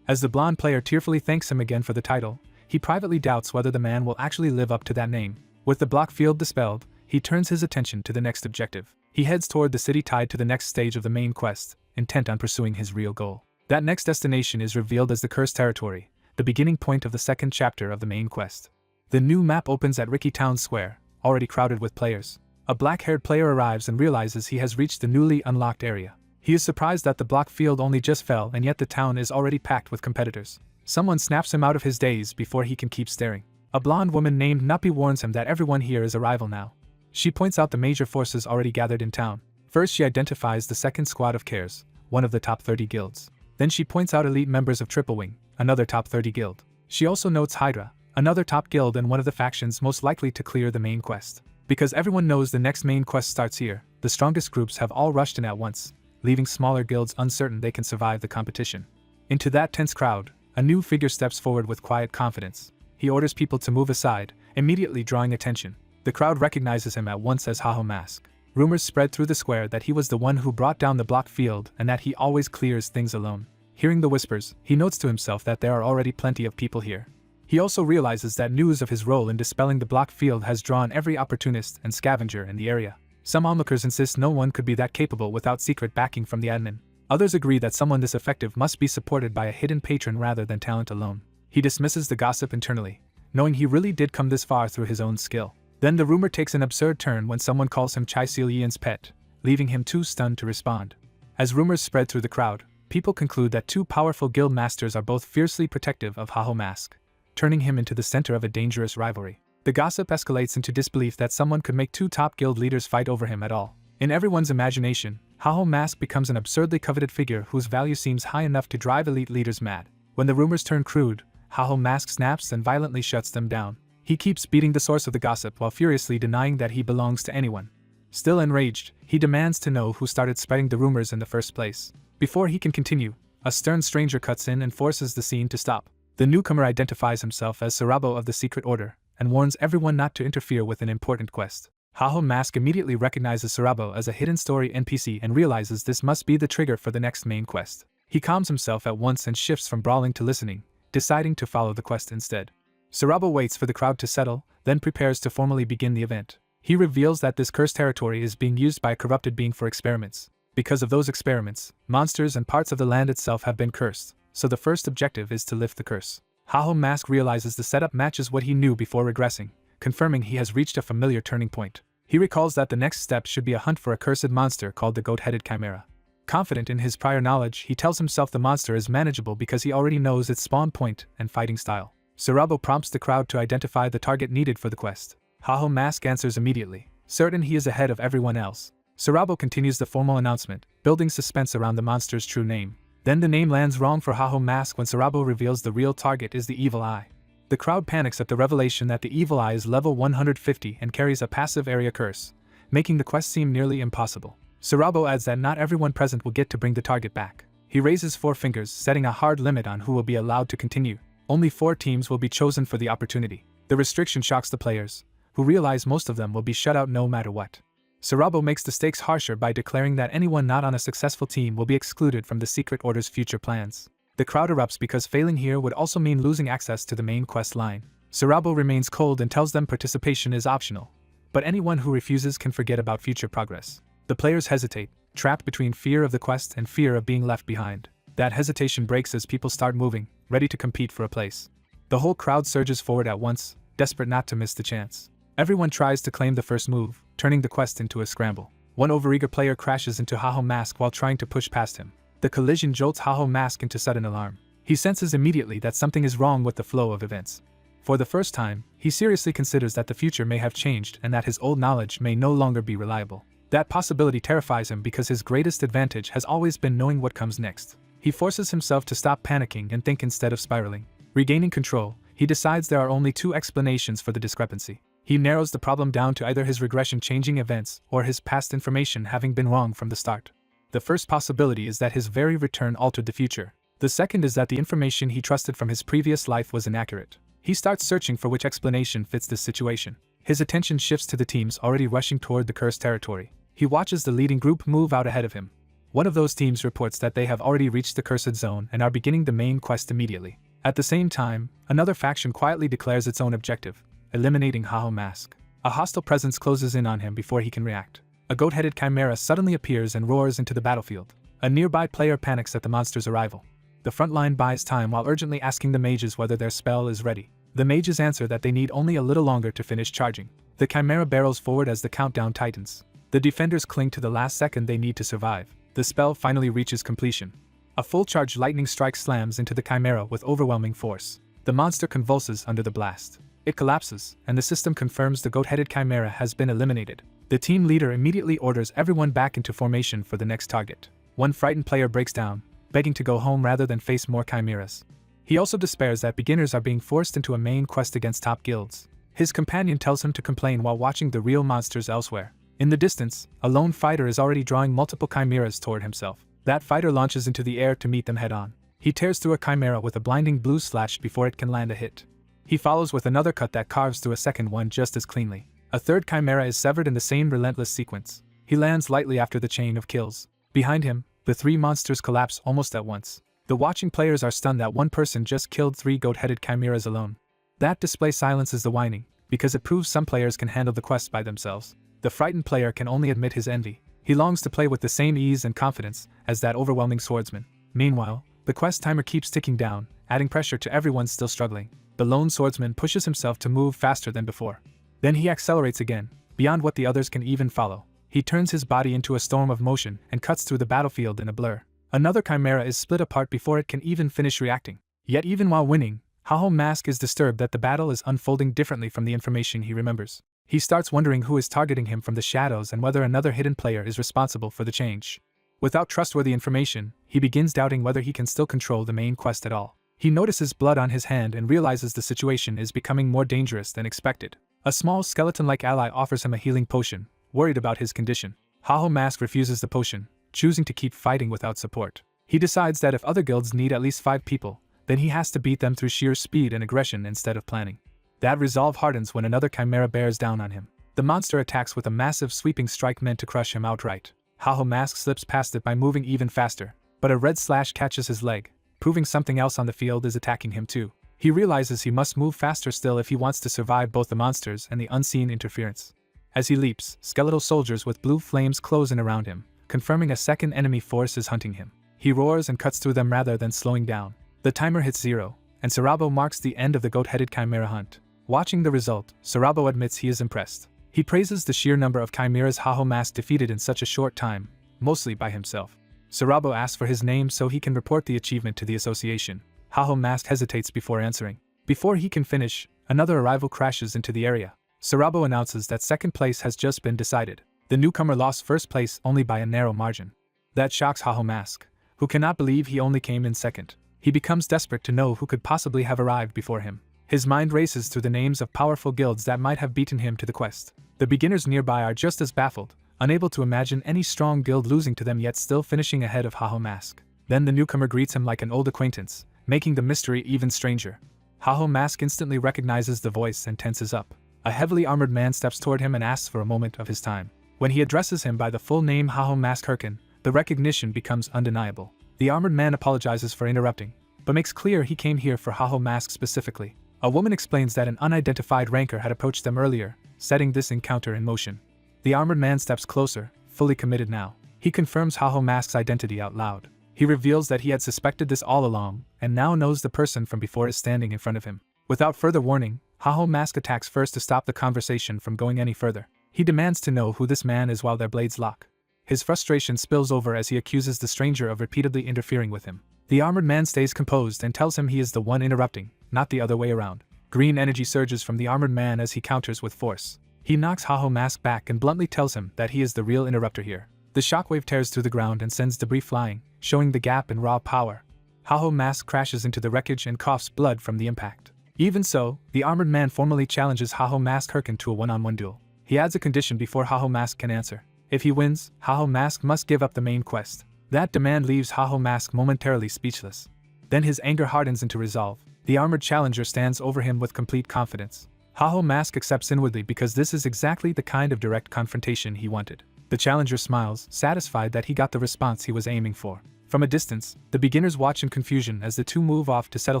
As the blonde player tearfully thanks him again for the title, he privately doubts whether the man will actually live up to that name. With the block field dispelled, he turns his attention to the next objective. He heads toward the city tied to the next stage of the main quest, intent on pursuing his real goal. That next destination is revealed as the Cursed Territory, the beginning point of the second chapter of the main quest. The new map opens at Ricky Town Square, already crowded with players. A black-haired player arrives and realizes he has reached the newly unlocked area. He is surprised that the block field only just fell and yet the town is already packed with competitors. Someone snaps him out of his daze before he can keep staring. A blonde woman named Nuppy warns him that everyone here is a rival now. She points out the major forces already gathered in town. First she identifies the second squad of Cares, one of the top 30 guilds. Then she points out elite members of Triple Wing, another top 30 guild. She also notes Hydra, another top guild and one of the factions most likely to clear the main quest. Because everyone knows the next main quest starts here, the strongest groups have all rushed in at once, leaving smaller guilds uncertain they can survive the competition. Into that tense crowd, a new figure steps forward with quiet confidence. He orders people to move aside, immediately drawing attention. The crowd recognizes him at once as Haho Mask. Rumors spread through the square that he was the one who brought down the block field and that he always clears things alone. Hearing the whispers, he notes to himself that there are already plenty of people here. He also realizes that news of his role in dispelling the block field has drawn every opportunist and scavenger in the area. Some onlookers insist no one could be that capable without secret backing from the admin. Others agree that someone this effective must be supported by a hidden patron rather than talent alone. He dismisses the gossip internally, knowing he really did come this far through his own skill. Then the rumor takes an absurd turn when someone calls him Chai Sil-Yian's pet, leaving him too stunned to respond. As rumors spread through the crowd, people conclude that two powerful guild masters are both fiercely protective of Haho Mask, turning him into the center of a dangerous rivalry. The gossip escalates into disbelief that someone could make two top guild leaders fight over him at all. In everyone's imagination, Haho Mask becomes an absurdly coveted figure whose value seems high enough to drive elite leaders mad. When the rumors turn crude, Haho Mask snaps and violently shuts them down. He keeps beating the source of the gossip while furiously denying that he belongs to anyone. Still enraged, he demands to know who started spreading the rumors in the first place. Before he can continue, a stern stranger cuts in and forces the scene to stop. The newcomer identifies himself as Sarabo of the Secret Order and warns everyone not to interfere with an important quest. Haho Mask immediately recognizes Sarabo as a hidden story NPC and realizes this must be the trigger for the next main quest. He calms himself at once and shifts from brawling to listening, deciding to follow the quest instead. Sarabo waits for the crowd to settle, then prepares to formally begin the event. He reveals that this cursed territory is being used by a corrupted being for experiments. Because of those experiments, monsters and parts of the land itself have been cursed, so the first objective is to lift the curse. Haho Mask realizes the setup matches what he knew before regressing, confirming he has reached a familiar turning point. He recalls that the next step should be a hunt for a cursed monster called the goat-headed chimera. Confident in his prior knowledge, he tells himself the monster is manageable because he already knows its spawn point and fighting style. Sarabo prompts the crowd to identify the target needed for the quest. Haho Mask answers immediately, certain he is ahead of everyone else. Sarabo continues the formal announcement, building suspense around the monster's true name. Then the name lands wrong for Haho Mask when Sarabo reveals the real target is the Evil Eye. The crowd panics at the revelation that the Evil Eye is level 150 and carries a passive area curse, making the quest seem nearly impossible. Sarabo adds that not everyone present will get to bring the target back. He raises 4 fingers, setting a hard limit on who will be allowed to continue. Only 4 teams will be chosen for the opportunity. The restriction shocks the players, who realize most of them will be shut out no matter what. Sarabo makes the stakes harsher by declaring that anyone not on a successful team will be excluded from the Secret Order's future plans. The crowd erupts because failing here would also mean losing access to the main quest line. Sarabo remains cold and tells them participation is optional, but anyone who refuses can forget about future progress. The players hesitate, trapped between fear of the quest and fear of being left behind. That hesitation breaks as people start moving, ready to compete for a place. The whole crowd surges forward at once, desperate not to miss the chance. Everyone tries to claim the first move, turning the quest into a scramble. One overeager player crashes into Haho Mask while trying to push past him. The collision jolts Haho Mask into sudden alarm. He senses immediately that something is wrong with the flow of events. For the first time, he seriously considers that the future may have changed and that his old knowledge may no longer be reliable. That possibility terrifies him because his greatest advantage has always been knowing what comes next. He forces himself to stop panicking and think instead of spiraling. Regaining control, he decides there are only two explanations for the discrepancy. He narrows the problem down to either his regression changing events or his past information having been wrong from the start. The first possibility is that his very return altered the future. The second is that the information he trusted from his previous life was inaccurate. He starts searching for which explanation fits this situation. His attention shifts to the teams already rushing toward the cursed territory. He watches the leading group move out ahead of him. One of those teams reports that they have already reached the cursed zone and are beginning the main quest immediately. At the same time, another faction quietly declares its own objective, eliminating Haho Mask. A hostile presence closes in on him before he can react. A goat-headed chimera suddenly appears and roars into the battlefield. A nearby player panics at the monster's arrival. The front line buys time while urgently asking the mages whether their spell is ready. The mages answer that they need only a little longer to finish charging. The chimera barrels forward as the countdown tightens. The defenders cling to the last second they need to survive. The spell finally reaches completion. A full-charge lightning strike slams into the chimera with overwhelming force. The monster convulses under the blast. It collapses, and the system confirms the goat-headed chimera has been eliminated. The team leader immediately orders everyone back into formation for the next target. One frightened player breaks down, begging to go home rather than face more chimeras. He also despairs that beginners are being forced into a main quest against top guilds. His companion tells him to complain while watching the real monsters elsewhere. In the distance, a lone fighter is already drawing multiple chimeras toward himself. That fighter launches into the air to meet them head-on. He tears through a chimera with a blinding blue slash before it can land a hit. He follows with another cut that carves through a second one just as cleanly. A third chimera is severed in the same relentless sequence. He lands lightly after the chain of kills. Behind him, the three monsters collapse almost at once. The watching players are stunned that one person just killed three goat-headed chimeras alone. That display silences the whining, because it proves some players can handle the quest by themselves. The frightened player can only admit his envy. He longs to play with the same ease and confidence as that overwhelming swordsman. Meanwhile, the quest timer keeps ticking down, adding pressure to everyone still struggling. The lone swordsman pushes himself to move faster than before. Then he accelerates again, beyond what the others can even follow. He turns his body into a storm of motion and cuts through the battlefield in a blur. Another chimera is split apart before it can even finish reacting. Yet even while winning, Haho Mask is disturbed that the battle is unfolding differently from the information he remembers. He starts wondering who is targeting him from the shadows and whether another hidden player is responsible for the change. Without trustworthy information, he begins doubting whether he can still control the main quest at all. He notices blood on his hand and realizes the situation is becoming more dangerous than expected. A small skeleton-like ally offers him a healing potion, worried about his condition. Haho Mask refuses the potion, choosing to keep fighting without support. He decides that if other guilds need at least 5 people, then he has to beat them through sheer speed and aggression instead of planning. That resolve hardens when another chimera bears down on him. The monster attacks with a massive sweeping strike meant to crush him outright. Haho Mask slips past it by moving even faster, but a red slash catches his leg, proving something else on the field is attacking him too. He realizes he must move faster still if he wants to survive both the monsters and the unseen interference. As he leaps, skeletal soldiers with blue flames close in around him, confirming a second enemy force is hunting him. He roars and cuts through them rather than slowing down. The timer hits 0, and Sarabo marks the end of the goat-headed chimera hunt. Watching the result, Sarabo admits he is impressed. He praises the sheer number of chimeras Haho Mask defeated in such a short time, mostly by himself. Sarabo asks for his name so he can report the achievement to the association. Haho Mask hesitates before answering. Before he can finish, another arrival crashes into the area. Sarabo announces that second place has just been decided. The newcomer lost first place only by a narrow margin. That shocks Haho Mask, who cannot believe he only came in second. He becomes desperate to know who could possibly have arrived before him. His mind races through the names of powerful guilds that might have beaten him to the quest. The beginners nearby are just as baffled, unable to imagine any strong guild losing to them yet still finishing ahead of Haho Mask. Then the newcomer greets him like an old acquaintance, making the mystery even stranger. Haho Mask instantly recognizes the voice and tenses up. A heavily armored man steps toward him and asks for a moment of his time. When he addresses him by the full name Haho Mask Herkin, the recognition becomes undeniable. The armored man apologizes for interrupting, but makes clear he came here for Haho Mask specifically. A woman explains that an unidentified ranker had approached them earlier, setting this encounter in motion. The armored man steps closer, fully committed now. He confirms Haho Mask's identity out loud. He reveals that he had suspected this all along, and now knows the person from before is standing in front of him. Without further warning, Haho Mask attacks first to stop the conversation from going any further. He demands to know who this man is while their blades lock. His frustration spills over as he accuses the stranger of repeatedly interfering with him. The armored man stays composed and tells him he is the one interrupting, not the other way around. Green energy surges from the armored man as he counters with force. He knocks Haho Mask back and bluntly tells him that he is the real interrupter here. The shockwave tears through the ground and sends debris flying, showing the gap in raw power. Haho Mask crashes into the wreckage and coughs blood from the impact. Even so, the armored man formally challenges Haho Mask Herkin to a one-on-one duel. He adds a condition before Haho Mask can answer. If he wins, Haho Mask must give up the main quest. That demand leaves Haho Mask momentarily speechless. Then his anger hardens into resolve. The armored challenger stands over him with complete confidence. Haho Mask accepts inwardly because this is exactly the kind of direct confrontation he wanted. The challenger smiles, satisfied that he got the response he was aiming for. From a distance, the beginners watch in confusion as the two move off to settle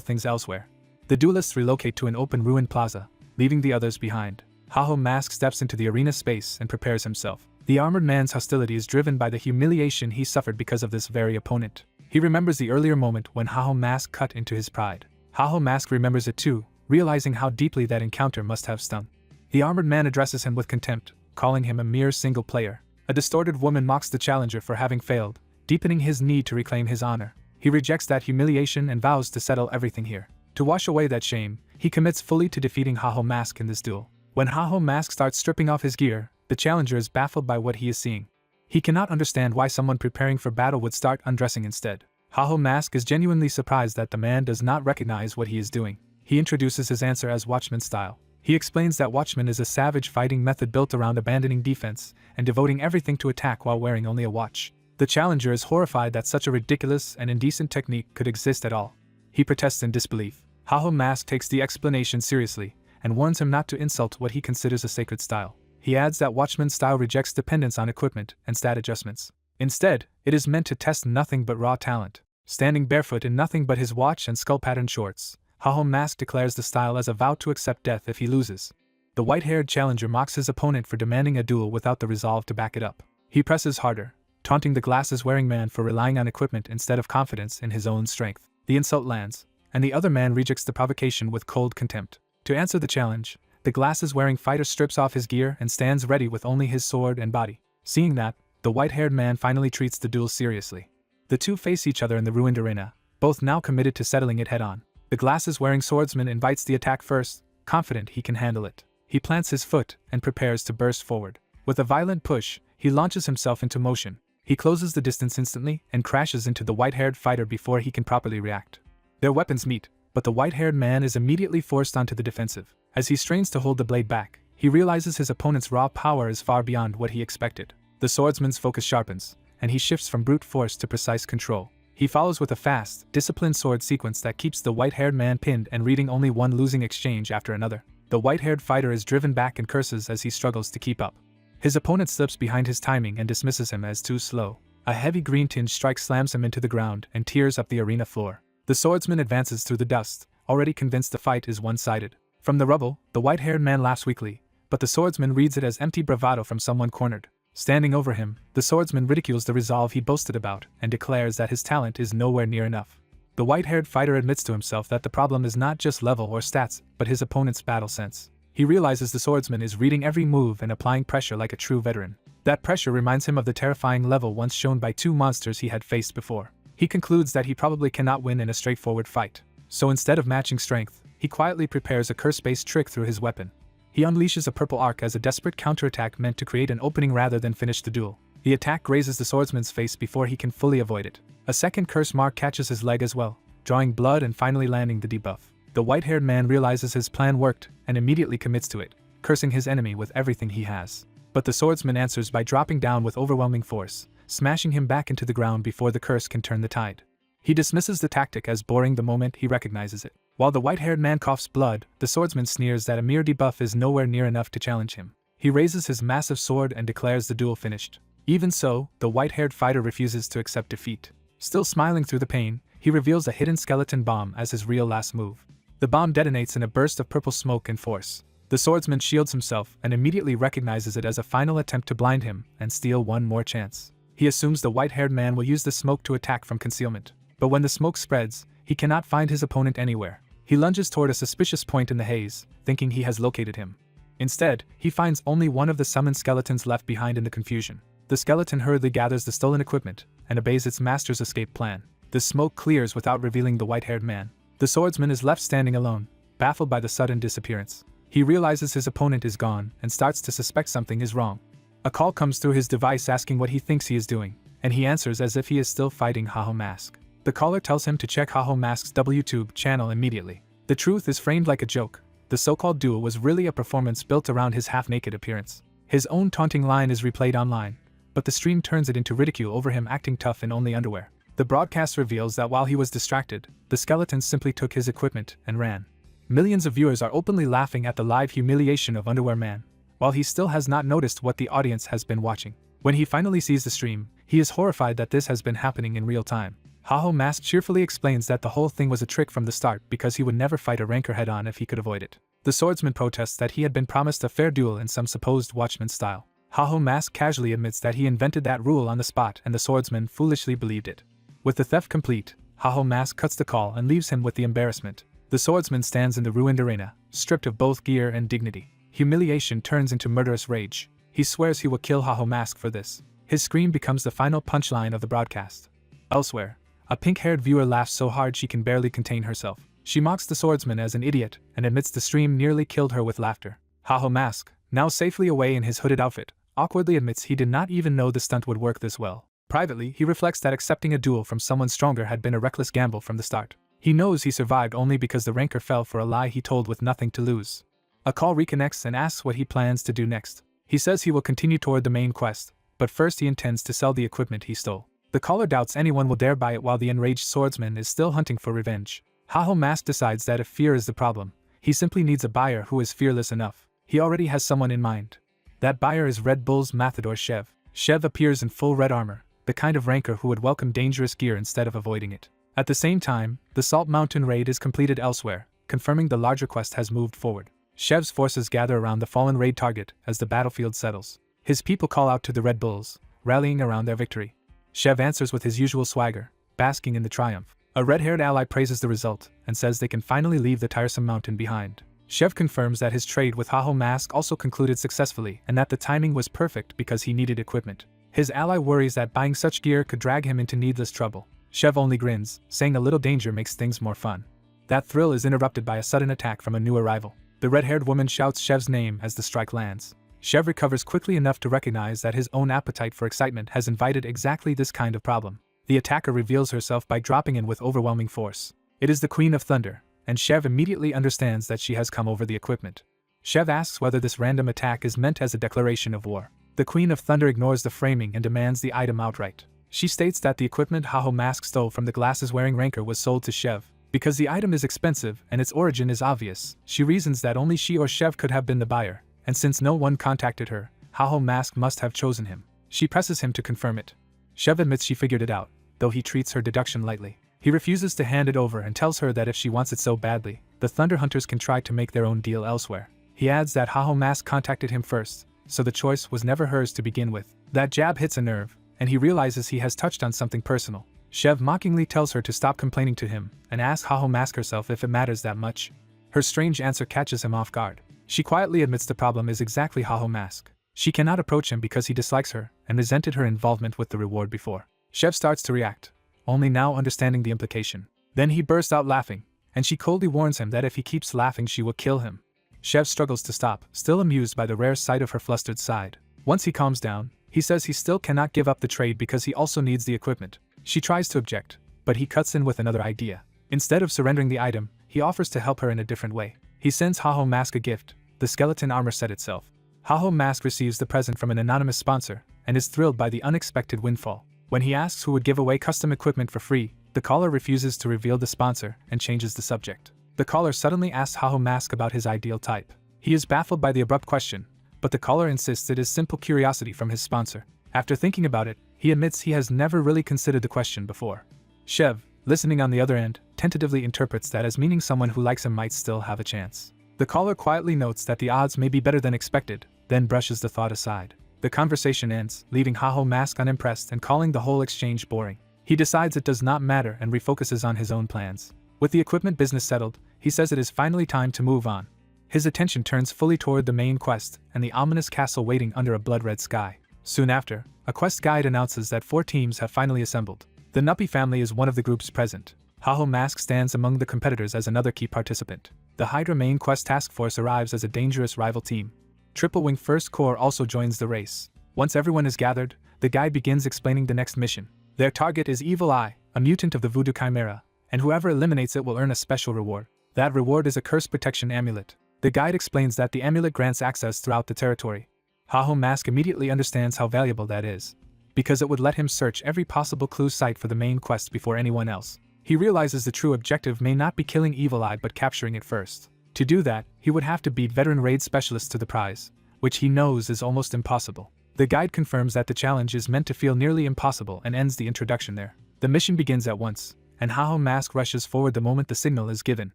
things elsewhere. The duelists relocate to an open ruined plaza, leaving the others behind. Haho Mask steps into the arena space and prepares himself. The armored man's hostility is driven by the humiliation he suffered because of this very opponent. He remembers the earlier moment when Haho Mask cut into his pride. Haho Mask remembers it too, realizing how deeply that encounter must have stung. The armored man addresses him with contempt, calling him a mere single player. A distorted woman mocks the challenger for having failed, deepening his need to reclaim his honor. He rejects that humiliation and vows to settle everything here. To wash away that shame, he commits fully to defeating Haho Mask in this duel. When Haho Mask starts stripping off his gear, the challenger is baffled by what he is seeing. He cannot understand why someone preparing for battle would start undressing instead. Haho Mask is genuinely surprised that the man does not recognize what he is doing. He introduces his answer as Watchman style. He explains that Watchman is a savage fighting method built around abandoning defense and devoting everything to attack while wearing only a watch. The challenger is horrified that such a ridiculous and indecent technique could exist at all. He protests in disbelief. Haho Mask takes the explanation seriously and warns him not to insult what he considers a sacred style. He adds that Watchman style rejects dependence on equipment and stat adjustments. Instead, it is meant to test nothing but raw talent. Standing barefoot in nothing but his watch and skull-patterned shorts, Haho Mask declares the style as a vow to accept death if he loses. The white-haired challenger mocks his opponent for demanding a duel without the resolve to back it up. He presses harder, taunting the glasses-wearing man for relying on equipment instead of confidence in his own strength. The insult lands, and the other man rejects the provocation with cold contempt. To answer the challenge, the glasses-wearing fighter strips off his gear and stands ready with only his sword and body. Seeing that, the white-haired man finally treats the duel seriously. The two face each other in the ruined arena, both now committed to settling it head-on. The glasses-wearing swordsman invites the attack first, confident he can handle it. He plants his foot and prepares to burst forward. With a violent push, he launches himself into motion. He closes the distance instantly and crashes into the white-haired fighter before he can properly react. Their weapons meet, but the white-haired man is immediately forced onto the defensive. As he strains to hold the blade back, he realizes his opponent's raw power is far beyond what he expected. The swordsman's focus sharpens, and he shifts from brute force to precise control. He follows with a fast, disciplined sword sequence that keeps the white-haired man pinned and reading only one losing exchange after another. The white-haired fighter is driven back and curses as he struggles to keep up. His opponent slips behind his timing and dismisses him as too slow. A heavy green-tinged strike slams him into the ground and tears up the arena floor. The swordsman advances through the dust, already convinced the fight is one-sided. From the rubble, the white-haired man laughs weakly, but the swordsman reads it as empty bravado from someone cornered. Standing over him, the swordsman ridicules the resolve he boasted about and declares that his talent is nowhere near enough. The white-haired fighter admits to himself that the problem is not just level or stats, but his opponent's battle sense. He realizes the swordsman is reading every move and applying pressure like a true veteran. That pressure reminds him of the terrifying level once shown by two monsters he had faced before. He concludes that he probably cannot win in a straightforward fight. So instead of matching strength, he quietly prepares a curse-based trick through his weapon. He unleashes a purple arc as a desperate counterattack meant to create an opening rather than finish the duel. The attack grazes the swordsman's face before he can fully avoid it. A second curse mark catches his leg as well, drawing blood and finally landing the debuff. The white-haired man realizes his plan worked and immediately commits to it, cursing his enemy with everything he has. But the swordsman answers by dropping down with overwhelming force, smashing him back into the ground before the curse can turn the tide. He dismisses the tactic as boring the moment he recognizes it. While the white-haired man coughs blood, the swordsman sneers that a mere debuff is nowhere near enough to challenge him. He raises his massive sword and declares the duel finished. Even so, the white-haired fighter refuses to accept defeat. Still smiling through the pain, he reveals a hidden skeleton bomb as his real last move. The bomb detonates in a burst of purple smoke and force. The swordsman shields himself and immediately recognizes it as a final attempt to blind him and steal one more chance. He assumes the white-haired man will use the smoke to attack from concealment. But when the smoke spreads, he cannot find his opponent anywhere. He lunges toward a suspicious point in the haze, thinking he has located him. Instead, he finds only one of the summoned skeletons left behind in the confusion. The skeleton hurriedly gathers the stolen equipment and obeys its master's escape plan. The smoke clears without revealing the white-haired man. The swordsman is left standing alone, baffled by the sudden disappearance. He realizes his opponent is gone and starts to suspect something is wrong. A call comes through his device asking what he thinks he is doing, and he answers as if he is still fighting Haho Mask. The caller tells him to check Haho Mask's WTube channel immediately. The truth is framed like a joke. The so-called duel was really a performance built around his half-naked appearance. His own taunting line is replayed online, but the stream turns it into ridicule over him acting tough in only underwear. The broadcast reveals that while he was distracted, the skeleton simply took his equipment and ran. Millions of viewers are openly laughing at the live humiliation of Underwear Man, while he still has not noticed what the audience has been watching. When he finally sees the stream, he is horrified that this has been happening in real time. Haho Mask cheerfully explains that the whole thing was a trick from the start because he would never fight a rancor head-on if he could avoid it. The swordsman protests that he had been promised a fair duel in some supposed Watchman style. Haho Mask casually admits that he invented that rule on the spot and the swordsman foolishly believed it. With the theft complete, Haho Mask cuts the call and leaves him with the embarrassment. The swordsman stands in the ruined arena, stripped of both gear and dignity. Humiliation turns into murderous rage. He swears he will kill Haho Mask for this. His scream becomes the final punchline of the broadcast. Elsewhere, a pink-haired viewer laughs so hard she can barely contain herself. She mocks the swordsman as an idiot and admits the stream nearly killed her with laughter. Haho Mask, now safely away in his hooded outfit, awkwardly admits he did not even know the stunt would work this well. Privately, he reflects that accepting a duel from someone stronger had been a reckless gamble from the start. He knows he survived only because the rancor fell for a lie he told with nothing to lose. A call reconnects and asks what he plans to do next. He says he will continue toward the main quest, but first he intends to sell the equipment he stole. The caller doubts anyone will dare buy it while the enraged swordsman is still hunting for revenge. Haho Mask decides that if fear is the problem, he simply needs a buyer who is fearless enough. He already has someone in mind. That buyer is Red Bull's Matador Shev. Shev appears in full red armor, the kind of rancor who would welcome dangerous gear instead of avoiding it. At the same time, the Salt Mountain raid is completed elsewhere, confirming the larger quest has moved forward. Shev's forces gather around the fallen raid target as the battlefield settles. His people call out to the Red Bulls, rallying around their victory. Shev answers with his usual swagger, basking in the triumph. A red-haired ally praises the result and says they can finally leave the tiresome mountain behind. Shev confirms that his trade with Haho Mask also concluded successfully and that the timing was perfect because he needed equipment. His ally worries that buying such gear could drag him into needless trouble. Shev only grins, saying a little danger makes things more fun. That thrill is interrupted by a sudden attack from a new arrival. The red-haired woman shouts Shev's name as the strike lands. Shev recovers quickly enough to recognize that his own appetite for excitement has invited exactly this kind of problem. The attacker reveals herself by dropping in with overwhelming force. It is the Queen of Thunder, and Shev immediately understands that she has come over the equipment. Shev asks whether this random attack is meant as a declaration of war. The Queen of Thunder ignores the framing and demands the item outright. She states that the equipment Haho Mask stole from the glasses-wearing rancor was sold to Shev. Because the item is expensive and its origin is obvious, she reasons that only she or Shev could have been the buyer, and since no one contacted her, Haho Mask must have chosen him. She presses him to confirm it. Shev admits she figured it out, though he treats her deduction lightly. He refuses to hand it over and tells her that if she wants it so badly, the Thunder Hunters can try to make their own deal elsewhere. He adds that Haho Mask contacted him first, so the choice was never hers to begin with. That jab hits a nerve, and he realizes he has touched on something personal. Shev mockingly tells her to stop complaining to him, and asks Haho Mask herself if it matters that much. Her strange answer catches him off guard. She quietly admits the problem is exactly Haho Mask. She cannot approach him because he dislikes her, and resented her involvement with the reward before. Shev starts to react, only now understanding the implication. Then he bursts out laughing, and she coldly warns him that if he keeps laughing she will kill him. Shev struggles to stop, still amused by the rare sight of her flustered side. Once he calms down, he says he still cannot give up the trade because he also needs the equipment. She tries to object, but he cuts in with another idea. Instead of surrendering the item, he offers to help her in a different way. He sends Haho Mask a gift, the skeleton armor set itself. Haho Mask receives the present from an anonymous sponsor, and is thrilled by the unexpected windfall. When he asks who would give away custom equipment for free, the caller refuses to reveal the sponsor and changes the subject. The caller suddenly asks Haho Mask about his ideal type. He is baffled by the abrupt question, but the caller insists it is simple curiosity from his sponsor. After thinking about it, he admits he has never really considered the question before. Shev, listening on the other end, tentatively interprets that as meaning someone who likes him might still have a chance. The caller quietly notes that the odds may be better than expected, then brushes the thought aside. The conversation ends, leaving Haho Mask unimpressed and calling the whole exchange boring. He decides it does not matter and refocuses on his own plans. With the equipment business settled, he says it is finally time to move on. His attention turns fully toward the main quest and the ominous castle waiting under a blood-red sky. Soon after, a quest guide announces that 4 teams have finally assembled. The Nuppy family is one of the groups present. Haho Mask stands among the competitors as another key participant. The Hydra main quest task force arrives as a dangerous rival team. Triple Wing First Corps also joins the race. Once everyone is gathered, the guide begins explaining the next mission. Their target is Evil Eye, a mutant of the Voodoo Chimera, and whoever eliminates it will earn a special reward. That reward is a curse protection amulet. The guide explains that the amulet grants access throughout the territory. Haho Mask immediately understands how valuable that is, because it would let him search every possible clue site for the main quest before anyone else. He realizes the true objective may not be killing Evil Eye but capturing it first. To do that, he would have to beat veteran raid specialists to the prize, which he knows is almost impossible. The guide confirms that the challenge is meant to feel nearly impossible and ends the introduction there. The mission begins at once, and Haho Mask rushes forward the moment the signal is given.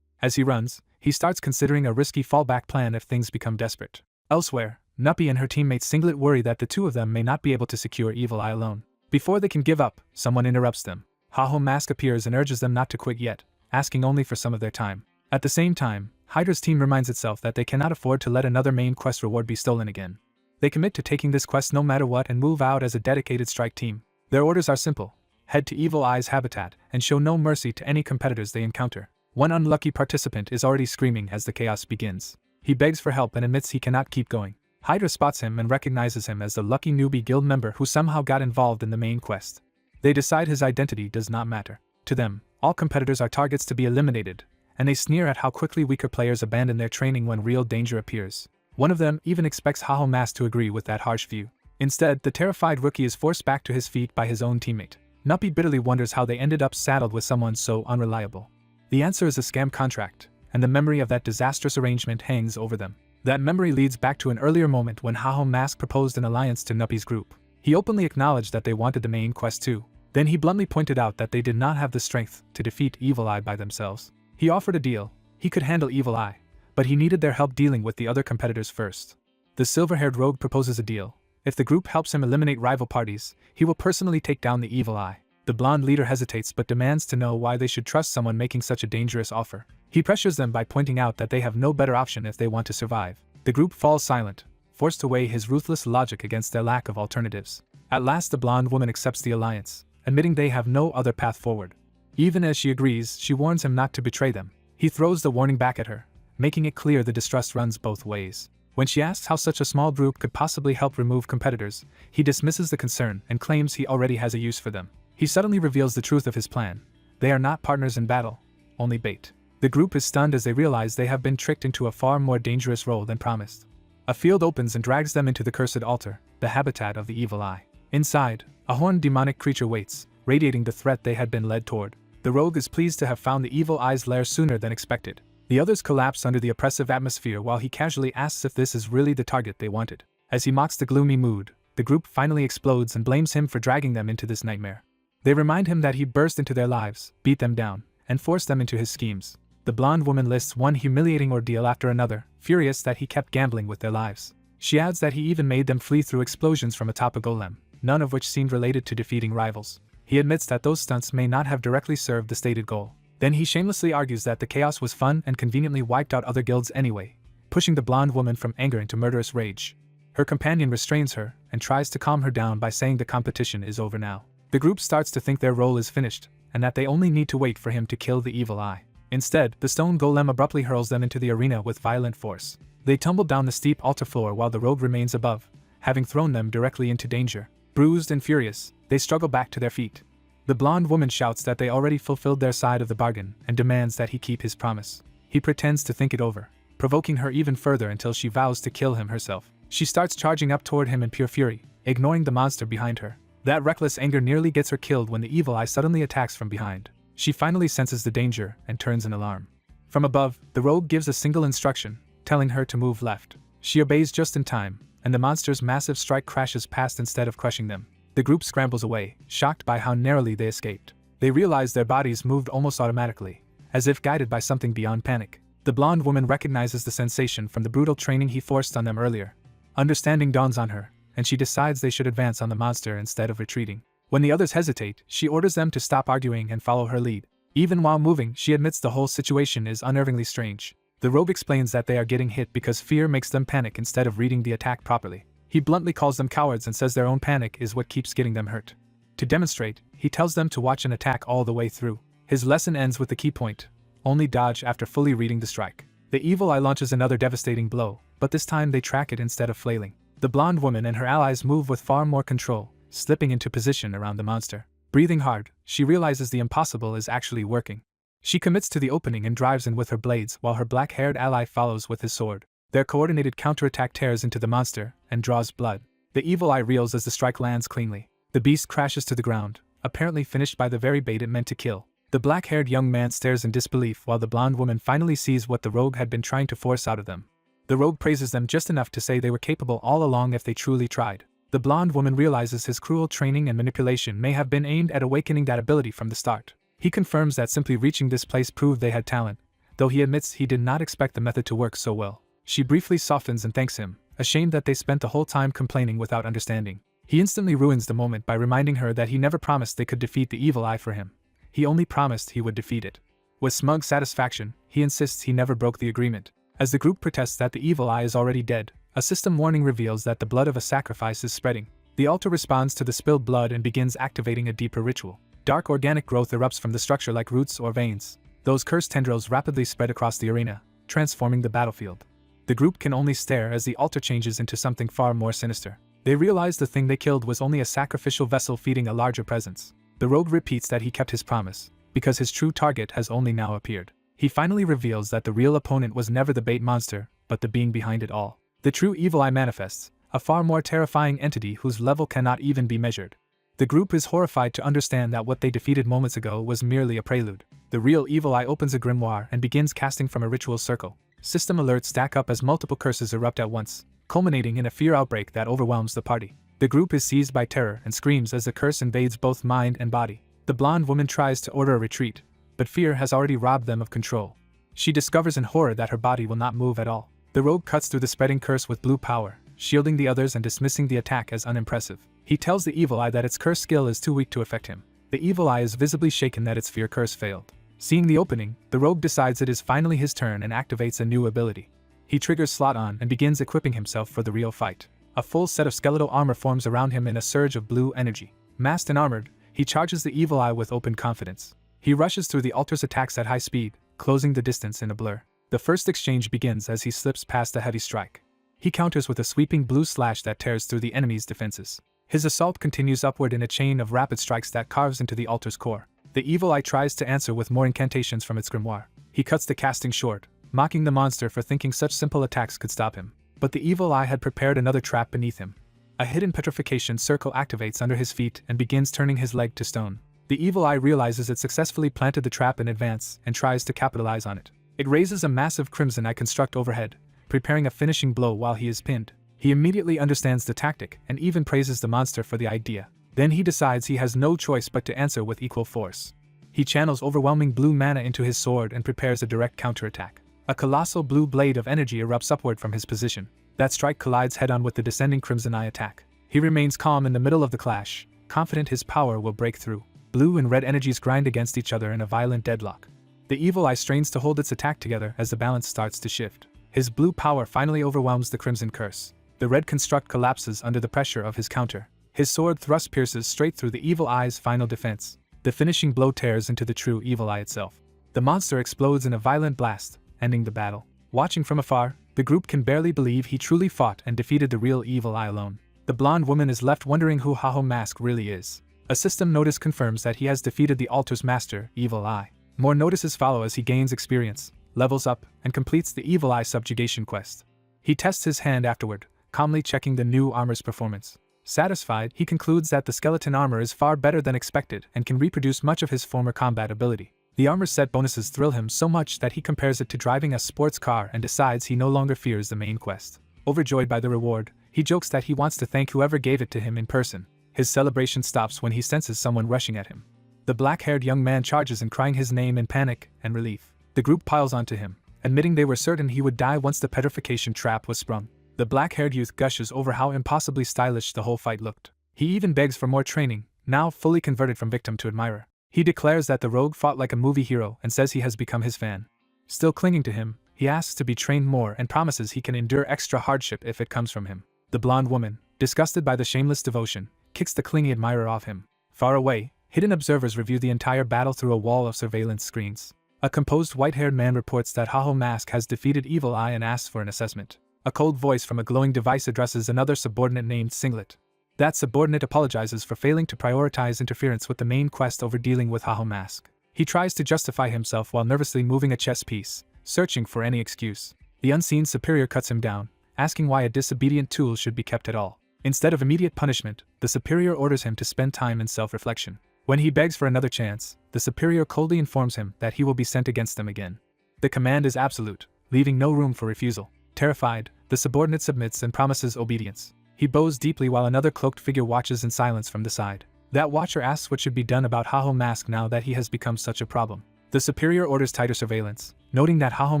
As he runs, he starts considering a risky fallback plan if things become desperate. Elsewhere, Nuppy and her teammate Singlet worry that the two of them may not be able to secure Evil Eye alone. Before they can give up, someone interrupts them. Haho Mask appears and urges them not to quit yet, asking only for some of their time. At the same time, Hydra's team reminds itself that they cannot afford to let another main quest reward be stolen again. They commit to taking this quest no matter what and move out as a dedicated strike team. Their orders are simple: head to Evil Eye's habitat and show no mercy to any competitors they encounter. One unlucky participant is already screaming as the chaos begins. He begs for help and admits he cannot keep going. Hydra spots him and recognizes him as the lucky newbie guild member who somehow got involved in the main quest. They decide his identity does not matter. To them, all competitors are targets to be eliminated, and they sneer at how quickly weaker players abandon their training when real danger appears. One of them even expects Haho Mask to agree with that harsh view. Instead, the terrified rookie is forced back to his feet by his own teammate. Nuppy bitterly wonders how they ended up saddled with someone so unreliable. The answer is a scam contract, and the memory of that disastrous arrangement hangs over them. That memory leads back to an earlier moment when Haho Mask proposed an alliance to Nuppy's group. He openly acknowledged that they wanted the main quest too. Then he bluntly pointed out that they did not have the strength to defeat Evil Eye by themselves. He offered a deal. He could handle Evil Eye, but he needed their help dealing with the other competitors first. The silver-haired rogue proposes a deal. If the group helps him eliminate rival parties, he will personally take down the Evil Eye. The blonde leader hesitates but demands to know why they should trust someone making such a dangerous offer. He pressures them by pointing out that they have no better option if they want to survive. The group falls silent, forced to weigh his ruthless logic against their lack of alternatives. At last the blonde woman accepts the alliance, admitting they have no other path forward. Even as she agrees, she warns him not to betray them. He throws the warning back at her, making it clear the distrust runs both ways. When she asks how such a small group could possibly help remove competitors, he dismisses the concern and claims he already has a use for them. He suddenly reveals the truth of his plan. They are not partners in battle, only bait. The group is stunned as they realize they have been tricked into a far more dangerous role than promised. A field opens and drags them into the cursed altar, the habitat of the Evil Eye. Inside, a horned demonic creature waits, radiating the threat they had been led toward. The rogue is pleased to have found the Evil Eye's lair sooner than expected. The others collapse under the oppressive atmosphere while he casually asks if this is really the target they wanted. As he mocks the gloomy mood, the group finally explodes and blames him for dragging them into this nightmare. They remind him that he burst into their lives, beat them down, and forced them into his schemes. The blonde woman lists one humiliating ordeal after another, furious that he kept gambling with their lives. She adds that he even made them flee through explosions from atop a golem, none of which seemed related to defeating rivals. He admits that those stunts may not have directly served the stated goal. Then he shamelessly argues that the chaos was fun and conveniently wiped out other guilds anyway, pushing the blonde woman from anger into murderous rage. Her companion restrains her and tries to calm her down by saying the competition is over now. The group starts to think their role is finished, and that they only need to wait for him to kill the Evil Eye. Instead, the stone golem abruptly hurls them into the arena with violent force. They tumble down the steep altar floor while the rogue remains above, having thrown them directly into danger. Bruised and furious, they struggle back to their feet. The blonde woman shouts that they already fulfilled their side of the bargain and demands that he keep his promise. He pretends to think it over, provoking her even further until she vows to kill him herself. She starts charging up toward him in pure fury, ignoring the monster behind her. That reckless anger nearly gets her killed when the Evil Eye suddenly attacks from behind. She finally senses the danger and turns an alarm. From above, the rogue gives a single instruction, telling her to move left. She obeys just in time, and the monster's massive strike crashes past instead of crushing them. The group scrambles away, shocked by how narrowly they escaped. They realize their bodies moved almost automatically, as if guided by something beyond panic. The blonde woman recognizes the sensation from the brutal training he forced on them earlier. Understanding dawns on her, and she decides they should advance on the monster instead of retreating. When the others hesitate, she orders them to stop arguing and follow her lead. Even while moving, she admits the whole situation is unnervingly strange. The rogue explains that they are getting hit because fear makes them panic instead of reading the attack properly. He bluntly calls them cowards and says their own panic is what keeps getting them hurt. To demonstrate, he tells them to watch an attack all the way through. His lesson ends with the key point: only dodge after fully reading the strike. The evil eye launches another devastating blow, but this time they track it instead of flailing. The blonde woman and her allies move with far more control, slipping into position around the monster. Breathing hard, she realizes the impossible is actually working. She commits to the opening and drives in with her blades while her black-haired ally follows with his sword. Their coordinated counterattack tears into the monster and draws blood. The evil eye reels as the strike lands cleanly. The beast crashes to the ground, apparently finished by the very bait it meant to kill. The black-haired young man stares in disbelief while the blonde woman finally sees what the rogue had been trying to force out of them. The rogue praises them just enough to say they were capable all along if they truly tried. The blonde woman realizes his cruel training and manipulation may have been aimed at awakening that ability from the start. He confirms that simply reaching this place proved they had talent, though he admits he did not expect the method to work so well. She briefly softens and thanks him, ashamed that they spent the whole time complaining without understanding. He instantly ruins the moment by reminding her that he never promised they could defeat the evil eye for him. He only promised he would defeat it. With smug satisfaction, he insists he never broke the agreement. As the group protests that the evil eye is already dead, a system warning reveals that the blood of a sacrifice is spreading. The altar responds to the spilled blood and begins activating a deeper ritual. Dark organic growth erupts from the structure like roots or veins. Those cursed tendrils rapidly spread across the arena, transforming the battlefield. The group can only stare as the altar changes into something far more sinister. They realize the thing they killed was only a sacrificial vessel feeding a larger presence. The rogue repeats that he kept his promise, because his true target has only now appeared. He finally reveals that the real opponent was never the bait monster, but the being behind it all. The true evil eye manifests, a far more terrifying entity whose level cannot even be measured. The group is horrified to understand that what they defeated moments ago was merely a prelude. The real evil eye opens a grimoire and begins casting from a ritual circle. System alerts stack up as multiple curses erupt at once, culminating in a fear outbreak that overwhelms the party. The group is seized by terror and screams as the curse invades both mind and body. The blonde woman tries to order a retreat, but fear has already robbed them of control. She discovers in horror that her body will not move at all. The rogue cuts through the spreading curse with blue power, shielding the others and dismissing the attack as unimpressive. He tells the evil eye that its curse skill is too weak to affect him. The evil eye is visibly shaken that its fear curse failed. Seeing the opening, the rogue decides it is finally his turn and activates a new ability. He triggers slot on and begins equipping himself for the real fight. A full set of skeletal armor forms around him in a surge of blue energy. Masked and armored, he charges the evil eye with open confidence. He rushes through the altar's attacks at high speed, closing the distance in a blur. The first exchange begins as he slips past a heavy strike. He counters with a sweeping blue slash that tears through the enemy's defenses. His assault continues upward in a chain of rapid strikes that carves into the altar's core. The evil eye tries to answer with more incantations from its grimoire. He cuts the casting short, mocking the monster for thinking such simple attacks could stop him. But the evil eye had prepared another trap beneath him. A hidden petrification circle activates under his feet and begins turning his leg to stone. The evil eye realizes it successfully planted the trap in advance and tries to capitalize on it. It raises a massive crimson eye construct overhead, preparing a finishing blow while he is pinned. He immediately understands the tactic and even praises the monster for the idea. Then he decides he has no choice but to answer with equal force. He channels overwhelming blue mana into his sword and prepares a direct counterattack. A colossal blue blade of energy erupts upward from his position. That strike collides head-on with the descending Crimson Eye attack. He remains calm in the middle of the clash, confident his power will break through. Blue and red energies grind against each other in a violent deadlock. The evil eye strains to hold its attack together as the balance starts to shift. His blue power finally overwhelms the Crimson Curse. The red construct collapses under the pressure of his counter. His sword thrust pierces straight through the evil eye's final defense. The finishing blow tears into the true evil eye itself. The monster explodes in a violent blast, ending the battle. Watching from afar, the group can barely believe he truly fought and defeated the real evil eye alone. The blonde woman is left wondering who Haho Mask really is. A system notice confirms that he has defeated the altar's master, Evil Eye. More notices follow as he gains experience, levels up, and completes the Evil Eye subjugation quest. He tests his hand afterward, calmly checking the new armor's performance. Satisfied, he concludes that the skeleton armor is far better than expected and can reproduce much of his former combat ability. The armor's set bonuses thrill him so much that he compares it to driving a sports car and decides he no longer fears the main quest. Overjoyed by the reward, he jokes that he wants to thank whoever gave it to him in person. His celebration stops when he senses someone rushing at him. The black-haired young man charges in, crying his name in panic and relief. The group piles onto him, admitting they were certain he would die once the petrification trap was sprung. The black-haired youth gushes over how impossibly stylish the whole fight looked. He even begs for more training, now fully converted from victim to admirer. He declares that the rogue fought like a movie hero and says he has become his fan. Still clinging to him, he asks to be trained more and promises he can endure extra hardship if it comes from him. The blonde woman, disgusted by the shameless devotion, kicks the clingy admirer off him. Far away, hidden observers review the entire battle through a wall of surveillance screens. A composed white-haired man reports that Haho Mask has defeated Evil Eye and asks for an assessment. A cold voice from a glowing device addresses another subordinate named Singlet. That subordinate apologizes for failing to prioritize interference with the main quest over dealing with Haho Mask. He tries to justify himself while nervously moving a chess piece, searching for any excuse. The unseen superior cuts him down, asking why a disobedient tool should be kept at all. Instead of immediate punishment, the superior orders him to spend time in self-reflection. When he begs for another chance, the superior coldly informs him that he will be sent against them again. The command is absolute, leaving no room for refusal. Terrified, the subordinate submits and promises obedience. He bows deeply while another cloaked figure watches in silence from the side. That watcher asks what should be done about Haho Mask now that he has become such a problem. The superior orders tighter surveillance, noting that Haho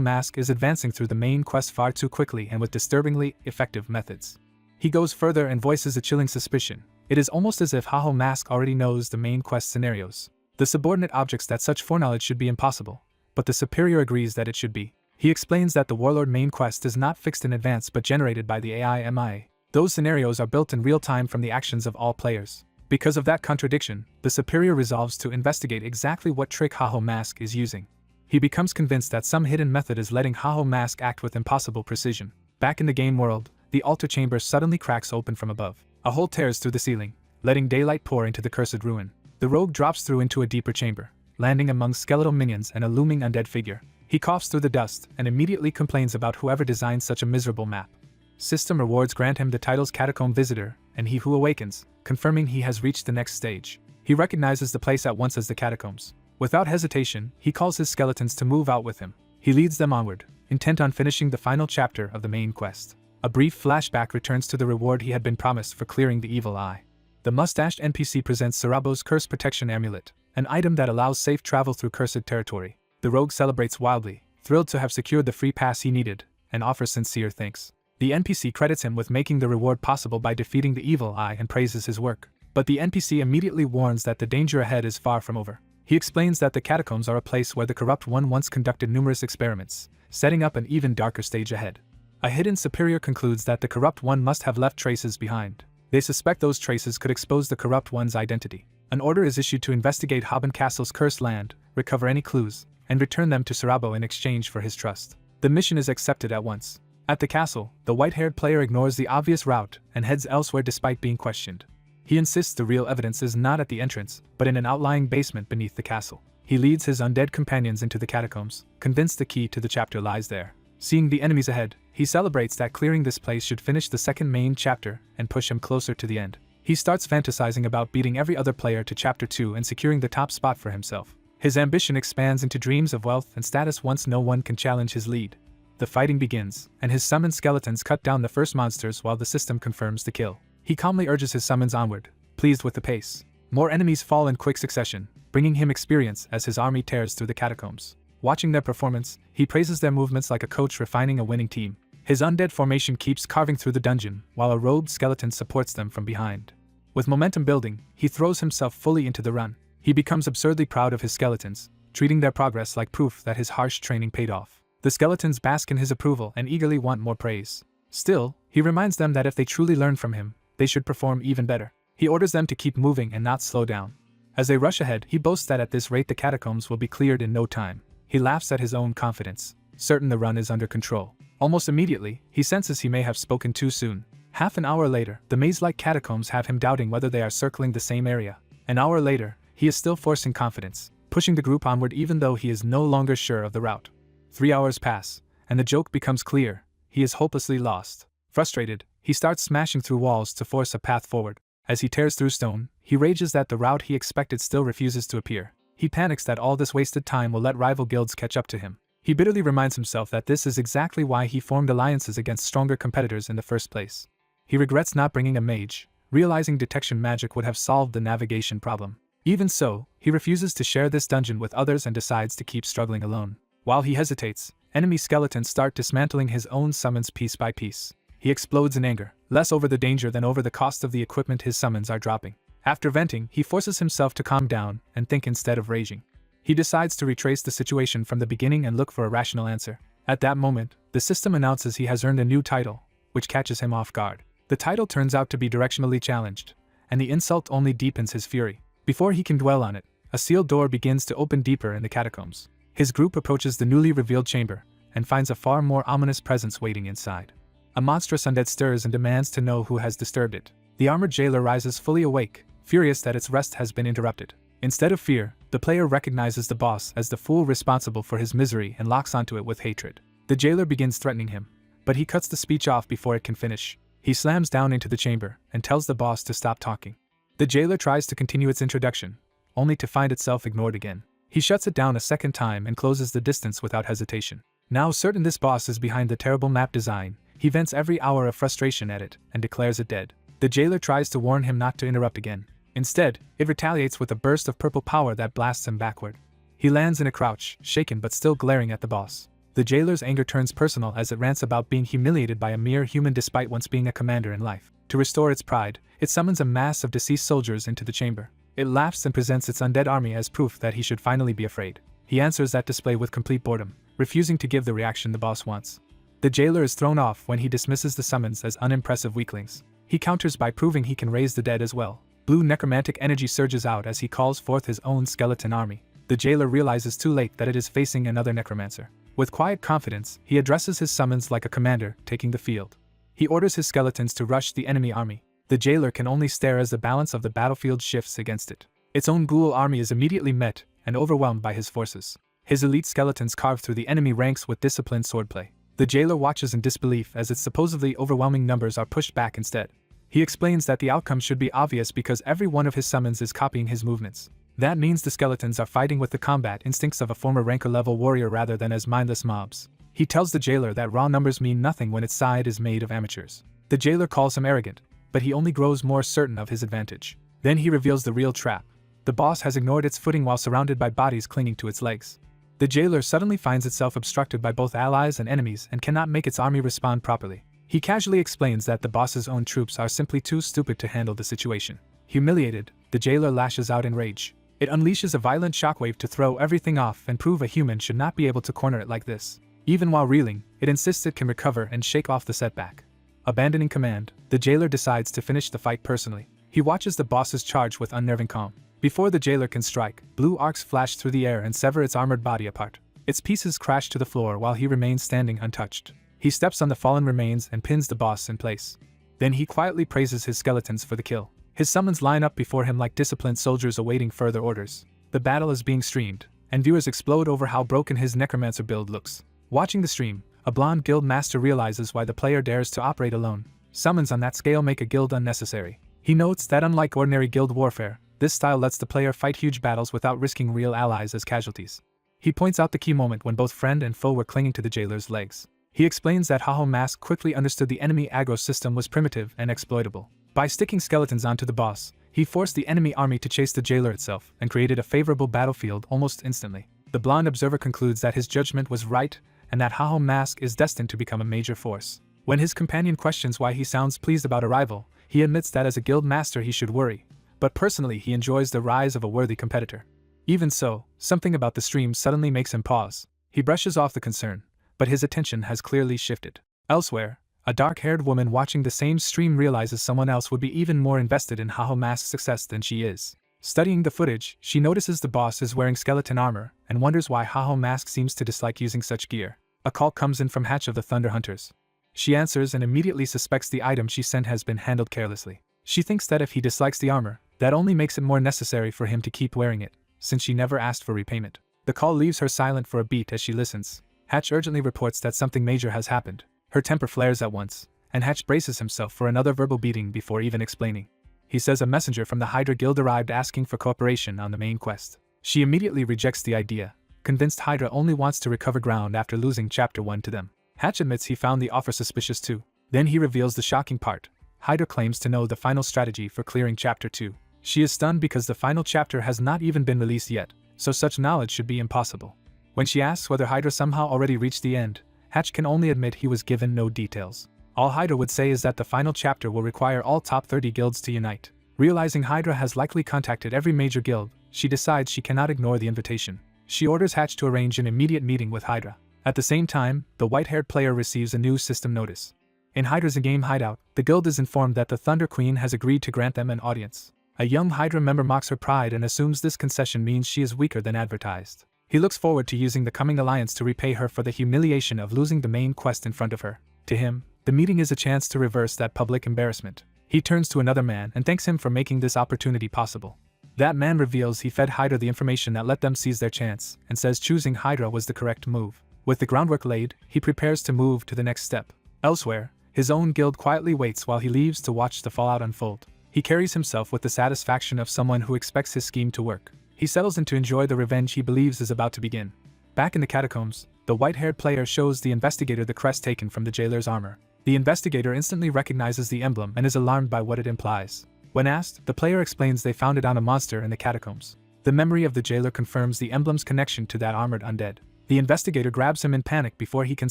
Mask is advancing through the main quest far too quickly and with disturbingly effective methods. He goes further and voices a chilling suspicion. It is almost as if Haho Mask already knows the main quest scenarios. The subordinate objects that such foreknowledge should be impossible, but the superior agrees that it should be. He explains that the Warlord main quest is not fixed in advance but generated by the AI MIA. Those scenarios are built in real time from the actions of all players. Because of that contradiction, the superior resolves to investigate exactly what trick Haho Mask is using. He becomes convinced that some hidden method is letting Haho Mask act with impossible precision. Back in the game world, the altar chamber suddenly cracks open from above. A hole tears through the ceiling, letting daylight pour into the cursed ruin. The rogue drops through into a deeper chamber, landing among skeletal minions and a looming undead figure. He coughs through the dust and immediately complains about whoever designed such a miserable map. System rewards grant him the titles Catacomb Visitor and He Who Awakens, confirming he has reached the next stage. He recognizes the place at once as the catacombs. Without hesitation, he calls his skeletons to move out with him. He leads them onward, intent on finishing the final chapter of the main quest. A brief flashback returns to the reward he had been promised for clearing the evil eye. The mustached NPC presents Sarabo's Curse Protection Amulet, an item that allows safe travel through cursed territory. The rogue celebrates wildly, thrilled to have secured the free pass he needed, and offers sincere thanks. The NPC credits him with making the reward possible by defeating the evil eye and praises his work. But the NPC immediately warns that the danger ahead is far from over. He explains that the catacombs are a place where the Corrupt One once conducted numerous experiments, setting up an even darker stage ahead. A hidden superior concludes that the Corrupt One must have left traces behind. They suspect those traces could expose the Corrupt One's identity. An order is issued to investigate Haben Castle's cursed land, recover any clues, and return them to Sarabo in exchange for his trust. The mission is accepted at once. At the castle, the white-haired player ignores the obvious route and heads elsewhere despite being questioned. He insists the real evidence is not at the entrance, but in an outlying basement beneath the castle. He leads his undead companions into the catacombs, convinced the key to the chapter lies there. Seeing the enemies ahead, he celebrates that clearing this place should finish the second main chapter and push him closer to the end. He starts fantasizing about beating every other player to chapter 2 and securing the top spot for himself. His ambition expands into dreams of wealth and status once no one can challenge his lead. The fighting begins, and his summoned skeletons cut down the first monsters while the system confirms the kill. He calmly urges his summons onward, pleased with the pace. More enemies fall in quick succession, bringing him experience as his army tears through the catacombs. Watching their performance, he praises their movements like a coach refining a winning team. His undead formation keeps carving through the dungeon, while a robed skeleton supports them from behind. With momentum building, he throws himself fully into the run. He becomes absurdly proud of his skeletons, treating their progress like proof that his harsh training paid off. The skeletons bask in his approval and eagerly want more praise. Still, he reminds them that if they truly learn from him, they should perform even better. He orders them to keep moving and not slow down. As they rush ahead, he boasts that at this rate the catacombs will be cleared in no time. He laughs at his own confidence, certain the run is under control. Almost immediately, he senses he may have spoken too soon. Half an hour later, the maze-like catacombs have him doubting whether they are circling the same area. An hour later, he is still forcing confidence, pushing the group onward even though he is no longer sure of the route. 3 hours pass, and the joke becomes clear. He is hopelessly lost. Frustrated, he starts smashing through walls to force a path forward. As he tears through stone, he rages that the route he expected still refuses to appear. He panics that all this wasted time will let rival guilds catch up to him. He bitterly reminds himself that this is exactly why he formed alliances against stronger competitors in the first place. He regrets not bringing a mage, realizing detection magic would have solved the navigation problem. Even so, he refuses to share this dungeon with others and decides to keep struggling alone. While he hesitates, enemy skeletons start dismantling his own summons piece by piece. He explodes in anger, less over the danger than over the cost of the equipment his summons are dropping. After venting, he forces himself to calm down and think instead of raging. He decides to retrace the situation from the beginning and look for a rational answer. At that moment, the system announces he has earned a new title, which catches him off guard. The title turns out to be directionally challenged, and the insult only deepens his fury. Before he can dwell on it, a sealed door begins to open deeper in the catacombs. His group approaches the newly revealed chamber, and finds a far more ominous presence waiting inside. A monstrous undead stirs and demands to know who has disturbed it. The armored jailer rises fully awake, furious that its rest has been interrupted. Instead of fear, the player recognizes the boss as the fool responsible for his misery and locks onto it with hatred. The jailer begins threatening him, but he cuts the speech off before it can finish. He slams down into the chamber and tells the boss to stop talking. The jailer tries to continue its introduction, only to find itself ignored again. He shuts it down a second time and closes the distance without hesitation. Now certain this boss is behind the terrible map design, he vents every hour of frustration at it and declares it dead. The jailer tries to warn him not to interrupt again. Instead, it retaliates with a burst of purple power that blasts him backward. He lands in a crouch, shaken but still glaring at the boss. The jailer's anger turns personal as it rants about being humiliated by a mere human despite once being a commander in life. To restore its pride, it summons a mass of deceased soldiers into the chamber. It laughs and presents its undead army as proof that he should finally be afraid. He answers that display with complete boredom, refusing to give the reaction the boss wants. The jailer is thrown off when he dismisses the summons as unimpressive weaklings. He counters by proving he can raise the dead as well. Blue necromantic energy surges out as he calls forth his own skeleton army. The jailer realizes too late that it is facing another necromancer. With quiet confidence, he addresses his summons like a commander taking the field. He orders his skeletons to rush the enemy army. The jailer can only stare as the balance of the battlefield shifts against it. Its own ghoul army is immediately met and overwhelmed by his forces. His elite skeletons carve through the enemy ranks with disciplined swordplay. The jailer watches in disbelief as its supposedly overwhelming numbers are pushed back instead. He explains that the outcome should be obvious because every one of his summons is copying his movements. That means the skeletons are fighting with the combat instincts of a former ranker-level warrior rather than as mindless mobs. He tells the jailer that raw numbers mean nothing when its side is made of amateurs. The jailer calls him arrogant, but he only grows more certain of his advantage. Then he reveals the real trap. The boss has ignored its footing while surrounded by bodies clinging to its legs. The jailer suddenly finds itself obstructed by both allies and enemies and cannot make its army respond properly. He casually explains that the boss's own troops are simply too stupid to handle the situation. Humiliated, the jailer lashes out in rage. It unleashes a violent shockwave to throw everything off and prove a human should not be able to corner it like this. Even while reeling, it insists it can recover and shake off the setback. Abandoning command, the jailer decides to finish the fight personally. He watches the boss's charge with unnerving calm. Before the jailer can strike, blue arcs flash through the air and sever its armored body apart. Its pieces crash to the floor while he remains standing untouched. He steps on the fallen remains and pins the boss in place. Then he quietly praises his skeletons for the kill. His summons line up before him like disciplined soldiers awaiting further orders. The battle is being streamed, and viewers explode over how broken his necromancer build looks. Watching the stream, a blonde guild master realizes why the player dares to operate alone. Summons on that scale make a guild unnecessary. He notes that unlike ordinary guild warfare, this style lets the player fight huge battles without risking real allies as casualties. He points out the key moment when both friend and foe were clinging to the jailer's legs. He explains that Haho Mask quickly understood the enemy aggro system was primitive and exploitable. By sticking skeletons onto the boss, he forced the enemy army to chase the jailer itself and created a favorable battlefield almost instantly. The blonde observer concludes that his judgment was right and that Haho Mask is destined to become a major force. When his companion questions why he sounds pleased about a rival, he admits that as a guild master he should worry, but personally he enjoys the rise of a worthy competitor. Even so, something about the stream suddenly makes him pause. He brushes off the concern, but his attention has clearly shifted. Elsewhere, a dark-haired woman watching the same stream realizes someone else would be even more invested in Haho Mask's success than she is. Studying the footage, she notices the boss is wearing skeleton armor and wonders why Haho Mask seems to dislike using such gear. A call comes in from Hatch of the Thunder Hunters. She answers and immediately suspects the item she sent has been handled carelessly. She thinks that if he dislikes the armor, that only makes it more necessary for him to keep wearing it, since she never asked for repayment. The call leaves her silent for a beat as she listens. Hatch urgently reports that something major has happened. Her temper flares at once, and Hatch braces himself for another verbal beating before even explaining. He says a messenger from the Hydra Guild arrived asking for cooperation on the main quest. She immediately rejects the idea, convinced Hydra only wants to recover ground after losing Chapter 1 to them. Hatch admits he found the offer suspicious too. Then he reveals the shocking part. Hydra claims to know the final strategy for clearing Chapter 2. She is stunned because the final chapter has not even been released yet, so such knowledge should be impossible. When she asks whether Hydra somehow already reached the end, Hatch can only admit he was given no details. All Hydra would say is that the final chapter will require all top 30 guilds to unite. Realizing Hydra has likely contacted every major guild, she decides she cannot ignore the invitation. She orders Hatch to arrange an immediate meeting with Hydra. At the same time, the white-haired player receives a new system notice. In Hydra's in-game hideout, the guild is informed that the Thunder Queen has agreed to grant them an audience. A young Hydra member mocks her pride and assumes this concession means she is weaker than advertised. He looks forward to using the coming alliance to repay her for the humiliation of losing the main quest in front of her. To him, the meeting is a chance to reverse that public embarrassment. He turns to another man and thanks him for making this opportunity possible. That man reveals he fed Hydra the information that let them seize their chance, and says choosing Hydra was the correct move. With the groundwork laid, he prepares to move to the next step. Elsewhere, his own guild quietly waits while he leaves to watch the fallout unfold. He carries himself with the satisfaction of someone who expects his scheme to work. He settles in to enjoy the revenge he believes is about to begin. Back in the catacombs, the white-haired player shows the investigator the crest taken from the jailer's armor. The investigator instantly recognizes the emblem and is alarmed by what it implies. When asked, the player explains they found it on a monster in the catacombs. The memory of the jailer confirms the emblem's connection to that armored undead. The investigator grabs him in panic before he can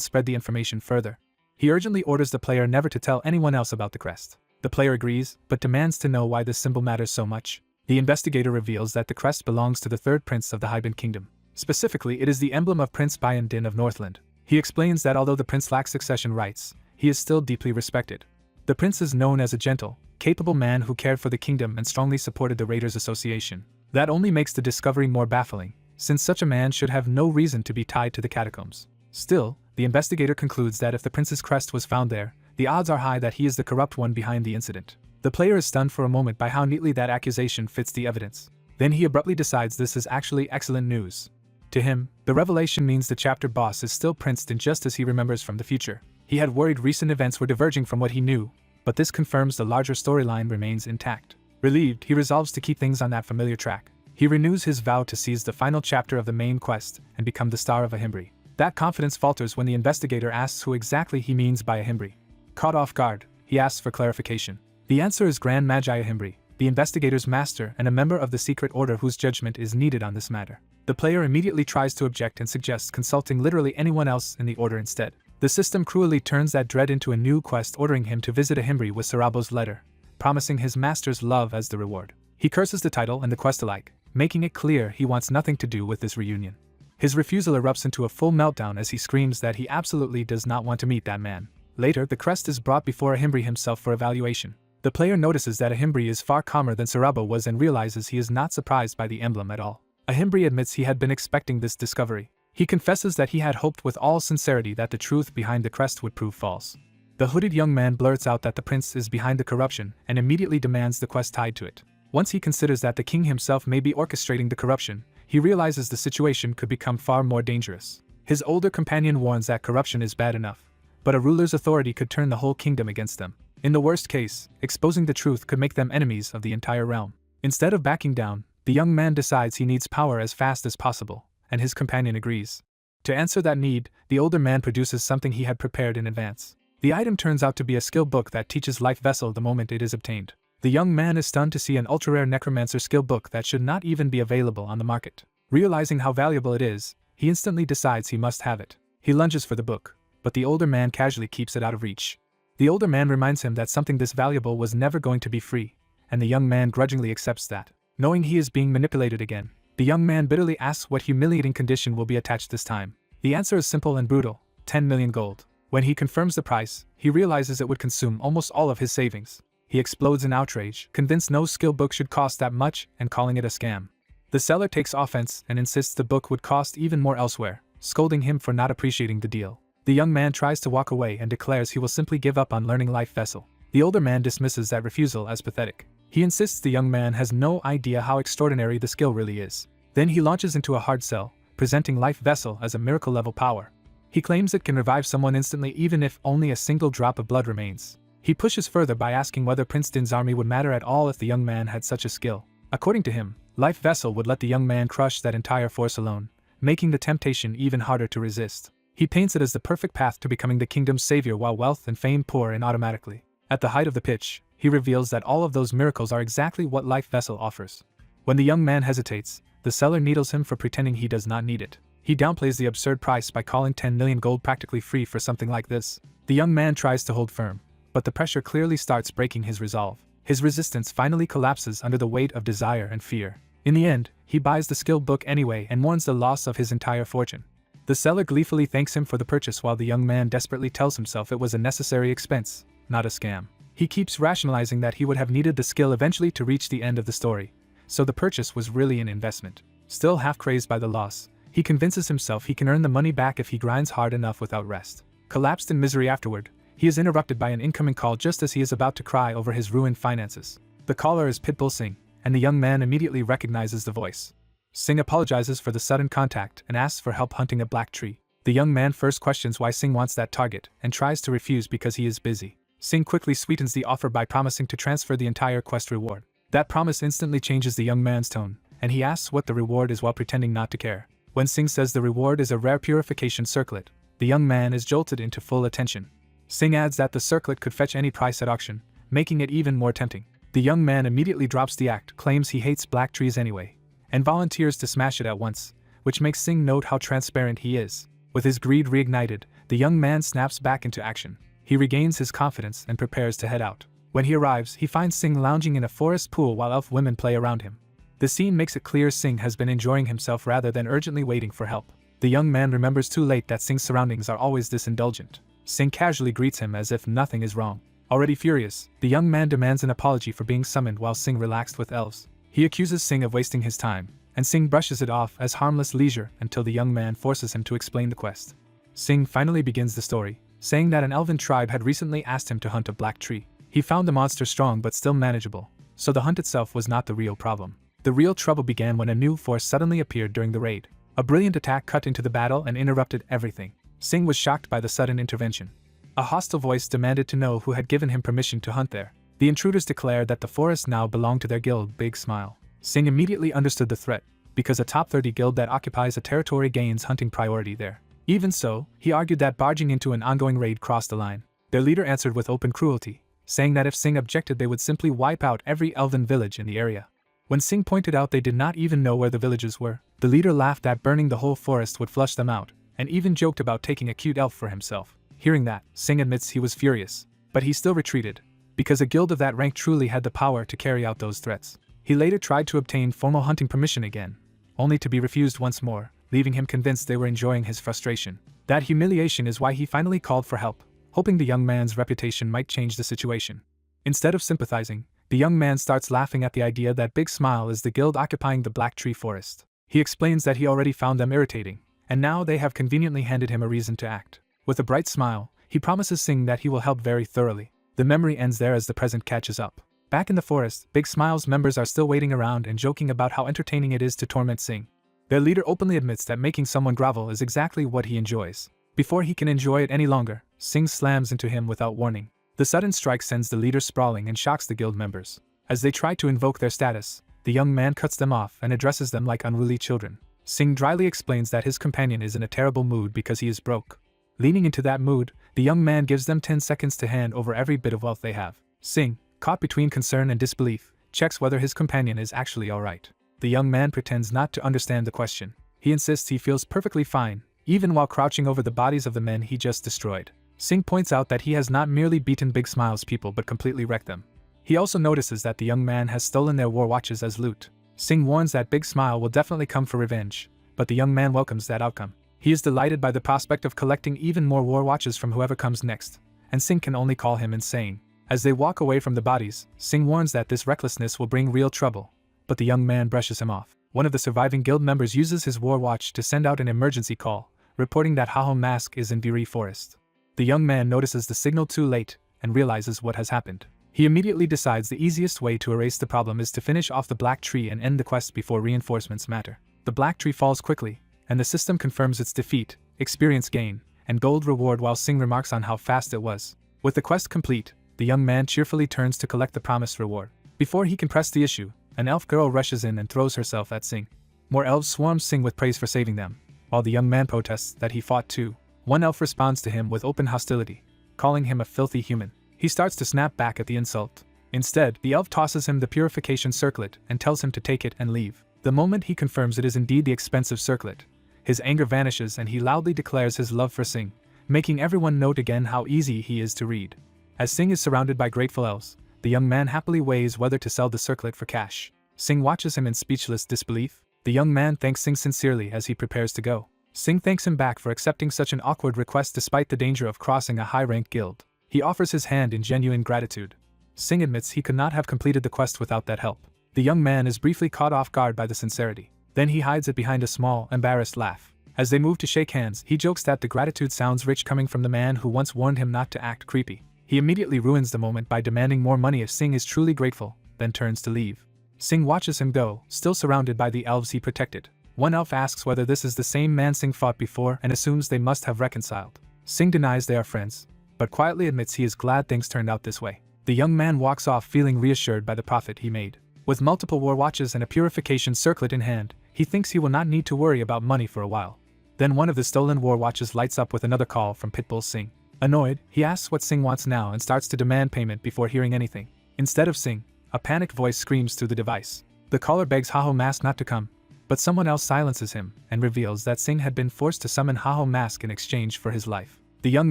spread the information further. He urgently orders the player never to tell anyone else about the crest. The player agrees, but demands to know why this symbol matters so much. The investigator reveals that the crest belongs to the third prince of the Hybin Kingdom. Specifically, it is the emblem of Prince Bayan Din of Northland. He explains that although the prince lacks succession rights, he is still deeply respected. The prince is known as a gentle, capable man who cared for the kingdom and strongly supported the Raiders Association. That only makes the discovery more baffling, since such a man should have no reason to be tied to the catacombs. Still, the investigator concludes that if the prince's crest was found there, the odds are high that he is the corrupt one behind the incident. The player is stunned for a moment by how neatly that accusation fits the evidence. Then he abruptly decides this is actually excellent news. To him, the revelation means the chapter boss is still Prince Din just as he remembers from the future. He had worried recent events were diverging from what he knew, but this confirms the larger storyline remains intact. Relieved, he resolves to keep things on that familiar track. He renews his vow to seize the final chapter of the main quest and become the star of Ahimbri. That confidence falters when the investigator asks who exactly he means by Ahimbri. Caught off guard, he asks for clarification. The answer is Grand Magi Ahimbri, the investigator's master and a member of the secret order whose judgment is needed on this matter. The player immediately tries to object and suggests consulting literally anyone else in the order instead. The system cruelly turns that dread into a new quest ordering him to visit Ahimbri with Sarabo's letter, promising his master's love as the reward. He curses the title and the quest alike, making it clear he wants nothing to do with this reunion. His refusal erupts into a full meltdown as he screams that he absolutely does not want to meet that man. Later, the crest is brought before Ahimbri himself for evaluation. The player notices that Ahimbri is far calmer than Sarabo was and realizes he is not surprised by the emblem at all. Ahimbri admits he had been expecting this discovery. He confesses that he had hoped with all sincerity that the truth behind the crest would prove false. The hooded young man blurts out that the prince is behind the corruption and immediately demands the quest tied to it. Once he considers that the king himself may be orchestrating the corruption, he realizes the situation could become far more dangerous. His older companion warns that corruption is bad enough, but a ruler's authority could turn the whole kingdom against them. In the worst case, exposing the truth could make them enemies of the entire realm. Instead of backing down, the young man decides he needs power as fast as possible, and his companion agrees. To answer that need, the older man produces something he had prepared in advance. The item turns out to be a skill book that teaches Life Vessel the moment it is obtained. The young man is stunned to see an ultra-rare necromancer skill book that should not even be available on the market. Realizing how valuable it is, he instantly decides he must have it. He lunges for the book, but the older man casually keeps it out of reach. The older man reminds him that something this valuable was never going to be free, and the young man grudgingly accepts that. Knowing he is being manipulated again, the young man bitterly asks what humiliating condition will be attached this time. The answer is simple and brutal: 10 million gold. When he confirms the price, he realizes it would consume almost all of his savings. He explodes in outrage, convinced no skill book should cost that much and calling it a scam. The seller takes offense and insists the book would cost even more elsewhere, scolding him for not appreciating the deal. The young man tries to walk away and declares he will simply give up on learning Life Vessel. The older man dismisses that refusal as pathetic. He insists the young man has no idea how extraordinary the skill really is. Then he launches into a hard sell, presenting Life Vessel as a miracle-level power. He claims it can revive someone instantly even if only a single drop of blood remains. He pushes further by asking whether Prince Din's army would matter at all if the young man had such a skill. According to him, Life Vessel would let the young man crush that entire force alone, making the temptation even harder to resist. He paints it as the perfect path to becoming the kingdom's savior while wealth and fame pour in automatically. At the height of the pitch, he reveals that all of those miracles are exactly what Life Vessel offers. When the young man hesitates, the seller needles him for pretending he does not need it. He downplays the absurd price by calling 10 million gold practically free for something like this. The young man tries to hold firm, but the pressure clearly starts breaking his resolve. His resistance finally collapses under the weight of desire and fear. In the end, he buys the skill book anyway and mourns the loss of his entire fortune. The seller gleefully thanks him for the purchase while the young man desperately tells himself it was a necessary expense, not a scam. He keeps rationalizing that he would have needed the skill eventually to reach the end of the story, so the purchase was really an investment. Still half crazed by the loss, he convinces himself he can earn the money back if he grinds hard enough without rest. Collapsed in misery afterward, he is interrupted by an incoming call just as he is about to cry over his ruined finances. The caller is Pitbull Singh, and the young man immediately recognizes the voice. Singh apologizes for the sudden contact and asks for help hunting a black tree. The young man first questions why Singh wants that target and tries to refuse because he is busy. Singh quickly sweetens the offer by promising to transfer the entire quest reward. That promise instantly changes the young man's tone, and he asks what the reward is while pretending not to care. When Singh says the reward is a rare purification circlet, the young man is jolted into full attention. Singh adds that the circlet could fetch any price at auction, making it even more tempting. The young man immediately drops the act, claims he hates black trees anyway, and volunteers to smash it at once, which makes Singh note how transparent he is. With his greed reignited, the young man snaps back into action. He regains his confidence and prepares to head out. When he arrives, he finds Singh lounging in a forest pool while elf women play around him. The scene makes it clear Singh has been enjoying himself rather than urgently waiting for help. The young man remembers too late that Singh's surroundings are always this indulgent. Singh casually greets him as if nothing is wrong. Already furious, the young man demands an apology for being summoned while Singh relaxed with elves. He accuses Singh of wasting his time, and Singh brushes it off as harmless leisure until the young man forces him to explain the quest. Singh finally begins the story, saying that an elven tribe had recently asked him to hunt a black tree. He found the monster strong but still manageable, so the hunt itself was not the real problem. The real trouble began when a new force suddenly appeared during the raid. A brilliant attack cut into the battle and interrupted everything. Singh was shocked by the sudden intervention. A hostile voice demanded to know who had given him permission to hunt there. The intruders declared that the forest now belonged to their guild, Big Smile. Singh immediately understood the threat, because a top 30 guild that occupies a territory gains hunting priority there. Even so, he argued that barging into an ongoing raid crossed the line. Their leader answered with open cruelty, saying that if Singh objected they would simply wipe out every elven village in the area. When Singh pointed out they did not even know where the villages were, the leader laughed that burning the whole forest would flush them out, and even joked about taking a cute elf for himself. Hearing that, Singh admits he was furious, but he still retreated, because a guild of that rank truly had the power to carry out those threats. He later tried to obtain formal hunting permission again, only to be refused once more, leaving him convinced they were enjoying his frustration. That humiliation is why he finally called for help, hoping the young man's reputation might change the situation. Instead of sympathizing, the young man starts laughing at the idea that Big Smile is the guild occupying the Black Tree Forest. He explains that he already found them irritating, and now they have conveniently handed him a reason to act. With a bright smile, he promises Singh that he will help very thoroughly. The memory ends there as the present catches up. Back in the forest, Big Smile's members are still waiting around and joking about how entertaining it is to torment Singh. Their leader openly admits that making someone grovel is exactly what he enjoys. Before he can enjoy it any longer, Singh slams into him without warning. The sudden strike sends the leader sprawling and shocks the guild members. As they try to invoke their status, the young man cuts them off and addresses them like unruly children. Singh dryly explains that his companion is in a terrible mood because he is broke. Leaning into that mood, the young man gives them 10 seconds to hand over every bit of wealth they have. Singh, caught between concern and disbelief, checks whether his companion is actually alright. The young man pretends not to understand the question. He insists he feels perfectly fine, even while crouching over the bodies of the men he just destroyed. Singh points out that he has not merely beaten Big Smile's people but completely wrecked them. He also notices that the young man has stolen their war watches as loot. Singh warns that Big Smile will definitely come for revenge, but the young man welcomes that outcome. He is delighted by the prospect of collecting even more war watches from whoever comes next, and Singh can only call him insane. As they walk away from the bodies, Singh warns that this recklessness will bring real trouble, but the young man brushes him off. One of the surviving guild members uses his war watch to send out an emergency call, reporting that Haho Mask is in Biri Forest. The young man notices the signal too late and realizes what has happened. He immediately decides the easiest way to erase the problem is to finish off the Black Tree and end the quest before reinforcements matter. The Black Tree falls quickly, and the system confirms its defeat, experience gain, and gold reward while Singh remarks on how fast it was. With the quest complete, the young man cheerfully turns to collect the promised reward. Before he can press the issue, an elf girl rushes in and throws herself at Singh. More elves swarm Singh with praise for saving them, while the young man protests that he fought too. One elf responds to him with open hostility, calling him a filthy human. He starts to snap back at the insult, Instead, the elf tosses him the purification circlet and tells him to take it and leave. The moment he confirms it is indeed the expensive circlet, his anger vanishes and he loudly declares his love for Sing, making everyone note again how easy he is to read. As Sing is surrounded by grateful elves, the young man happily weighs whether to sell the circlet for cash. Sing watches him in speechless disbelief. The young man thanks Sing sincerely as he prepares to go. Sing thanks him back for accepting such an awkward request despite the danger of crossing a high-ranked guild. He offers his hand in genuine gratitude. Sing admits he could not have completed the quest without that help. The young man is briefly caught off guard by the sincerity. Then he hides it behind a small, embarrassed laugh. As they move to shake hands, he jokes that the gratitude sounds rich coming from the man who once warned him not to act creepy. He immediately ruins the moment by demanding more money if Sing is truly grateful, then turns to leave. Sing watches him go, still surrounded by the elves he protected. One elf asks whether this is the same man Sing fought before and assumes they must have reconciled. Sing denies they are friends, but quietly admits he is glad things turned out this way. The young man walks off feeling reassured by the profit he made. With multiple war watches and a purification circlet in hand, he thinks he will not need to worry about money for a while. Then one of the stolen war watches lights up with another call from Pitbull Sing. Annoyed, he asks what Sing wants now and starts to demand payment before hearing anything. Instead of Sing, a panicked voice screams through the device. The caller begs Haho Mask not to come, but someone else silences him and reveals that Sing had been forced to summon Haho Mask in exchange for his life. The young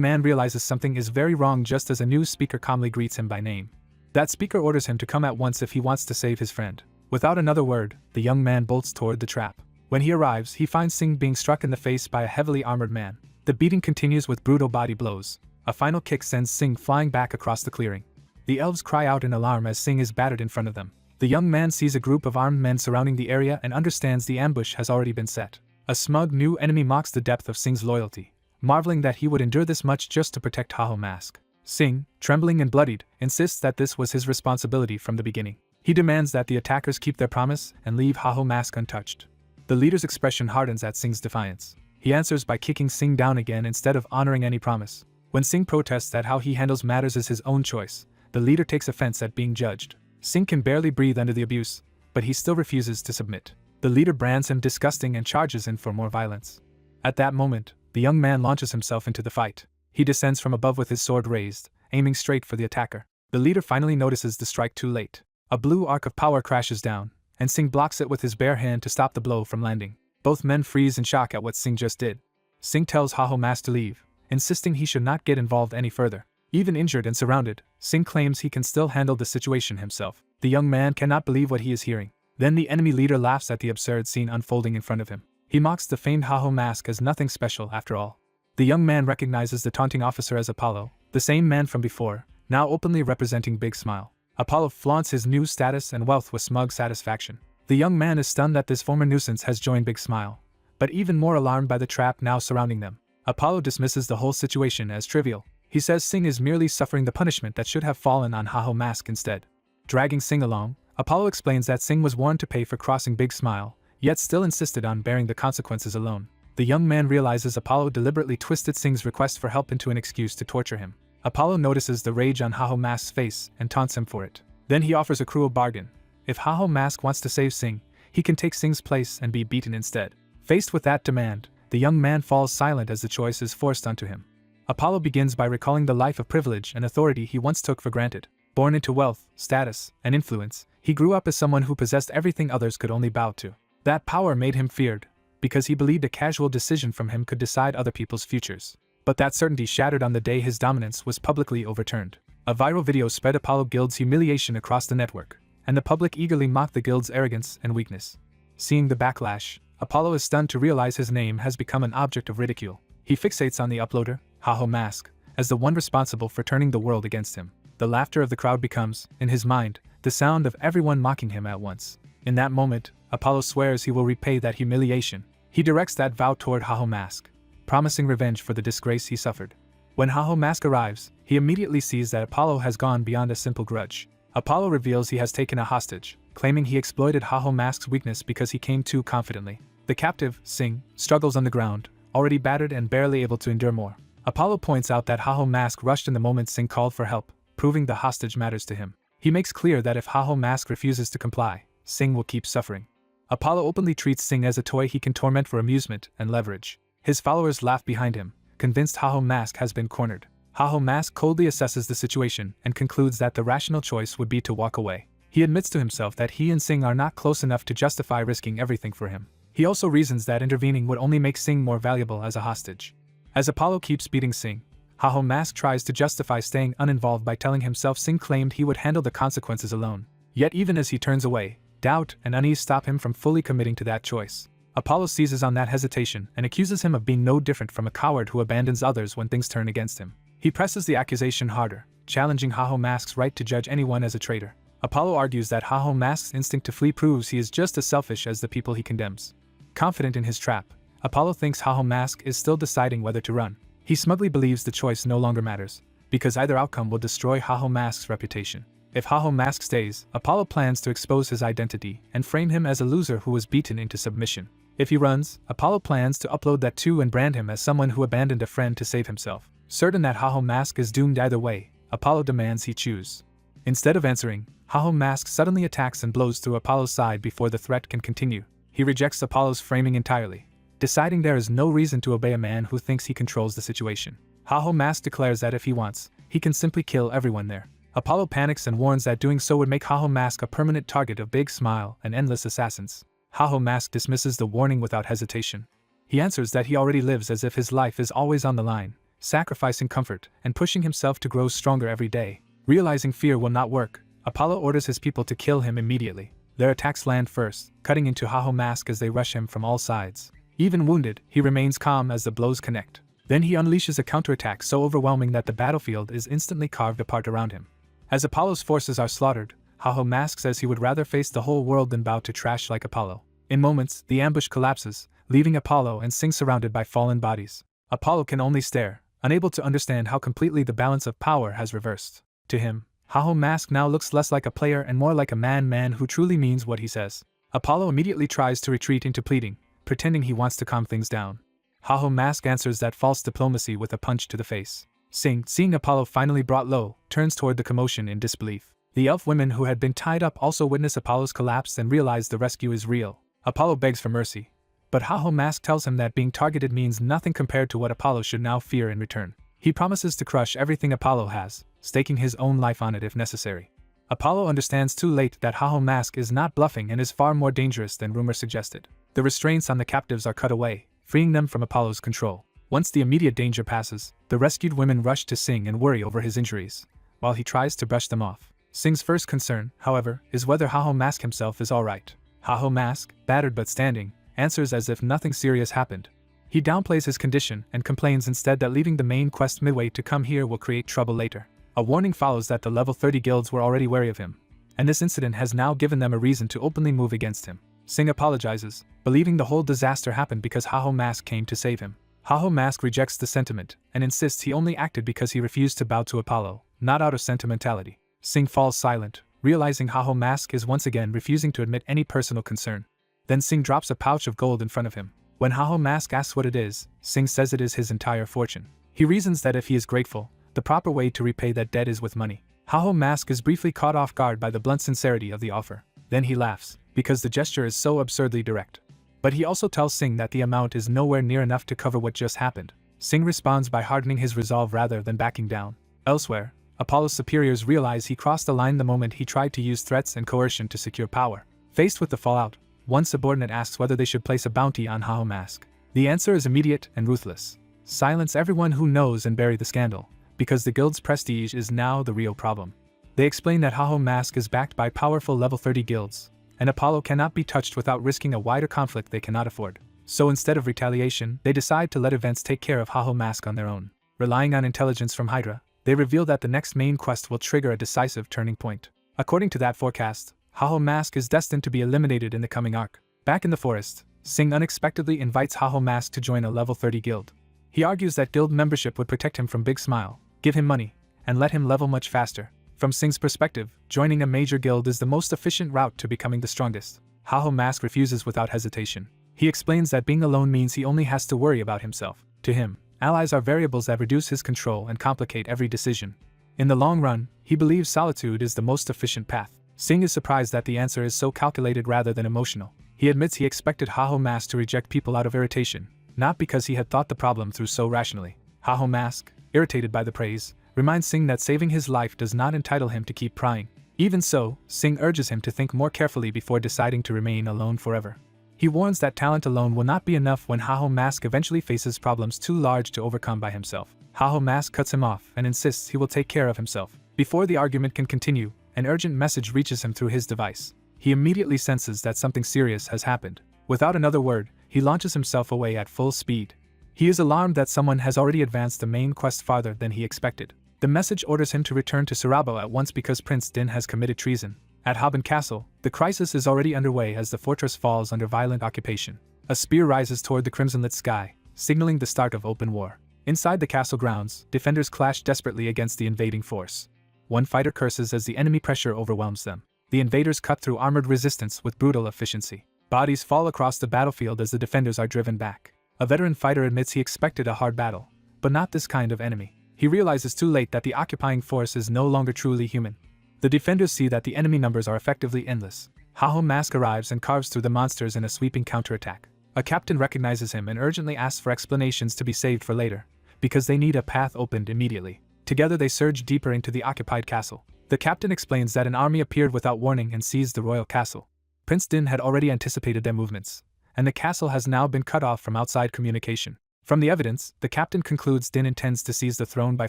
man realizes something is very wrong just as a new speaker calmly greets him by name. That speaker orders him to come at once if he wants to save his friend. Without another word, the young man bolts toward the trap. When he arrives, he finds Sing being struck in the face by a heavily armored man. The beating continues with brutal body blows. A final kick sends Sing flying back across the clearing. The elves cry out in alarm as Sing is battered in front of them. The young man sees a group of armed men surrounding the area and understands the ambush has already been set. A smug new enemy mocks the depth of Sing's loyalty, marveling that he would endure this much just to protect Haho Mask. Sing, trembling and bloodied, insists that this was his responsibility from the beginning. He demands that the attackers keep their promise and leave Haho Mask untouched. The leader's expression hardens at Sing's defiance. He answers by kicking Sing down again instead of honoring any promise. When Sing protests that how he handles matters is his own choice, the leader takes offense at being judged. Sing can barely breathe under the abuse, but he still refuses to submit. The leader brands him disgusting and charges in for more violence. At that moment, the young man launches himself into the fight. He descends from above with his sword raised, aiming straight for the attacker. The leader finally notices the strike too late. A blue arc of power crashes down, and Sing blocks it with his bare hand to stop the blow from landing. Both men freeze in shock at what Sing just did. Sing tells Haho Mask to leave, insisting he should not get involved any further. Even injured and surrounded, Sing claims he can still handle the situation himself. The young man cannot believe what he is hearing. Then the enemy leader laughs at the absurd scene unfolding in front of him. He mocks the famed Haho Mask as nothing special after all. The young man recognizes the taunting officer as Apollo, the same man from before, now openly representing Big Smile. Apollo flaunts his new status and wealth with smug satisfaction. The young man is stunned that this former nuisance has joined Big Smile, but even more alarmed by the trap now surrounding them. Apollo dismisses the whole situation as trivial. He says Sing is merely suffering the punishment that should have fallen on Haho Mask instead. Dragging Sing along, Apollo explains that Sing was warned to pay for crossing Big Smile, yet still insisted on bearing the consequences alone. The young man realizes Apollo deliberately twisted Sing's request for help into an excuse to torture him. Apollo notices the rage on Haho Mask's face and taunts him for it. Then he offers a cruel bargain. If Haho Mask wants to save Sing, he can take Sing's place and be beaten instead. Faced with that demand, the young man falls silent as the choice is forced onto him. Apollo begins by recalling the life of privilege and authority he once took for granted. Born into wealth, status, and influence, he grew up as someone who possessed everything others could only bow to. That power made him feared, because he believed a casual decision from him could decide other people's futures. But that certainty shattered on the day his dominance was publicly overturned. A viral video spread Apollo Guild's humiliation across the network, and the public eagerly mocked the guild's arrogance and weakness. Seeing the backlash, Apollo is stunned to realize his name has become an object of ridicule. He fixates on the uploader, Haho Mask, as the one responsible for turning the world against him. The laughter of the crowd becomes, in his mind, the sound of everyone mocking him at once. In that moment, Apollo swears he will repay that humiliation. He directs that vow toward Haho Mask, promising revenge for the disgrace he suffered. When Haho Mask arrives, he immediately sees that Apollo has gone beyond a simple grudge. Apollo reveals he has taken a hostage, claiming he exploited Haho Mask's weakness because he came too confidently. The captive, Sing, struggles on the ground, already battered and barely able to endure more. Apollo points out that Haho Mask rushed in the moment Sing called for help, proving the hostage matters to him. He makes clear that if Haho Mask refuses to comply, Sing will keep suffering. Apollo openly treats Sing as a toy he can torment for amusement and leverage. His followers laugh behind him, convinced Haho Mask has been cornered. Haho Mask coldly assesses the situation and concludes that the rational choice would be to walk away. He admits to himself that he and Sing are not close enough to justify risking everything for him. He also reasons that intervening would only make Sing more valuable as a hostage. As Apollo keeps beating Sing, Haho Mask tries to justify staying uninvolved by telling himself Sing claimed he would handle the consequences alone. Yet even as he turns away, doubt and unease stop him from fully committing to that choice. Apollo seizes on that hesitation and accuses him of being no different from a coward who abandons others when things turn against him. He presses the accusation harder, challenging Haho Mask's right to judge anyone as a traitor. Apollo argues that Haho Mask's instinct to flee proves he is just as selfish as the people he condemns. Confident in his trap, Apollo thinks Haho Mask is still deciding whether to run. He smugly believes the choice no longer matters, because either outcome will destroy Haho Mask's reputation. If Haho Mask stays, Apollo plans to expose his identity and frame him as a loser who was beaten into submission. If he runs, Apollo plans to upload that too and brand him as someone who abandoned a friend to save himself. Certain that Haho Mask is doomed either way, Apollo demands he choose. Instead of answering, Haho Mask suddenly attacks and blows through Apollo's side before the threat can continue. He rejects Apollo's framing entirely, deciding there is no reason to obey a man who thinks he controls the situation. Haho Mask declares that if he wants, he can simply kill everyone there. Apollo panics and warns that doing so would make Haho Mask a permanent target of Big Smile and endless assassins. Haho Mask dismisses the warning without hesitation. He answers that he already lives as if his life is always on the line, sacrificing comfort and pushing himself to grow stronger every day. Realizing fear will not work, Apollo orders his people to kill him immediately. Their attacks land first, cutting into Haho Mask as they rush him from all sides. Even wounded, he remains calm as the blows connect. Then he unleashes a counterattack so overwhelming that the battlefield is instantly carved apart around him. As Apollo's forces are slaughtered, Haho Mask says he would rather face the whole world than bow to trash like Apollo. In moments, the ambush collapses, leaving Apollo and Sing surrounded by fallen bodies. Apollo can only stare, unable to understand how completely the balance of power has reversed. To him, Haho Mask now looks less like a player and more like a man who truly means what he says. Apollo immediately tries to retreat into pleading, pretending he wants to calm things down. Haho Mask answers that false diplomacy with a punch to the face. Sing, seeing Apollo finally brought low, turns toward the commotion in disbelief. The elf women who had been tied up also witness Apollo's collapse and realize the rescue is real. Apollo begs for mercy, but Haho Mask tells him that being targeted means nothing compared to what Apollo should now fear in return. He promises to crush everything Apollo has, staking his own life on it if necessary. Apollo understands too late that Haho Mask is not bluffing and is far more dangerous than rumor suggested. The restraints on the captives are cut away, freeing them from Apollo's control. Once the immediate danger passes, the rescued women rush to Sing and worry over his injuries, while he tries to brush them off. Sing's first concern, however, is whether Haho Mask himself is alright. Haho Mask, battered but standing, answers as if nothing serious happened. He downplays his condition and complains instead that leaving the main quest midway to come here will create trouble later. A warning follows that the level 30 guilds were already wary of him, and this incident has now given them a reason to openly move against him. Sing apologizes, believing the whole disaster happened because Haho Mask came to save him. Haho Mask rejects the sentiment and insists he only acted because he refused to bow to Apollo, not out of sentimentality. Sing falls silent, realizing Haho Mask is once again refusing to admit any personal concern. Then Sing drops a pouch of gold in front of him. When Haho Mask asks what it is, Sing says it is his entire fortune. He reasons that if he is grateful, the proper way to repay that debt is with money. Haho Mask is briefly caught off guard by the blunt sincerity of the offer. Then he laughs, because the gesture is so absurdly direct. But he also tells Sing that the amount is nowhere near enough to cover what just happened. Sing responds by hardening his resolve rather than backing down. Elsewhere, Apollo's superiors realize he crossed the line the moment he tried to use threats and coercion to secure power. Faced with the fallout, one subordinate asks whether they should place a bounty on Haho Mask. The answer is immediate and ruthless. Silence everyone who knows and bury the scandal, because the guild's prestige is now the real problem. They explain that Haho Mask is backed by powerful level 30 guilds, and Apollo cannot be touched without risking a wider conflict they cannot afford. So instead of retaliation, they decide to let events take care of Haho Mask on their own. Relying on intelligence from Hydra, they reveal that the next main quest will trigger a decisive turning point. According to that forecast, Haho Mask is destined to be eliminated in the coming arc. Back in the forest, Sing unexpectedly invites Haho Mask to join a level 30 guild. He argues that guild membership would protect him from Big Smile, give him money, and let him level much faster. From Sing's perspective, joining a major guild is the most efficient route to becoming the strongest. Haho Mask refuses without hesitation. He explains that being alone means he only has to worry about himself. To him, allies are variables that reduce his control and complicate every decision. In the long run, he believes solitude is the most efficient path. Sing is surprised that the answer is so calculated rather than emotional. He admits he expected Haho Mask to reject people out of irritation, not because he had thought the problem through so rationally. Haho Mask, irritated by the praise, reminds Singh that saving his life does not entitle him to keep prying. Even so, Singh urges him to think more carefully before deciding to remain alone forever. He warns that talent alone will not be enough when Haho Mask eventually faces problems too large to overcome by himself. Haho Mask cuts him off and insists he will take care of himself. Before the argument can continue, an urgent message reaches him through his device. He immediately senses that something serious has happened. Without another word, he launches himself away at full speed. He is alarmed that someone has already advanced the main quest farther than he expected. The message orders him to return to Sarabo at once because Prince Din has committed treason. At Haben Castle, the crisis is already underway as the fortress falls under violent occupation. A spear rises toward the crimson-lit sky, signaling the start of open war. Inside the castle grounds, defenders clash desperately against the invading force. One fighter curses as the enemy pressure overwhelms them. The invaders cut through armored resistance with brutal efficiency. Bodies fall across the battlefield as the defenders are driven back. A veteran fighter admits he expected a hard battle, but not this kind of enemy. He realizes too late that the occupying force is no longer truly human. The defenders see that the enemy numbers are effectively endless. Haho Mask arrives and carves through the monsters in a sweeping counterattack. A captain recognizes him and urgently asks for explanations to be saved for later, because they need a path opened immediately. Together they surge deeper into the occupied castle. The captain explains that an army appeared without warning and seized the royal castle. Prince Din had already anticipated their movements, and the castle has now been cut off from outside communication. From the evidence, the captain concludes Din intends to seize the throne by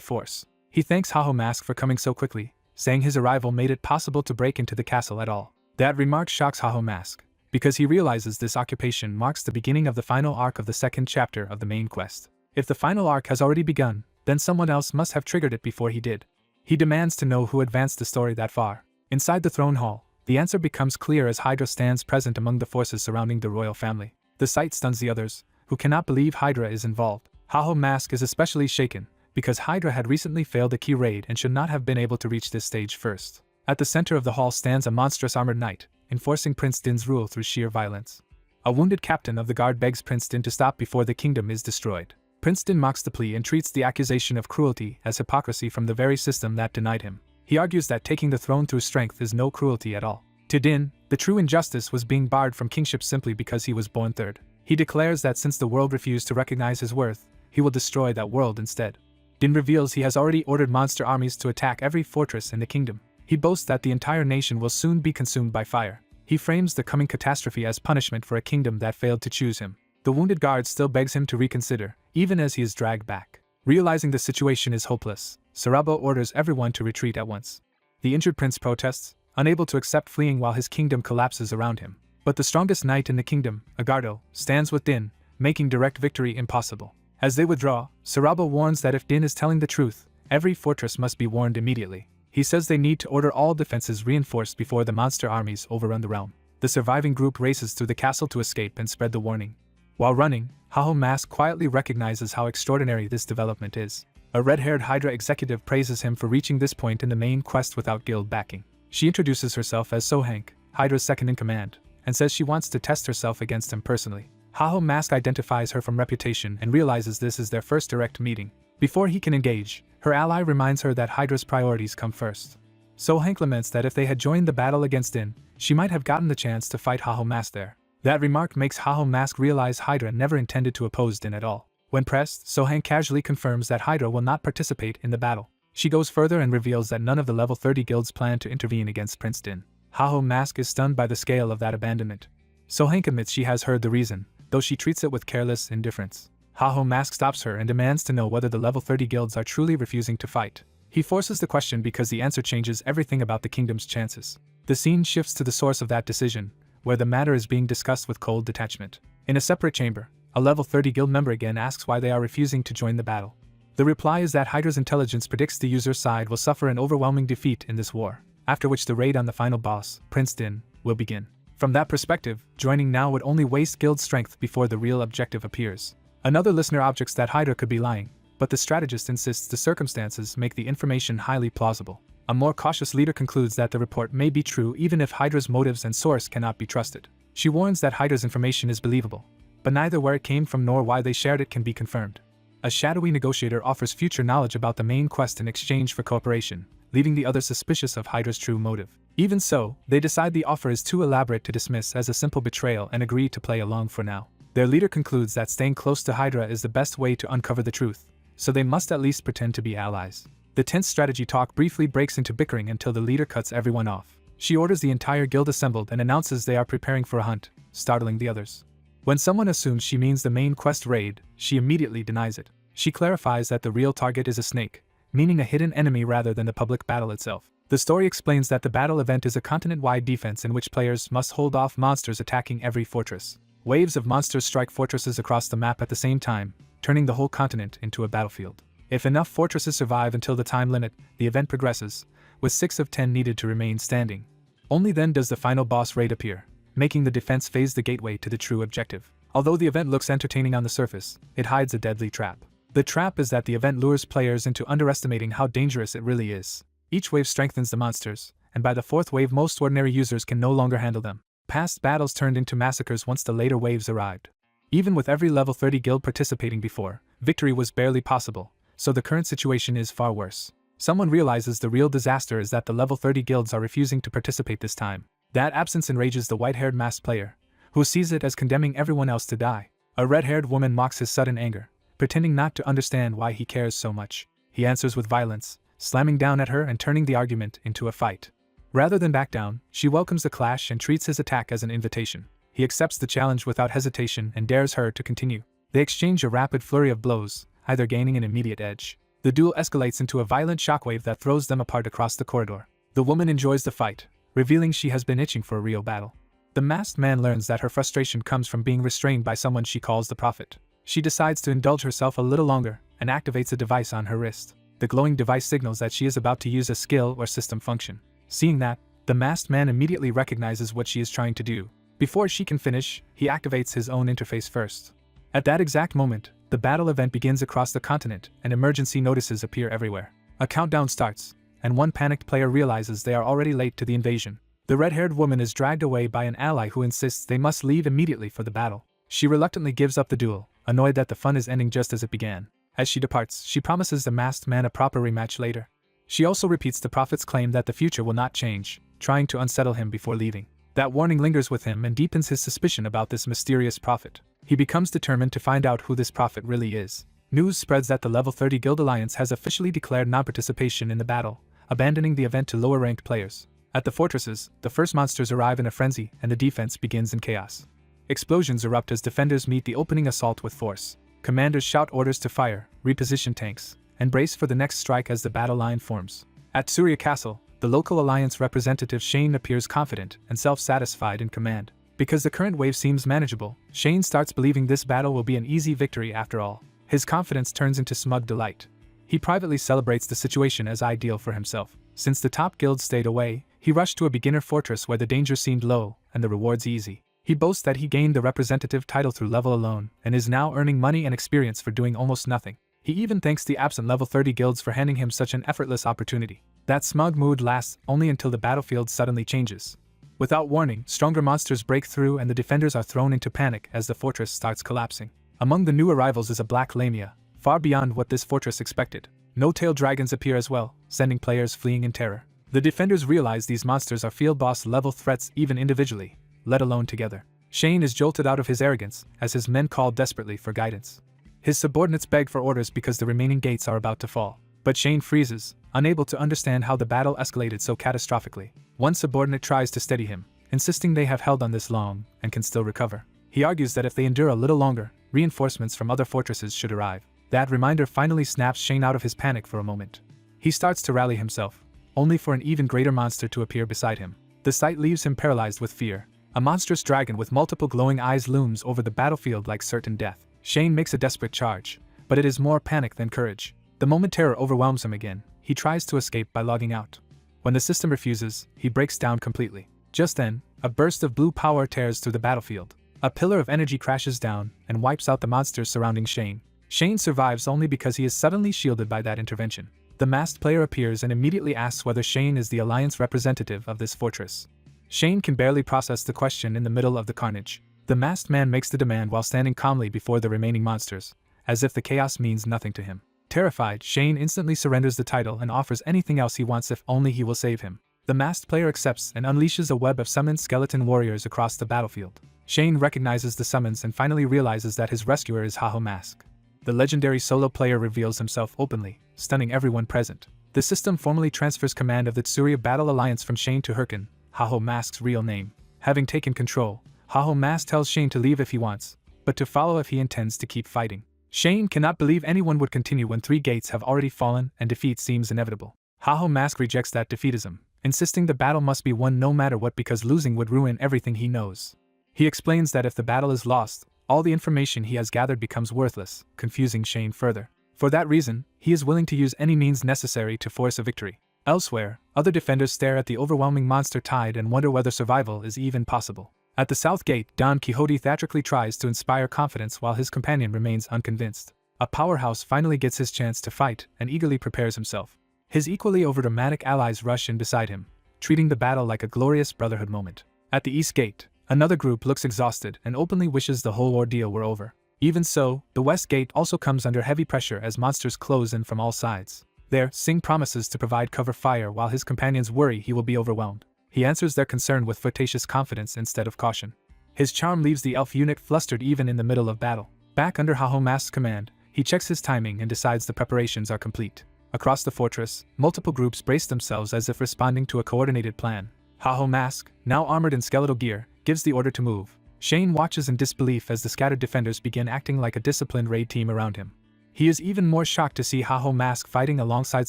force. He thanks Haho Mask for coming so quickly, saying his arrival made it possible to break into the castle at all. That remark shocks Haho Mask, because he realizes this occupation marks the beginning of the final arc of the second chapter of the main quest. If the final arc has already begun, then someone else must have triggered it before he did. He demands to know who advanced the story that far. Inside the throne hall, the answer becomes clear as Hydra stands present among the forces surrounding the royal family. The sight stuns the others, who cannot believe Hydra is involved. Haho Mask is especially shaken, because Hydra had recently failed a key raid and should not have been able to reach this stage first. At the center of the hall stands a monstrous armored knight, enforcing Prince Din's rule through sheer violence. A wounded captain of the guard begs Prince Din to stop before the kingdom is destroyed. Prince Din mocks the plea and treats the accusation of cruelty as hypocrisy from the very system that denied him. He argues that taking the throne through strength is no cruelty at all. To Din, the true injustice was being barred from kingship simply because he was born third. He declares that since the world refused to recognize his worth, he will destroy that world instead. Din reveals he has already ordered monster armies to attack every fortress in the kingdom. He boasts that the entire nation will soon be consumed by fire. He frames the coming catastrophe as punishment for a kingdom that failed to choose him. The wounded guard still begs him to reconsider, even as he is dragged back. Realizing the situation is hopeless, Sarabo orders everyone to retreat at once. The injured prince protests, unable to accept fleeing while his kingdom collapses around him. But the strongest knight in the kingdom, Agardo, stands with Din, making direct victory impossible. As they withdraw, Sarabo warns that if Din is telling the truth, every fortress must be warned immediately. He says they need to order all defenses reinforced before the monster armies overrun the realm. The surviving group races through the castle to escape and spread the warning. While running, Haho Mask quietly recognizes how extraordinary this development is. A red-haired Hydra executive praises him for reaching this point in the main quest without guild backing. She introduces herself as Sohank, Hydra's second-in-command, and says she wants to test herself against him personally. Haho Mask identifies her from reputation and realizes this is their first direct meeting. Before he can engage, her ally reminds her that Hydra's priorities come first. Sohank laments that if they had joined the battle against Din, she might have gotten the chance to fight Haho Mask there. That remark makes Haho Mask realize Hydra never intended to oppose Din at all. When pressed, Sohank casually confirms that Hydra will not participate in the battle. She goes further and reveals that none of the level 30 guilds plan to intervene against Prince Din. Haho Mask is stunned by the scale of that abandonment. Sohank admits she has heard the reason, though she treats it with careless indifference. Haho Mask stops her and demands to know whether the level 30 guilds are truly refusing to fight. He forces the question because the answer changes everything about the kingdom's chances. The scene shifts to the source of that decision, where the matter is being discussed with cold detachment. In a separate chamber, a level 30 guild member again asks why they are refusing to join the battle. The reply is that Hydra's intelligence predicts the user's side will suffer an overwhelming defeat in this war, after which the raid on the final boss, Prince Din, will begin. From that perspective, joining now would only waste guild strength before the real objective appears. Another listener objects that Hydra could be lying, but the strategist insists the circumstances make the information highly plausible. A more cautious leader concludes that the report may be true even if Hydra's motives and source cannot be trusted. She warns that Hydra's information is believable, but neither where it came from nor why they shared it can be confirmed. A shadowy negotiator offers future knowledge about the main quest in exchange for cooperation, leaving the others suspicious of Hydra's true motive. Even so, they decide the offer is too elaborate to dismiss as a simple betrayal and agree to play along for now. Their leader concludes that staying close to Hydra is the best way to uncover the truth, so they must at least pretend to be allies. The tense strategy talk briefly breaks into bickering until the leader cuts everyone off. She orders the entire guild assembled and announces they are preparing for a hunt, startling the others. When someone assumes she means the main quest raid, she immediately denies it. She clarifies that the real target is a snake, meaning a hidden enemy rather than the public battle itself. The story explains that the battle event is a continent-wide defense in which players must hold off monsters attacking every fortress. Waves of monsters strike fortresses across the map at the same time, turning the whole continent into a battlefield. If enough fortresses survive until the time limit, the event progresses, with 6 of 10 needed to remain standing. Only then does the final boss raid appear, making the defense phase the gateway to the true objective. Although the event looks entertaining on the surface, it hides a deadly trap. The trap is that the event lures players into underestimating how dangerous it really is. Each wave strengthens the monsters, and by the 4th wave most ordinary users can no longer handle them. Past battles turned into massacres once the later waves arrived. Even with every level 30 guild participating before, victory was barely possible, so the current situation is far worse. Someone realizes the real disaster is that the level 30 guilds are refusing to participate this time. That absence enrages the white-haired masked player, who sees it as condemning everyone else to die. A red-haired woman mocks his sudden anger, pretending not to understand why he cares so much. He answers with violence, slamming down at her and turning the argument into a fight. Rather than back down, she welcomes the clash and treats his attack as an invitation. He accepts the challenge without hesitation and dares her to continue. They exchange a rapid flurry of blows, either gaining an immediate edge. The duel escalates into a violent shockwave that throws them apart across the corridor. The woman enjoys the fight, revealing she has been itching for a real battle. The masked man learns that her frustration comes from being restrained by someone she calls the Prophet. She decides to indulge herself a little longer and activates a device on her wrist. The glowing device signals that she is about to use a skill or system function. Seeing that, the masked man immediately recognizes what she is trying to do. Before she can finish, he activates his own interface first. At that exact moment, the battle event begins across the continent and emergency notices appear everywhere. A countdown starts, and one panicked player realizes they are already late to the invasion. The red-haired woman is dragged away by an ally who insists they must leave immediately for the battle. She reluctantly gives up the duel, annoyed that the fun is ending just as it began. As she departs, she promises the masked man a proper rematch later. She also repeats the prophet's claim that the future will not change, trying to unsettle him before leaving. That warning lingers with him and deepens his suspicion about this mysterious prophet. He becomes determined to find out who this prophet really is. News spreads that the Level 30 Guild Alliance has officially declared non-participation in the battle, abandoning the event to lower-ranked players. At the fortresses, the first monsters arrive in a frenzy and the defense begins in chaos. Explosions erupt as defenders meet the opening assault with force. Commanders shout orders to fire, reposition tanks, and brace for the next strike as the battle line forms. At Asura Castle, the local alliance representative Shane appears confident and self-satisfied in command. Because the current wave seems manageable, Shane starts believing this battle will be an easy victory after all. His confidence turns into smug delight. He privately celebrates the situation as ideal for himself. Since the top guilds stayed away, he rushed to a beginner fortress where the danger seemed low and the rewards easy. He boasts that he gained the representative title through level alone and is now earning money and experience for doing almost nothing. He even thanks the absent level 30 guilds for handing him such an effortless opportunity. That smug mood lasts only until the battlefield suddenly changes. Without warning, stronger monsters break through and the defenders are thrown into panic as the fortress starts collapsing. Among the new arrivals is a black lamia, far beyond what this fortress expected. No-tailed dragons appear as well, sending players fleeing in terror. The defenders realize these monsters are field boss level threats even individually, let alone together. Shane is jolted out of his arrogance as his men call desperately for guidance. His subordinates beg for orders because the remaining gates are about to fall. But Shane freezes, unable to understand how the battle escalated so catastrophically. One subordinate tries to steady him, insisting they have held on this long and can still recover. He argues that if they endure a little longer, reinforcements from other fortresses should arrive. That reminder finally snaps Shane out of his panic for a moment. He starts to rally himself, only for an even greater monster to appear beside him. The sight leaves him paralyzed with fear. A monstrous dragon with multiple glowing eyes looms over the battlefield like certain death. Shane makes a desperate charge, but it is more panic than courage. The moment terror overwhelms him again, he tries to escape by logging out. When the system refuses, he breaks down completely. Just then, a burst of blue power tears through the battlefield. A pillar of energy crashes down and wipes out the monsters surrounding Shane. Shane survives only because he is suddenly shielded by that intervention. The masked player appears and immediately asks whether Shane is the Alliance representative of this fortress. Shane can barely process the question in the middle of the carnage. The masked man makes the demand while standing calmly before the remaining monsters, as if the chaos means nothing to him. Terrified, Shane instantly surrenders the title and offers anything else he wants if only he will save him. The masked player accepts and unleashes a web of summoned skeleton warriors across the battlefield. Shane recognizes the summons and finally realizes that his rescuer is Haho Mask. The legendary solo player reveals himself openly, stunning everyone present. The system formally transfers command of the Tsurya Battle Alliance from Shane to Hirkin, Haho Mask's real name. Having taken control, Haho Mask tells Shane to leave if he wants, but to follow if he intends to keep fighting. Shane cannot believe anyone would continue when 3 gates have already fallen and defeat seems inevitable. Haho Mask rejects that defeatism, insisting the battle must be won no matter what because losing would ruin everything he knows. He explains that if the battle is lost, all the information he has gathered becomes worthless, confusing Shane further. For that reason, he is willing to use any means necessary to force a victory. Elsewhere, other defenders stare at the overwhelming monster tide and wonder whether survival is even possible. At the south gate, Don Quixote theatrically tries to inspire confidence while his companion remains unconvinced. A powerhouse finally gets his chance to fight and eagerly prepares himself. His equally overdramatic allies rush in beside him, treating the battle like a glorious brotherhood moment. At the east gate, another group looks exhausted and openly wishes the whole ordeal were over. Even so, the west gate also comes under heavy pressure as monsters close in from all sides. There, Singh promises to provide cover fire while his companions worry he will be overwhelmed. He answers their concern with flirtatious confidence instead of caution. His charm leaves the elf eunuch flustered even in the middle of battle. Back under Haho Mask's command, he checks his timing and decides the preparations are complete. Across the fortress, multiple groups brace themselves as if responding to a coordinated plan. Haho Mask, now armored in skeletal gear, gives the order to move. Shane watches in disbelief as the scattered defenders begin acting like a disciplined raid team around him. He is even more shocked to see Haho Mask fighting alongside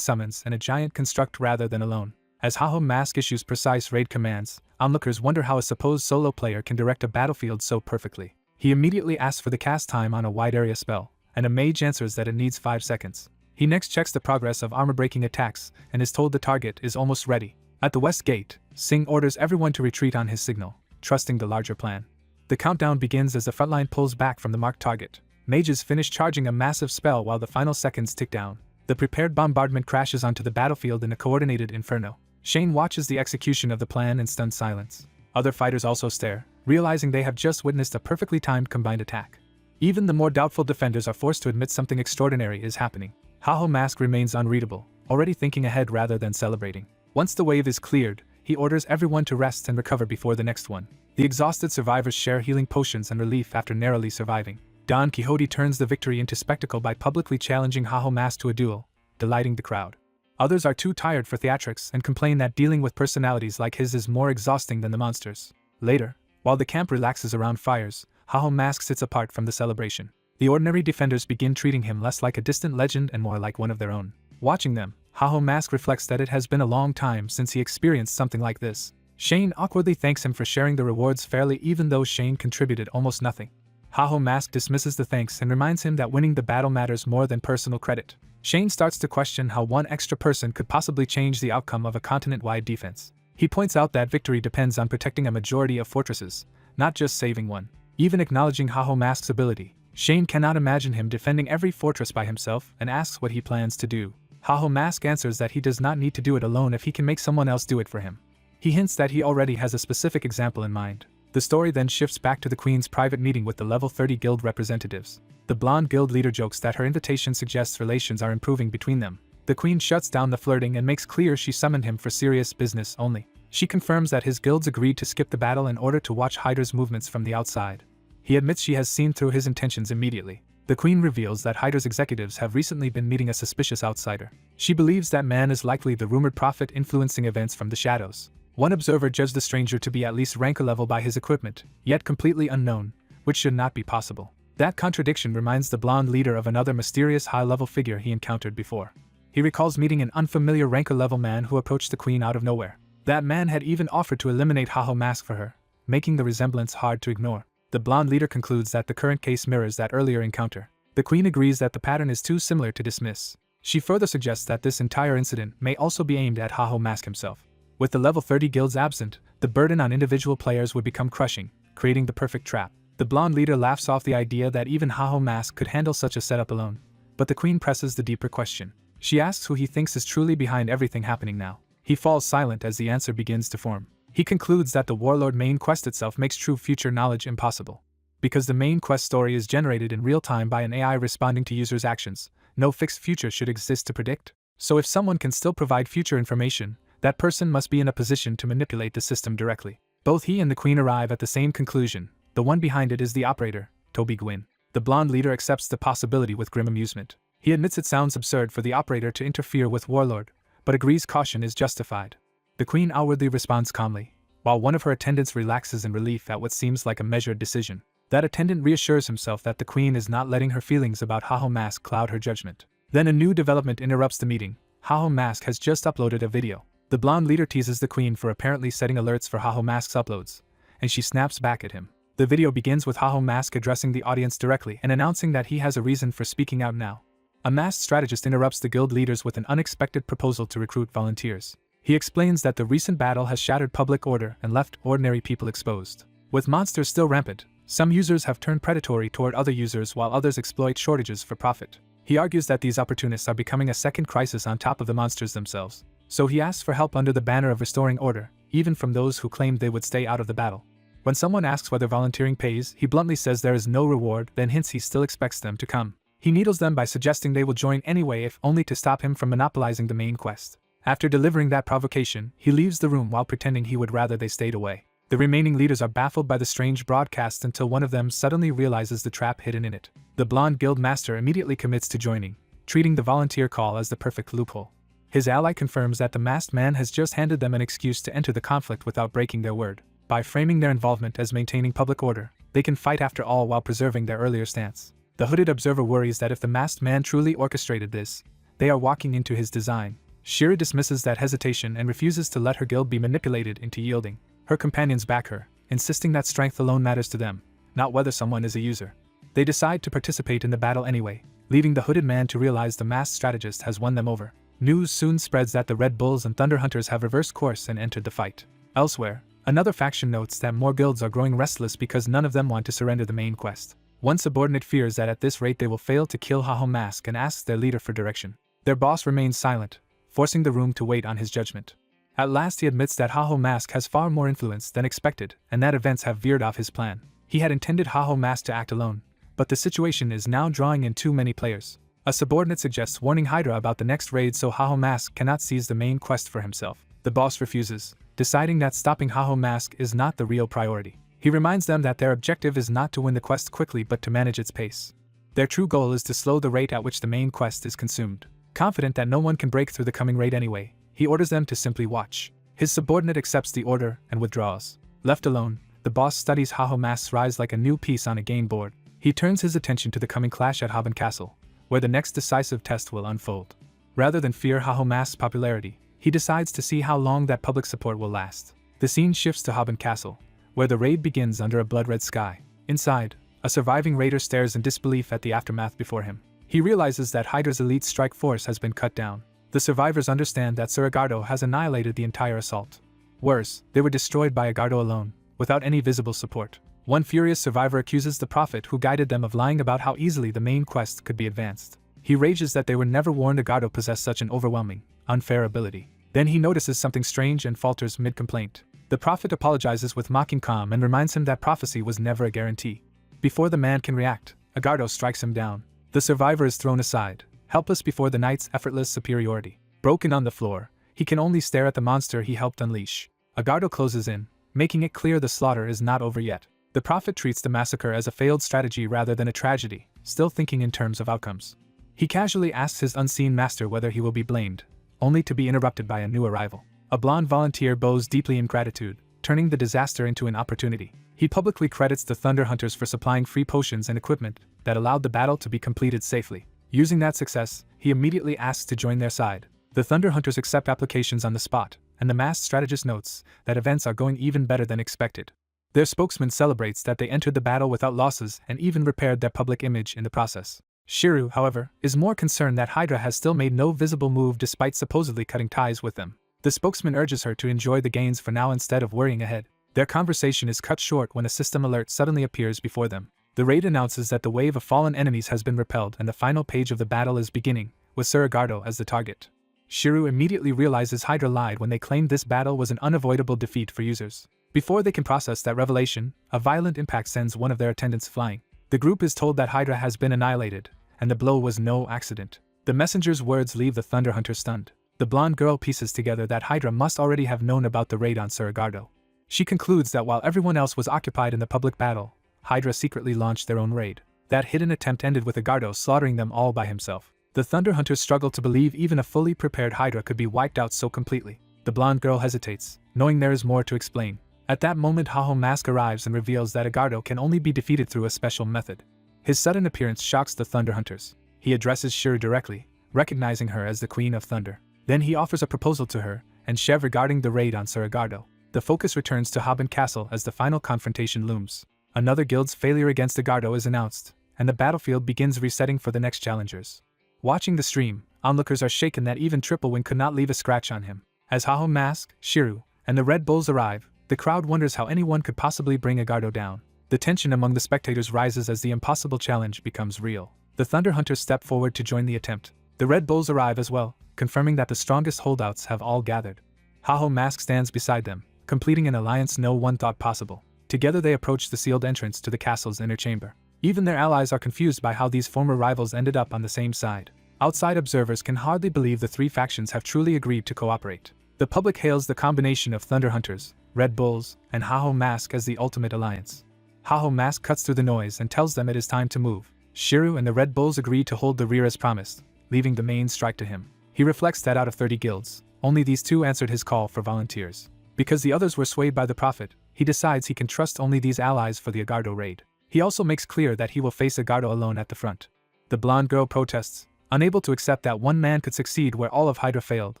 summons and a giant construct rather than alone. As Haho Mask issues precise raid commands, onlookers wonder how a supposed solo player can direct a battlefield so perfectly. He immediately asks for the cast time on a wide area spell, and a mage answers that it needs 5 seconds. He next checks the progress of armor-breaking attacks and is told the target is almost ready. At the west gate, Singh orders everyone to retreat on his signal, trusting the larger plan. The countdown begins as the frontline pulls back from the marked target. Mages finish charging a massive spell while the final seconds tick down. The prepared bombardment crashes onto the battlefield in a coordinated inferno. Shane watches the execution of the plan in stunned silence. Other fighters also stare, realizing they have just witnessed a perfectly timed combined attack. Even the more doubtful defenders are forced to admit something extraordinary is happening. Haho Mask remains unreadable, already thinking ahead rather than celebrating. Once the wave is cleared, he orders everyone to rest and recover before the next one. The exhausted survivors share healing potions and relief after narrowly surviving. Don Quixote turns the victory into spectacle by publicly challenging Haho Mask to a duel, delighting the crowd. Others are too tired for theatrics and complain that dealing with personalities like his is more exhausting than the monsters. Later, while the camp relaxes around fires, Haho Mask sits apart from the celebration. The ordinary defenders begin treating him less like a distant legend and more like one of their own. Watching them, Haho Mask reflects that it has been a long time since he experienced something like this. Shane awkwardly thanks him for sharing the rewards fairly even though Shane contributed almost nothing. Haho Mask dismisses the thanks and reminds him that winning the battle matters more than personal credit. Shane starts to question how one extra person could possibly change the outcome of a continent-wide defense. He points out that victory depends on protecting a majority of fortresses, not just saving one. Even acknowledging Haho Mask's ability, Shane cannot imagine him defending every fortress by himself and asks what he plans to do. Haho Mask answers that he does not need to do it alone if he can make someone else do it for him. He hints that he already has a specific example in mind. The story then shifts back to the Queen's private meeting with the level 30 guild representatives. The blonde guild leader jokes that her invitation suggests relations are improving between them. The Queen shuts down the flirting and makes clear she summoned him for serious business only. She confirms that his guilds agreed to skip the battle in order to watch Hyder's movements from the outside. He admits she has seen through his intentions immediately. The Queen reveals that Hyder's executives have recently been meeting a suspicious outsider. She believes that man is likely the rumored prophet influencing events from the shadows. One observer judged the stranger to be at least rank level by his equipment, yet completely unknown, which should not be possible. That contradiction reminds the blonde leader of another mysterious high-level figure he encountered before. He recalls meeting an unfamiliar rank-level man who approached the Queen out of nowhere. That man had even offered to eliminate Haho Mask for her, making the resemblance hard to ignore. The blonde leader concludes that the current case mirrors that earlier encounter. The Queen agrees that the pattern is too similar to dismiss. She further suggests that this entire incident may also be aimed at Haho Mask himself. With the level 30 guilds absent, the burden on individual players would become crushing, creating the perfect trap. The blonde leader laughs off the idea that even Haho Mask could handle such a setup alone. But the Queen presses the deeper question. She asks who he thinks is truly behind everything happening now. He falls silent as the answer begins to form. He concludes that the Warlord main quest itself makes true future knowledge impossible. Because the main quest story is generated in real time by an AI responding to users' actions, no fixed future should exist to predict. So if someone can still provide future information, that person must be in a position to manipulate the system directly. Both he and the Queen arrive at the same conclusion. The one behind it is the operator, Toby Gwyn. The blonde leader accepts the possibility with grim amusement. He admits it sounds absurd for the operator to interfere with Warlord, but agrees caution is justified. The queen outwardly responds calmly, while one of her attendants relaxes in relief at what seems like a measured decision. That attendant reassures himself that the queen is not letting her feelings about Haho Mask cloud her judgment. Then a new development interrupts the meeting. Haho Mask has just uploaded a video. The blonde leader teases the queen for apparently setting alerts for Haho Mask's uploads, and she snaps back at him. The video begins with Haho Mask addressing the audience directly and announcing that he has a reason for speaking out now. A masked strategist interrupts the guild leaders with an unexpected proposal to recruit volunteers. He explains that the recent battle has shattered public order and left ordinary people exposed. With monsters still rampant, some users have turned predatory toward other users while others exploit shortages for profit. He argues that these opportunists are becoming a second crisis on top of the monsters themselves. So he asks for help under the banner of restoring order, even from those who claimed they would stay out of the battle. When someone asks whether volunteering pays, he bluntly says there is no reward, then hints he still expects them to come. He needles them by suggesting they will join anyway if only to stop him from monopolizing the main quest. After delivering that provocation, he leaves the room while pretending he would rather they stayed away. The remaining leaders are baffled by the strange broadcast until one of them suddenly realizes the trap hidden in it. The blonde guild master immediately commits to joining, treating the volunteer call as the perfect loophole. His ally confirms that the masked man has just handed them an excuse to enter the conflict without breaking their word. By framing their involvement as maintaining public order, they can fight after all while preserving their earlier stance. The hooded observer worries that if the masked man truly orchestrated this, they are walking into his design. Shira dismisses that hesitation and refuses to let her guild be manipulated into yielding. Her companions back her, insisting that strength alone matters to them, not whether someone is a user. They decide to participate in the battle anyway, leaving the hooded man to realize the masked strategist has won them over. News soon spreads that the Red Bulls and Thunder Hunters have reversed course and entered the fight. Elsewhere, another faction notes that more guilds are growing restless because none of them want to surrender the main quest. One subordinate fears that at this rate they will fail to kill Haho Mask and asks their leader for direction. Their boss remains silent, forcing the room to wait on his judgment. At last he admits that Haho Mask has far more influence than expected, and that events have veered off his plan. He had intended Haho Mask to act alone, but the situation is now drawing in too many players. A subordinate suggests warning Hydra about the next raid so Haho Mask cannot seize the main quest for himself. The boss refuses, deciding that stopping Haho Mask is not the real priority. He reminds them that their objective is not to win the quest quickly but to manage its pace. Their true goal is to slow the rate at which the main quest is consumed. Confident that no one can break through the coming raid anyway, he orders them to simply watch. His subordinate accepts the order and withdraws. Left alone, the boss studies Haho Mask's rise like a new piece on a game board. He turns his attention to the coming clash at Haben Castle, where the next decisive test will unfold. Rather than fear Haho Mask's popularity, he decides to see how long that public support will last. The scene shifts to Haben Castle, where the raid begins under a blood-red sky. Inside, a surviving raider stares in disbelief at the aftermath before him. He realizes that Hydra's elite strike force has been cut down. The survivors understand that Sir Agardo has annihilated the entire assault. Worse, they were destroyed by Agardo alone, without any visible support. One furious survivor accuses the prophet who guided them of lying about how easily the main quest could be advanced. He rages that they were never warned Agardo possessed such an overwhelming, unfair ability. Then he notices something strange and falters mid-complaint. The prophet apologizes with mocking calm and reminds him that prophecy was never a guarantee. Before the man can react, Agardo strikes him down. The survivor is thrown aside, helpless before the knight's effortless superiority. Broken on the floor, he can only stare at the monster he helped unleash. Agardo closes in, making it clear the slaughter is not over yet. The prophet treats the massacre as a failed strategy rather than a tragedy, still thinking in terms of outcomes. He casually asks his unseen master whether he will be blamed, only to be interrupted by a new arrival. A blonde volunteer bows deeply in gratitude, turning the disaster into an opportunity. He publicly credits the Thunder Hunters for supplying free potions and equipment that allowed the battle to be completed safely. Using that success, he immediately asks to join their side. The Thunder Hunters accept applications on the spot, and the masked strategist notes that events are going even better than expected. Their spokesman celebrates that they entered the battle without losses and even repaired their public image in the process. Shiru, however, is more concerned that Hydra has still made no visible move despite supposedly cutting ties with them. The spokesman urges her to enjoy the gains for now instead of worrying ahead. Their conversation is cut short when a system alert suddenly appears before them. The raid announces that the wave of fallen enemies has been repelled and the final page of the battle is beginning, with Sir Agardo as the target. Shiru immediately realizes Hydra lied when they claimed this battle was an unavoidable defeat for users. Before they can process that revelation, a violent impact sends one of their attendants flying. The group is told that Hydra has been annihilated, and the blow was no accident. The messenger's words leave the Thunder Hunter stunned. The blonde girl pieces together that Hydra must already have known about the raid on Sir Agardo. She concludes that while everyone else was occupied in the public battle, Hydra secretly launched their own raid. That hidden attempt ended with Agardo slaughtering them all by himself. The Thunder Hunters struggle to believe even a fully prepared Hydra could be wiped out so completely. The blonde girl hesitates, knowing there is more to explain. At that moment Haho Mask arrives and reveals that Agardo can only be defeated through a special method. His sudden appearance shocks the Thunder Hunters. He addresses Shiro directly, recognizing her as the Queen of Thunder. Then he offers a proposal to her and Shev regarding the raid on Sir Agardo. The focus returns to Haben Castle as the final confrontation looms. Another guild's failure against Agardo is announced, and the battlefield begins resetting for the next challengers. Watching the stream, onlookers are shaken that even Triple Wing could not leave a scratch on him. As Haho Mask, Shiro, and the Red Bulls arrive, the crowd wonders how anyone could possibly bring Agardo down. The tension among the spectators rises as the impossible challenge becomes real. The Thunder Hunters step forward to join the attempt. The Red Bulls arrive as well, confirming that the strongest holdouts have all gathered. Haho Mask stands beside them, completing an alliance no one thought possible. Together they approach the sealed entrance to the castle's inner chamber. Even their allies are confused by how these former rivals ended up on the same side. Outside observers can hardly believe the three factions have truly agreed to cooperate. The public hails the combination of Thunder Hunters, Red Bulls, and Haho Mask as the ultimate alliance. Haho Mask cuts through the noise and tells them it is time to move. Shiro and the Red Bulls agree to hold the rear as promised, leaving the main strike to him. He reflects that out of 30 guilds, only these two answered his call for volunteers. Because the others were swayed by the Prophet, he decides he can trust only these allies for the Agardo raid. He also makes clear that he will face Agardo alone at the front. The blonde girl protests, unable to accept that one man could succeed where all of Hydra failed,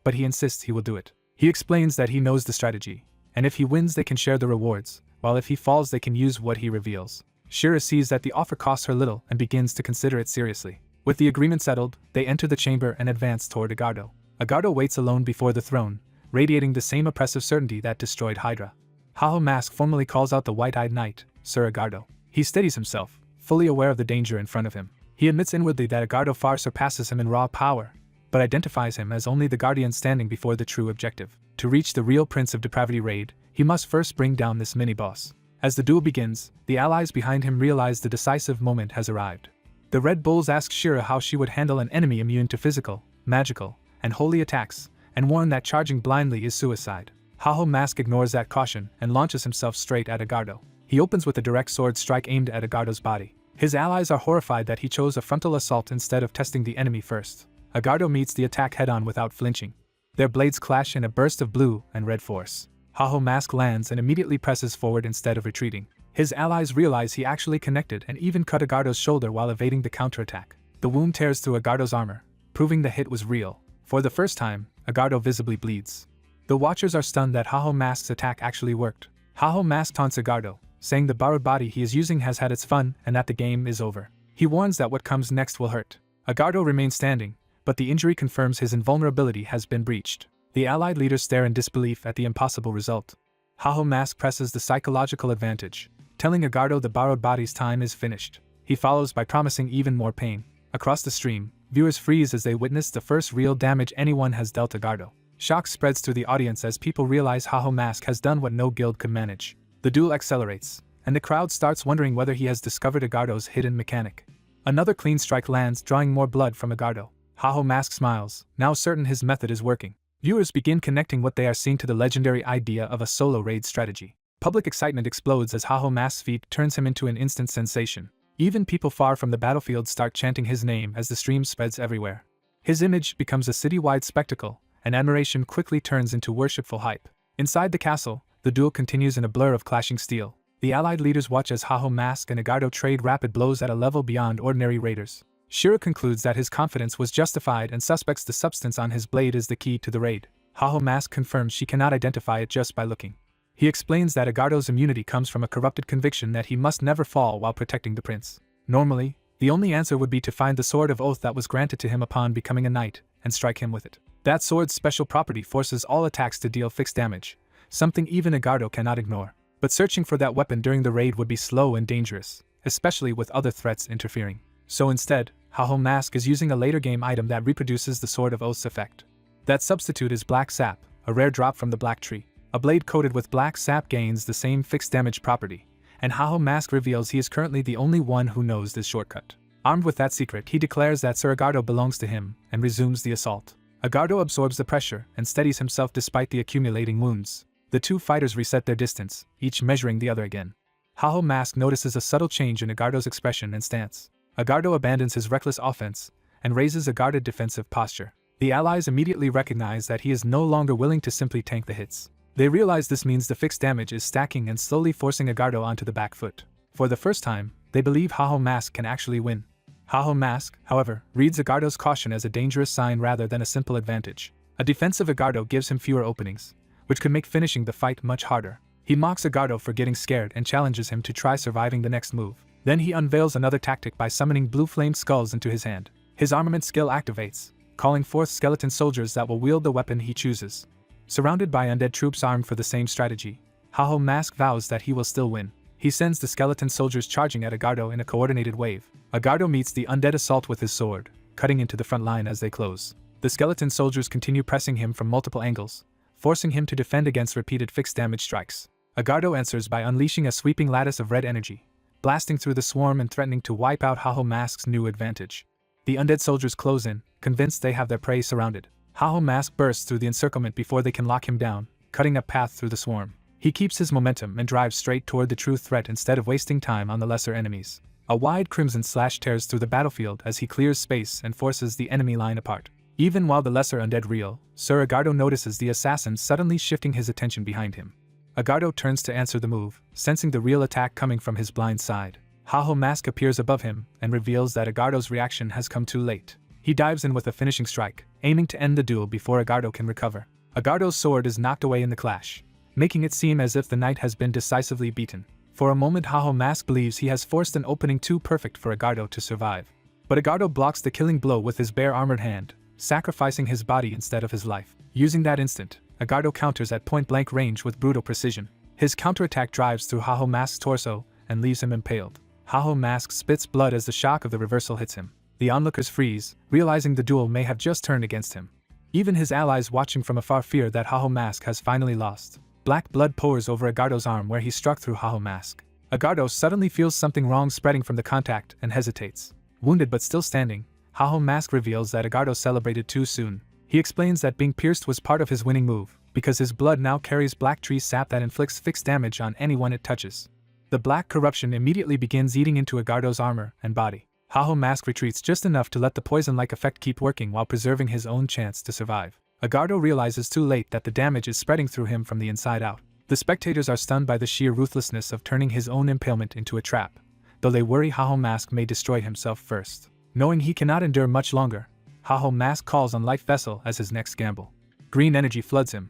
but he insists he will do it. He explains that he knows the strategy, and if he wins they can share the rewards, while if he falls they can use what he reveals. Shira sees that the offer costs her little and begins to consider it seriously. With the agreement settled, they enter the chamber and advance toward Agardo. Agardo waits alone before the throne, radiating the same oppressive certainty that destroyed Hydra. Haho Mask formally calls out the white-eyed knight, Sir Agardo. He steadies himself, fully aware of the danger in front of him. He admits inwardly that Agardo far surpasses him in raw power, but identifies him as only the guardian standing before the true objective. To reach the real Prince of Depravity raid, he must first bring down this mini-boss. As the duel begins, the allies behind him realize the decisive moment has arrived. The Red Bulls ask Shira how she would handle an enemy immune to physical, magical, and holy attacks, and warn that charging blindly is suicide. Haho Mask ignores that caution and launches himself straight at Agardo. He opens with a direct sword strike aimed at Agardo's body. His allies are horrified that he chose a frontal assault instead of testing the enemy first. Agardo meets the attack head-on without flinching. Their blades clash in a burst of blue and red force. Haho Mask lands and immediately presses forward instead of retreating. His allies realize he actually connected and even cut Agardo's shoulder while evading the counterattack. The wound tears through Agardo's armor, proving the hit was real. For the first time, Agardo visibly bleeds. The watchers are stunned that Haho Mask's attack actually worked. Haho Mask taunts Agardo, saying the borrowed body he is using has had its fun and that the game is over. He warns that what comes next will hurt. Agardo remains standing, but the injury confirms his invulnerability has been breached. The allied leaders stare in disbelief at the impossible result. Haho Mask presses the psychological advantage, telling Agardo the borrowed body's time is finished. He follows by promising even more pain. Across the stream, viewers freeze as they witness the first real damage anyone has dealt Agardo. Shock spreads through the audience as people realize Haho Mask has done what no guild could manage. The duel accelerates, and the crowd starts wondering whether he has discovered Agardo's hidden mechanic. Another clean strike lands, drawing more blood from Agardo. Haho Mask smiles, now certain his method is working. Viewers begin connecting what they are seeing to the legendary idea of a solo raid strategy. Public excitement explodes as Haho Mask's feat turns him into an instant sensation. Even people far from the battlefield start chanting his name as the stream spreads everywhere. His image becomes a citywide spectacle, and admiration quickly turns into worshipful hype. Inside the castle, the duel continues in a blur of clashing steel. The allied leaders watch as Haho Mask and Agardo trade rapid blows at a level beyond ordinary raiders. Shiro concludes that his confidence was justified and suspects the substance on his blade is the key to the raid. Haho Mask confirms she cannot identify it just by looking. He explains that Agardo's immunity comes from a corrupted conviction that he must never fall while protecting the prince. Normally, the only answer would be to find the sword of oath that was granted to him upon becoming a knight, and strike him with it. That sword's special property forces all attacks to deal fixed damage, something even Agardo cannot ignore. But searching for that weapon during the raid would be slow and dangerous, especially with other threats interfering. So instead, Haho Mask is using a later game item that reproduces the Sword of Oath's effect. That substitute is Black Sap, a rare drop from the Black Tree. A blade coated with Black Sap gains the same fixed damage property, and Haho Mask reveals he is currently the only one who knows this shortcut. Armed with that secret, he declares that Sir Agardo belongs to him, and resumes the assault. Agardo absorbs the pressure and steadies himself despite the accumulating wounds. The two fighters reset their distance, each measuring the other again. Haho Mask notices a subtle change in Agardo's expression and stance. Agardo abandons his reckless offense and raises a guarded defensive posture. The allies immediately recognize that he is no longer willing to simply tank the hits. They realize this means the fixed damage is stacking and slowly forcing Agardo onto the back foot. For the first time, they believe Haho Mask can actually win. Haho Mask, however, reads Agardo's caution as a dangerous sign rather than a simple advantage. A defensive Agardo gives him fewer openings, which could make finishing the fight much harder. He mocks Agardo for getting scared and challenges him to try surviving the next move. Then he unveils another tactic by summoning blue flame skulls into his hand. His armament skill activates, calling forth skeleton soldiers that will wield the weapon he chooses. Surrounded by undead troops armed for the same strategy, Haho Mask vows that he will still win. He sends the skeleton soldiers charging at Agardo in a coordinated wave. Agardo meets the undead assault with his sword, cutting into the front line as they close. The skeleton soldiers continue pressing him from multiple angles, forcing him to defend against repeated fixed damage strikes. Agardo answers by unleashing a sweeping lattice of red energy, blasting through the swarm and threatening to wipe out Haho Mask's new advantage. The undead soldiers close in, convinced they have their prey surrounded. Haho Mask bursts through the encirclement before they can lock him down, cutting a path through the swarm. He keeps his momentum and drives straight toward the true threat instead of wasting time on the lesser enemies. A wide crimson slash tears through the battlefield as he clears space and forces the enemy line apart. Even while the lesser undead reel, Sir Agardo notices the assassin suddenly shifting his attention behind him. Agardo turns to answer the move, sensing the real attack coming from his blind side. Haho Mask appears above him and reveals that Agardo's reaction has come too late. He dives in with a finishing strike, aiming to end the duel before Agardo can recover. Agardo's sword is knocked away in the clash, making it seem as if the knight has been decisively beaten. For a moment Haho Mask believes he has forced an opening too perfect for Agardo to survive. But Agardo blocks the killing blow with his bare armored hand, sacrificing his body instead of his life. Using that instant, Agardo counters at point-blank range with brutal precision. His counterattack drives through Haho Mask's torso and leaves him impaled. Haho Mask spits blood as the shock of the reversal hits him. The onlookers freeze, realizing the duel may have just turned against him. Even his allies watching from afar fear that Haho Mask has finally lost. Black blood pours over Agardo's arm where he struck through Haho Mask. Agardo suddenly feels something wrong spreading from the contact and hesitates. Wounded but still standing, Haho Mask reveals that Agardo celebrated too soon. He explains that being pierced was part of his winning move, because his blood now carries black tree sap that inflicts fixed damage on anyone it touches. The black corruption immediately begins eating into Agardo's armor and body. Haho Mask retreats just enough to let the poison-like effect keep working while preserving his own chance to survive. Agardo realizes too late that the damage is spreading through him from the inside out. The spectators are stunned by the sheer ruthlessness of turning his own impalement into a trap, though they worry Haho Mask may destroy himself first. Knowing he cannot endure much longer, Haho Mask calls on Life Vessel as his next gamble. Green energy floods him,